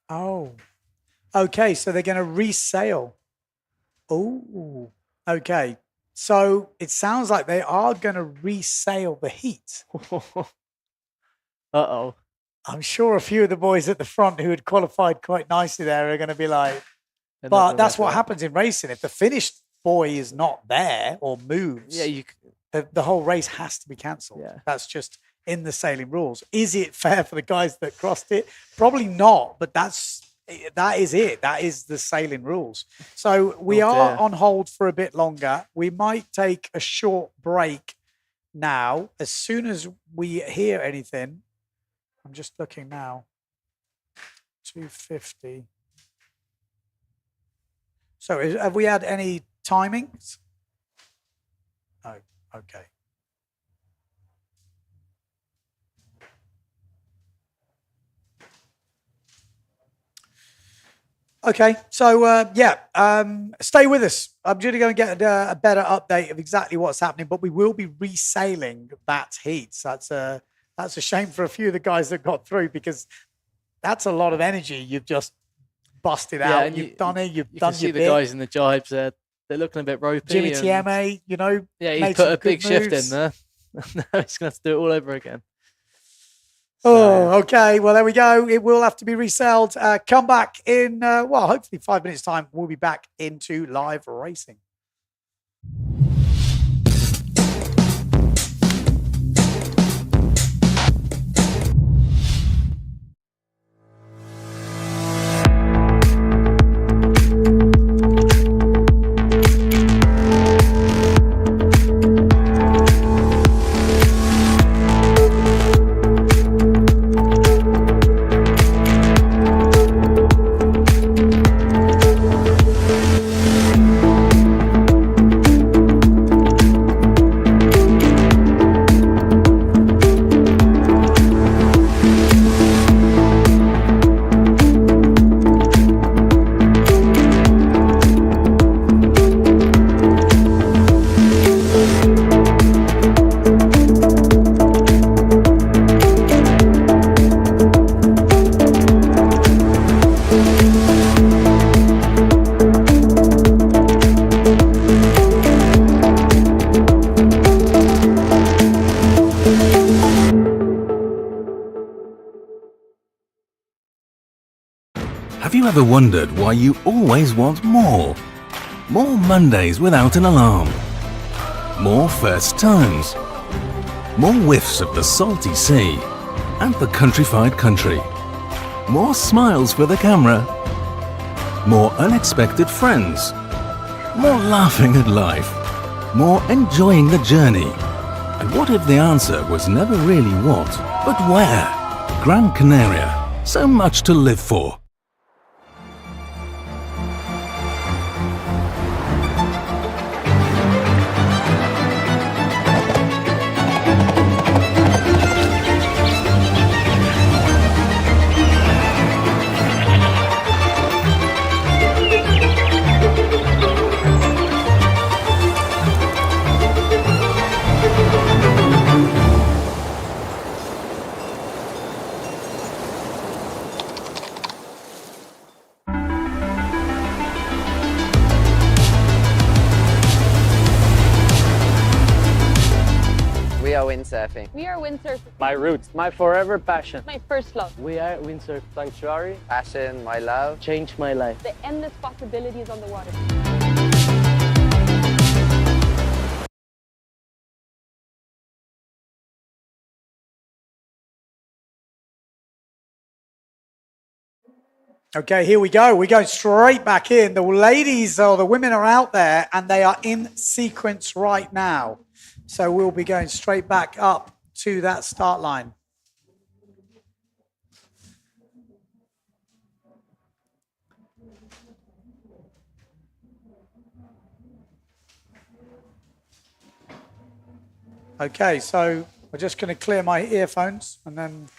S10: Oh, okay. So they're going to resail. Oh, okay. So it sounds like they are going to resail the heat.
S13: Uh-oh.
S10: I'm sure a few of the boys at the front who had qualified quite nicely there are going to be like, but that's what happens in racing. If the finished boy is not there or moves, the whole race has to be cancelled.
S13: Yeah.
S10: That's just in the sailing rules. Is it fair for the guys that crossed it? Probably not, but that is it. That is the sailing rules. So we are on hold for a bit longer. We might take a short break now. As soon as we hear anything, I'm just looking now. 250. So have we had any timings? No. Okay. Okay, so stay with us. I'm going to go and get a better update of exactly what's happening, but we will be resailing that heat. So that's a shame for a few of the guys that got through, because that's a lot of energy you've just busted out. You've done it. You've done
S13: your bit.
S10: You
S13: can see the guys in the jibes. They're looking a bit ropey.
S10: Jimmy TMA,
S13: he put a big shift in there. Now he's going to have to do it all over again.
S10: Oh, okay. Well, there we go. It will have to be resailed. Come back in, hopefully 5 minutes' time. We'll be back into live racing.
S1: ever wondered why you always want more? More Mondays without an alarm. More first times. More whiffs of the salty sea and the countrified country. More smiles for the camera. More unexpected friends. More laughing at life. More enjoying the journey. And what if the answer was never really what, but where? Gran Canaria. So much to live for.
S2: We are windsurfing.
S14: We are windsurfing.
S16: My roots, my forever passion.
S14: My first love.
S16: We are Windsurf Sanctuary.
S2: Passion, my love.
S16: Changed my life.
S14: The endless possibilities on the water.
S10: Okay, here we go. We're going straight back in. The ladies or the women are out there and they are in sequence right now. So we'll be going straight back up to that start line. Okay, so we're just going to clear my earphones and then...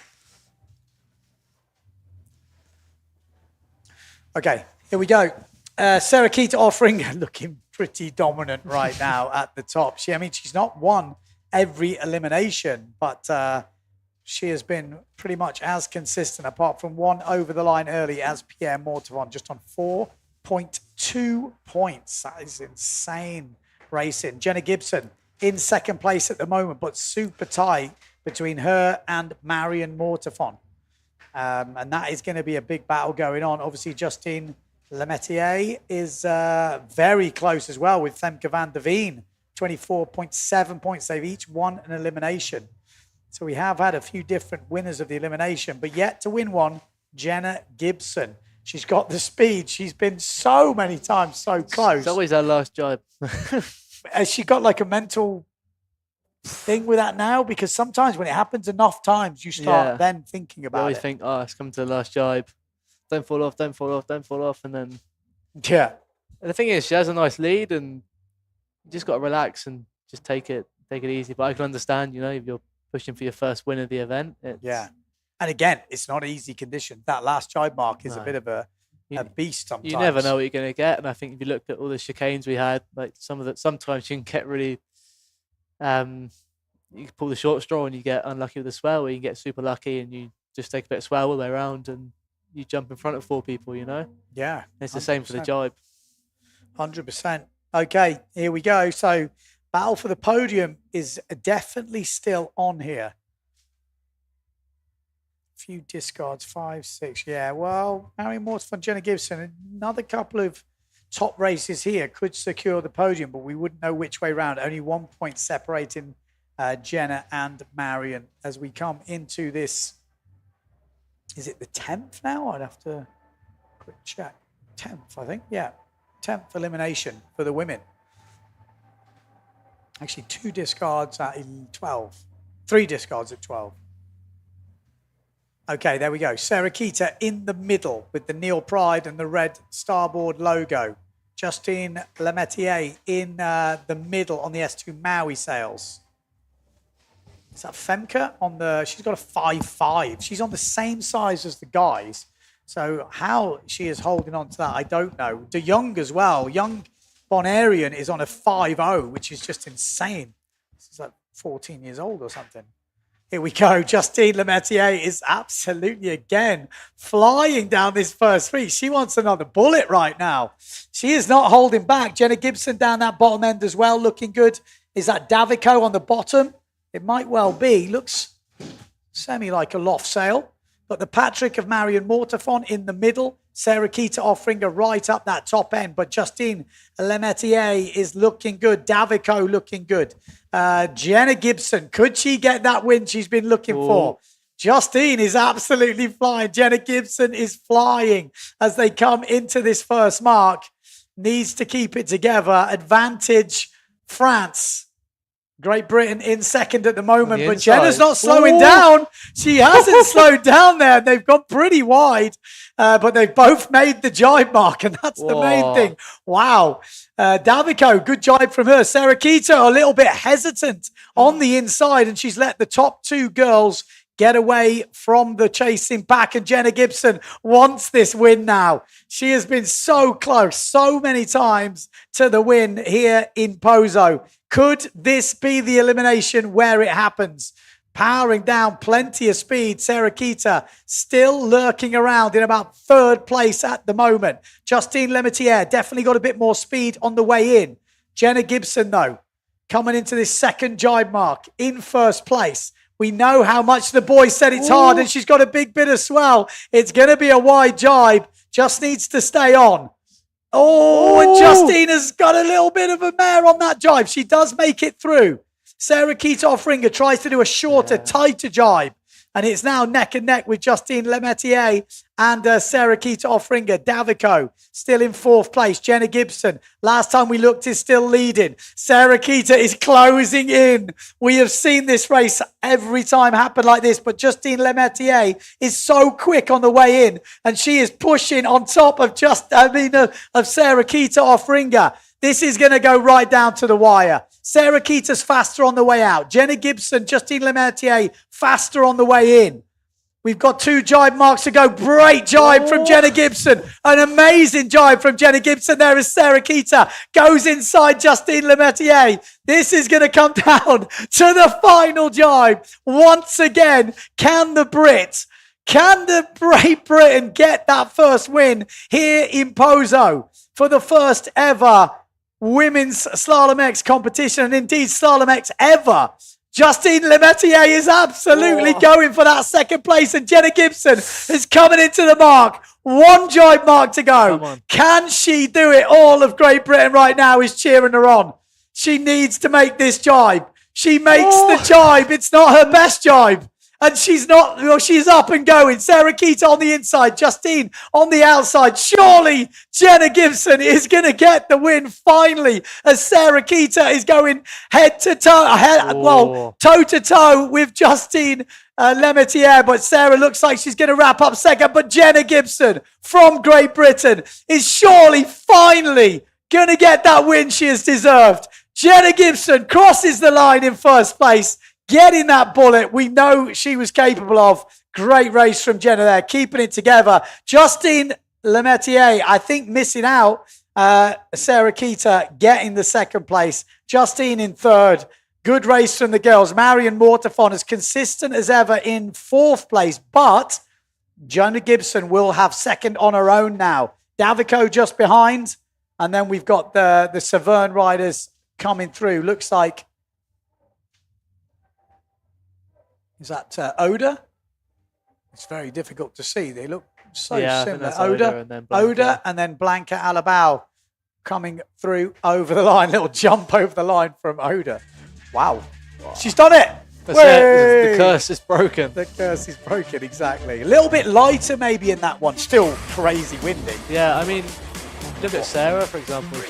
S10: Okay, here we go. Sarah Keita offering, looking pretty dominant right now at the top. She's not won every elimination, but she has been pretty much as consistent, apart from one over the line early as Pierre Mortavon, just on 4.2 points. That is insane racing. Jenna Gibson in second place at the moment, but super tight between her and Marion Mortafon. And that is going to be a big battle going on. Obviously, Justine Lemaitre is very close as well with Femke van der Veen, 24.7 points. They've each won an elimination. So we have had a few different winners of the elimination, but yet to win one, Jenna Gibson. She's got the speed. She's been so many times so close.
S13: It's always our last job.
S10: Has she got like a mental thing with that now? Because sometimes when it happens enough times, you start then thinking about it.
S13: You always think, oh, it's come to the last jibe. Don't fall off, don't fall off, don't fall off. And then...
S10: Yeah.
S13: And the thing is, she has a nice lead and you just got to relax and just take it easy. But I can understand, if you're pushing for your first win of the event.
S10: Yeah. And again, it's not easy condition. That last jibe mark is a bit of a beast sometimes.
S13: You never know what you're going to get. And I think if you looked at all the chicanes we had, like sometimes you can get really... you can pull the short straw and you get unlucky with the swell, or you can get super lucky and you just take a bit of swell all the way around and you jump in front of 4 people,
S10: Yeah.
S13: It's the same for the jibe.
S10: 100%. Okay, here we go. So battle for the podium is definitely still on here. Few discards, 5, 6. Yeah, well, Marion Mortafon, Jenna Gibson, another couple of top races here could secure the podium, but we wouldn't know which way round. Only 1 point separating Jenna and Marion as we come into this. Is it the 10th now? I'd have to quick check. 10th, I think. Yeah, 10th elimination for the women. Actually, 2 discards at 12. 3 discards at 12. Okay, there we go. Sarah Keita in the middle with the Neil Pride and the red starboard logo. Justine Lemaitre in the middle on the S2 Maui sails. Is that Femke on the... She's got a 5.5. She's on the same size as the guys. So how she is holding on to that, I don't know. De Jong as well. Young Bonarian is on a 5.0, which is just insane. She's like 14 years old or something. Here we go. Justine Lemaitre is absolutely, again, flying down this first three. She wants another bullet right now. She is not holding back. Jenna Gibson down that bottom end as well, looking good. Is that Davico on the bottom? It might well be. Looks semi like a loft sail. Got the Patrick of Marion Mortafon in the middle. Sarah Keita offering her right up that top end, but Justine Lemaitre is looking good. Davico looking good. Jenna Gibson, could she get that win she's been looking for? Justine is absolutely flying. Jenna Gibson is flying as they come into this first mark. Needs to keep it together. Advantage France. Great Britain in second at the moment, but Jenna's not slowing down. She hasn't slowed down there. They've gone pretty wide, but they've both made the jibe mark, and that's the main thing. Wow. Davico, good jibe from her. Sarah Keita, a little bit hesitant on the inside, and she's let the top two girls get away from the chasing pack, and Jenna Gibson wants this win now. She has been so close so many times to the win here in Pozo. Could this be the elimination where it happens? Powering down, plenty of speed. Sarah Keita still lurking around in about third place at the moment. Justine Lemaitre definitely got a bit more speed on the way in. Jenna Gibson, though, coming into this second jibe mark in first place. We know how much the boys said it's hard, and she's got a big bit of swell. It's going to be a wide jibe. Just needs to stay on. And Justine has got a little bit of a mare on that jibe. She does make it through. Sarah Keita Offringer tries to do a shorter, tighter jibe. And it's now neck and neck with Justine Lemaitre and Sarah Keita Offringer. Davico still in fourth place. Jenna Gibson, last time we looked, is still leading. Sarah Keita is closing in. We have seen this race every time happen like this, but Justine Lemaitre is so quick on the way in, and she is pushing on top of Sarah Keita Offringer. This is going to go right down to the wire. Sarah Keita's faster on the way out. Jenna Gibson, Justine Lemaitre faster on the way in. We've got two jibe marks to go. Great jibe from Jenna Gibson. An amazing jibe from Jenna Gibson there as Sarah Keita goes inside Justine Lemaitre. This is going to come down to the final jibe. Once again, can the Great Britain get that first win here in Pozo for the first ever Women's Slalom X competition, and indeed Slalom X ever? Justine Lemaitre is absolutely going for that second place, and Jenna Gibson is coming into the mark. One jibe mark to go. Can she do it? All of Great Britain right now is cheering her on. She needs to make this jibe. She makes the jibe. It's not her best jibe. And she's up and going. Sarah Keita on the inside, Justine on the outside. Surely Jenna Gibson is going to get the win finally, as Sarah Keita is going toe to toe with Justine Lemaitre. But Sarah looks like she's going to wrap up second. But Jenna Gibson from Great Britain is surely finally going to get that win she has deserved. Jenna Gibson crosses the line in first place, getting that bullet we know she was capable of. Great race from Jenna there, keeping it together. Justine Lemaitre, I think, missing out. Sarah Keita getting the second place. Justine in third. Good race from the girls. Marion Mortafon as consistent as ever in fourth place, but Jenna Gibson will have second on her own now. Davico just behind, and then we've got the Severn riders coming through. Looks like, is that Oda? It's very difficult to see. They look so similar. Oda and then Blanca Alabao coming through over the line. Little jump over the line from Oda. Wow. She's done it.
S13: That's it. The curse is broken.
S10: The curse is broken, exactly. A little bit lighter maybe in that one. Still crazy windy.
S13: Yeah, I mean, look at Sarah, for example.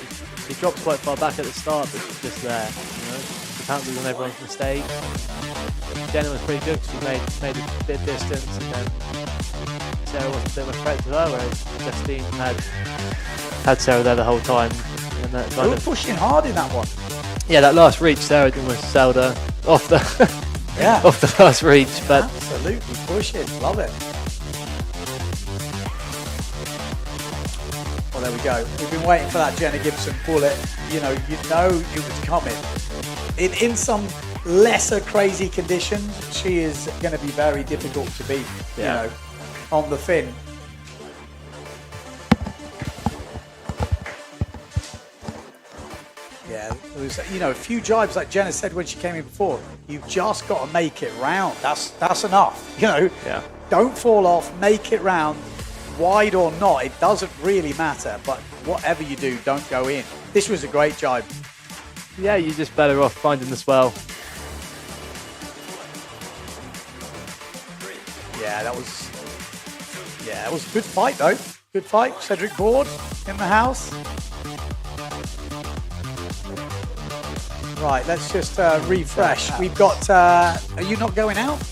S13: She drops quite far back at the start, but she's just there. You know? She pounces on everyone's mistake. Jenna was pretty good. She made a bit of distance, and then Sarah was a bit of a threat to her, whereas Justine had Sarah there the whole time. And that
S10: they were pushing hard in that one.
S13: Yeah, that last reach, Sarah almost sailed her off the off the last reach, but
S10: absolutely pushing. Love it. Well, there we go. We've been waiting for that Jenna Gibson bullet. You know it was coming. In some lesser crazy conditions, she is going to be very difficult to beat. You know, on the fin. Yeah, there's, a few jibes like Jenna said when she came in before. You've just got to make it round. That's enough. Don't fall off. Make it round. wide or not, it doesn't really matter. But whatever you do, don't go in. This was a great jibe.
S13: Yeah, you're just better off finding the swell.
S10: Yeah, that was a good fight though. Good fight. Cedric Board in the house. Right, let's just refresh. We've got. Are you not going out?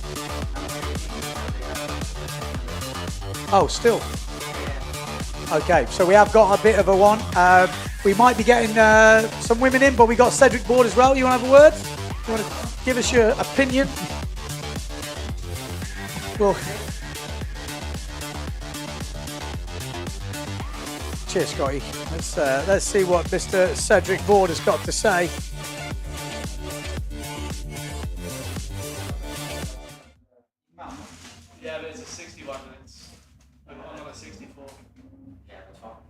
S10: Oh, still. Okay, so we have got a bit of a one. We might be getting some women in, but we got Cedric Board as well. You want to have a word? You want to give us your opinion? Well, cheers, Scotty. Let's see what Mr. Cedric Board has got to say.
S13: Yeah, but it's a 61 minutes. I'm on a 64.
S15: Yeah,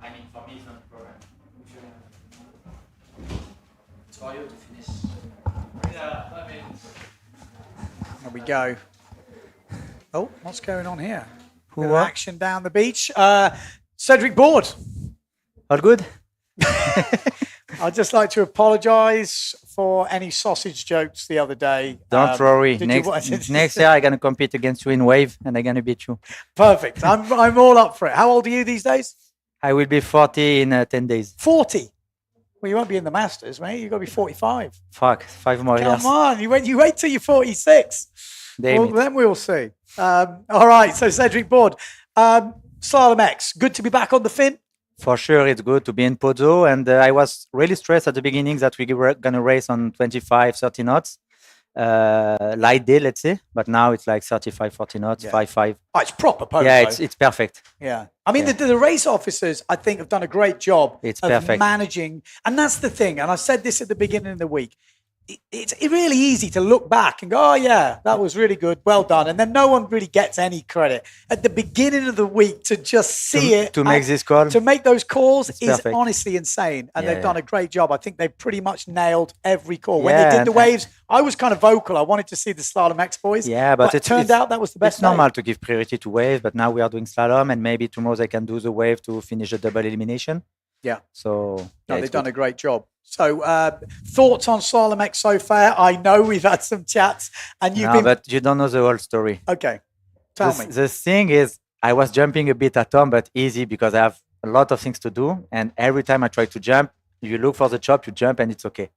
S15: I mean, for me, it's not a problem. It's for you to finish.
S13: Yeah, I mean.
S10: There we go. Oh, what's going on here?
S15: Who
S10: Bit of
S15: what?
S10: action down the beach. Cedric Board.
S15: All good?
S10: I'd just like to apologise for any sausage jokes the other day.
S15: Don't worry.
S10: did
S15: Next year, I'm going to compete against you in wave and I'm going to beat you.
S10: Perfect. I'm all up for it. How old are you these days?
S15: I will be 40 in 10 days.
S10: 40? Well, you won't be in the Masters, mate. You've got to be 45.
S15: Fuck, 5 more years.
S10: Come on. You wait till you're 46.
S15: Damn
S10: Well,
S15: it.
S10: then we'll see. All right. So Cedric Board. Slalom X. Good to be back on the fin.
S15: For sure, it's good to be in Pozo. And I was really stressed at the beginning that we were going to race on 25, 30 knots. Light day, let's say. But now it's like 35, 40 knots, 5.
S10: Oh, it's proper Pozo.
S15: Yeah, it's perfect.
S10: Yeah. I mean, the race officers, I think, have done a great job
S15: It's
S10: of
S15: perfect.
S10: managing. And that's the thing. And I said this at the beginning of the week. It's really easy to look back and go, oh, yeah, that was really good. Well done. And then no one really gets any credit. At the beginning of the week, to just see it.
S15: To make this call.
S10: To make those calls is
S15: perfect.
S10: honestly insane. And
S15: Yeah,
S10: they've done a great job. I think they've pretty much nailed every call. When
S15: Yeah,
S10: they did the
S15: and-
S10: waves, I was kind of vocal. I wanted to see the Slalom X boys.
S15: Yeah, but
S10: it turned out that was the best
S15: It's normal
S10: wave.
S15: to give priority to wave, but now we are doing slalom, and maybe tomorrow they can do the wave to finish the double elimination.
S10: Yeah.
S15: So
S10: No,
S15: yeah,
S10: they've done a great job. So, thoughts on Slalom X so far? I know we've had some chats, and you've
S15: no,
S10: been.
S15: but you don't know the whole story.
S10: Okay, tell me.
S15: The thing is, I was jumping a bit at home, but easy because I have a lot of things to do, and every time I try to jump, you look for the chop, you jump, and it's okay.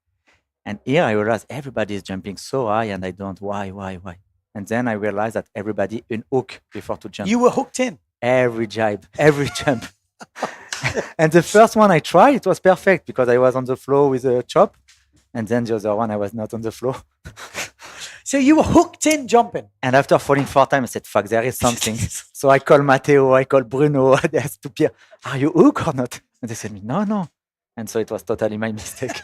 S15: And here I realized everybody is jumping so high, and I don't. Why? And then I realized that everybody in hook before to jump.
S10: You were hooked in.
S15: Every jibe, every jump. And the first one I tried, it was perfect because I was on the floor with a chop. And then the other one, I was not on the floor.
S10: So you were hooked in jumping.
S15: And after falling 4 times, I said, fuck, there is something. So I called Matteo, I called Bruno, I asked to Pierre, are you hooked or not? And they said, no. And so it was totally my mistake.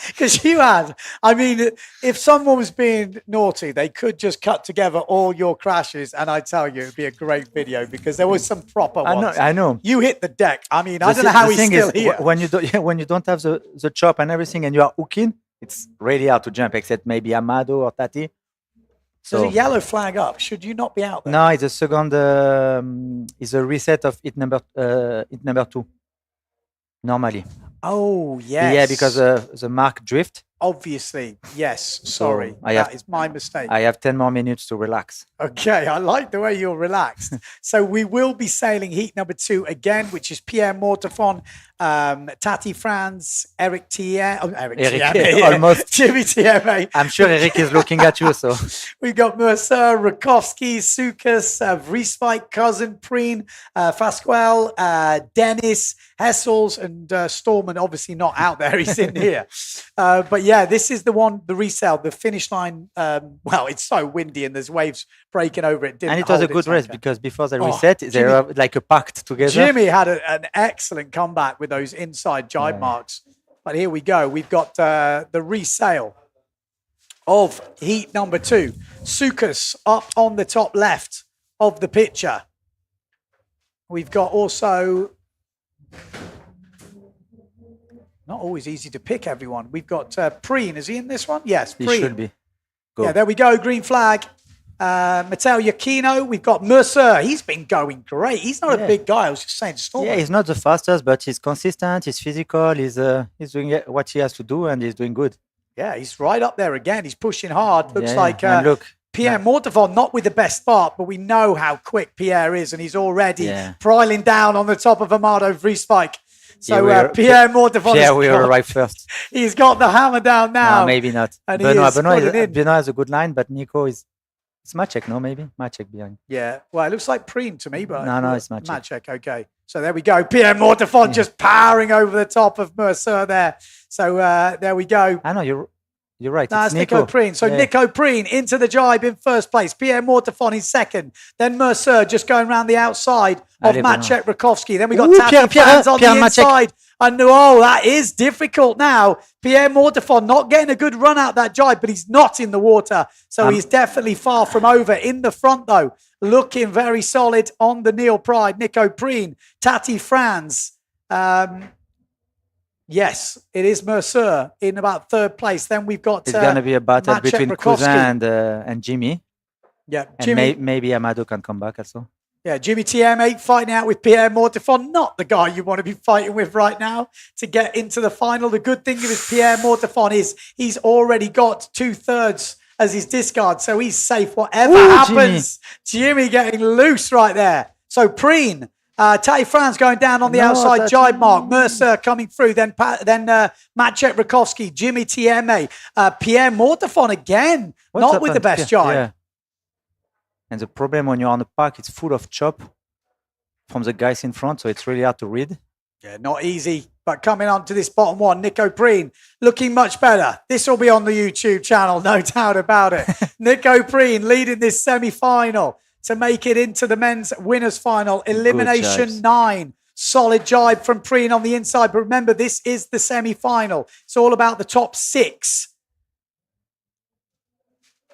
S10: Because you had, I mean, if someone was being naughty, they could just cut together all your crashes, and I tell you, it'd be a great video because there was some proper ones.
S15: I know.
S10: You hit the deck. I mean, I don't know how he's still here.
S15: When you don't have the chop and everything, and you are hooking, it's really hard to jump, except maybe Amado or Tati.
S10: There's a yellow flag up. Should you not be out there?
S15: No, it's a second. It's a reset of hit number 2. Normally.
S10: Oh, yes.
S15: Yeah, because the mark drift.
S10: Obviously, yes. Sorry,
S15: So
S10: that is my mistake.
S15: I have 10 more minutes to relax.
S10: Okay, I like the way you're relaxed. So we will be sailing heat number 2 again, which is Pierre Mortefon, Tati Franz, Eric Thier,
S15: almost.
S10: Jimmy Thier.
S15: I'm sure Eric is looking at you. So
S10: We've got Mercer, Rakowski, Sukas, Vrieswijk, Cousin, Preen, Fasquelle, Dennis, Hessels, and Storman. Obviously not out there; he's in here. But yeah, this is the one, the resale, the finish line. Well, it's so windy and there's waves breaking over it.
S15: and it was a good race because before the reset, they were like a pact together.
S10: Jimmy had an excellent comeback with those inside jibe marks. But here we go. We've got the resale of heat number 2. Sukas up on the top left of the picture. We've got also, not always easy to pick everyone. We've got Preen. Is he in this one? Yes,
S15: He
S10: Preen.
S15: should be. Go.
S10: Yeah, there we go. Green flag. Matteo Iachino. We've got Mercer. He's been going great. He's not a big guy. I was just saying to Storm.
S15: Yeah, he's not the fastest, but he's consistent. He's physical. He's doing what he has to do, and he's doing good.
S10: Yeah, he's right up there again. He's pushing hard. Looks
S15: Yeah,
S10: like
S15: and look,
S10: Pierre Mortefon, not with the best start, but we know how quick Pierre is, and he's already piling down on the top of Amado Vrieswijk. So Pierre Mortefon
S15: will arrive first.
S10: He's got the hammer down now.
S15: No, maybe not.
S10: And
S15: Benoit has a good line, but Nico is... It's Maciek, no? Maybe? Maciek behind.
S10: Yeah. Well, it looks like Preen to me, but...
S15: No, it's Maciek.
S10: Maciek, okay. So there we go. Pierre Mortefon just powering over the top of Mercer there. So there we go.
S15: I know, you're right.
S10: That's Nico Preen. So Nico Preen into the jibe in first place. Pierre Mortefon in second. Then Mercer just going around the outside of Maciek Rakowski. Then we got Tati Franz on the inside. And that is difficult now. Pierre Mortefon not getting a good run out that jibe, but he's not in the water. So he's definitely far from over. In the front, though, looking very solid on the Neil Pride. Nico Preen, Tati Franz. Yes, it is Mercer in about third place. Then we've got...
S15: It's going to be a battle between Cousin and Jimmy.
S10: Yeah,
S15: Jimmy. And maybe Amado can come back also.
S10: Yeah, Jimmy TM8 fighting out with Pierre Mortefon. Not the guy you want to be fighting with right now to get into the final. The good thing with Pierre Mortefon is he's already got 2/3 as his discard, so he's safe whatever happens. Jimmy getting loose right there. So Preen... Tay Franz going down on the outside jibe mark. Mercer coming through. Then Maciek Rakowski, Jimmy Tieme, Pierre Mortefon again. Not with the best jibe.
S15: Yeah. And the problem when you're on the park, it's full of chop from the guys in front, so it's really hard to read.
S10: Yeah, not easy. But coming on to this bottom one, Nico Preen looking much better. This will be on the YouTube channel, no doubt about it. Nico Preen leading this semi-final to make it into the men's winners final. Elimination 9. Solid jibe from Preen on the inside. But remember, this is the semi-final. It's all about the top 6.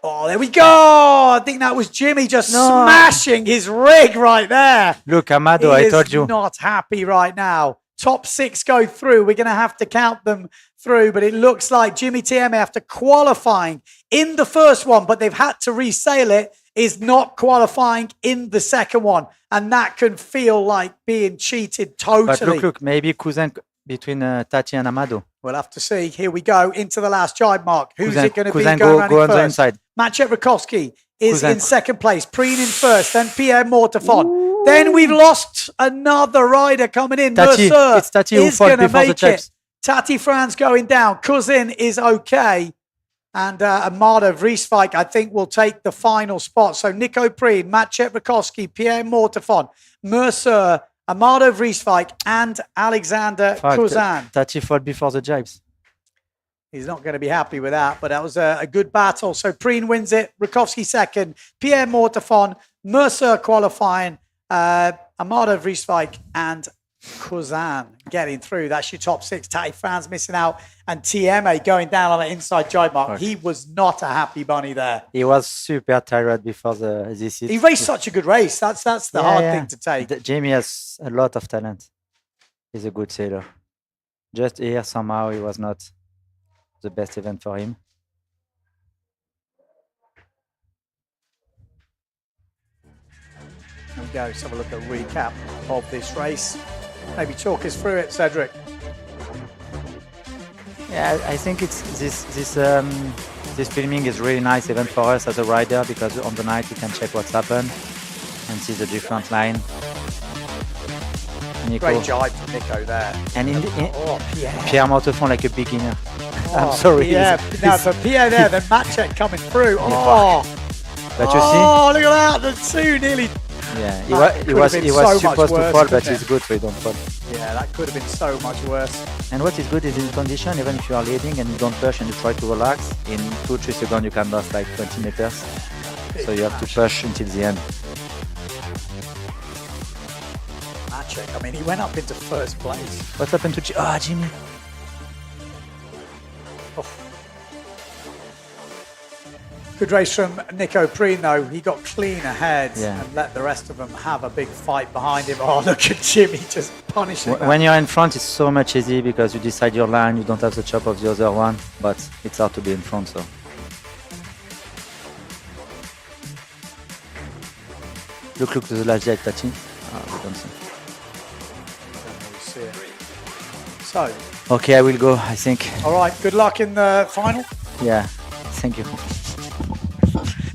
S10: Oh, there we go. I think that was Jimmy just smashing his rig right there.
S15: Look, Amado, I told you.
S10: He is not happy right now. Top 6 go through. We're going to have to count them through, but it looks like Jimmy TM, after qualifying in the first one, but they've had to resail it, is not qualifying in the second one. And that can feel like being cheated totally.
S15: But look, maybe Cousin between Tati and Amado.
S10: We'll have to see. Here we go into the last jibe mark. Who's it going to be going
S15: go
S10: around
S15: on
S10: first?
S15: the inside.
S10: Maciek Rakowski is in second place. Preen in first. Then Pierre Mortefon. Then we've lost another rider coming in.
S15: Tati.
S10: Mercer
S15: It's Tati who
S10: is
S15: fought
S10: going to
S15: before the
S10: make
S15: chips.
S10: it. Tati Franz going down. Cousin is okay. And Amado Vrieswijk, I think, will take the final spot. So Nico Preen, Maciek Rakowski, Pierre Mortefon, Mercer, Amado Vrieswijk, and Alexander Cousin.
S15: Tati fought before the jibes.
S10: He's not going to be happy with that, but that was a good battle. So Preen wins it, Rakowski second, Pierre Mortefon, Mercer qualifying, Amado Vrieswijk, and Cousin getting through. That's your top 6. Tati Franz missing out, and TMA going down on the inside jibe mark. He was not a happy bunny there.
S15: He was super tired before this.
S10: He raced such a good race. That's the hard thing to take.
S15: Jamie has a lot of talent. He's a good sailor. Just here, somehow, it was not the best event for him.
S10: There we go. Let's have a look at a recap of this race. Maybe talk us through it, Cedric.
S15: Yeah, I think it's this filming is really nice event for us as a rider, because on the night we can check what's happened and see the different line. Nico.
S10: Great jibe from Nico there.
S15: And Pierre Mortefon like a beginner. I'm sorry.
S10: Yeah, but Pierre there, then Maciek coming through.
S15: But you see?
S10: Oh, look at that. The two nearly...
S15: Yeah, he was supposed to fall, but he's good so he don't fall.
S10: Yeah, that could have been so much worse.
S15: And what is good is in condition, even if you are leading and you don't push and you try to relax, in 2-3 seconds you can lose like 20 meters. So you have to push until the end.
S10: Maciek, I mean, he went up into first place.
S15: What happened to Jimmy?
S10: Oh. Good race from Nico Preen, though. He got clean ahead and let the rest of them have a big fight behind him. Oh, look at Jimmy just punishing them.
S15: When you're in front, it's so much easier because you decide your line, you don't have the chop of the other one, but it's hard to be in front, so. Look, the last jet touching. We don't see.
S10: See it. So.
S15: Okay, I will go, I think.
S10: All right, good luck in the final.
S15: Yeah, thank you.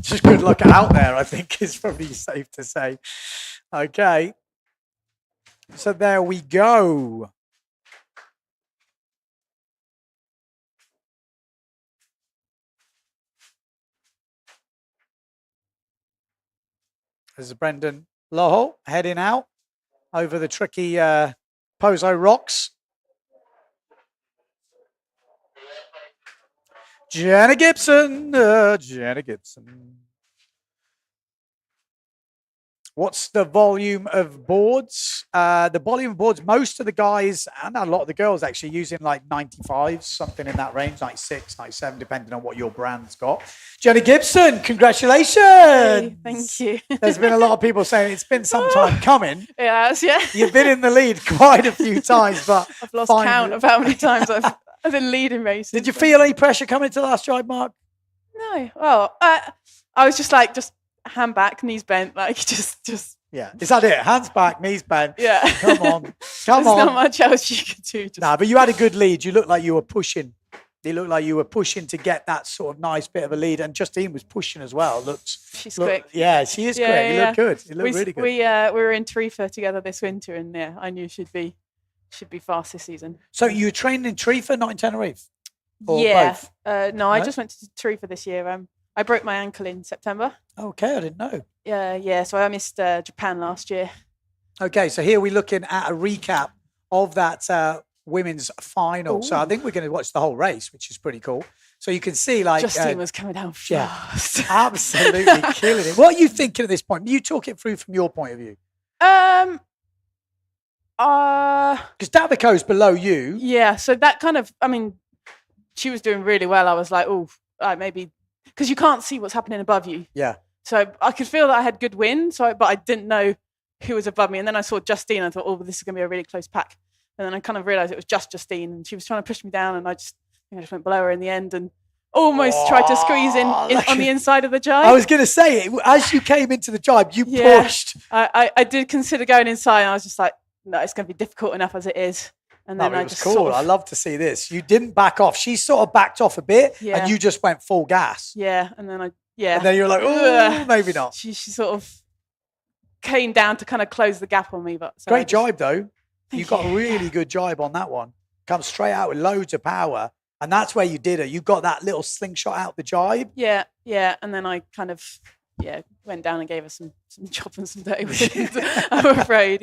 S10: Just good luck out there, I think, is probably safe to say. Okay. So there we go. This is Brendan Loho heading out over the tricky Pozo rocks. Jenna Gibson. What's the volume of boards? The volume of boards, most of the guys and a lot of the girls actually using like 95s, something in that range, 96, 97, depending on what your brand's got. Jenna Gibson, congratulations.
S17: Hey, thank you.
S10: There's been a lot of people saying it's been some time coming.
S17: It has, yeah.
S10: You've been in the lead quite a few times, but
S17: I've lost count of how many times I've been leading races.
S10: Did you feel any pressure coming to the last drive, Mark?
S17: No. Well, I was just hand back, knees bent, just.
S10: Yeah. Is that it? Hands back, knees bent.
S17: Yeah.
S10: Come on.
S17: There's not much else you could do.
S10: Nah, but you had a good lead. You looked like you were pushing. You looked like you were pushing to get that sort of nice bit of a lead. And Justine was pushing as well.
S17: She's quick.
S10: Yeah, she is quick. You look good. You look really good.
S17: We were in Tarifa together this winter, and yeah, I knew she'd be fast this season.
S10: So you were training in Tarifa, not in Tenerife? Or
S17: both?
S10: No,
S17: no, I just went to Tarifa this year. I broke my ankle in September.
S10: Okay, I didn't know.
S17: Yeah, so I missed Japan last year.
S10: Okay, so here we're looking at a recap of that women's final. Ooh. So I think we're going to watch the whole race, which is pretty cool. So you can see
S17: Justine was coming down fast.
S10: Yeah, absolutely killing it. What are you thinking at this point? You talk it through from your point of view. Because Davico's below you.
S17: Yeah, so that kind of, she was doing really well. I was like, maybe, because you can't see what's happening above you.
S10: Yeah.
S17: So I could feel that I had good wind, but I didn't know who was above me. And then I saw Justine, and I thought, this is going to be a really close pack. And then I kind of realised it was just Justine, and she was trying to push me down, and I just went below her in the end, and almost tried to squeeze in on the inside of the jibe.
S10: I was going to say, as you came into the jibe, you pushed.
S17: I did consider going inside, and I was just like, no, it's going to be difficult enough as it is. And then
S10: it was cool. I love to see this. You didn't back off. She sort of backed off a bit, and you just went full gas.
S17: Yeah, and then
S10: and then you're like, oh, maybe not.
S17: She sort of came down to kind of close the gap on me. But
S10: great jibe though. You got a really good jibe on that one. Comes straight out with loads of power, and that's where you did it. You got that little slingshot out the jibe.
S17: Yeah, and then I kind of went down and gave her some chop and some dirty wind. I'm afraid,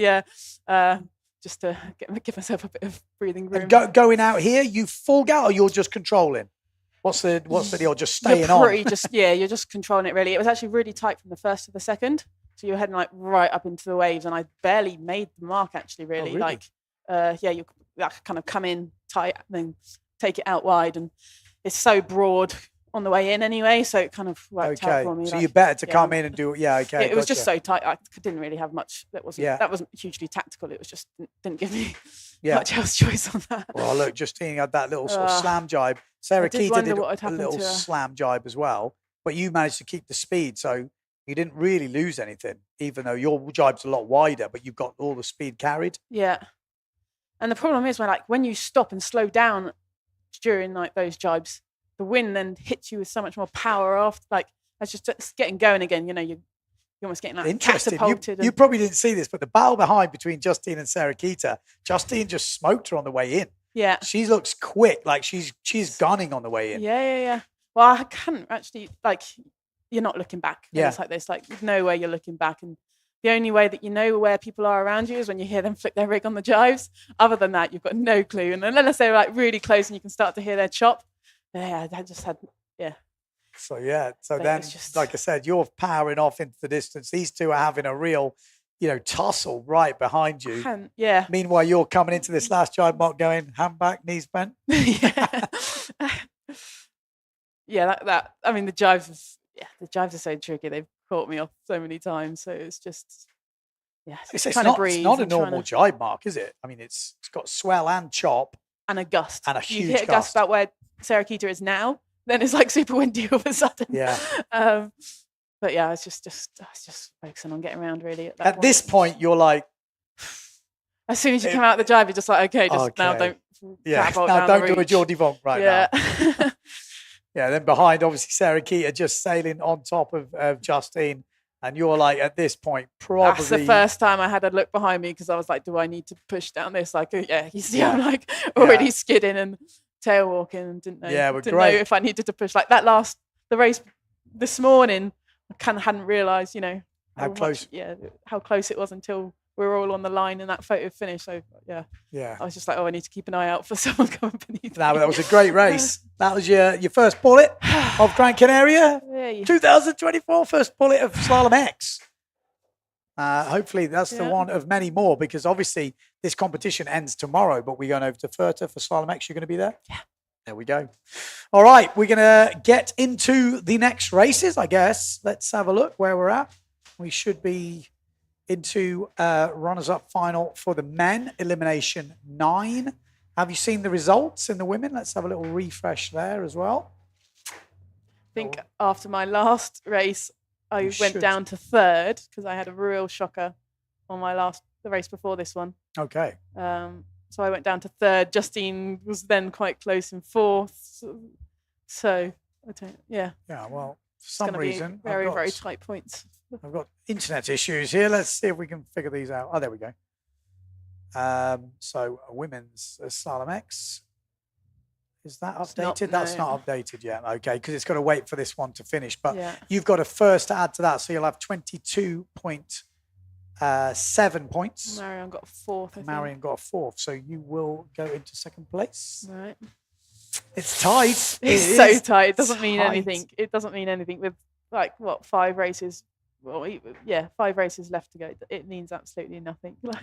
S17: just to give myself a bit of breathing room.
S10: And going out here, you full gas or you're just controlling? What's the deal? Just staying on?
S17: You're just controlling it really. It was actually really tight from the first to the second. So you're heading right up into the waves, and I barely made the mark actually really. You kind of come in tight and then take it out wide, and it's so broad on the way in anyway, so it kind of worked out for me.
S10: So you're better to come in and do it. Yeah, okay.
S17: It was just so tight. I didn't really have much. That wasn't hugely tactical. It was just didn't give me much else choice on that.
S10: Well, look, Justine had that little sort of slam jibe. Sarah Keita did a little slam jibe as well, but you managed to keep the speed, so you didn't really lose anything, even though your jibe's a lot wider, but you've got all the speed carried.
S17: Yeah. And the problem is when you stop and slow down during those jibes, the wind then hits you with so much more power after, it's just getting going again. You're almost getting catapulted.
S10: You probably didn't see this, but the battle behind between Justine and Sarah Keita, Justine just smoked her on the way in.
S17: Yeah.
S10: She looks quick, like she's gunning on the way in.
S17: Yeah. Well, I can't actually, you're not looking back.
S10: Yeah.
S17: It's like this, there's no way you're looking back. And the only way that you know where people are around you is when you hear them flick their rig on the jives. Other than that, you've got no clue. And unless they're really close and you can start to hear their chop. Yeah, I just had,
S10: So then, like I said, you're powering off into the distance. These two are having a real, tussle right behind you.
S17: Yeah.
S10: Meanwhile, you're coming into this last jibe mark going, hand back, knees bent.
S17: The jives are so tricky. They've caught me off so many times. So it's just,
S10: it's not a normal jibe mark, is it? I mean, it's got swell and chop.
S17: And a gust.
S10: And a huge
S17: You hit a gust about where Sarah Keita is now, then it's super windy all of a sudden.
S10: Yeah.
S17: But But yeah, I was just focusing on getting around really.
S10: At this point, you're like,
S17: as soon as you come out the drive, you're just like, okay, just now don't.
S10: Now don't do a Geordie Vonk right
S17: now.
S10: Yeah. Then behind, obviously, Sarah Keita just sailing on top of Justine. And you're like, at this point, probably...
S17: That's the first time I had a look behind me because I was like, do I need to push down this? Like, you see, I'm like already skidding and tail walking and didn't know if I needed to push. Like the race this morning, I kind of hadn't realised,
S10: how close
S17: it was until we were all on the line in that photo finish. So I was just like, I need to keep an eye out for someone coming beneath.
S10: That was a great race. That was your first bullet of Gran Canaria. 2024 first bullet of Slalom X. Hopefully that's the one of many more, because obviously this competition ends tomorrow, but we're going over to Furta for Slalom X. You're going to be there?
S17: Yeah.
S10: There we go. All right, we're going to get into the next races, I guess. Let's have a look where we're at. We should be into runners-up final for the men, elimination 9. Have you seen the results in the women? Let's have a little refresh there as well.
S17: I think after my last race, I went down to 3rd because I had a real shocker on the race before this one.
S10: Okay.
S17: So I went down to 3rd. Justine was then quite close in 4th. So,
S10: Yeah, well, for some reason...
S17: Very, very tight points.
S10: I've got internet issues here. Let's see if we can figure these out. Oh, there we go. So women's Slalom X. Is that updated? That's not updated yet. Okay, because it's got to wait for this one to finish. But you've got a first to add to that. So you'll have 22.7 points.
S17: Marion got a 4th,
S10: Marion got a 4th. So you will go into 2nd place.
S17: Right.
S10: It's tight.
S17: It's so tight. It doesn't mean anything. It doesn't mean anything with 5 races. Well, 5 races left to go. It means absolutely nothing.
S10: Well,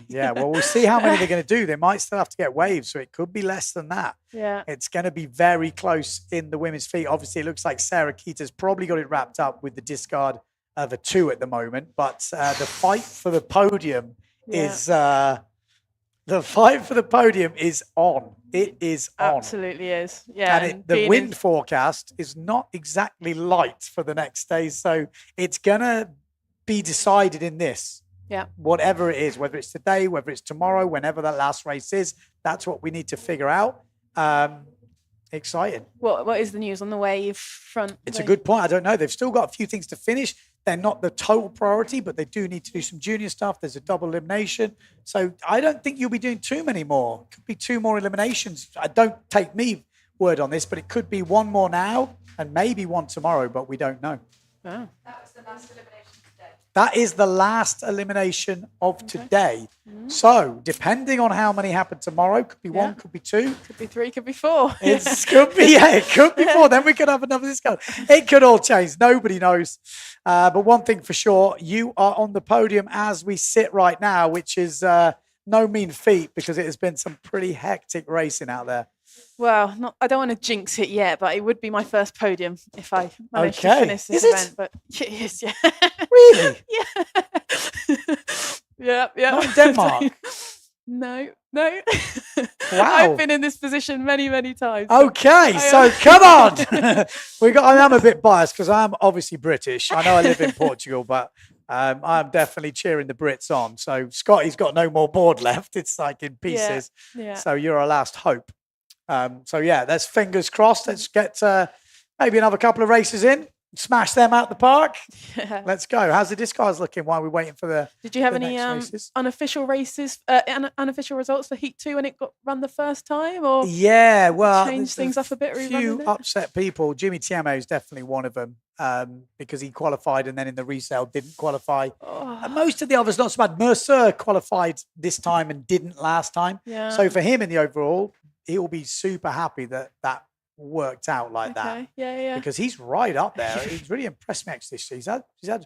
S10: we'll see how many they're going to do. They might still have to get waves, so it could be less than that.
S17: Yeah.
S10: It's going to be very close in the women's feet. Obviously, it looks like Sarah Keita's probably got it wrapped up with the discard of a 2 at the moment. But the fight for the podium is on. It is on.
S17: Absolutely is. Yeah.
S10: And the wind forecast is not exactly light for the next day, so it's going to be decided in this.
S17: Yeah.
S10: Whatever it is, whether it's today, whether it's tomorrow, whenever that last race is, that's what we need to figure out. Excited.
S17: What is the news on the wave front?
S10: It's a good point. I don't know. They've still got a few things to finish. They're not the total priority, but they do need to do some junior stuff. There's a double elimination. So I don't think you'll be doing too many more. Could be 2 more eliminations. Don't take me word on this, but it could be 1 more now and maybe 1 tomorrow, but we don't know.
S17: Oh.
S19: That was the last elimination today.
S10: That is the last elimination of today. So, depending on how many happen tomorrow, could be 1, could be 2.
S17: Could be 3, could be 4.
S10: It could be 4. Then we could have another discount. It could all change. Nobody knows. But one thing for sure, you are on the podium as we sit right now, which is no mean feat because it has been some pretty hectic racing out there.
S17: Well, I don't want to jinx it yet, but it would be my first podium if I managed to finish this event. But it is, yeah.
S10: Really?
S17: Yeah. Yeah.
S10: Not in Denmark?
S17: No.
S10: Wow.
S17: I've been in this position many, many times.
S10: Okay, so come on. I am a bit biased because I am obviously British. I know I live in Portugal, but I'm definitely cheering the Brits on. So Scotty's got no more board left. It's like in pieces.
S17: Yeah.
S10: So you're our last hope. Let's fingers crossed. Let's get maybe another couple of races in. Smash them out the park.
S17: Yeah.
S10: Let's go. How's the discards looking while we're waiting for the
S17: Did you have
S10: the
S17: any
S10: next
S17: unofficial races, unofficial results for Heat 2 when it got run the first time? Or change things up a bit?
S10: A few upset people. Jimmy Tiamo is definitely one of them because he qualified and then in the resale didn't qualify. And most of the others not so bad. Mercer qualified this time and didn't last time.
S17: Yeah.
S10: So for him in the overall, he'll be super happy that worked out like that.
S17: Yeah.
S10: Because he's right up there. He's really impressed me actually. He's had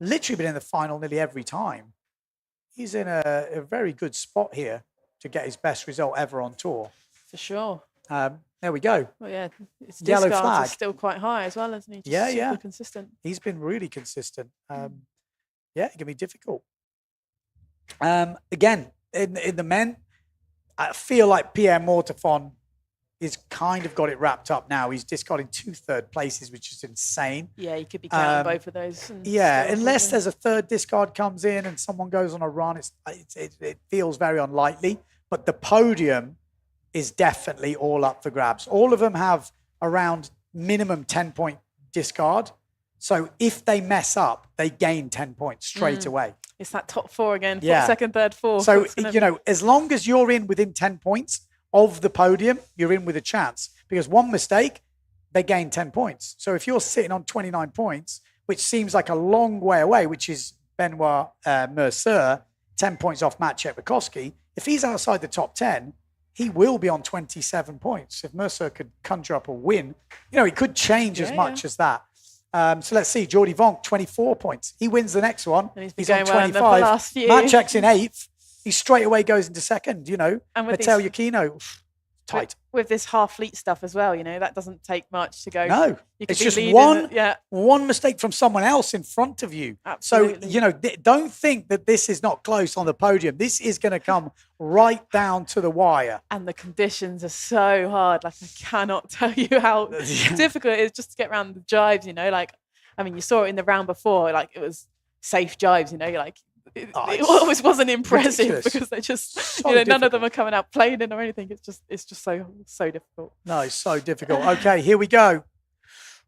S10: literally been in the final nearly every time. He's in a very good spot here to get his best result ever on tour.
S17: For sure.
S10: There we go.
S17: Well, yeah, his
S10: Yellow
S17: discards
S10: flag.
S17: are still quite high as well, isn't he? Just super consistent.
S10: He's been really consistent. It can be difficult. Again, in the men, I feel like Pierre Mortefon is kind of got it wrapped up now. He's discarding 2 third places, which is insane.
S17: Yeah, you could be counting both of those. And
S10: Yeah,
S17: still
S10: unless
S17: probably-
S10: there's a third discard comes in and someone goes on a run, it feels very unlikely. But the podium is definitely all up for grabs. All of them have around minimum 10-point discard. So if they mess up, they gain 10 points straight away.
S17: It's that top 4 again.
S10: Yeah.
S17: Second, third, fourth.
S10: So,
S17: It's gonna
S10: you know, as long as you're in within 10 points of the podium, you're in with a chance. Because one mistake, they gain 10 points. So if you're sitting on 29 points, which seems like a long way away, which is Benoit Mercer, 10 points off Matt Chetwickowski, if he's outside the top 10, he will be on 27 points. If Mercer could conjure up a win, you know, it could change as much as that. So let's see, Jordi Vonk, 24 points. He wins the next one.
S17: And he's been
S10: He's on
S17: going well in the
S10: 25.
S17: last few.
S10: Matt Check's in 8th. He straight away goes into 2nd, you know.
S17: And with
S10: Matteo
S17: these-
S10: Yukino, tight.
S17: with this half fleet stuff as well, you know, that doesn't take much to go.
S10: No,
S17: You could
S10: it's
S17: be
S10: just
S17: leading
S10: one,
S17: yeah.
S10: one mistake from someone else in front of you.
S17: Absolutely.
S10: So, you know, don't think that this is not close on the podium. This is going to come right down to the wire.
S17: And the conditions are so hard. Like, I cannot tell you how difficult it is just to get around the jives, you know. Like, I mean, you saw it in the round before, like, it was safe jives, you know. You're like, it always wasn't impressive
S10: ridiculous.
S17: because they just,
S10: So
S17: you know, none of
S10: difficult.
S17: them are coming out playing or anything. It's just so difficult.
S10: No, it's so difficult. Okay, here we go.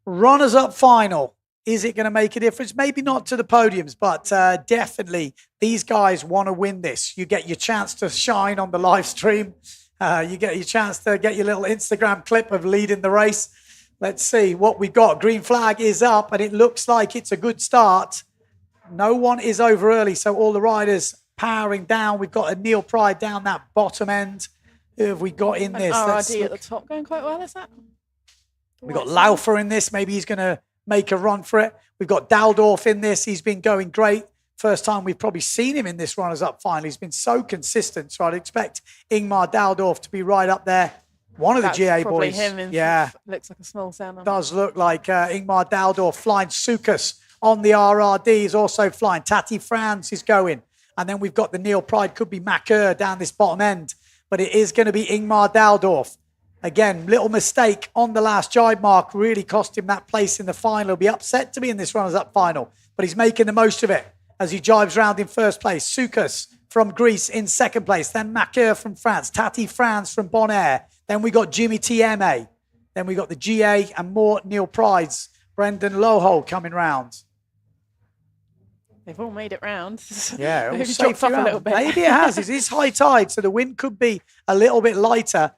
S10: Runners up final. Is it going to make a difference? Maybe not to the podiums, but definitely these guys want to win this. You get your chance to shine on the live stream. You get your chance to get your little Instagram clip of leading the race. Let's see what we got. Green flag is up, and it looks like it's a good start. No one is over early, so all the riders powering down. We've got a Neil Pride down that bottom end. Who have we got in
S17: And
S10: this? Let's
S17: RRD at
S10: look.
S17: the top going quite well, is that?
S10: We've got Laufer in this. Maybe he's going to make a run for it. We've got Daldorf in this. He's been going great. First time we've probably seen him in this runners-up final. He's been so consistent. So I'd expect Ingmar Daldorf to be right up there. One of the
S17: That's
S10: GA
S17: probably
S10: boys.
S17: him in
S10: Yeah,
S17: looks like a small sound.
S10: does look like Ingmar Daldorf flying. Sukas on the RRD is also flying. Tati Franz is going. And then we've got the Neil Pride. Could be Macker down this bottom end. But it is going to be Ingmar Daldorf. Again, little mistake on the last jibe mark really cost him that place in the final. He'll be upset to be in this runners-up final, but he's making the most of it as he jibes round in first place. Sukas from Greece in second place. Then Macker from France. Tati Franz from Bonaire. Then we got Jimmy TMA. Then we got the GA and more Neil Prides. Brendan Lohol coming round.
S17: They've all made it round.
S10: Yeah,
S17: Maybe
S10: it'll
S17: dropped
S10: safe
S17: off
S10: you
S17: a
S10: out.
S17: little bit.
S10: Maybe it has. It is high tide, so the wind could be a little bit lighter.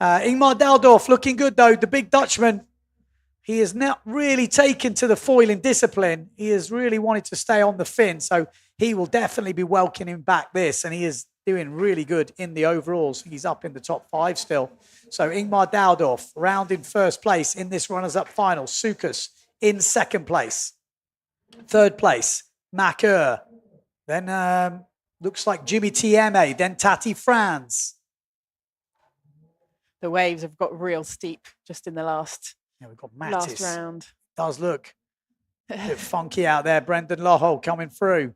S10: Ingmar Daldorf looking good, though. The big Dutchman, he is not really taken to the foiling discipline. He has really wanted to stay on the fin, so he will definitely be welcoming back this, and he is doing really good in the overalls. He's up in the top 5 still. So Ingmar Daldorf round in first place in this runners-up final. Sukas in second place. Third place, Macker. Then looks like Jimmy TMA. Then Tati Franz.
S17: The waves have got real steep just in the last
S10: We've got
S17: last
S10: Mattis.
S17: round.
S10: Does look a bit funky out there. Brendan Lohol coming through.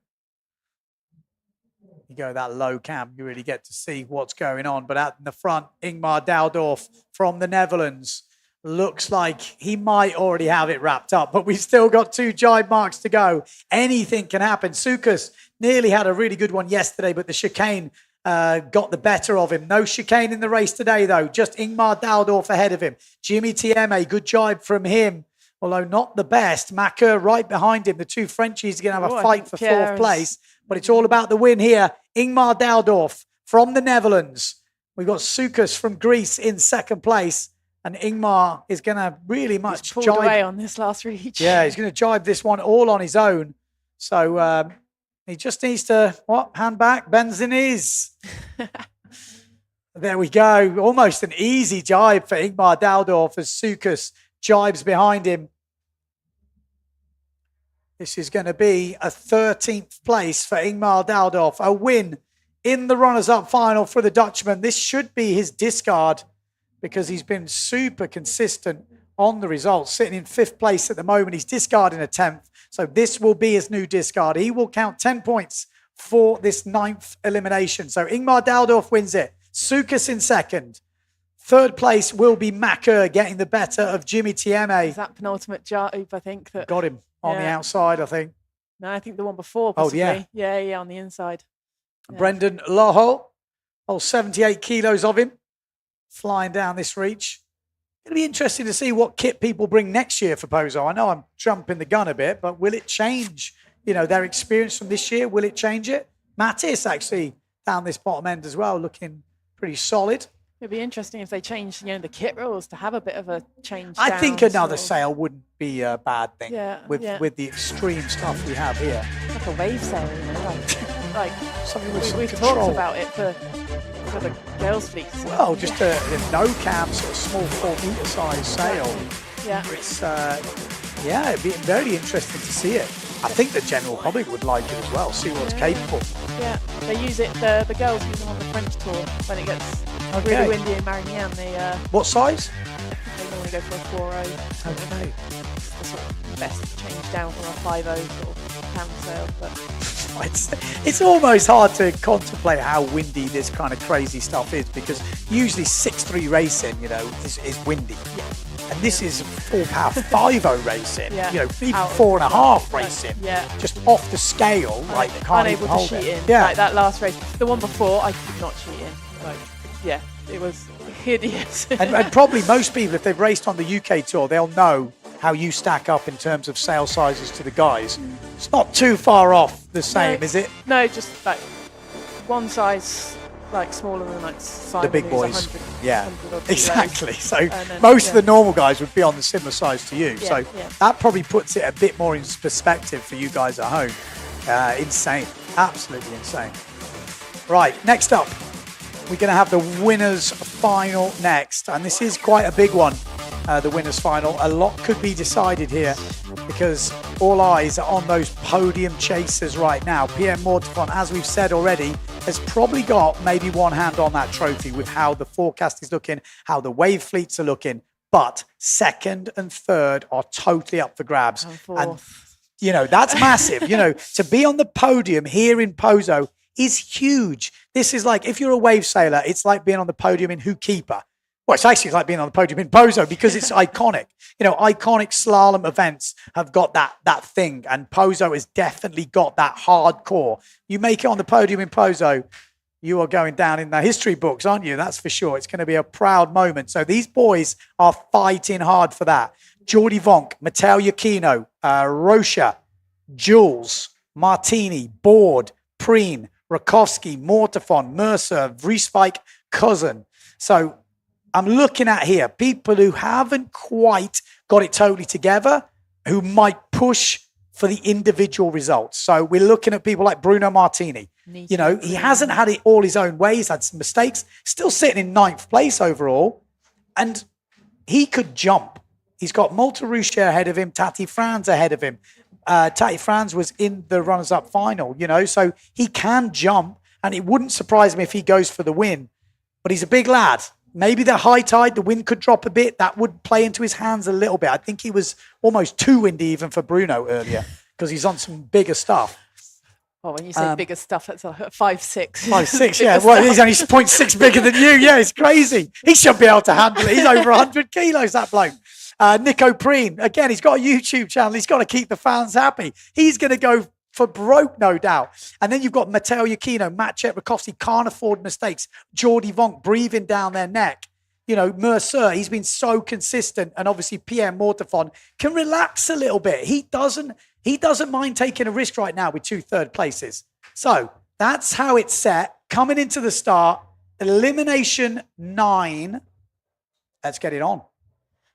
S10: You go that low cam, you really get to see what's going on. But out in the front, Ingmar Daldorf from the Netherlands. Looks like he might already have it wrapped up, but we've still got 2 jibe marks to go. Anything can happen. Sukas nearly had a really good one yesterday, but the chicane got the better of him. No chicane in the race today, though. Just Ingmar Daldorf ahead of him. Jimmy TMA, good jibe from him, although not the best. Macker right behind him. The 2 Frenchies are going to have a
S17: I
S10: fight
S17: think
S10: for
S17: Pierre
S10: 4th
S17: is-
S10: place, but it's all about the win here. Ingmar Daldorf from the Netherlands. We've got Sukas from Greece in second place, and Ingmar is going to really much
S17: Pulled
S10: jibe.
S17: away on this last reach.
S10: Yeah, he's going to jibe this one all on his own. So he just needs to, hand back, bends the knees. There we go. Almost an easy jibe for Ingmar Daldorf as Sukas jibes behind him. This is going to be a 13th place for Ingmar Daldorf. A win in the runners-up final for the Dutchman. This should be his discard because he's been super consistent on the results, sitting in 5th place at the moment. He's discarding a 10th. So this will be his new discard. He will count 10 points for this 9th elimination. So Ingmar Daldorf wins it. Sukas in second. Third place will be Macker getting the better of Jimmy Tieme.
S17: Is that penultimate jar oop, I think. That
S10: got him on the outside, I think.
S17: No, I think the one before, possibly.
S10: Oh, yeah.
S17: Yeah, on the inside. Yeah.
S10: Brendan Loho, 78 kilos of him, flying down this reach. It'll be interesting to see what kit people bring next year for Pozo. I know I'm jumping the gun a bit, but will it change, their experience from this year? Will it change it? Mattis actually down this bottom end as well, looking pretty solid.
S17: It'd be interesting if they changed, the kit rules to have a bit of a change.
S10: I think another sail wouldn't be a bad thing. With the extreme stuff we have here.
S17: Like a wave sail, like
S10: something with
S17: we've
S10: control.
S17: talked about it for the girls' fleet.
S10: Well, just a no cam, sort of small 4-meter size sail.
S17: Yeah.
S10: It's it'd be very interesting to see it. I think the general public would like it as well. See what's capable.
S17: Yeah, they use it. The girls use it on the French tour when it gets really windy in Marignan. They
S10: what size?
S17: They normally go for a 4.0.
S10: Okay.
S17: The sort of best change down from a 5.0 sort of cam sail, but
S10: it's almost hard to contemplate how windy this kind of crazy stuff is, because usually 6.3 racing, is windy.
S17: Yeah.
S10: And this is full power 5.0 racing,
S17: Yeah.
S10: Even
S17: Out of
S10: 4.5 racing.
S17: Yeah.
S10: Just off the scale, like can't
S17: unable
S10: even
S17: to
S10: hold
S17: cheat
S10: it.
S17: in.
S10: Yeah.
S17: Like that last race, the one before, I could not cheat in. It was hideous.
S10: and probably most people, if they've raced on the UK tour, they'll know how you stack up in terms of sail sizes to the guys. It's not too far off the same, is it?
S17: No, just like one size smaller than Simon,
S10: The big
S17: who's
S10: boys.
S17: 100,
S10: Yeah,
S17: 100 odd
S10: exactly.
S17: kilos.
S10: So
S17: And then,
S10: most of the normal guys would be on the similar size to you.
S17: Yeah,
S10: So
S17: yeah.
S10: that probably puts it a bit more in perspective for you guys at home. Insane. Absolutely insane. Right, next up, we're going to have the winners final next. And this is quite a big one, the winners final. A lot could be decided here because all eyes are on those podium chasers right now. Pierre Mortifon, as we've said already, has probably got maybe one hand on that trophy with how the forecast is looking, how the wave fleets are looking. But second and third are totally up for grabs. And, that's massive. To be on the podium here in Pozo is huge. This is like, if you're a wave sailor, it's like being on the podium in Hoopkeeper. Well, it's actually like being on the podium in Pozo because it's iconic. Iconic slalom events have got that thing, and Pozo has definitely got that hardcore. You make it on the podium in Pozo, you are going down in the history books, aren't you? That's for sure. It's going to be a proud moment. So these boys are fighting hard for that. Jordi Vonk, Matteo Iachino, Rocha, Jules, Martini, Board, Preen, Rakowski, Mortifon, Mercer, Vrieswijk, Cousin. So I'm looking at here people who haven't quite got it totally together, who might push for the individual results. So we're looking at people like Bruno Martini. He hasn't had it all his own way. He's had some mistakes, still sitting in 9th place overall. And he could jump. He's got Malte Rucher ahead of him, Tati Franz ahead of him. Tati Franz was in the runners-up final, so he can jump, and it wouldn't surprise me if he goes for the win. But he's a big lad. Maybe the high tide, the wind could drop a bit. That would play into his hands a little bit. I think he was almost too windy even for Bruno earlier because he's on some bigger stuff.
S17: Oh, when you say bigger stuff, that's like 5'6".
S10: 5'6", yeah. Well, he's only 0.6 bigger than you. Yeah, it's crazy. He should be able to handle it. He's over 100 kilos, that bloke. Nico Preen, again, he's got a YouTube channel. He's got to keep the fans happy. He's going to go for broke, no doubt. And then you've got Matteo Iachino, Maciej Rakowski, can't afford mistakes. Jordi Vonk breathing down their neck. Mercer, he's been so consistent. And obviously Pierre Mortifon can relax a little bit. He doesn't mind taking a risk right now with 2 third places. So that's how it's set. Coming into the start, elimination 9. Let's get it on.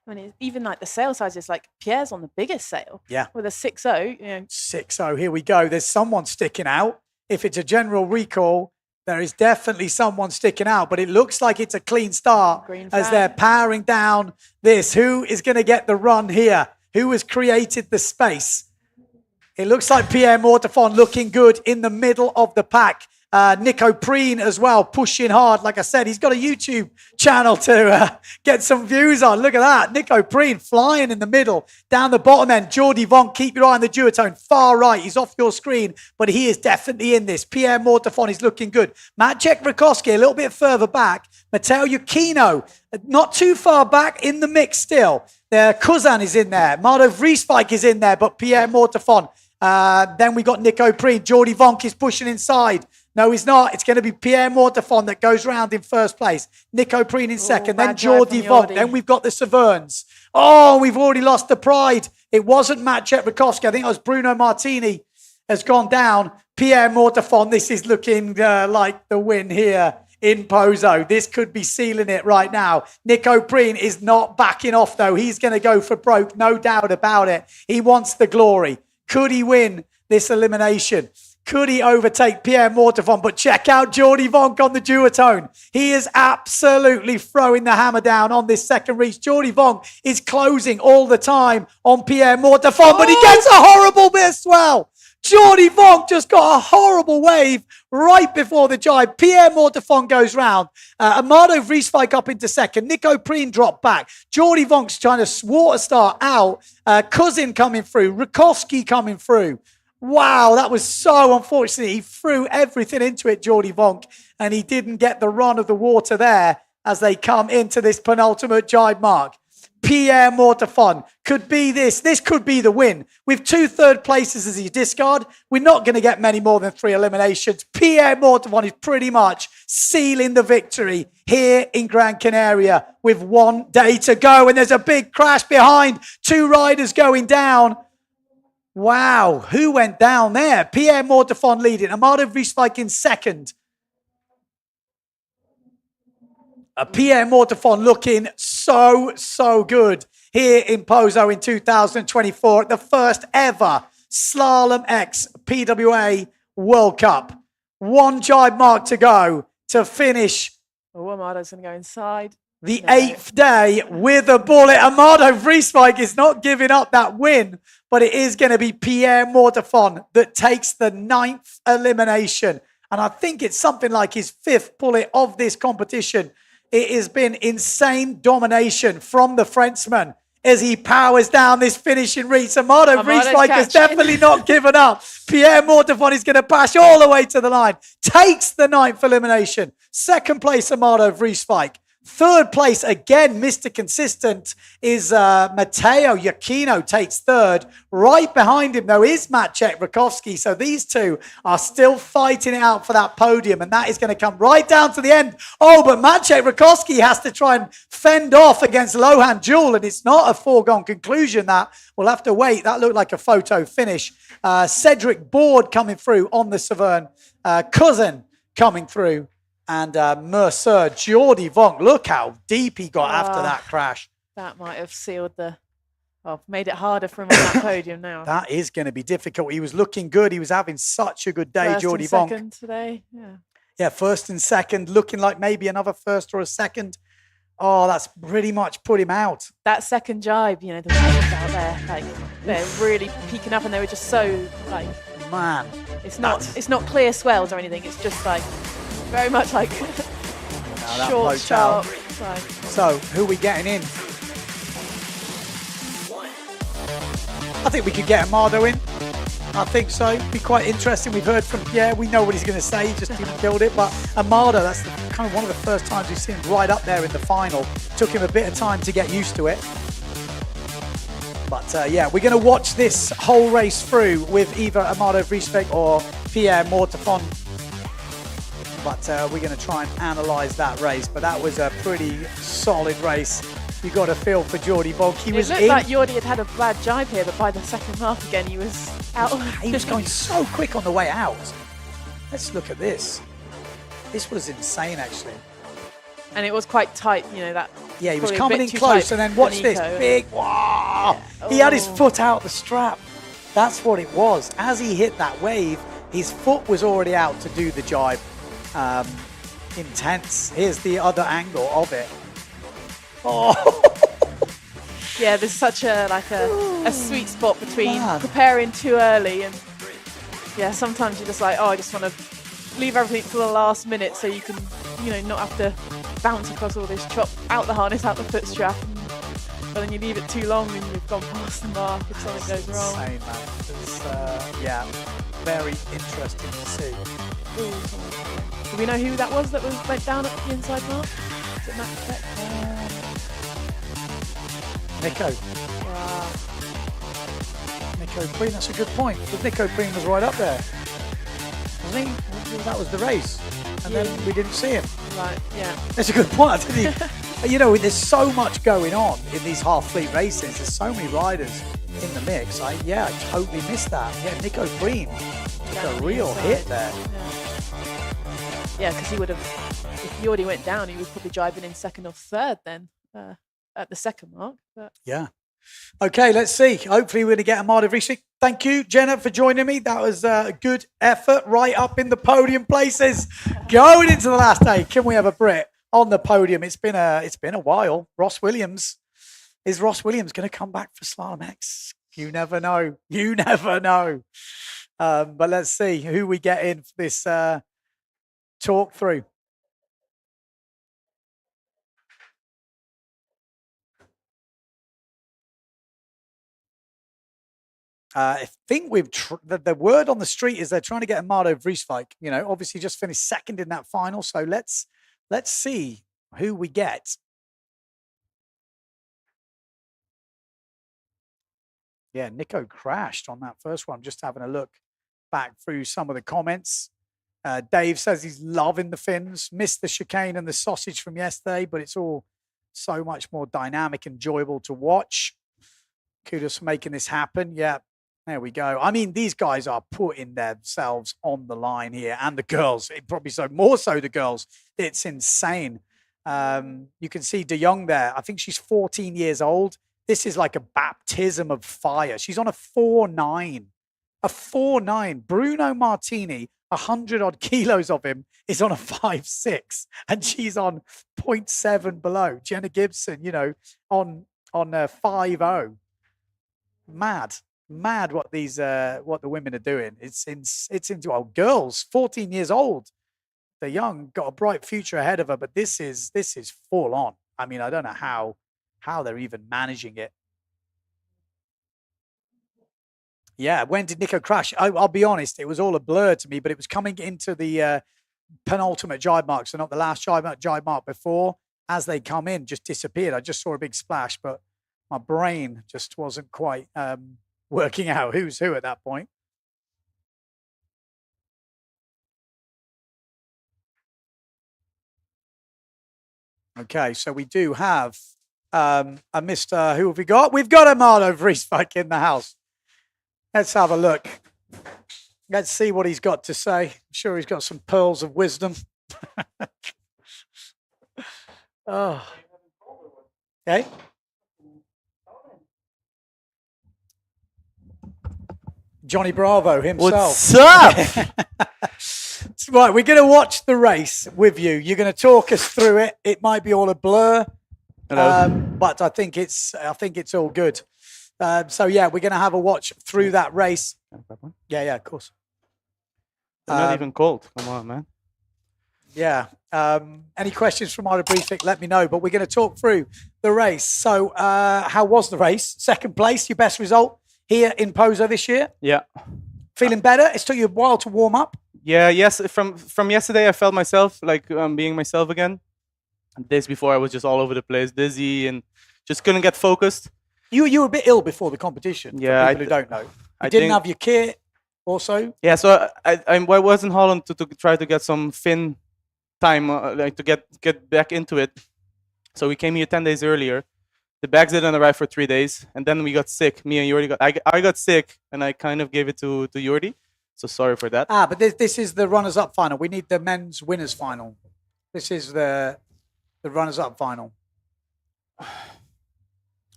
S17: I mean, even like the sail sizes, like Pierre's on the biggest sail.
S10: Yeah.
S17: With a 6.0,
S10: 6.0, here we go. There's someone sticking out. If it's a general recall, there is definitely someone sticking out, but it looks like it's a clean start as they're powering down this. Who is going to get the run here? Who has created the space? It looks like Pierre Mortifon looking good in the middle of the pack. Nico Preen as well, pushing hard. Like I said, he's got a YouTube channel to get some views on. Look at that. Nico Preen flying in the middle. Down the bottom end, Jordi Vonk, keep your eye on the duotone. Far right, he's off your screen, but he is definitely in this. Pierre Mortifon is looking good. Maciej Rakowski a little bit further back, Matteo Iuchino, not too far back in the mix still. Kuzan is in there. Mardo Vrieswijk is in there, but Pierre Mortefon. Then we got Nico Preen. Jordi Vonk is pushing inside. No, he's not. It's going to be Pierre Mortefon that goes round in first place. Nico Preen in second. Then Jordi Vonk. Then we've got the Saverns. Oh, we've already lost the pride. It wasn't Maciej Rakowski. I think it was Bruno Martini has gone down. Pierre Mortefon. This is looking like the win here in Pozo. This could be sealing it right now. Nico Preen is not backing off, though. He's going to go for broke. No doubt about it. He wants the glory. Could he win this elimination? Could he overtake Pierre Mortefon? But check out Jordi Vonk on the duotone. He is absolutely throwing the hammer down on this second reach. Jordi Vonk is closing all the time on Pierre Mortefon, but he gets a horrible bit of swell. Jordi Vonk just got a horrible wave right before the jibe. Pierre Mortefon goes round. Amado Vrieswijk up into second. Nico Preen dropped back. Jordi Vonk's trying to water start out. Cousin coming through. Rakowski coming through. Wow, that was so unfortunate. He threw everything into it, Jordi Vonk, and he didn't get the run of the water there as they come into this penultimate jibe mark. Pierre Mortefon could be this. This could be the win. With 2 third places as his discard, we're not going to get many more than 3 eliminations. Pierre Mortefon is pretty much sealing the victory here in Gran Canaria with 1 day to go. And there's a big crash behind. 2 riders going down. Wow, who went down there? Pierre Mortefon leading. Amado Vrieswijk in second. Pierre Mortefon looking so good here in Pozo in 2024 at the first ever Slalom X PWA World Cup. 1 jibe mark to go to finish.
S17: Oh, Amado's going to go inside.
S10: The 8th day with a bullet. Amado Vrieswijk is not giving up that win, but it is going to be Pierre Mortefon that takes the 9th elimination. And I think it's something like his 5th bullet of this competition. It has been insane domination from the Frenchman as he powers down this finishing reach. Amado Vrieswijk has definitely not given up. Pierre Mortefon is going to bash all the way to the line. Takes the 9th elimination. 2nd place, Amado Vrieswijk. 3rd place, again, Mr. Consistent, is Matteo Iuchino takes 3rd. Right behind him, though, is Maciej Rakowski. So these two are still fighting it out for that podium, and that is going to come right down to the end. Oh, but Maciej Rakowski has to try and fend off against Lohan Jewel, and it's not a foregone conclusion that. We'll have to wait. That looked like a photo finish. Cedric Board coming through on the Saverne. Cousin coming through. And Mercer, Jordi Vonk, look how deep he got after that crash.
S17: That might have sealed made it harder for him on that podium now.
S10: That is going to be difficult. He was looking good. He was having such a good day, Jordi Vonk.
S17: 1st and 2nd today, yeah.
S10: Yeah, 1st and 2nd, looking like maybe another 1st or a 2nd. Oh, that's pretty much put him out.
S17: That 2nd jibe, the waves out there, they're really peaking up, and they were just so,
S10: man.
S17: It's not clear swells or anything. It's just very much short, sharp.
S10: So, who are we getting in? I think we could get Amado in. I think so. Be quite interesting. We've heard from Pierre. We know what he's going to say. He just didn't build it. But Amado, that's kind of one of the first times we've seen him right up there in the final. Took him a bit of time to get used to it. But yeah, we're going to watch this whole race through with either Amado Vrieswijk or Pierre Mortefon. But we're going to try and analyse that race. But that was a pretty solid race. You got a feel for Jordi Vonk. It
S17: looked like Jordi had a bad jibe here, but by the 2nd half again, he was out.
S10: He was going so quick on the way out. Let's look at this. This was insane, actually.
S17: And it was quite tight, that.
S10: Yeah, he was coming in close, and then watch this big. Wow! Yeah. He had his foot out the strap. That's what it was. As he hit that wave, his foot was already out to do the jibe. Intense. Here's the other angle of it. Oh.
S17: Yeah, there's such a sweet spot between preparing too early and sometimes you're just I just want to leave everything to the last minute so you can not have to bounce across all this chop out the harness, out the foot strap, but then you leave it too long and you've gone past the mark if something goes wrong.
S10: Insane, man. It's, very interesting to see.
S17: Do we know who that was that went down at the inside mark?
S10: Is it Matt Beck? Nico. Nico Preen, that's a good point. Because Nico Preen was right up there. Wasn't he? That was the race. And then we didn't see him.
S17: Right, yeah.
S10: That's a good point. You know, there's so much going on in these half fleet races. There's so many riders in the mix. I totally missed that. Yeah, Nico Preen took a real hit there.
S17: Yeah, because he would have, if he already went down, he was probably driving in second or third then at the second mark. But.
S10: Yeah. Okay, let's see. Hopefully we're going to get Armada Vrishik. Thank you, Jenna, for joining me. That was a good effort right up in the podium places. Going into the last day, can we have a Brit on the podium? It's been a while. Ross Williams. Is Ross Williams going to come back for Slalom X? You never know. You never know. But let's see who we get in for this talk through. I think we've the word on the street is they're trying to get Amado Vrieswijk. You know, obviously just finished second in that final. So let's see who we get. Yeah, Nico crashed on that first one. Just having a look back through some of the comments. Dave says he's loving the fins, missed the chicane and the sausage from yesterday, but it's all so much more dynamic and enjoyable to watch. Kudos for making this happen. Yeah, there we go. I mean, these guys are putting themselves on the line here, and the girls, probably more so the girls. It's insane. You can see De Jong there. I think she's 14 years old. This is like a baptism of fire. She's on a 4.9. A 4.9. Bruno Martini, 100 odd kilos of him, is on a 5.6, and she's on 0.7 below. Jenna Gibson, you know, on 5.0. Mad what these what the women are doing. It's into girls, 14 years old. They're young, got a bright future ahead of her, but this is full on. I mean, I don't know how they're even managing it. Yeah, when did Nico crash? I'll be honest, it was all a blur to me, but it was coming into the penultimate jibe mark, so not the last jibe mark before. As they come in, just disappeared. I just saw a big splash, but my brain just wasn't quite working out who's who at that point. Okay, so we do have a Mr. Who have we got? We've got Amado Vrieswijk in the house. Let's have a look. Let's see what he's got to say. I'm sure he's got some pearls of wisdom. Oh. Okay. Johnny Bravo himself.
S20: What's up?
S10: Right, we're going to watch the race with you. You're going to talk us through it. It might be all a blur, but I think it's all good. So yeah, we're going to have a watch through that race. Yeah, of course.
S20: They're not even cold. Come on, man.
S10: Yeah. Any questions from our briefing? Let me know. But we're going to talk through the race. So, how was the race? Second place, your best result here in Pozo this year.
S20: Yeah.
S10: Feeling better? It's took you a while to warm up.
S20: Yeah. Yes. From yesterday, I felt myself like being myself again. Days before, I was just all over the place, dizzy, and just couldn't get focused.
S10: You were a bit ill before the competition.
S20: Yeah.
S10: For people who don't know, you didn't have your kit. Also.
S20: Yeah. So I was in Holland to try to get some fin time, like to get back into it. So we came here 10 days earlier. The bags didn't arrive for 3 days, and then we got sick. Me and Jordi I got sick, and I kind of gave it to Jordi. So sorry for that.
S10: But this is the runners-up final. We need the men's winners final. This is the runners-up final.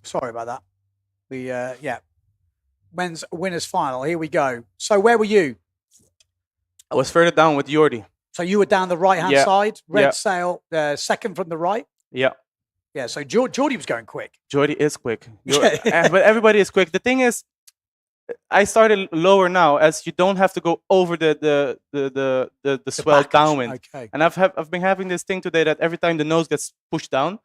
S10: Sorry about that. Men's winners final. Here we go. So where were you?
S20: I was further down with Jordi.
S10: So you were down the right-hand side, red sail, second from the right?
S20: Yeah.
S10: Yeah, so Jordi was going quick.
S20: Jordi is quick. But everybody is quick. The thing is, I started lower now, as you don't have to go over the swell downwind.
S10: Okay.
S20: And I've been having this thing today that every time the nose gets pushed down,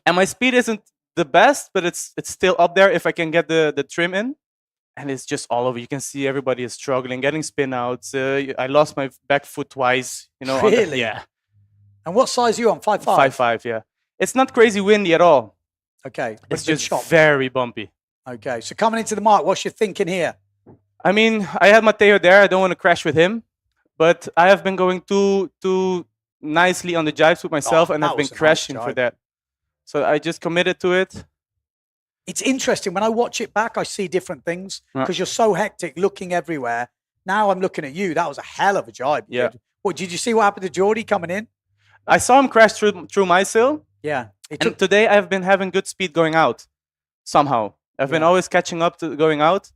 S20: and my speed isn't the best, but it's still up there if I can get the trim in. And it's just all over. You can see everybody is struggling, getting spin outs. I lost my back foot twice. You know.
S10: Really?
S20: Yeah.
S10: And what size are you on? 5'5"?
S20: 5'5", yeah. It's not crazy windy at all.
S10: Okay.
S20: It's just very bumpy.
S10: Okay. So coming into the mark, what's your thinking here?
S20: I mean, I had Matteo there. I don't want to crash with him. But I have been going too nicely on the jibes with myself, and I've been crashing for that. So I just committed to it.
S10: It's interesting. When I watch it back, I see different things because you're so hectic, looking everywhere. Now I'm looking at you. That was a hell of a jibe.
S20: Yeah.
S10: What, did you see what happened to Geordie coming in?
S20: I saw him crash through my sill.
S10: Yeah.
S20: And today I've been having good speed going out somehow. I've been always catching up to going out.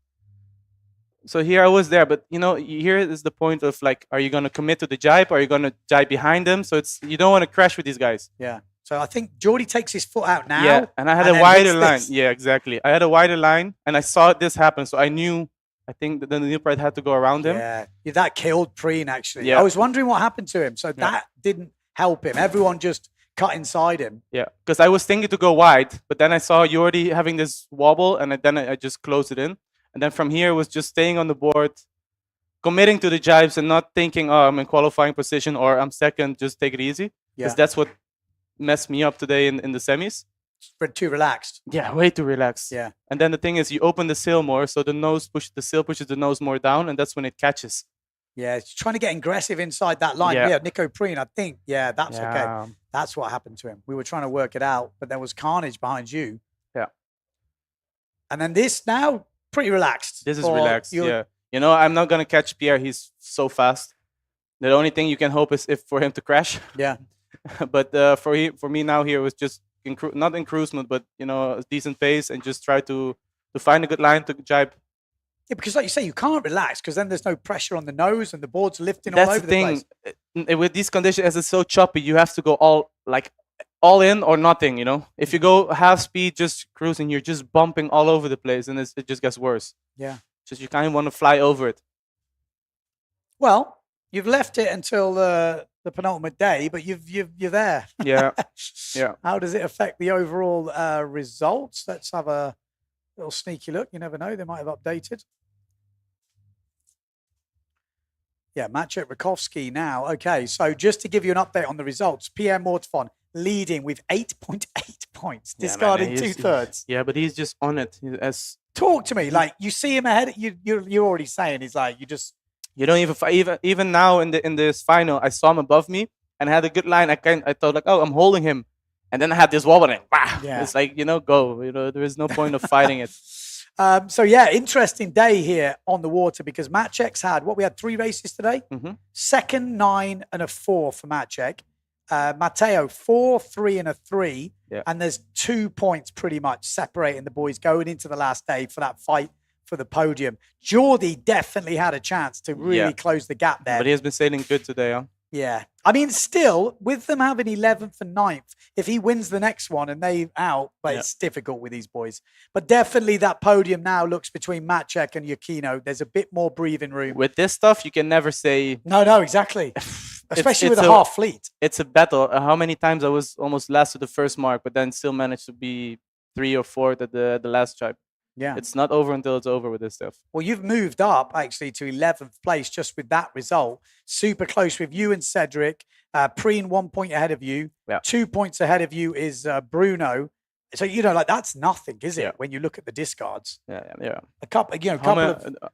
S20: So here I was there, but here is the point of like, are you going to commit to the jibe? Are you going to jibe behind them? So you don't want to crash with these guys.
S10: Yeah. So I think Geordie takes his foot out now.
S20: Yeah, and I had a wider line. Yeah, exactly. I had a wider line, and I saw this happen. So I think that the new pride had to go around him.
S10: Yeah, that killed Preen, actually.
S20: Yeah.
S10: I was wondering what happened to him. So that didn't help him. Everyone just cut inside him.
S20: Yeah, because I was thinking to go wide, but then I saw Jordi having this wobble, and then I just closed it in. And then from here, it was just staying on the board, committing to the jibes and not thinking, oh, I'm in qualifying position or I'm second, just take it easy. Because that's what messed me up today in the semis.
S10: Too relaxed.
S20: Yeah, way too relaxed.
S10: Yeah.
S20: And then the thing is, you open the sail more, so the sail pushes the nose more down, and that's when it catches.
S10: Yeah, it's trying to get aggressive inside that line. Yeah, Nico Preen, I think. Yeah, that's okay. That's what happened to him. We were trying to work it out, but there was carnage behind you.
S20: Yeah.
S10: And then this now, pretty relaxed.
S20: This is relaxed, yeah. I'm not going to catch Pierre. He's so fast. The only thing you can hope is for him to crash.
S10: Yeah.
S20: But for me now here, it was just not in cruise mode, but, a decent pace and just try to find a good line to jibe.
S10: Yeah, because like you say, you can't relax because then there's no pressure on the nose and the board's lifting all over the place.
S20: That's the thing. With these conditions, as it's so choppy, you have to go all in or nothing, If you go half speed, just cruising, you're just bumping all over the place, and it just gets worse.
S10: Yeah.
S20: Just you kind of want to fly over it.
S10: Well, you've left it until the penultimate day, but you're there.
S20: Yeah. Yeah.
S10: How does it affect the overall results? Let's have a little sneaky look. You never know. They might have updated. Yeah, Maciej Rakowski now. Okay, so just to give you an update on the results, Pierre Mortefon leading with 8.8 points, discarding 2/3.
S20: Yeah, but he's just on it.
S10: Talk to me. Like, you see him ahead. You're already saying he's like,
S20: you don't even now in this final, I saw him above me and I had a good line. I thought like, oh, I'm holding him, and then I had this wobble and it's like, go. There is no point of fighting it.
S10: So yeah, interesting day here on the water because Maciej's we had 3 races today.
S20: Mm-hmm.
S10: 2nd, 9, and a 4 for Maciej. Matteo 4, 3, and a 3.
S20: Yeah.
S10: And there's 2 points pretty much separating the boys going into the last day for that fight for the podium. Geordie definitely had a chance to really close the gap there.
S20: But he has been sailing good today, huh?
S10: Yeah. I mean, still, with them having 11th and 9th, if he wins the next one and they out, it's difficult with these boys. But definitely that podium now looks between Maciej and Yukino. There's a bit more breathing room.
S20: With this stuff, you can never say...
S10: No, exactly. Especially with a half fleet.
S20: It's a battle. How many times I was almost last to the first mark, but then still managed to be 3 or 4th at the last jibe.
S10: Yeah.
S20: It's not over until it's over with this stuff.
S10: Well, you've moved up actually to 11th place just with that result. Super close with you and Cedric. Preen 1 point ahead of you.
S20: Yeah. 2
S10: points ahead of you is Bruno. So, that's nothing, is it? When you look at the discards.
S20: Yeah.
S10: A couple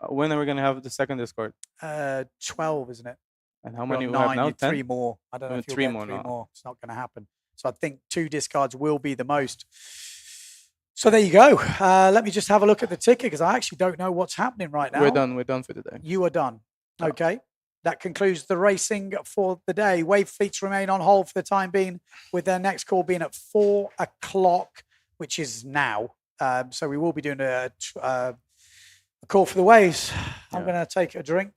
S20: when are we going to have the second discard?
S10: 12, isn't it?
S20: And how many we
S10: 9,
S20: have now? 10?
S10: 3 more. I don't know if you'll get 3 more. It's not going to happen. So I think 2 discards will be the most. So there you go. Let me just have a look at the ticket because I actually don't know what's happening right now.
S20: We're done. We're done for today.
S10: You are done. Okay. That concludes the racing for the day. Wave fleets remain on hold for the time being, with their next call being at 4 o'clock, which is now. So we will be doing a call for the waves. I'm going to take a drink.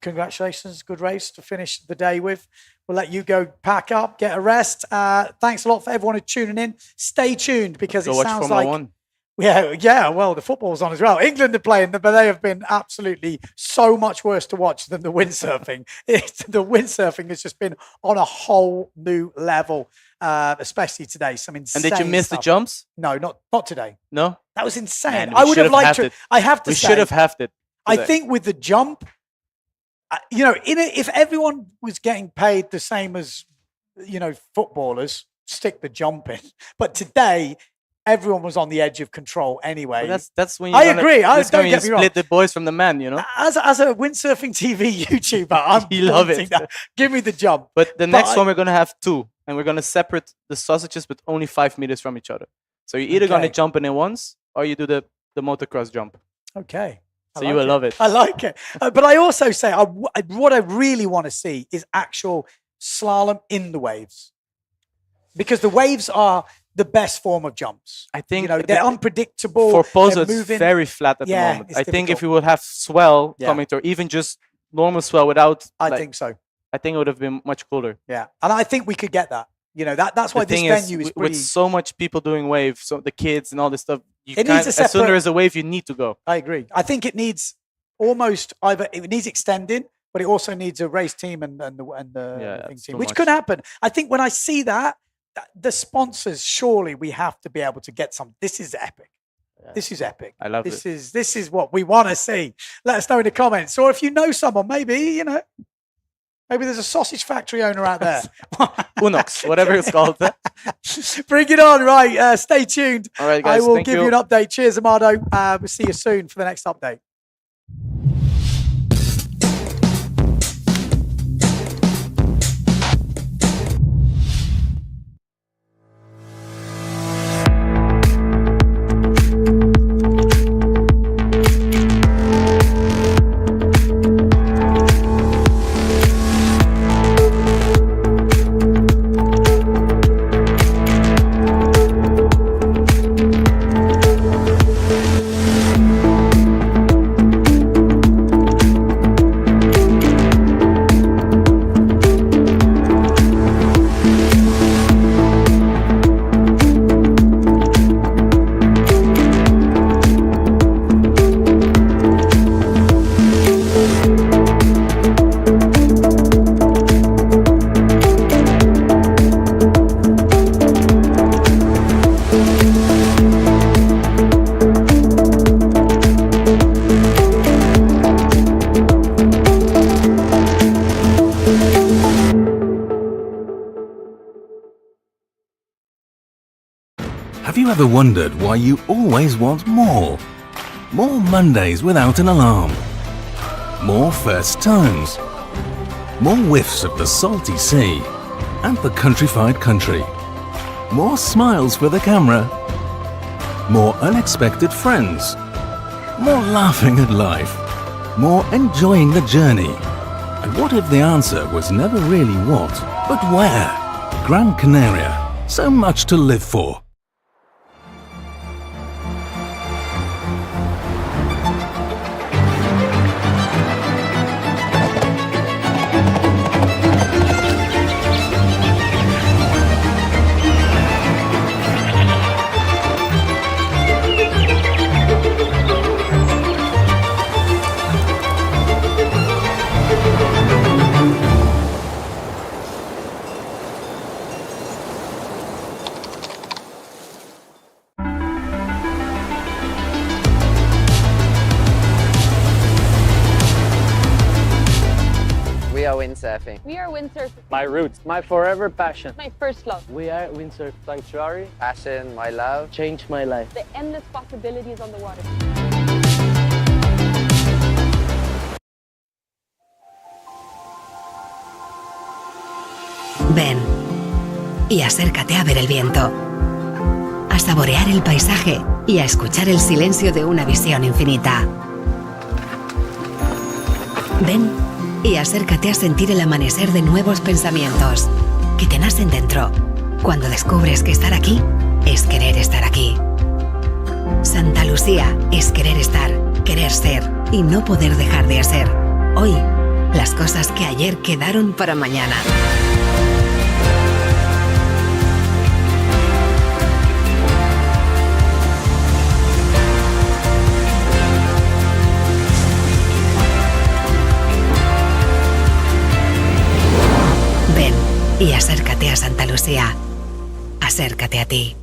S10: Congratulations. Good race to finish the day with. We'll let you go pack up, get a rest. Thanks a lot for everyone who's tuning in. Stay tuned because it sounds like...
S20: One.
S10: Yeah, well, the football's on as well. England are playing, but they have been absolutely so much worse to watch than the windsurfing. The windsurfing has just been on a whole new level, especially today. Some insane
S20: And did you miss
S10: stuff.
S20: the jumps?
S10: No, not today.
S20: No?
S10: That was insane.
S20: Man,
S10: I would have liked to... I have to say...
S20: We should have halved it.
S10: I think with the jump, if everyone was getting paid the same as footballers stick the jump in. But today, everyone was on the edge of control anyway.
S20: But that's when
S10: I agree.
S20: That's
S10: Don't
S20: when
S10: get
S20: you
S10: me wrong.
S20: split the boys from the men,
S10: As a windsurfing TV YouTuber, I'm
S20: You love
S10: wanting
S20: it.
S10: that. Give me the jump.
S20: But the next one, we're going to have two. And we're going to separate the sausages, but only 5 meters from each other. So you're either going to
S10: Okay.
S20: jump in it once, or you do the motocross jump.
S10: Okay.
S20: So you will love it.
S10: I like it. But I also say, what I really want to see is actual slalom in the waves. Because the waves are the best form of jumps.
S20: I think
S10: they're unpredictable.
S20: For Pozo,
S10: they're
S20: it's
S10: moving.
S20: very flat at the
S10: Yeah,
S20: moment.
S10: it's
S20: I think if
S10: difficult.
S20: you would have swell
S10: Yeah.
S20: coming through, even just normal swell without...
S10: I think so.
S20: I think it would have been much cooler.
S10: Yeah. And I think we could get that. That's why
S20: The
S10: this
S20: thing
S10: venue is
S20: with
S10: pretty...
S20: so much people doing waves, so the kids and all this stuff,
S10: It needs a
S20: as soon as
S10: separate-
S20: there is a wave, you need to go.
S10: I agree. I think it needs almost either it needs extending, but it also needs a race team and the thing
S20: that's
S10: team,
S20: too
S10: which
S20: much.
S10: could happen. I think when I see that, the sponsors, surely we have to be able to get some. This is epic. This is epic.
S20: I love
S10: this
S20: it.
S10: This is what we want to see. Let us know in the comments, or if you know someone, maybe maybe there's a sausage factory owner out there.
S20: Unox, whatever it's called.
S10: Bring it on, right? Stay tuned.
S20: All right, guys.
S10: I will
S20: thank
S10: give you an update. Cheers, Amado. We'll see you soon for the next update.
S1: Have you ever wondered why you always want more? More Mondays without an alarm. More first tones. More whiffs of the salty sea and the countrified country. More smiles for the camera. More unexpected friends. More laughing at life. More enjoying the journey. And what if the answer was never really what, but where? Gran Canaria. So much to live for.
S2: We are windsurfing.
S14: We are windsurfing.
S16: My roots, my forever passion.
S14: My first love.
S16: We are Windsurf Sanctuary.
S2: Passion, my love.
S16: Changed my life.
S14: The endless possibilities on the water.
S5: Ven y acércate a ver el viento, a saborear el paisaje y a escuchar el silencio de una visión infinita. Ven y acércate a sentir el amanecer de nuevos pensamientos que te nacen dentro cuando descubres que estar aquí es querer estar aquí. Santa Lucía es querer estar, querer ser y no poder dejar de hacer. Hoy, las cosas que ayer quedaron para mañana. Ven y acércate a Santa Lucía. Acércate a ti.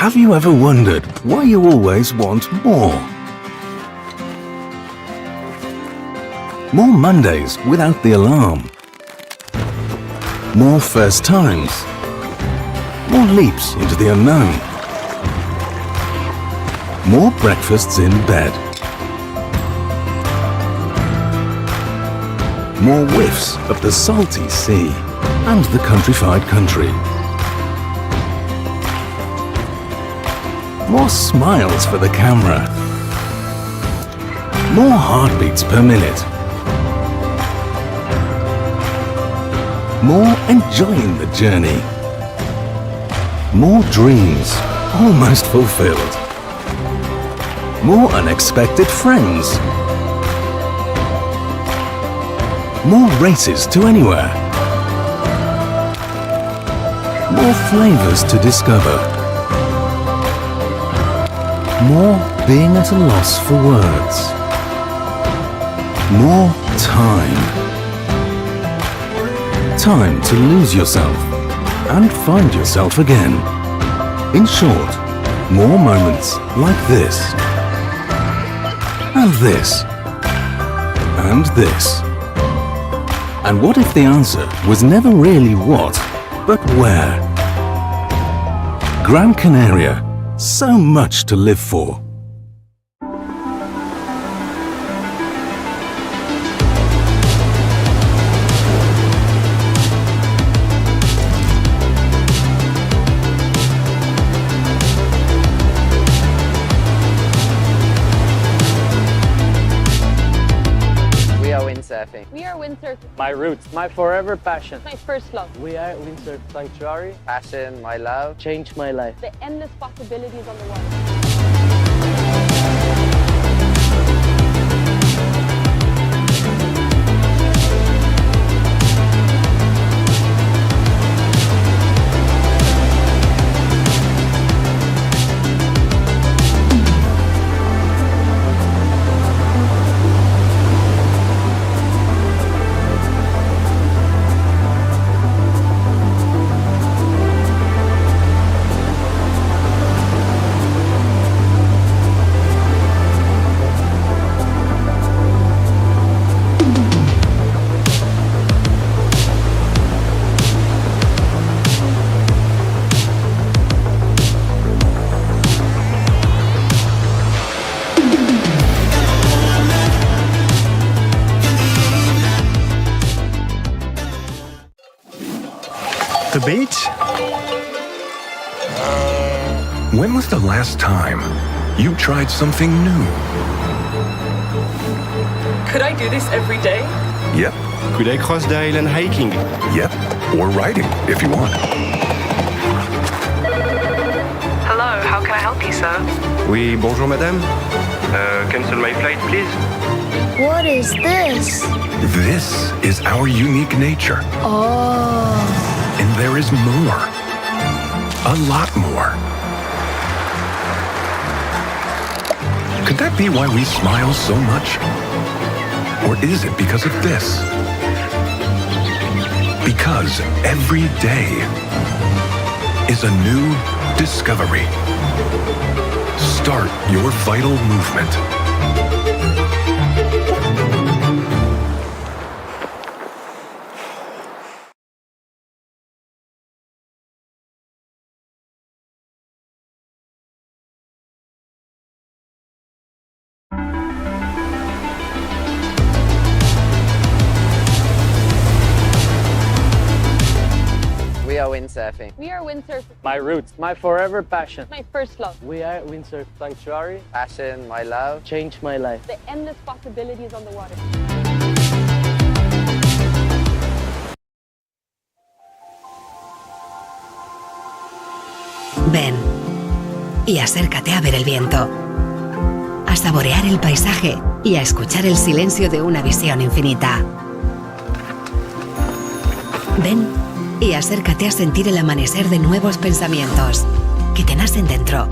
S1: Have you ever wondered why you always want more? More Mondays without the alarm. More first times. More leaps into the unknown. More breakfasts in bed. More whiffs of the salty sea and the countrified country. More smiles for the camera. More heartbeats per minute. More enjoying the journey. More dreams almost fulfilled. More unexpected friends. More races to anywhere. More flavors to discover. More being at a loss for words. More time. Time to lose yourself and find yourself again. In short, more moments like this. And this. And this. And what if the answer was never really what, but where? Gran Canaria. So much to live for.
S2: We are windsurfing.
S14: We are windsurfing.
S16: My roots.
S2: My forever passion.
S14: My first love.
S16: We are Windsurf Sanctuary.
S2: Passion, my love.
S16: Changed my life.
S14: The endless possibilities on the water.
S6: The beach? When was the last time you tried something new?
S8: Could I do this every day?
S6: Yep.
S7: Could I cross the island hiking?
S6: Yep. Or riding, if you want.
S8: Hello, how can I help you, sir?
S7: Oui, bonjour madame. Cancel my flight, please.
S9: What is this?
S6: This is our unique nature.
S9: Oh.
S6: And there is more. A lot more. Could that be why we smile so much? Or is it because of this? Because every day is a new discovery. Start your vital movement.
S2: We are windsurfing.
S14: We are windsurfing.
S16: My roots.
S2: My forever passion.
S14: My first love.
S16: We are Windsurf Sanctuary.
S2: Passion, my love.
S16: Changed my life.
S14: The endless possibilities on the water.
S5: Ven y acércate a ver el viento, a saborear el paisaje y a escuchar el silencio de una visión infinita. Ven y acércate a sentir el amanecer de nuevos pensamientos que te nacen dentro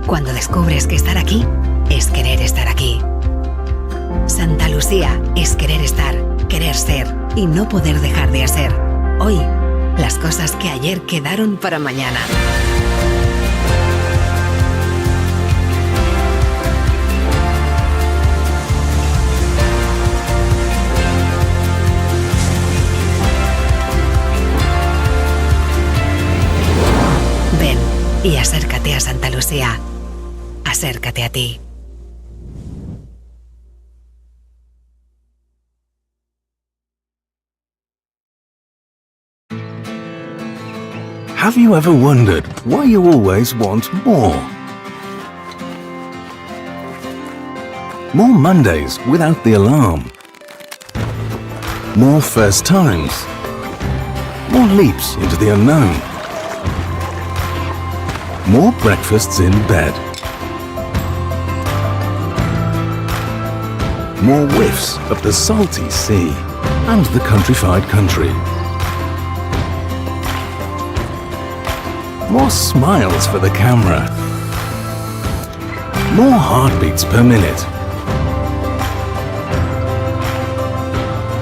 S5: cuando descubres que estar aquí es querer estar aquí. Santa Lucía es querer estar, querer ser y no poder dejar de hacer. Hoy, las cosas que ayer quedaron para mañana. y acércate a Santa Lucía. Acércate a ti.
S1: Have you ever wondered why you always want more? More Mondays without the alarm. More first times. More leaps into the unknown. More breakfasts in bed. More whiffs of the salty sea and the countrified country. More smiles for the camera. More heartbeats per minute.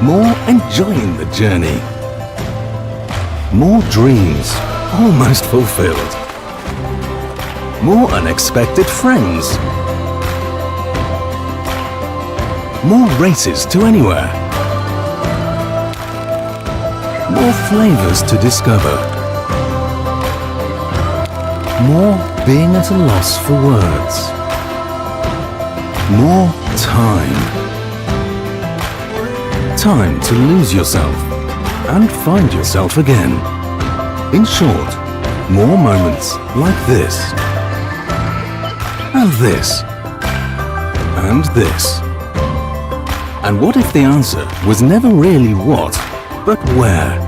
S1: More enjoying the journey. More dreams almost fulfilled. More unexpected friends. More races to anywhere. More flavors to discover. More being at a loss for words. More time. Time to lose yourself and find yourself again. In short, more moments like this. And this. And this. And what if the answer was never really what, but where?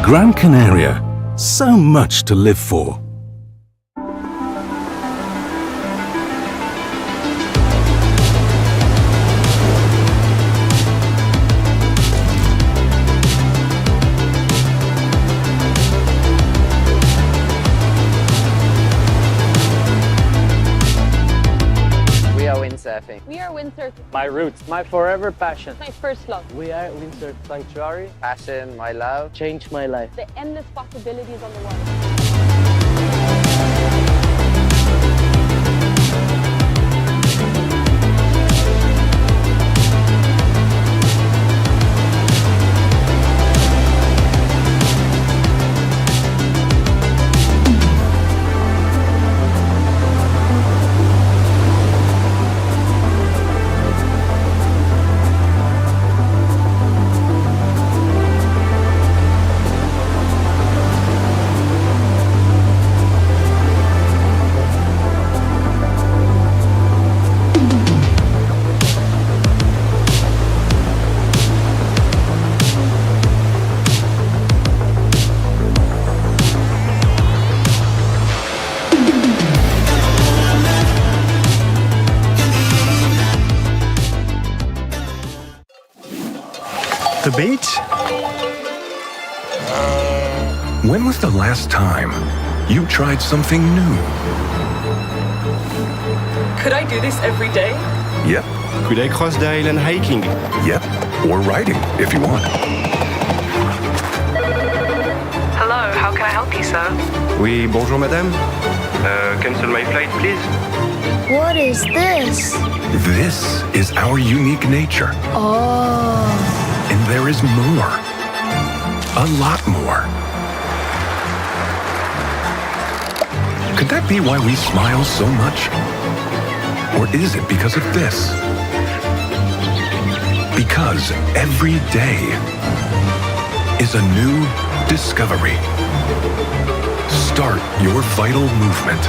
S1: Gran Canaria. So much to live for.
S2: We are windsurfing.
S14: We are windsurfing.
S2: My roots, my forever passion.
S14: My first love.
S16: We are Windsurf Sanctuary.
S2: Passion, my love.
S16: Changed my life.
S14: The endless possibilities on the water.
S6: The beach? When was the last time you tried something new?
S8: Could I do this every day?
S6: Yep.
S7: Could I cross the island hiking?
S6: Yep. Or riding, if you want.
S8: Hello, how can I help you, sir?
S7: Oui, bonjour madame. Cancel my flight, please.
S9: What is this?
S6: This is our unique nature.
S9: Oh.
S6: And there is more. A lot more. Could that be why we smile so much? Or is it because of this? Because every day is a new discovery. Start your vital movement.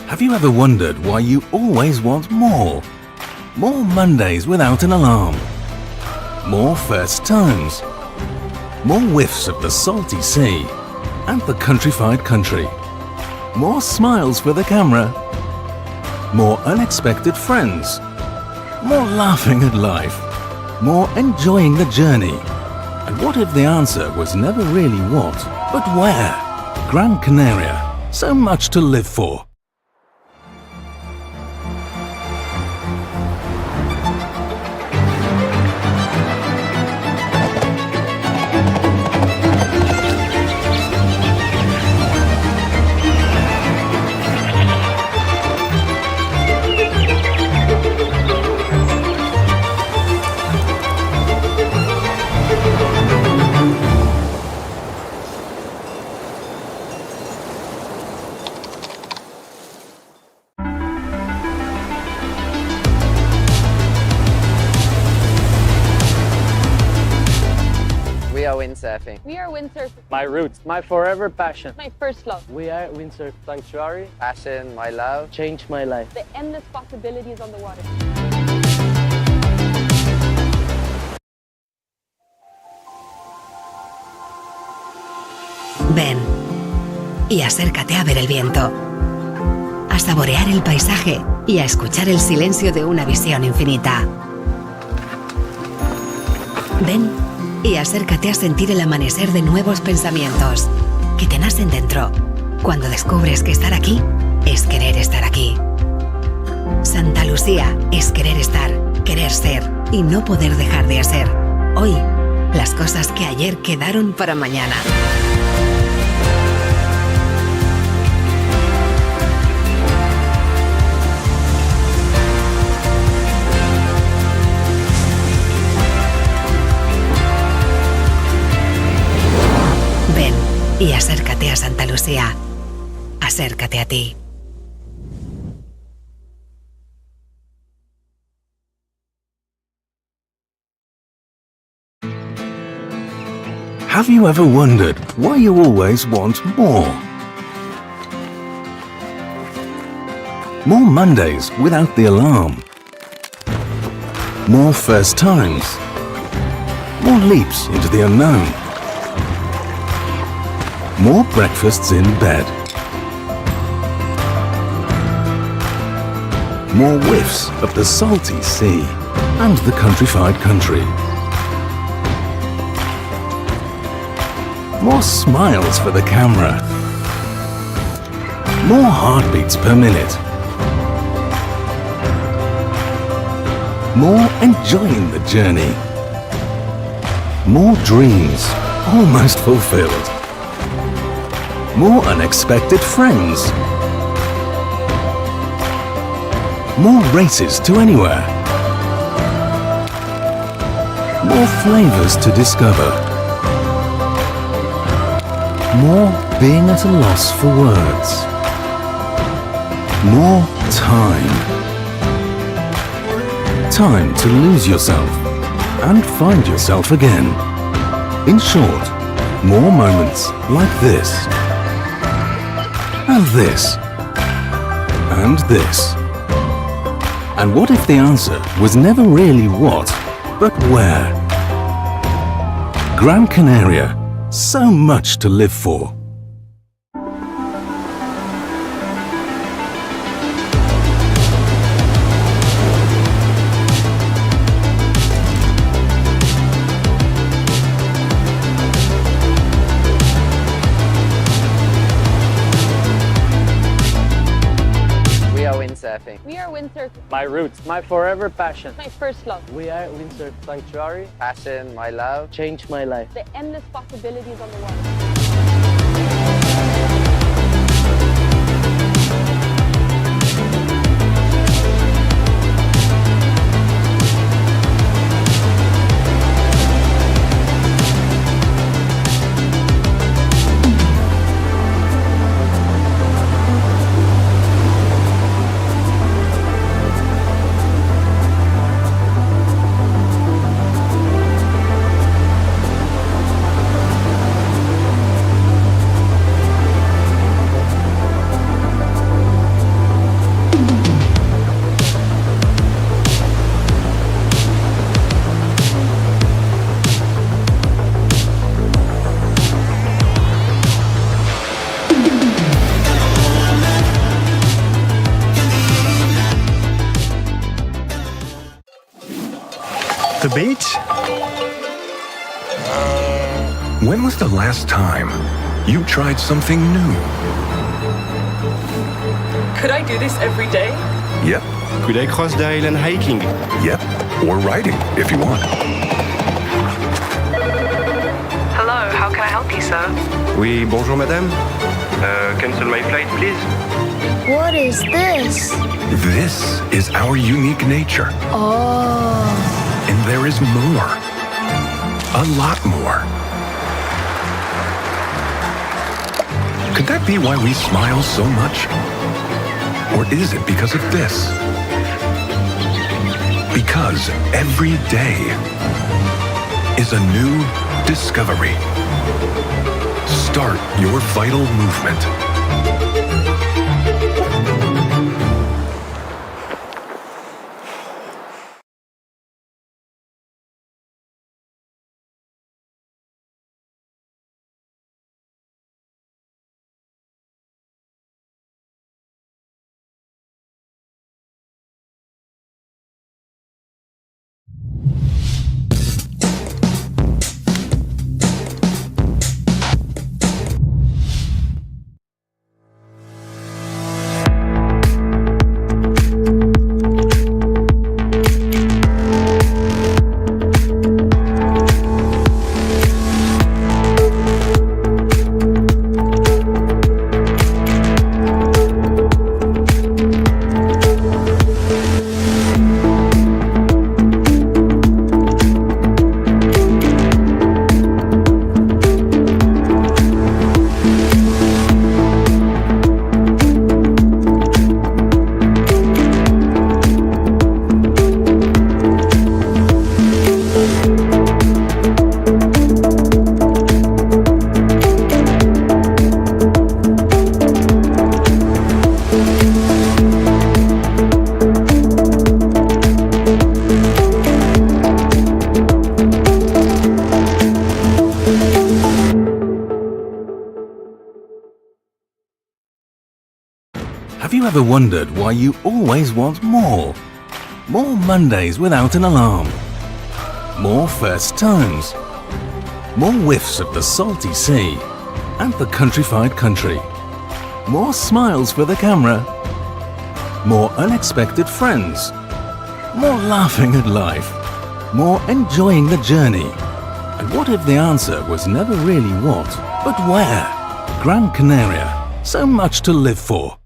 S1: Have you ever wondered why you always want more? More Mondays without an alarm. More first times. More whiffs of the salty sea and the countrified country. More smiles for the camera. More unexpected friends. More laughing at life. More enjoying the journey. And what if the answer was never really what, but where? Gran Canaria. So much to live for.
S2: We are windsurfing.
S14: We are windsurfing.
S2: My roots, my forever passion.
S14: My first love.
S16: We are Windsurf Sanctuary.
S2: Passion, my love.
S16: Changed my life.
S14: The endless possibilities on the water.
S5: Ven y acércate a ver el viento, a saborear el paisaje y a escuchar el silencio de una visión infinita. Ven y acércate a sentir el amanecer de nuevos pensamientos que te nacen dentro cuando descubres que estar aquí es querer estar aquí. Santa Lucía es querer estar, querer ser y no poder dejar de hacer. Hoy, las cosas que ayer quedaron para mañana. Ven y acércate a Santa Lucía. Acércate a ti.
S1: Have you ever wondered why you always want more? More Mondays without the alarm. More first times. More leaps into the unknown. More breakfasts in bed. More whiffs of the salty sea and the countrified country. More smiles for the camera. More heartbeats per minute. More enjoying the journey. More dreams almost fulfilled. More unexpected friends. More races to anywhere. More flavors to discover. More being at a loss for words. More time. Time to lose yourself and find yourself again. In short, more moments like this. And this. And this. And what if the answer was never really what, but where? Gran Canaria. So much to live for.
S2: We are windsurfing.
S14: We are windsurfing.
S2: My roots, my forever passion.
S14: My first love.
S16: We are Windsurf Sanctuary.
S2: Passion, my love.
S16: Changed my life.
S14: The endless possibilities on the water.
S6: The beach? When was the last time you tried something new?
S8: Could I do this every day?
S6: Yep.
S7: Could I cross the island hiking?
S6: Yep. Or riding, if you want.
S8: Hello, how can I help you, sir?
S7: Oui, bonjour madame. Cancel my flight, please.
S9: What is this?
S6: This is our unique nature.
S9: Oh.
S6: And there is more. A lot more. Could that be why we smile so much? Or is it because of this? Because every day is a new discovery. Start your vital movement.
S1: Have you ever wondered why you always want more? More Mondays without an alarm. More first times. More whiffs of the salty sea and the countrified country. More smiles for the camera. More unexpected friends. More laughing at life. More enjoying the journey. And what if the answer was never really what, but where? Gran Canaria. So much to live for.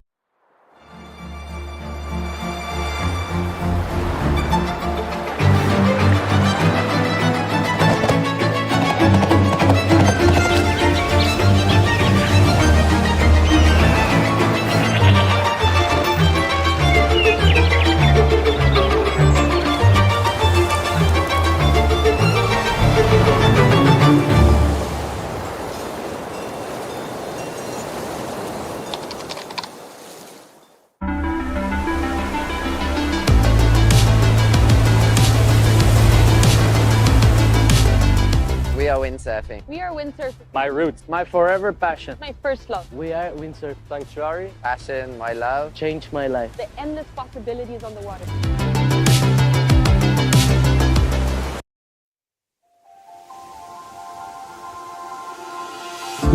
S2: We are windsurfing.
S14: We are windsurfing.
S2: My roots, my forever passion.
S14: My first love.
S16: We are Windsurf Sanctuary.
S2: Passion, my love.
S16: Changed my life.
S14: The endless possibilities on the water.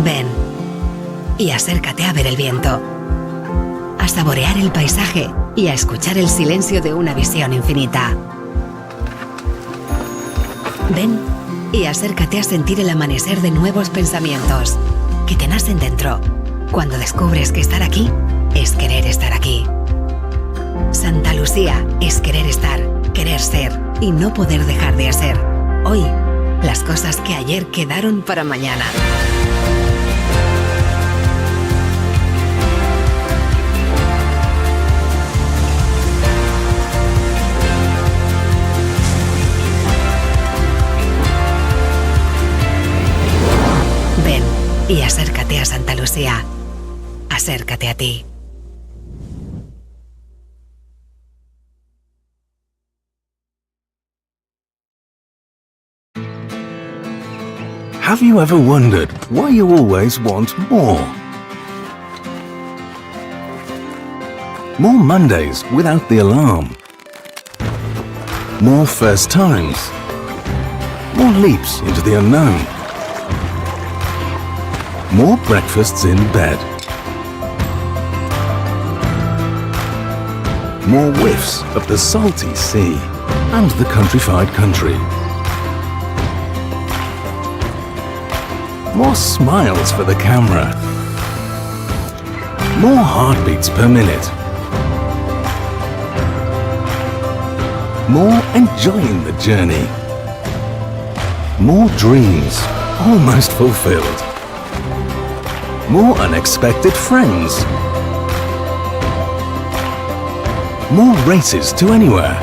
S5: Ven y acércate a ver el viento, a saborear el paisaje y a escuchar el silencio de una visión infinita. Ven y acércate a sentir el amanecer de nuevos pensamientos que te nacen dentro cuando descubres que estar aquí es querer estar aquí. Santa Lucía es querer estar, querer ser y no poder dejar de hacer. Hoy, las cosas que ayer quedaron para mañana. Ven y acércate a Santa Lucía. Acércate a ti.
S1: Have you ever wondered why you always want more? More Mondays without the alarm. More first times. More leaps into the unknown. More breakfasts in bed. More whiffs of the salty sea and the countrified country. More smiles for the camera. More heartbeats per minute. More enjoying the journey. More dreams almost fulfilled. More unexpected friends. More races to anywhere.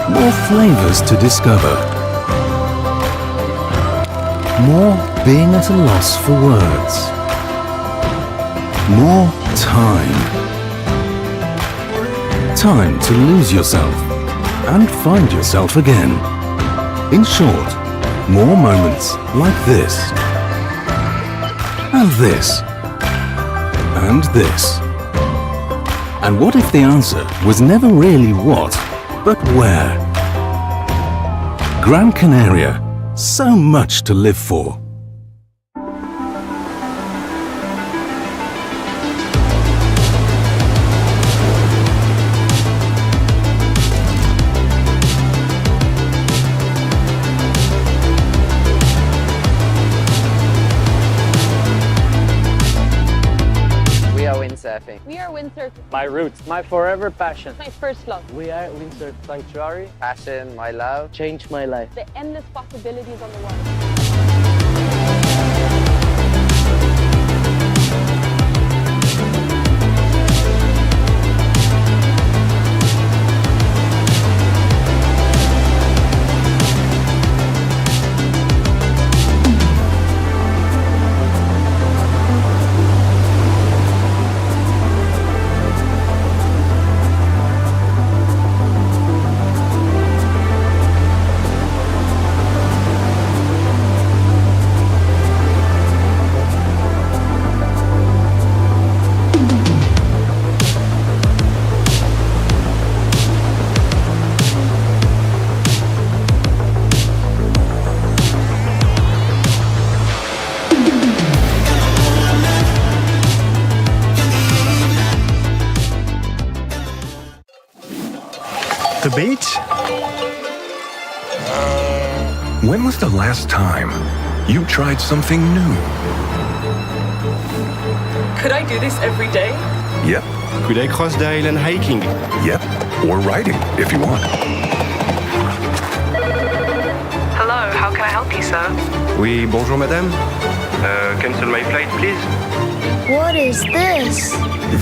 S1: More flavors to discover. More being at a loss for words. More time. Time to lose yourself and find yourself again. In short, more moments like this. And this. And this. And what if the answer was never really what, but where? Gran Canaria. So much to live for.
S2: We are windsurfing.
S14: We are windsurfing.
S2: My roots, my forever passion.
S14: My first love.
S16: We are Windsurf Sanctuary.
S2: Passion, my love.
S16: Changed my life.
S14: The endless possibilities on the water.
S6: The beach? When was the last time you tried something new?
S8: Could I do this every day?
S6: Yep.
S7: Could I cross the island hiking?
S6: Yep. Or riding, if you want.
S8: Hello, how can I help you, sir?
S7: Oui, bonjour madame. Cancel my flight, please.
S9: What is this?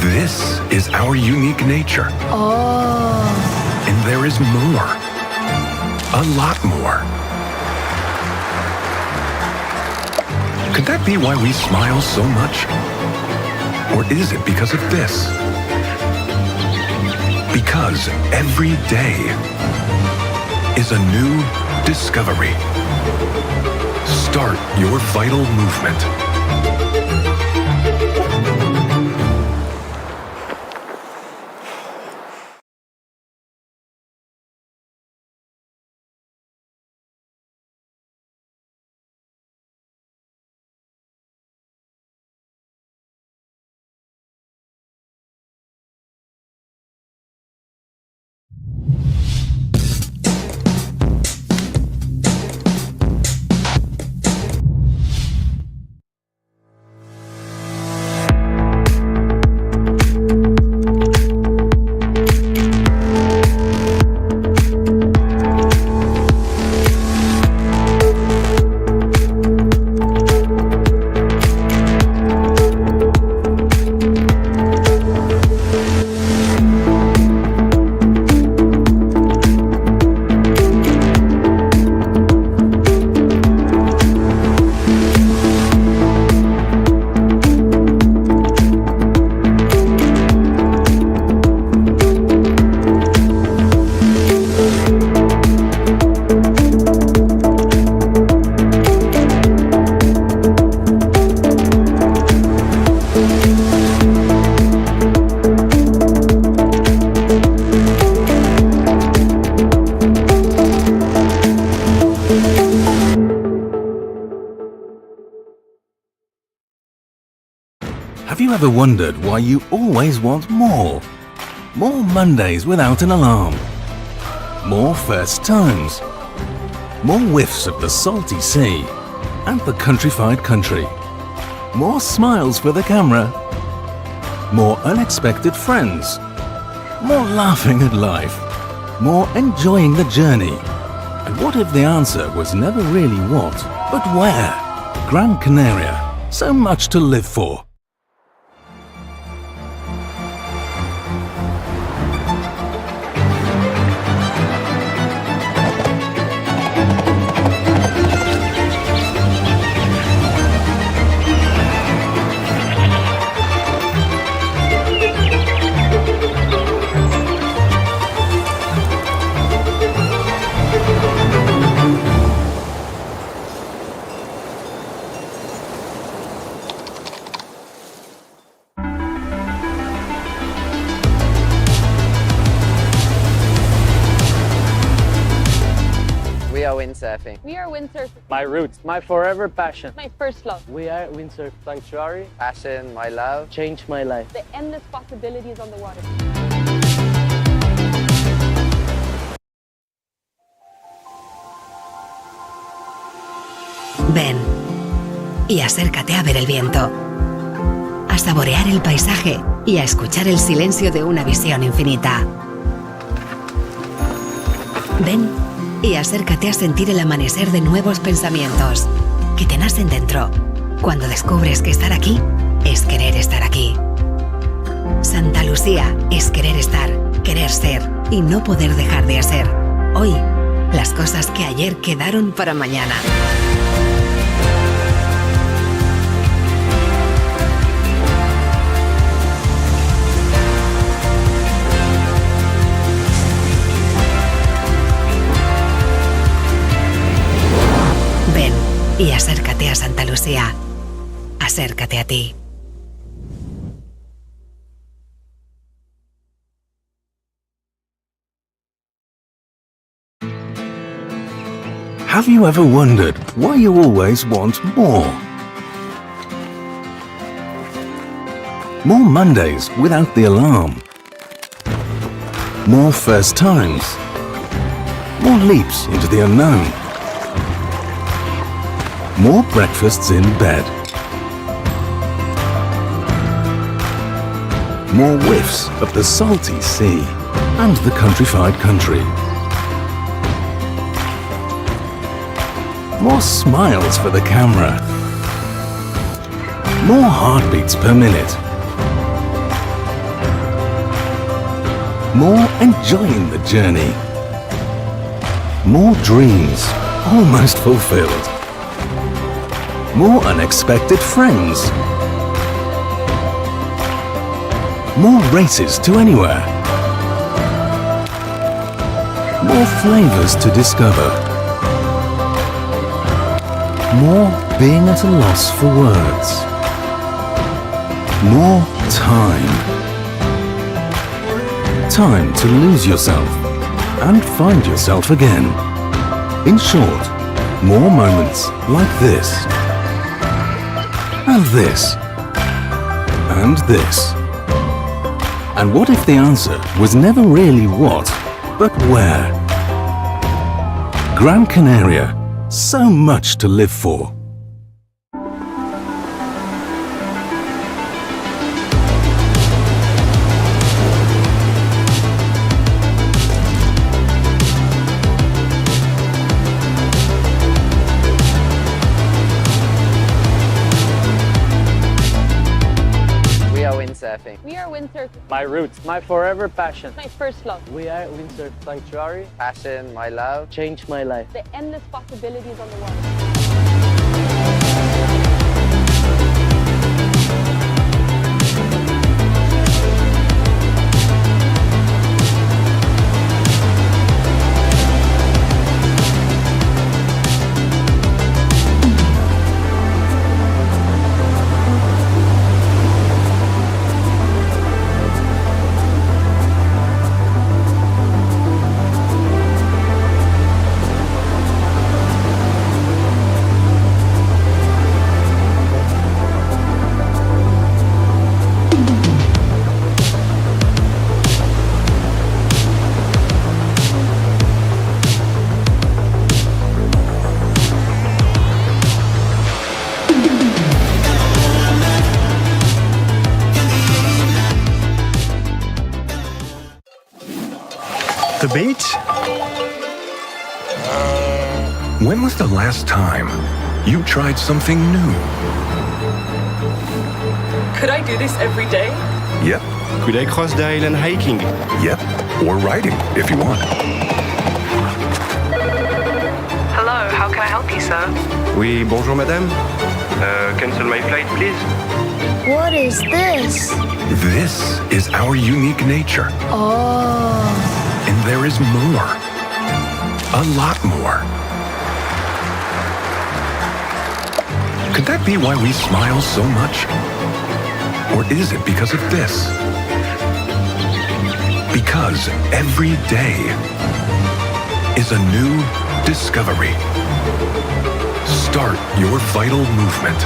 S6: This is our unique nature.
S9: Oh.
S6: And there is more. A lot more. Could that be why we smile so much? Or is it because of this? Because every day is a new discovery. Start your vital movement.
S1: Have you ever wondered why you always want more? More Mondays without an alarm. More first times. More whiffs of the salty sea and the countrified country. More smiles for the camera. More unexpected friends. More laughing at life. More enjoying the journey. And what if the answer was never really what, but where? Gran Canaria. So much to live for.
S2: We are windsurfing.
S14: We are windsurfing.
S2: My roots, my forever passion.
S14: My first love.
S16: We are Windsurf Sanctuary.
S2: Passion, my love.
S16: Changed my life.
S14: The endless possibilities on the water.
S5: Ven y acércate a ver el viento, a saborear el paisaje y a escuchar el silencio de una visión infinita. Ven y acércate a sentir el amanecer de nuevos pensamientos que te nacen dentro cuando descubres que estar aquí es querer estar aquí. Santa Lucía es querer estar, querer ser y no poder dejar de hacer. Hoy, las cosas que ayer quedaron para mañana. Ven y acércate a Santa Lucía. Acércate a ti.
S1: Have you ever wondered why you always want more? More Mondays without the alarm. More first times. More leaps into the unknown. More breakfasts in bed. More whiffs of the salty sea and the countrified country. More smiles for the camera. More heartbeats per minute. More enjoying the journey. More dreams almost fulfilled. More unexpected friends. More races to anywhere. More flavors to discover. More being at a loss for words. More time. Time to lose yourself and find yourself again. In short, more moments like this. And this. And this. And what if the answer was never really what, but where? Gran Canaria. So much to live for.
S2: We are windsurfing.
S14: We are windsurfing.
S2: My roots, my forever passion.
S14: My first love.
S16: We are Windsurf Sanctuary.
S2: Passion, my love.
S16: Changed my life.
S14: The endless possibilities on the water.
S6: the beach? When was the last time you tried something new?
S8: Could I do this every day?
S6: Yep.
S7: Could I cross the island hiking?
S6: Yep. Or riding, if you want.
S8: Hello, how can I help you, sir?
S7: Oui, bonjour madame. Cancel my flight, please.
S9: What is this?
S6: This is our unique nature.
S9: Oh.
S6: And there is more. A lot more. Could that be why we smile so much? Or is it because of this? Because every day is a new discovery. Start your vital movement.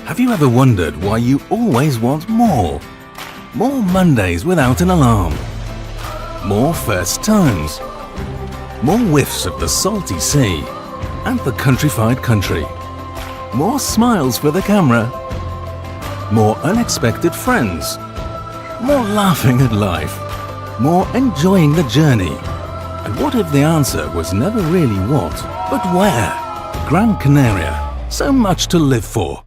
S1: Have you ever wondered why you always want more? More Mondays without an alarm. More first times. More whiffs of the salty sea and the countrified country. More smiles for the camera. More unexpected friends. More laughing at life. More enjoying the journey. And what if the answer was never really what, but where? Gran Canaria. So much to live for.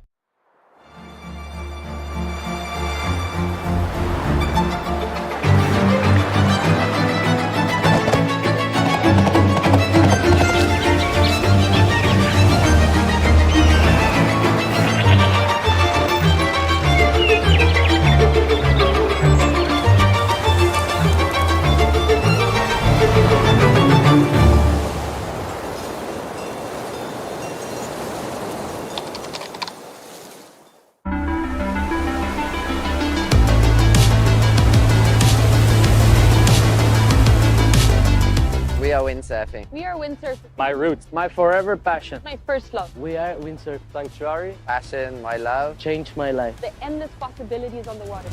S2: We are windsurfing.
S14: We are windsurfing.
S2: My roots, my forever passion.
S14: My first love.
S16: We are Windsurf Sanctuary.
S2: Passion, my love.
S16: Changed my life.
S14: The endless possibilities on the water.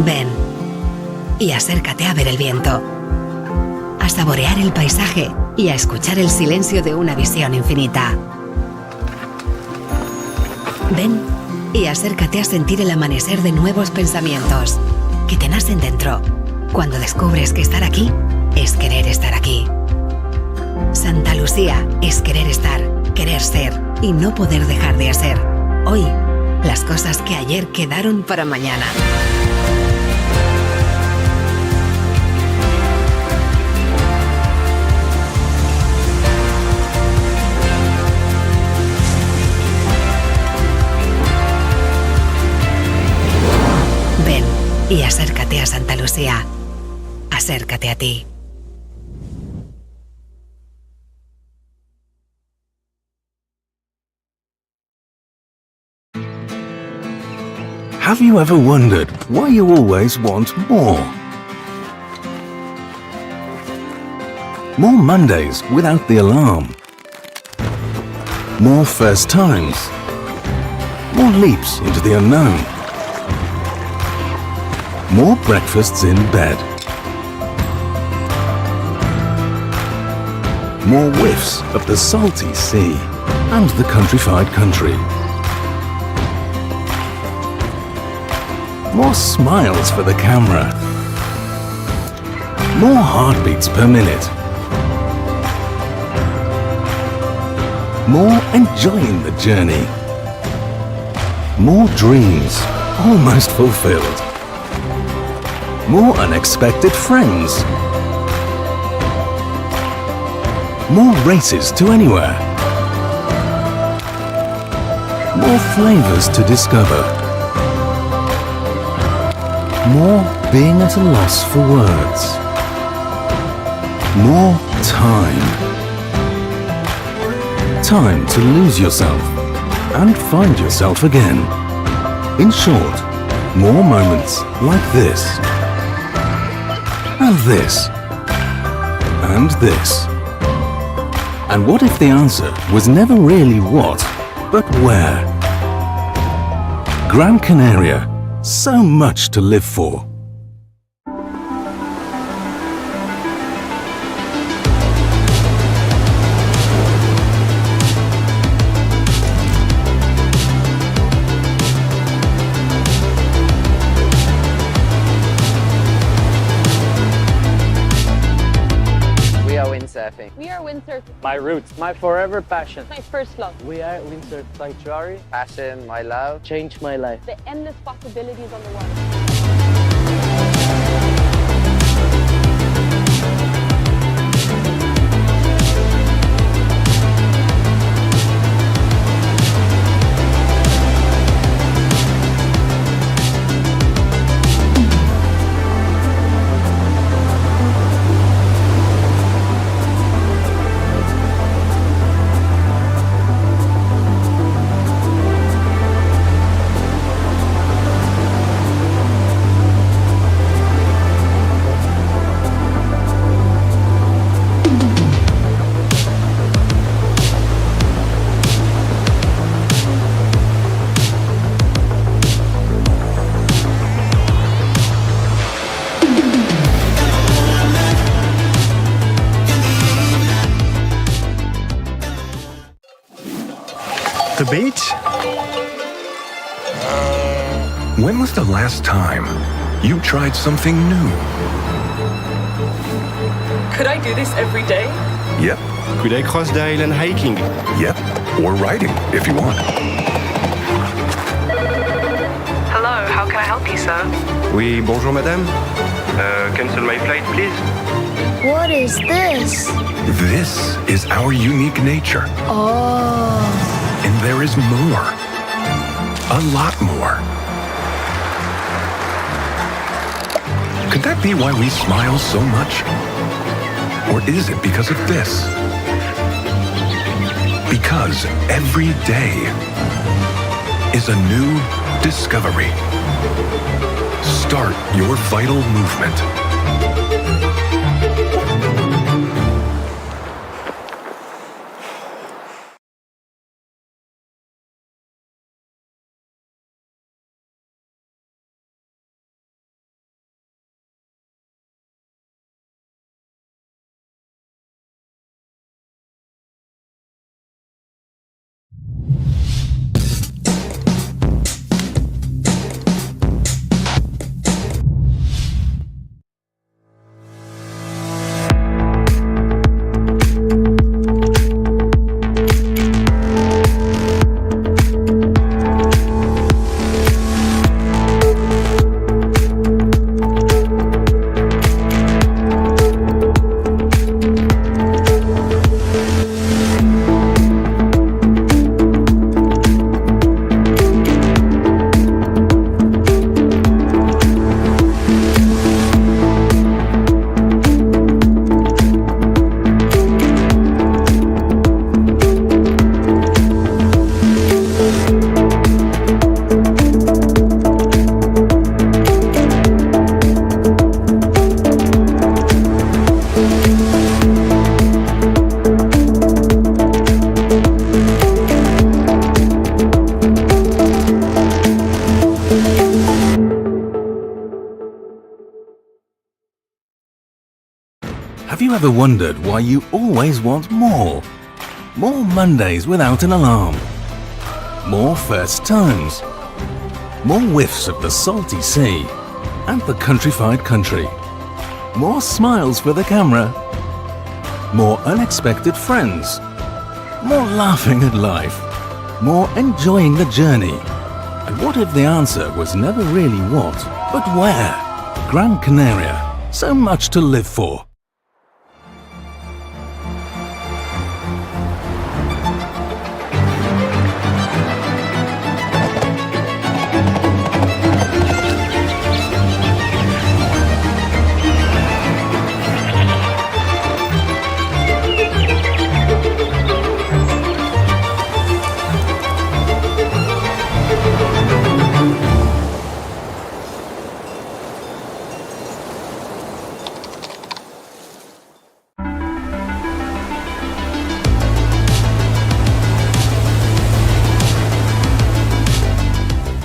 S5: Ven y acércate a ver el viento, a saborear el paisaje y a escuchar el silencio de una visión infinita. Ven y acércate a sentir el amanecer de nuevos pensamientos que te nacen dentro cuando descubres que estar aquí es querer estar aquí. Santa Lucía es querer estar, querer ser y no poder dejar de hacer. Hoy, las cosas que ayer quedaron para mañana. Ven y acércate a Santa Lucía. Acércate a ti.
S1: Have you ever wondered why you always want more? More Mondays without the alarm. More first times. more leaps into the unknown, more breakfasts in bed, more whiffs of the salty sea and the countrified country, more smiles for the camera, more heartbeats per minute, more enjoying the journey, more dreams almost fulfilled, more unexpected friends, more races to anywhere, more flavors to discover, more being at a loss for words, more time. Time to lose yourself and find yourself again. In short, more moments like this, and this, and this. And what if the answer was never really what, but where? Gran Canaria, so much to live for.
S2: Windsurfing.
S14: We are windsurfing.
S2: My roots, my forever passion.
S14: My first love.
S16: We are Windsurf Sanctuary.
S2: Passion, my love.
S16: Changed my life.
S14: The endless possibilities on the water.
S6: The beach? When was the last time you tried something new?
S8: Could I do this every day?
S6: Yep.
S7: Could I cross the island hiking?
S6: Yep. Or riding, if you want.
S8: Hello, how can I help you, sir?
S7: Oui, bonjour madame. Cancel my flight, please.
S9: What is this?
S6: This is our unique nature.
S9: Oh.
S6: And there is more. A lot more. Could that be why we smile so much? Or is it because of this? Because every day is a new discovery. Start your vital movement.
S1: ever wondered why you always want more? More Mondays without an alarm. More first times. More whiffs of the salty sea and the countrified country. More smiles for the camera. More unexpected friends. More laughing at life. More enjoying the journey. And what if the answer was never really what, but where? Gran Canaria. So much to live for.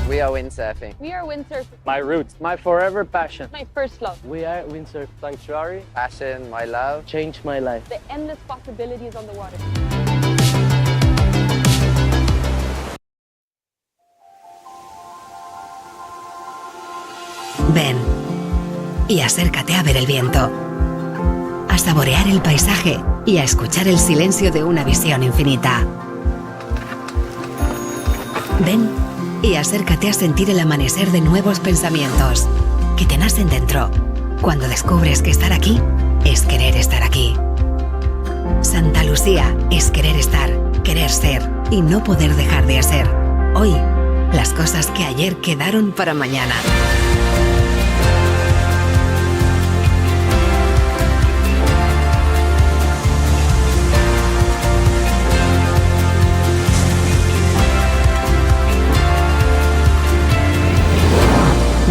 S2: We are windsurfing.
S14: We are windsurfing.
S2: My roots, my forever passion.
S14: My first love.
S16: We are Windsurf Sanctuary.
S2: Passion, my love.
S16: Changed my life.
S14: The endless possibilities on the water.
S5: Ven y acércate a ver el viento, a saborear el paisaje y a escuchar el silencio de una visión infinita. Ven y acércate a sentir el amanecer de nuevos pensamientos que te nacen dentro cuando descubres que estar aquí es querer estar aquí. Santa Lucía es querer estar, querer ser y no poder dejar de ser. Hoy, las cosas que ayer quedaron para mañana.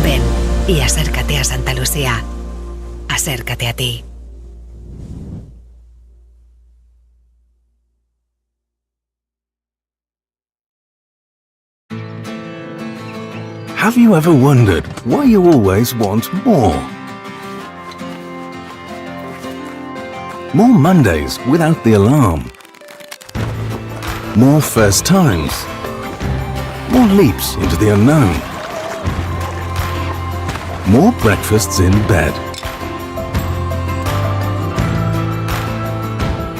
S5: Ven y acércate a Santa Lucía. Acércate a ti.
S1: Have you ever wondered why you always want more? More Mondays without the alarm. More first times. More leaps into the unknown. More breakfasts in bed.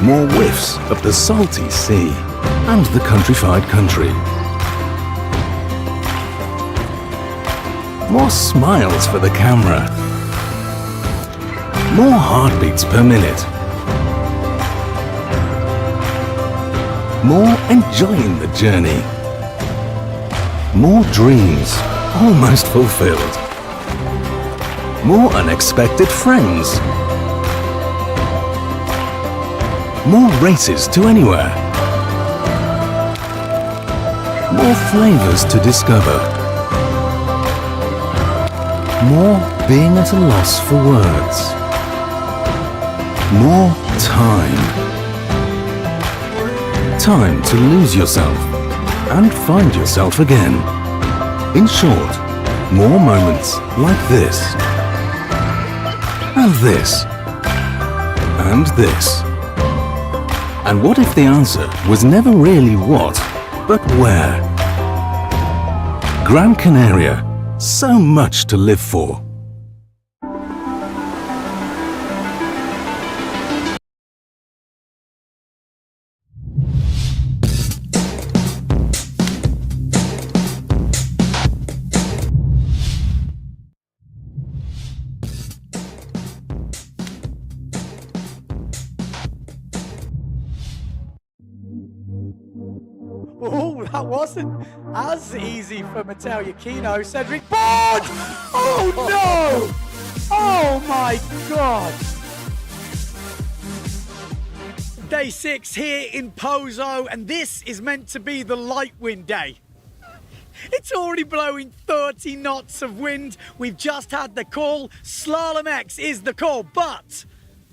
S1: More whiffs of the salty sea and the countrified country. More smiles for the camera. More heartbeats per minute. More enjoying the journey. More dreams almost fulfilled. More unexpected friends. More races to anywhere. More flavors to discover. More being at a loss for words. More time. Time to lose yourself and find yourself again. In short, more moments like this. And this. And this. And what if the answer was never really what, but where? Gran Canaria. So much to live for.
S10: Oh, that wasn't as easy for Matteo Iachino. Cedric Board! Oh no! Oh my God! Day 6 here in Pozo, and this is meant to be the light wind day. It's already blowing 30 knots of wind. We've just had the call. Slalom X is the call, but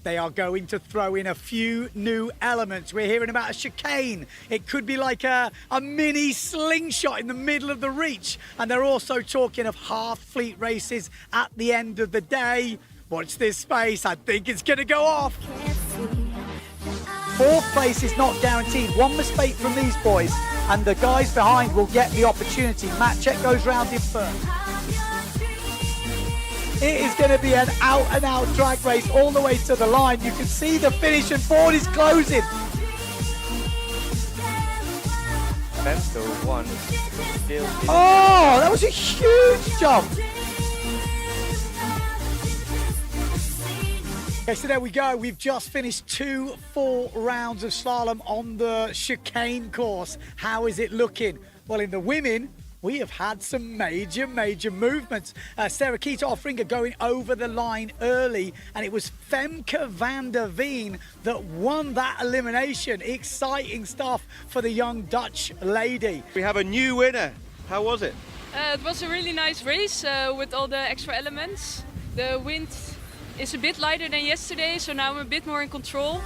S10: they are going to throw in a few new elements. We're hearing about a chicane. It could be like a mini slingshot in the middle of the reach. And they're also talking of half fleet races at the end of the day. Watch this space. I think it's going to go off. Fourth place is not guaranteed. One mistake from these boys, and the guys behind will get the opportunity. Matt Check goes round in first. It is going to be an out-and-out drag race all the way to the line. You can see the finish, and board is closing.
S16: So one.
S10: Oh, that was a huge jump. Okay, so there we go. We've just finished 2 full rounds of slalom on the chicane course. How is it looking? Well, in the women, we have had some major movements. Sarah Kita-Offringer going over the line early, and it was Femke van der Veen that won that elimination. Exciting stuff for the young Dutch lady.
S11: We have a new winner. How was it?
S3: It was a really nice race with all the extra elements. The wind is a bit lighter than yesterday, so now I'm a bit more in control.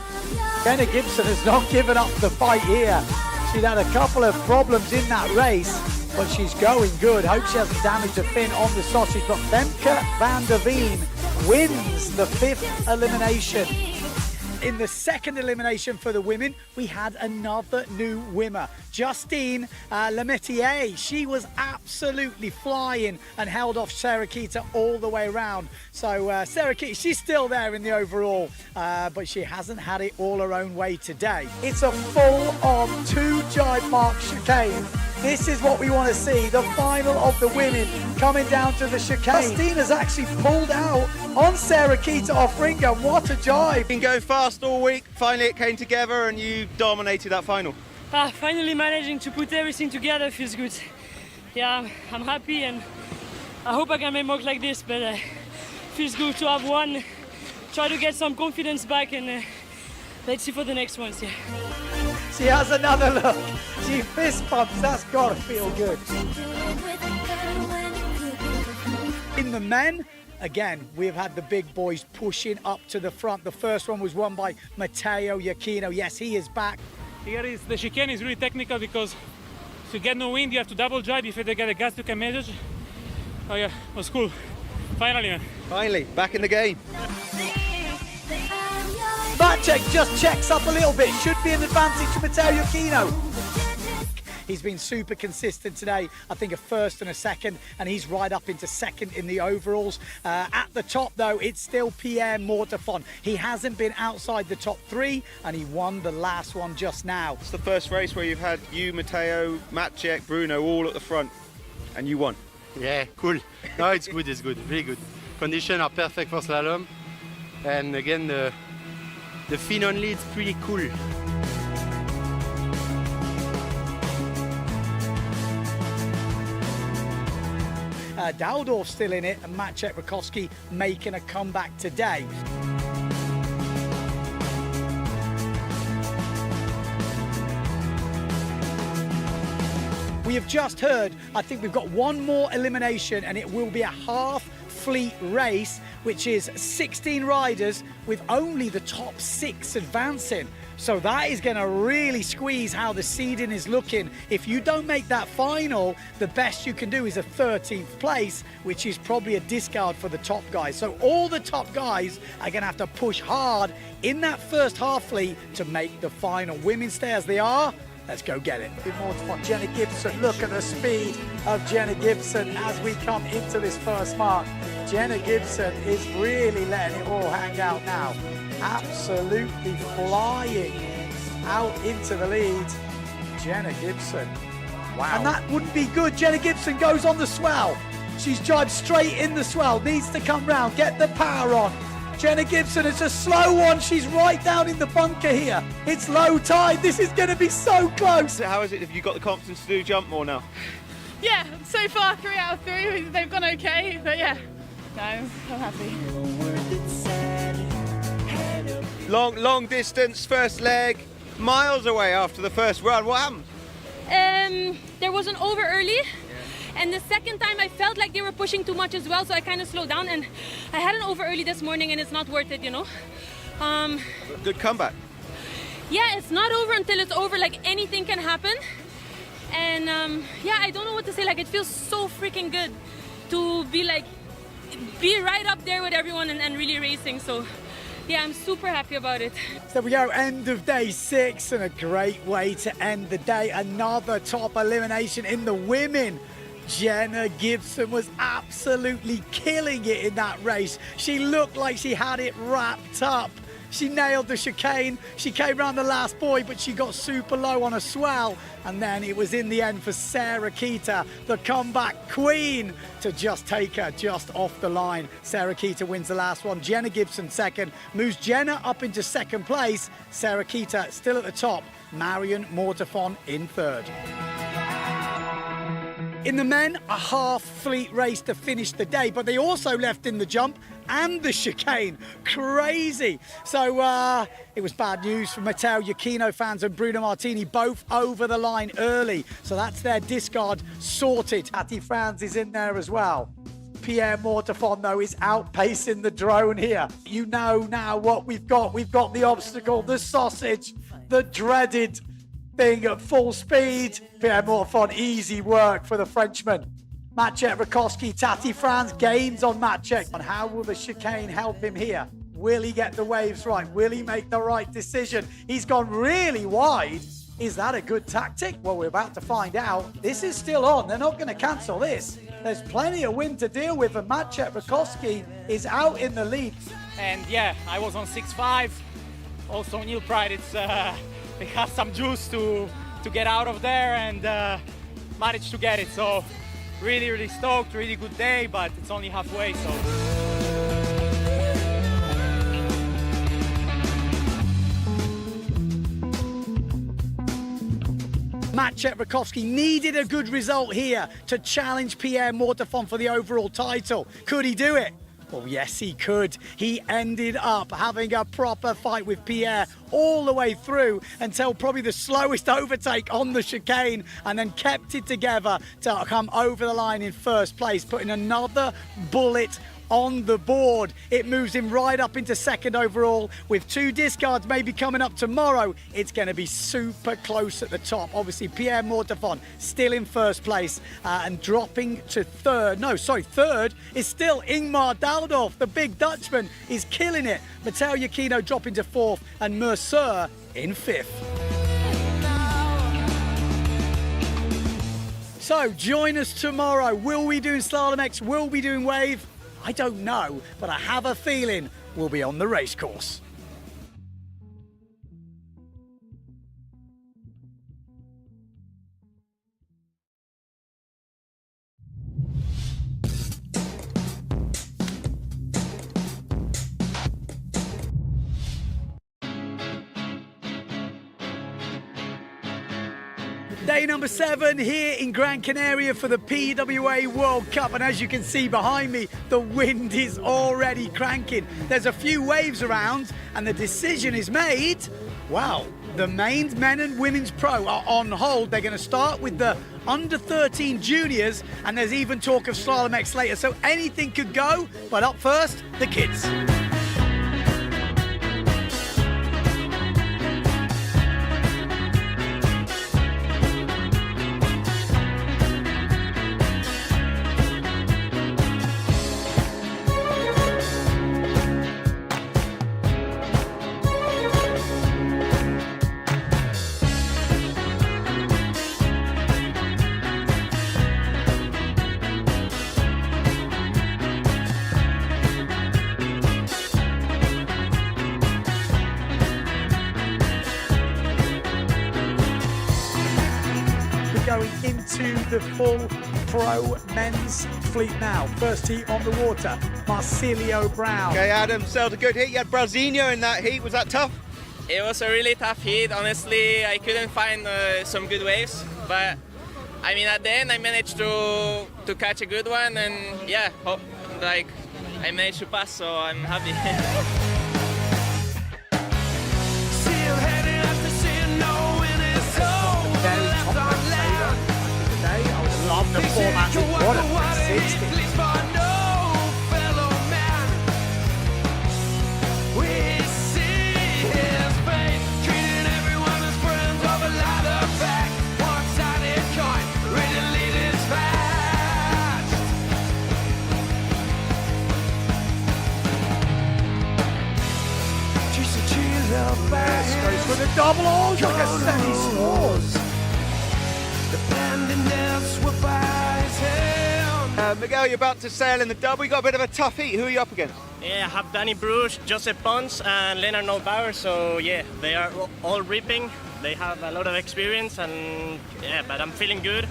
S10: Jenna Gibson has not given up the fight here. She'd had a couple of problems in that race, but she's going good. Hope she hasn't damaged a fin on the sausage. But Femke van der Veen wins the 5th elimination. In the second elimination for the women, we had another new winner, Justine Lemetier. She was absolutely flying and held off Sarah Kita all the way around. So Sarah Kita, she's still there in the overall, but she hasn't had it all her own way today. It's a full-on 2 jibe mark chicane. This is what we want to see, the final of the women coming down to the chicane. Justine has actually pulled out on Sarah Kita-Offringer. What a jibe.
S11: Been going fast all week. Finally it came together and you dominated that final.
S4: Finally managing to put everything together feels good. Yeah, I'm happy, and I hope I can make more like this, but feels good to have won. Try to get some confidence back, and let's see for the next ones. Yeah.
S10: She has another look. She fist bumps. That's got to feel good. In the men, again, we've had the big boys pushing up to the front. The first one was won by Matteo Iachino. Yes, he is back.
S22: Here is the chicane is really technical because to get no wind, you have to double drive. If you get a gas, you can measure. Oh yeah, it was cool. Finally, man.
S11: Finally, back in the game.
S10: Maciek just checks up a little bit. Should be an advantage to Matteo Iachino. He's been super consistent today. I think a first and a second, and he's right up into second in the overalls. At the top, though, it's still Pierre Mortefon. He hasn't been outside the top 3, and he won the last one just now.
S11: It's the first race where you've had you, Matteo, Maciek, Bruno all at the front, and you won.
S12: Yeah, cool. No, it's good, really good. Conditions are perfect for slalom, and again, the fin only, it's pretty cool.
S10: Dowdorf still in it, and Maciek Rakowski making a comeback today. We have just heard, I think we've got one more elimination, and it will be a half fleet race, which is 16 riders with only the top 6 advancing. So that is going to really squeeze how the seeding is looking. If you don't make that final, the best you can do is a 13th place, which is probably a discard for the top guys. So all the top guys are going to have to push hard in that first half fleet to make the final. Women stay as they are. Let's go get it. Good morning to Jenna Gibson. Look at the speed of Jenna Gibson as we come into this first mark. Jenna Gibson is really letting it all hang out now. Absolutely flying out into the lead. Jenna Gibson. Wow. And that wouldn't be good. Jenna Gibson goes on the swell. She's jibed straight in the swell. Needs to come round, get the power on. Jenna Gibson, it's a slow one. She's right down in the bunker here. It's low tide. This is going to be so close.
S11: So how is it? Have you got the confidence to do jump more now?
S3: Yeah, so far 3 out of 3. They've gone okay, but yeah, no, I'm happy.
S11: Long distance, first leg, miles away after the first run. What happened?
S21: There was an over early. And the second time I felt like they were pushing too much as well, so I kind of slowed down, and I had an over early this morning, and it's not worth it, you know.
S11: Good comeback.
S21: Yeah, it's not over until it's over. Like, anything can happen. And yeah, I don't know what to say. Like, it feels so freaking good to be like be right up there with everyone and really racing. So yeah, I'm super happy about it.
S10: So we go end of day 6, and a great way to end the day. Another top elimination in the women. Jenna Gibson was absolutely killing it in that race. She looked like she had it wrapped up. She nailed the chicane. She came around the last buoy, but she got super low on a swell. And then it was in the end for Sarah Keita, the comeback queen, to just take her just off the line. Sarah Keita wins the last one. Jenna Gibson second, moves Jenna up into second place. Sarah Keita still at the top. Marion Mortafon in third. In the men, a half fleet race to finish the day, but they also left in the jump and the chicane. Crazy. So it was bad news for Matteo Giacchino fans and Bruno Martini, both over the line early. So that's their discard sorted. Tati Franz is in there as well. Pierre Mortafon, though, is outpacing the drone here. You know now what we've got. We've got the obstacle, the sausage, the dreaded thing at full speed. Pierre Mortafon, easy work for the Frenchman. Maciej Rakowski, Tati Franz gains on Maciej. And how will the chicane help him here? Will he get the waves right? Will he make the right decision? He's gone really wide. Is that a good tactic? Well, we're about to find out. This is still on. They're not going to cancel this. There's plenty of wind to deal with, and Maciej Rakowski is out in the lead.
S22: And yeah, I was on 6.5. Also, Neil Pride, they have some juice to get out of there and managed to get it. So really, really stoked, really good day, but it's only halfway, so.
S10: Maciej Rakowski needed a good result here to challenge Pierre Mortafon for the overall title. Could he do it? Well, yes, he could. He ended up having a proper fight with Pierre all the way through until probably the slowest overtake on the chicane, and then kept it together to come over the line in first place, putting another bullet on the board. It moves him right up into second overall. With 2 discards maybe coming up tomorrow, it's going to be super close at the top. Obviously, Pierre Mortafon still in first place and dropping to third. No, sorry, third is still Ingmar Daldorf. The big Dutchman is killing it. Matteo Giacchino dropping to fourth, and Mercer in fifth. So join us tomorrow. Will we do Slalom X? Will we doing Wave? I don't know, but I have a feeling we'll be on the race course. Day number 7 here in Gran Canaria for the PWA World Cup, and as you can see behind me, the wind is already cranking. There's a few waves around, and the decision is made. Wow, the mains, men and women's pro, are on hold. They're going to start with the under 13 juniors, and there's even talk of Slalom X later, so anything could go, but up first, the kids. Going into the full pro men's fleet now. First heat on the water, Marcilio Brown.
S11: Okay, Adam, sailed a good heat. You had Brasilio in that heat. Was that tough?
S13: It was a really tough heat. Honestly, I couldn't find some good waves, but I mean, at the end, I managed to catch a good one, and yeah, I managed to pass, so I'm happy.
S10: Love the format. What a 360. He scores.
S11: Miguel, you're about to sail in the double. You got a bit of a tough heat. Who are you up against?
S15: Yeah, I have Danny Bruce, Joseph Pons, and Leonard Nolbauer. So yeah, they are all ripping. They have a lot of experience, and yeah, but I'm feeling good.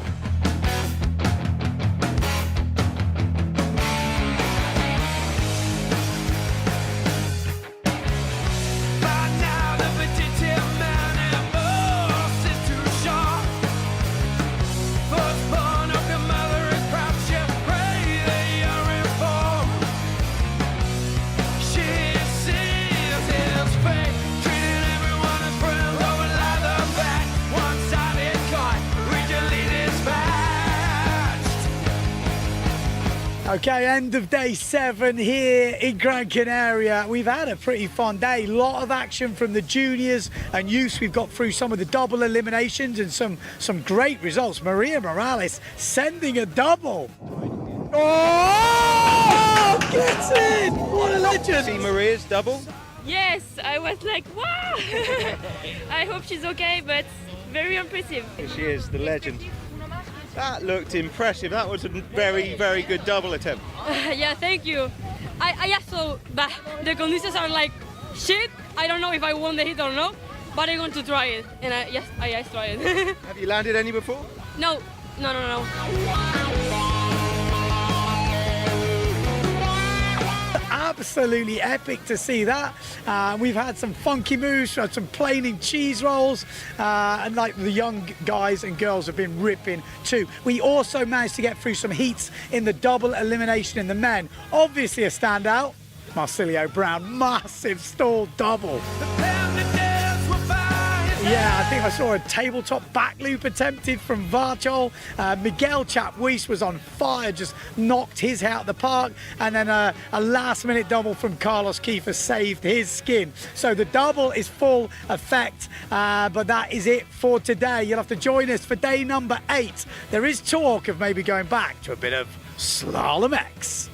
S10: Okay, end of day 7 here in Gran Canaria. We've had a pretty fun day. Lot of action from the juniors and youths. We've got through some of the double eliminations and some great results. Maria Morales sending a double. Oh, gets it! What a legend!
S11: See Maria's double?
S21: Yes, I was like, wow! I hope she's okay, but very impressive.
S11: Here she is, the legend. That looked impressive. That was a very, very good double attempt.
S21: Yeah, thank you. I also, the conditions are like shit. I don't know if I won the hit or not, but I'm going to try it. And yes, I try it.
S11: Have you landed any before?
S21: No.
S10: Absolutely epic to see that. We've had some funky moves, we've had some planing cheese rolls, and like the young guys and girls have been ripping too. We also managed to get through some heats in the double elimination in the men. Obviously a standout, Marsilio Brown, massive stall double. Yeah, I think I saw a tabletop back loop attempted from Varchol. Miguel Chapwies was on fire, just knocked his out of the park. And then a last-minute double from Carlos Kiefer saved his skin. So the double is full effect, but that is it for today. You'll have to join us for day number 8. There is talk of maybe going back to a bit of Slalom X.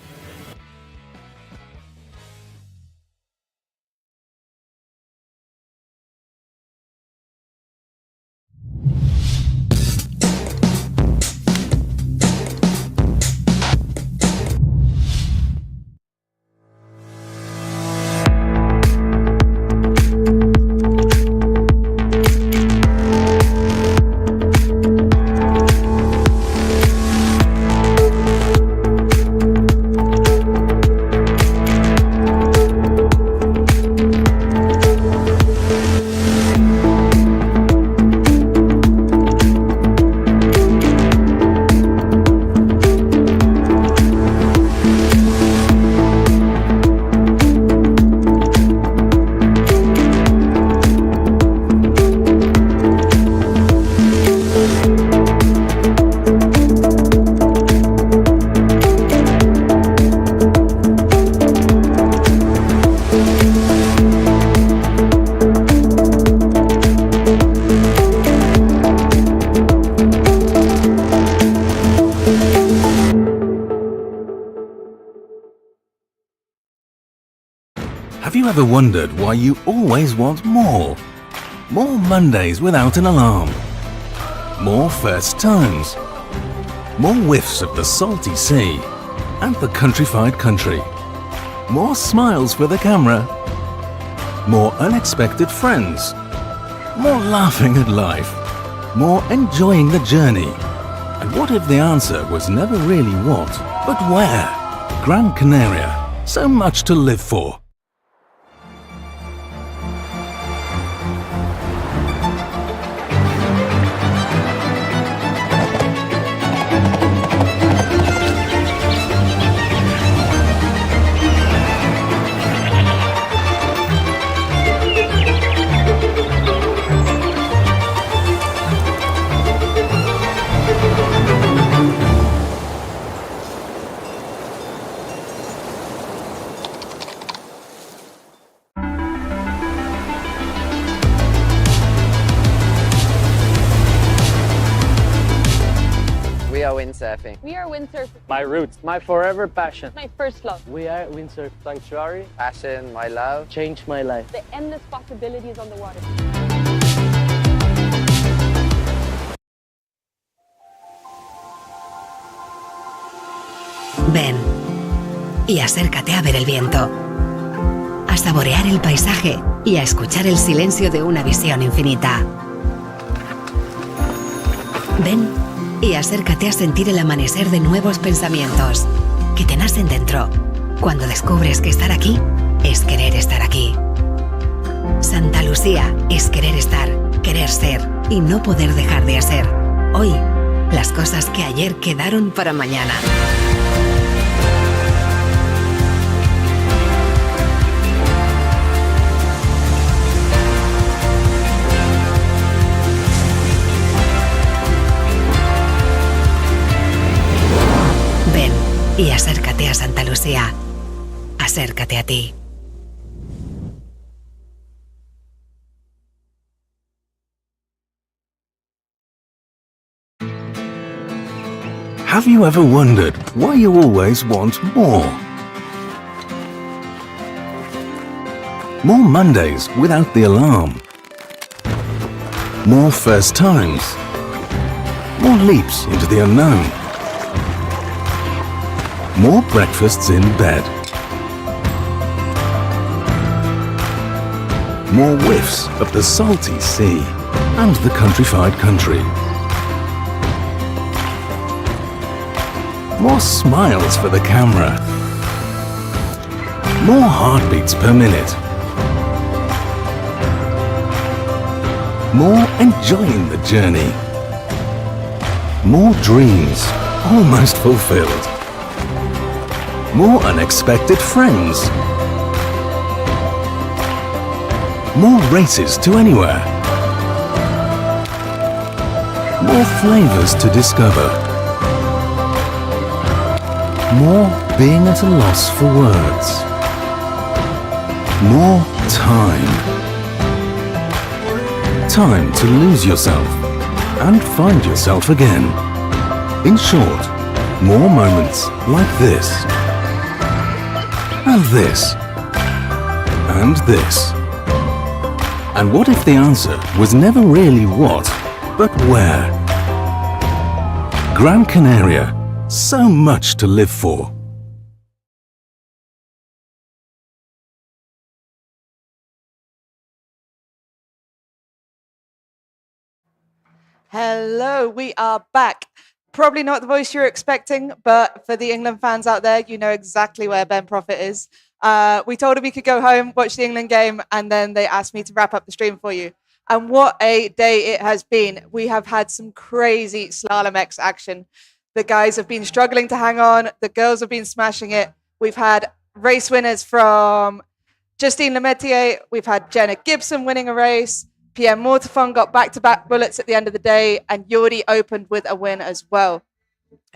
S1: Have you ever wondered why you always want more? More Mondays without an alarm. More first times. More whiffs of the salty sea and the countrified country. More smiles for the camera. More unexpected friends. More laughing at life. More enjoying the journey. And what if the answer was never really what, but where? Gran Canaria. So much to live for.
S2: We are windsurfing.
S14: We are windsurfing.
S2: My roots, my forever passion.
S14: My first love.
S2: We are Windsurf Sanctuary. Passion, my love. Changed my life.
S14: The endless possibilities on the water.
S5: Ven y acércate a ver el viento, a saborear el paisaje y a escuchar el silencio de una visión infinita. Ven y acércate a sentir el amanecer de nuevos pensamientos que te nacen dentro cuando descubres que estar aquí es querer estar aquí. Santa Lucía es querer estar, querer ser y no poder dejar de hacer. Hoy, las cosas que ayer quedaron para mañana. Ven y acércate a Santa Lucía. Acércate a ti.
S1: Have you ever wondered why you always want more? More Mondays without the alarm. More first times. More leaps into the unknown. More breakfasts in bed. More whiffs of the salty sea and the countrified country. More smiles for the camera. More heartbeats per minute. More enjoying the journey. More dreams almost fulfilled. More unexpected friends. More races to anywhere. More flavors to discover. More being at a loss for words. More time. Time to lose yourself and find yourself again. In short, more moments like this. And this. And this. And what if the answer was never really what, but where? Gran Canaria. So much to live for.
S18: Hello, we are back. Probably not the voice you're expecting, but for the England fans out there, you know exactly where Ben Prophet is. We told him he could go home, watch the England game, and then they asked me to wrap up the stream for you. And what a day it has been. We have had some crazy Slalom X action. The guys have been struggling to hang on. The girls have been smashing it. We've had race winners from Justine Lemaitre. We've had Jenna Gibson winning a race. Pierre Mortefon got back-to-back bullets at the end of the day. And Jordi opened with a win as well.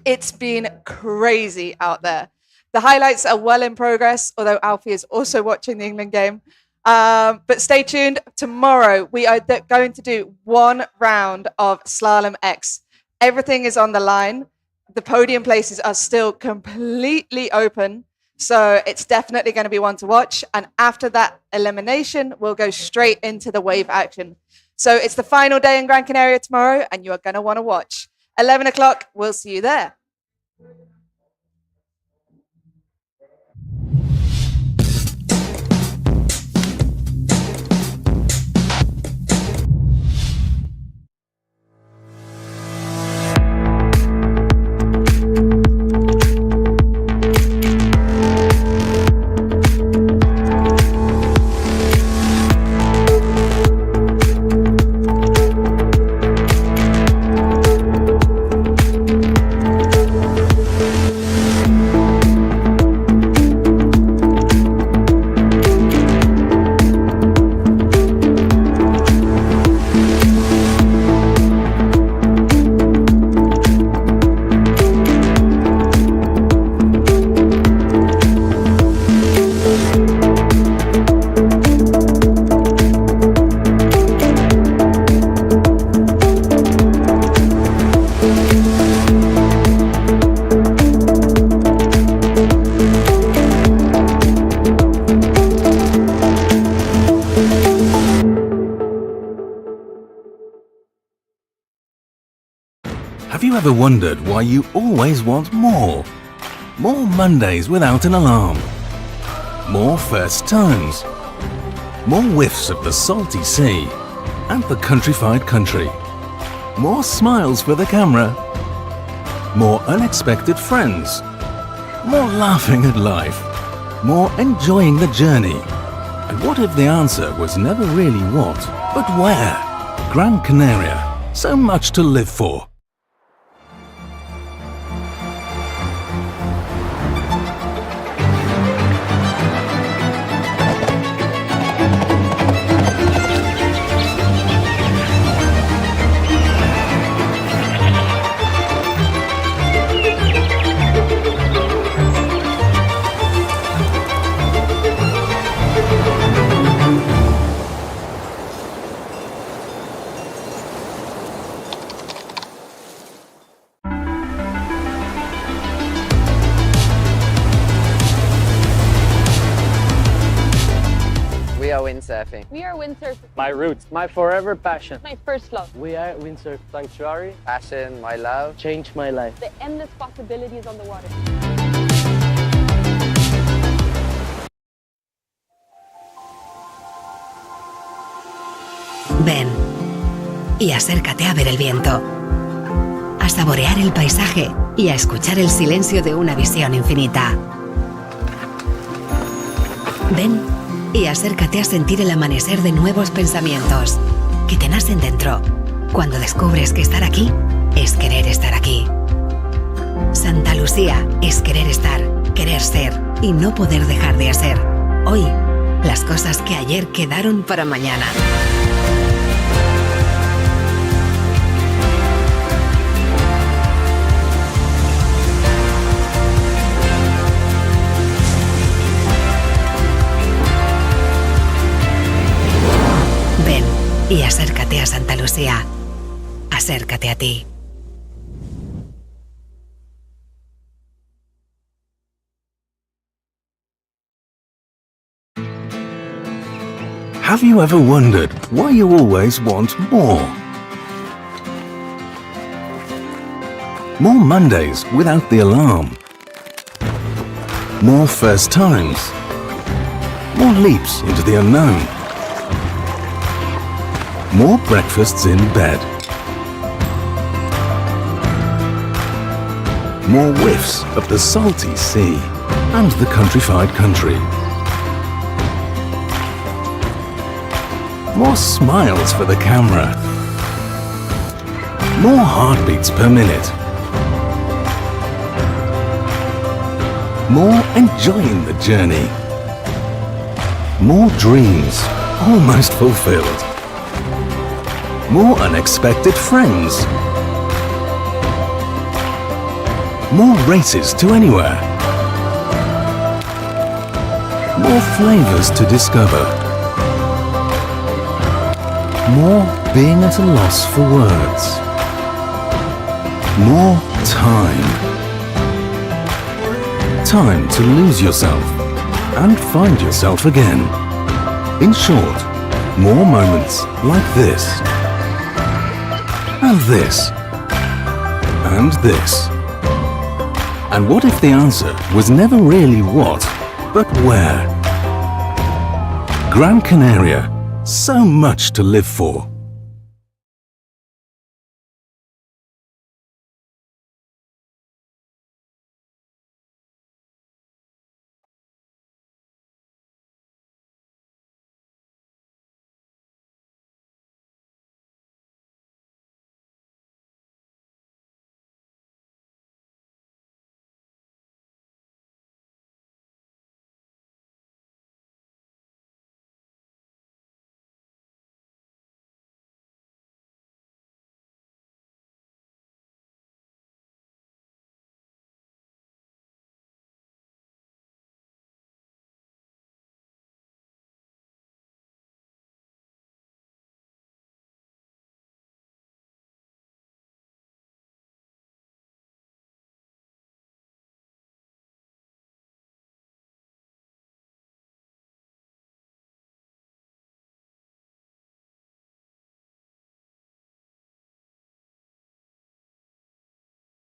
S18: It's been crazy out there. The highlights are well in progress, although Alfie is also watching the England game. But stay tuned. Tomorrow, we are going to do one round of Slalom X. Everything is on the line. The podium places are still completely open. So it's definitely going to be one to watch. And after that elimination, we'll go straight into the wave action. So it's the final day in Gran Canaria tomorrow, and you are going to want to watch. 11 o'clock, we'll see you there.
S1: Have you ever wondered why you always want more? More Mondays without an alarm. More first times. More whiffs of the salty sea and the countrified country. More smiles for the camera. More unexpected friends. More laughing at life. More enjoying the journey. And what if the answer was never really what, but where? Gran Canaria. So much to live for.
S2: We are windsurfing.
S14: We are windsurfing.
S2: My roots, my forever passion.
S14: My first love.
S2: We are Windsurf Sanctuary. Passion, my love. Changed my life.
S14: The endless possibilities on the water.
S5: Ven y acércate a ver el viento, a saborear el paisaje y a escuchar el silencio de una visión infinita. Ven y acércate a sentir el amanecer de nuevos pensamientos que te nacen dentro cuando descubres que estar aquí es querer estar aquí. Santa Lucía es querer estar, querer ser y no poder dejar de hacer. Hoy, las cosas que ayer quedaron para mañana. Ven y acércate a Santa Lucía. Acércate a ti.
S1: Have you ever wondered why you always want more? More Mondays without the alarm. More first times. More leaps into the unknown. More breakfasts in bed. More whiffs of the salty sea and the countrified country. More smiles for the camera. More heartbeats per minute. More enjoying the journey. More dreams almost fulfilled. More unexpected friends. More races to anywhere. More flavors to discover. More being at a loss for words. More time. Time to lose yourself and find yourself again. In short, more moments like this. And this. And this. And what if the answer was never really what, but where? Gran Canaria. So much to live for.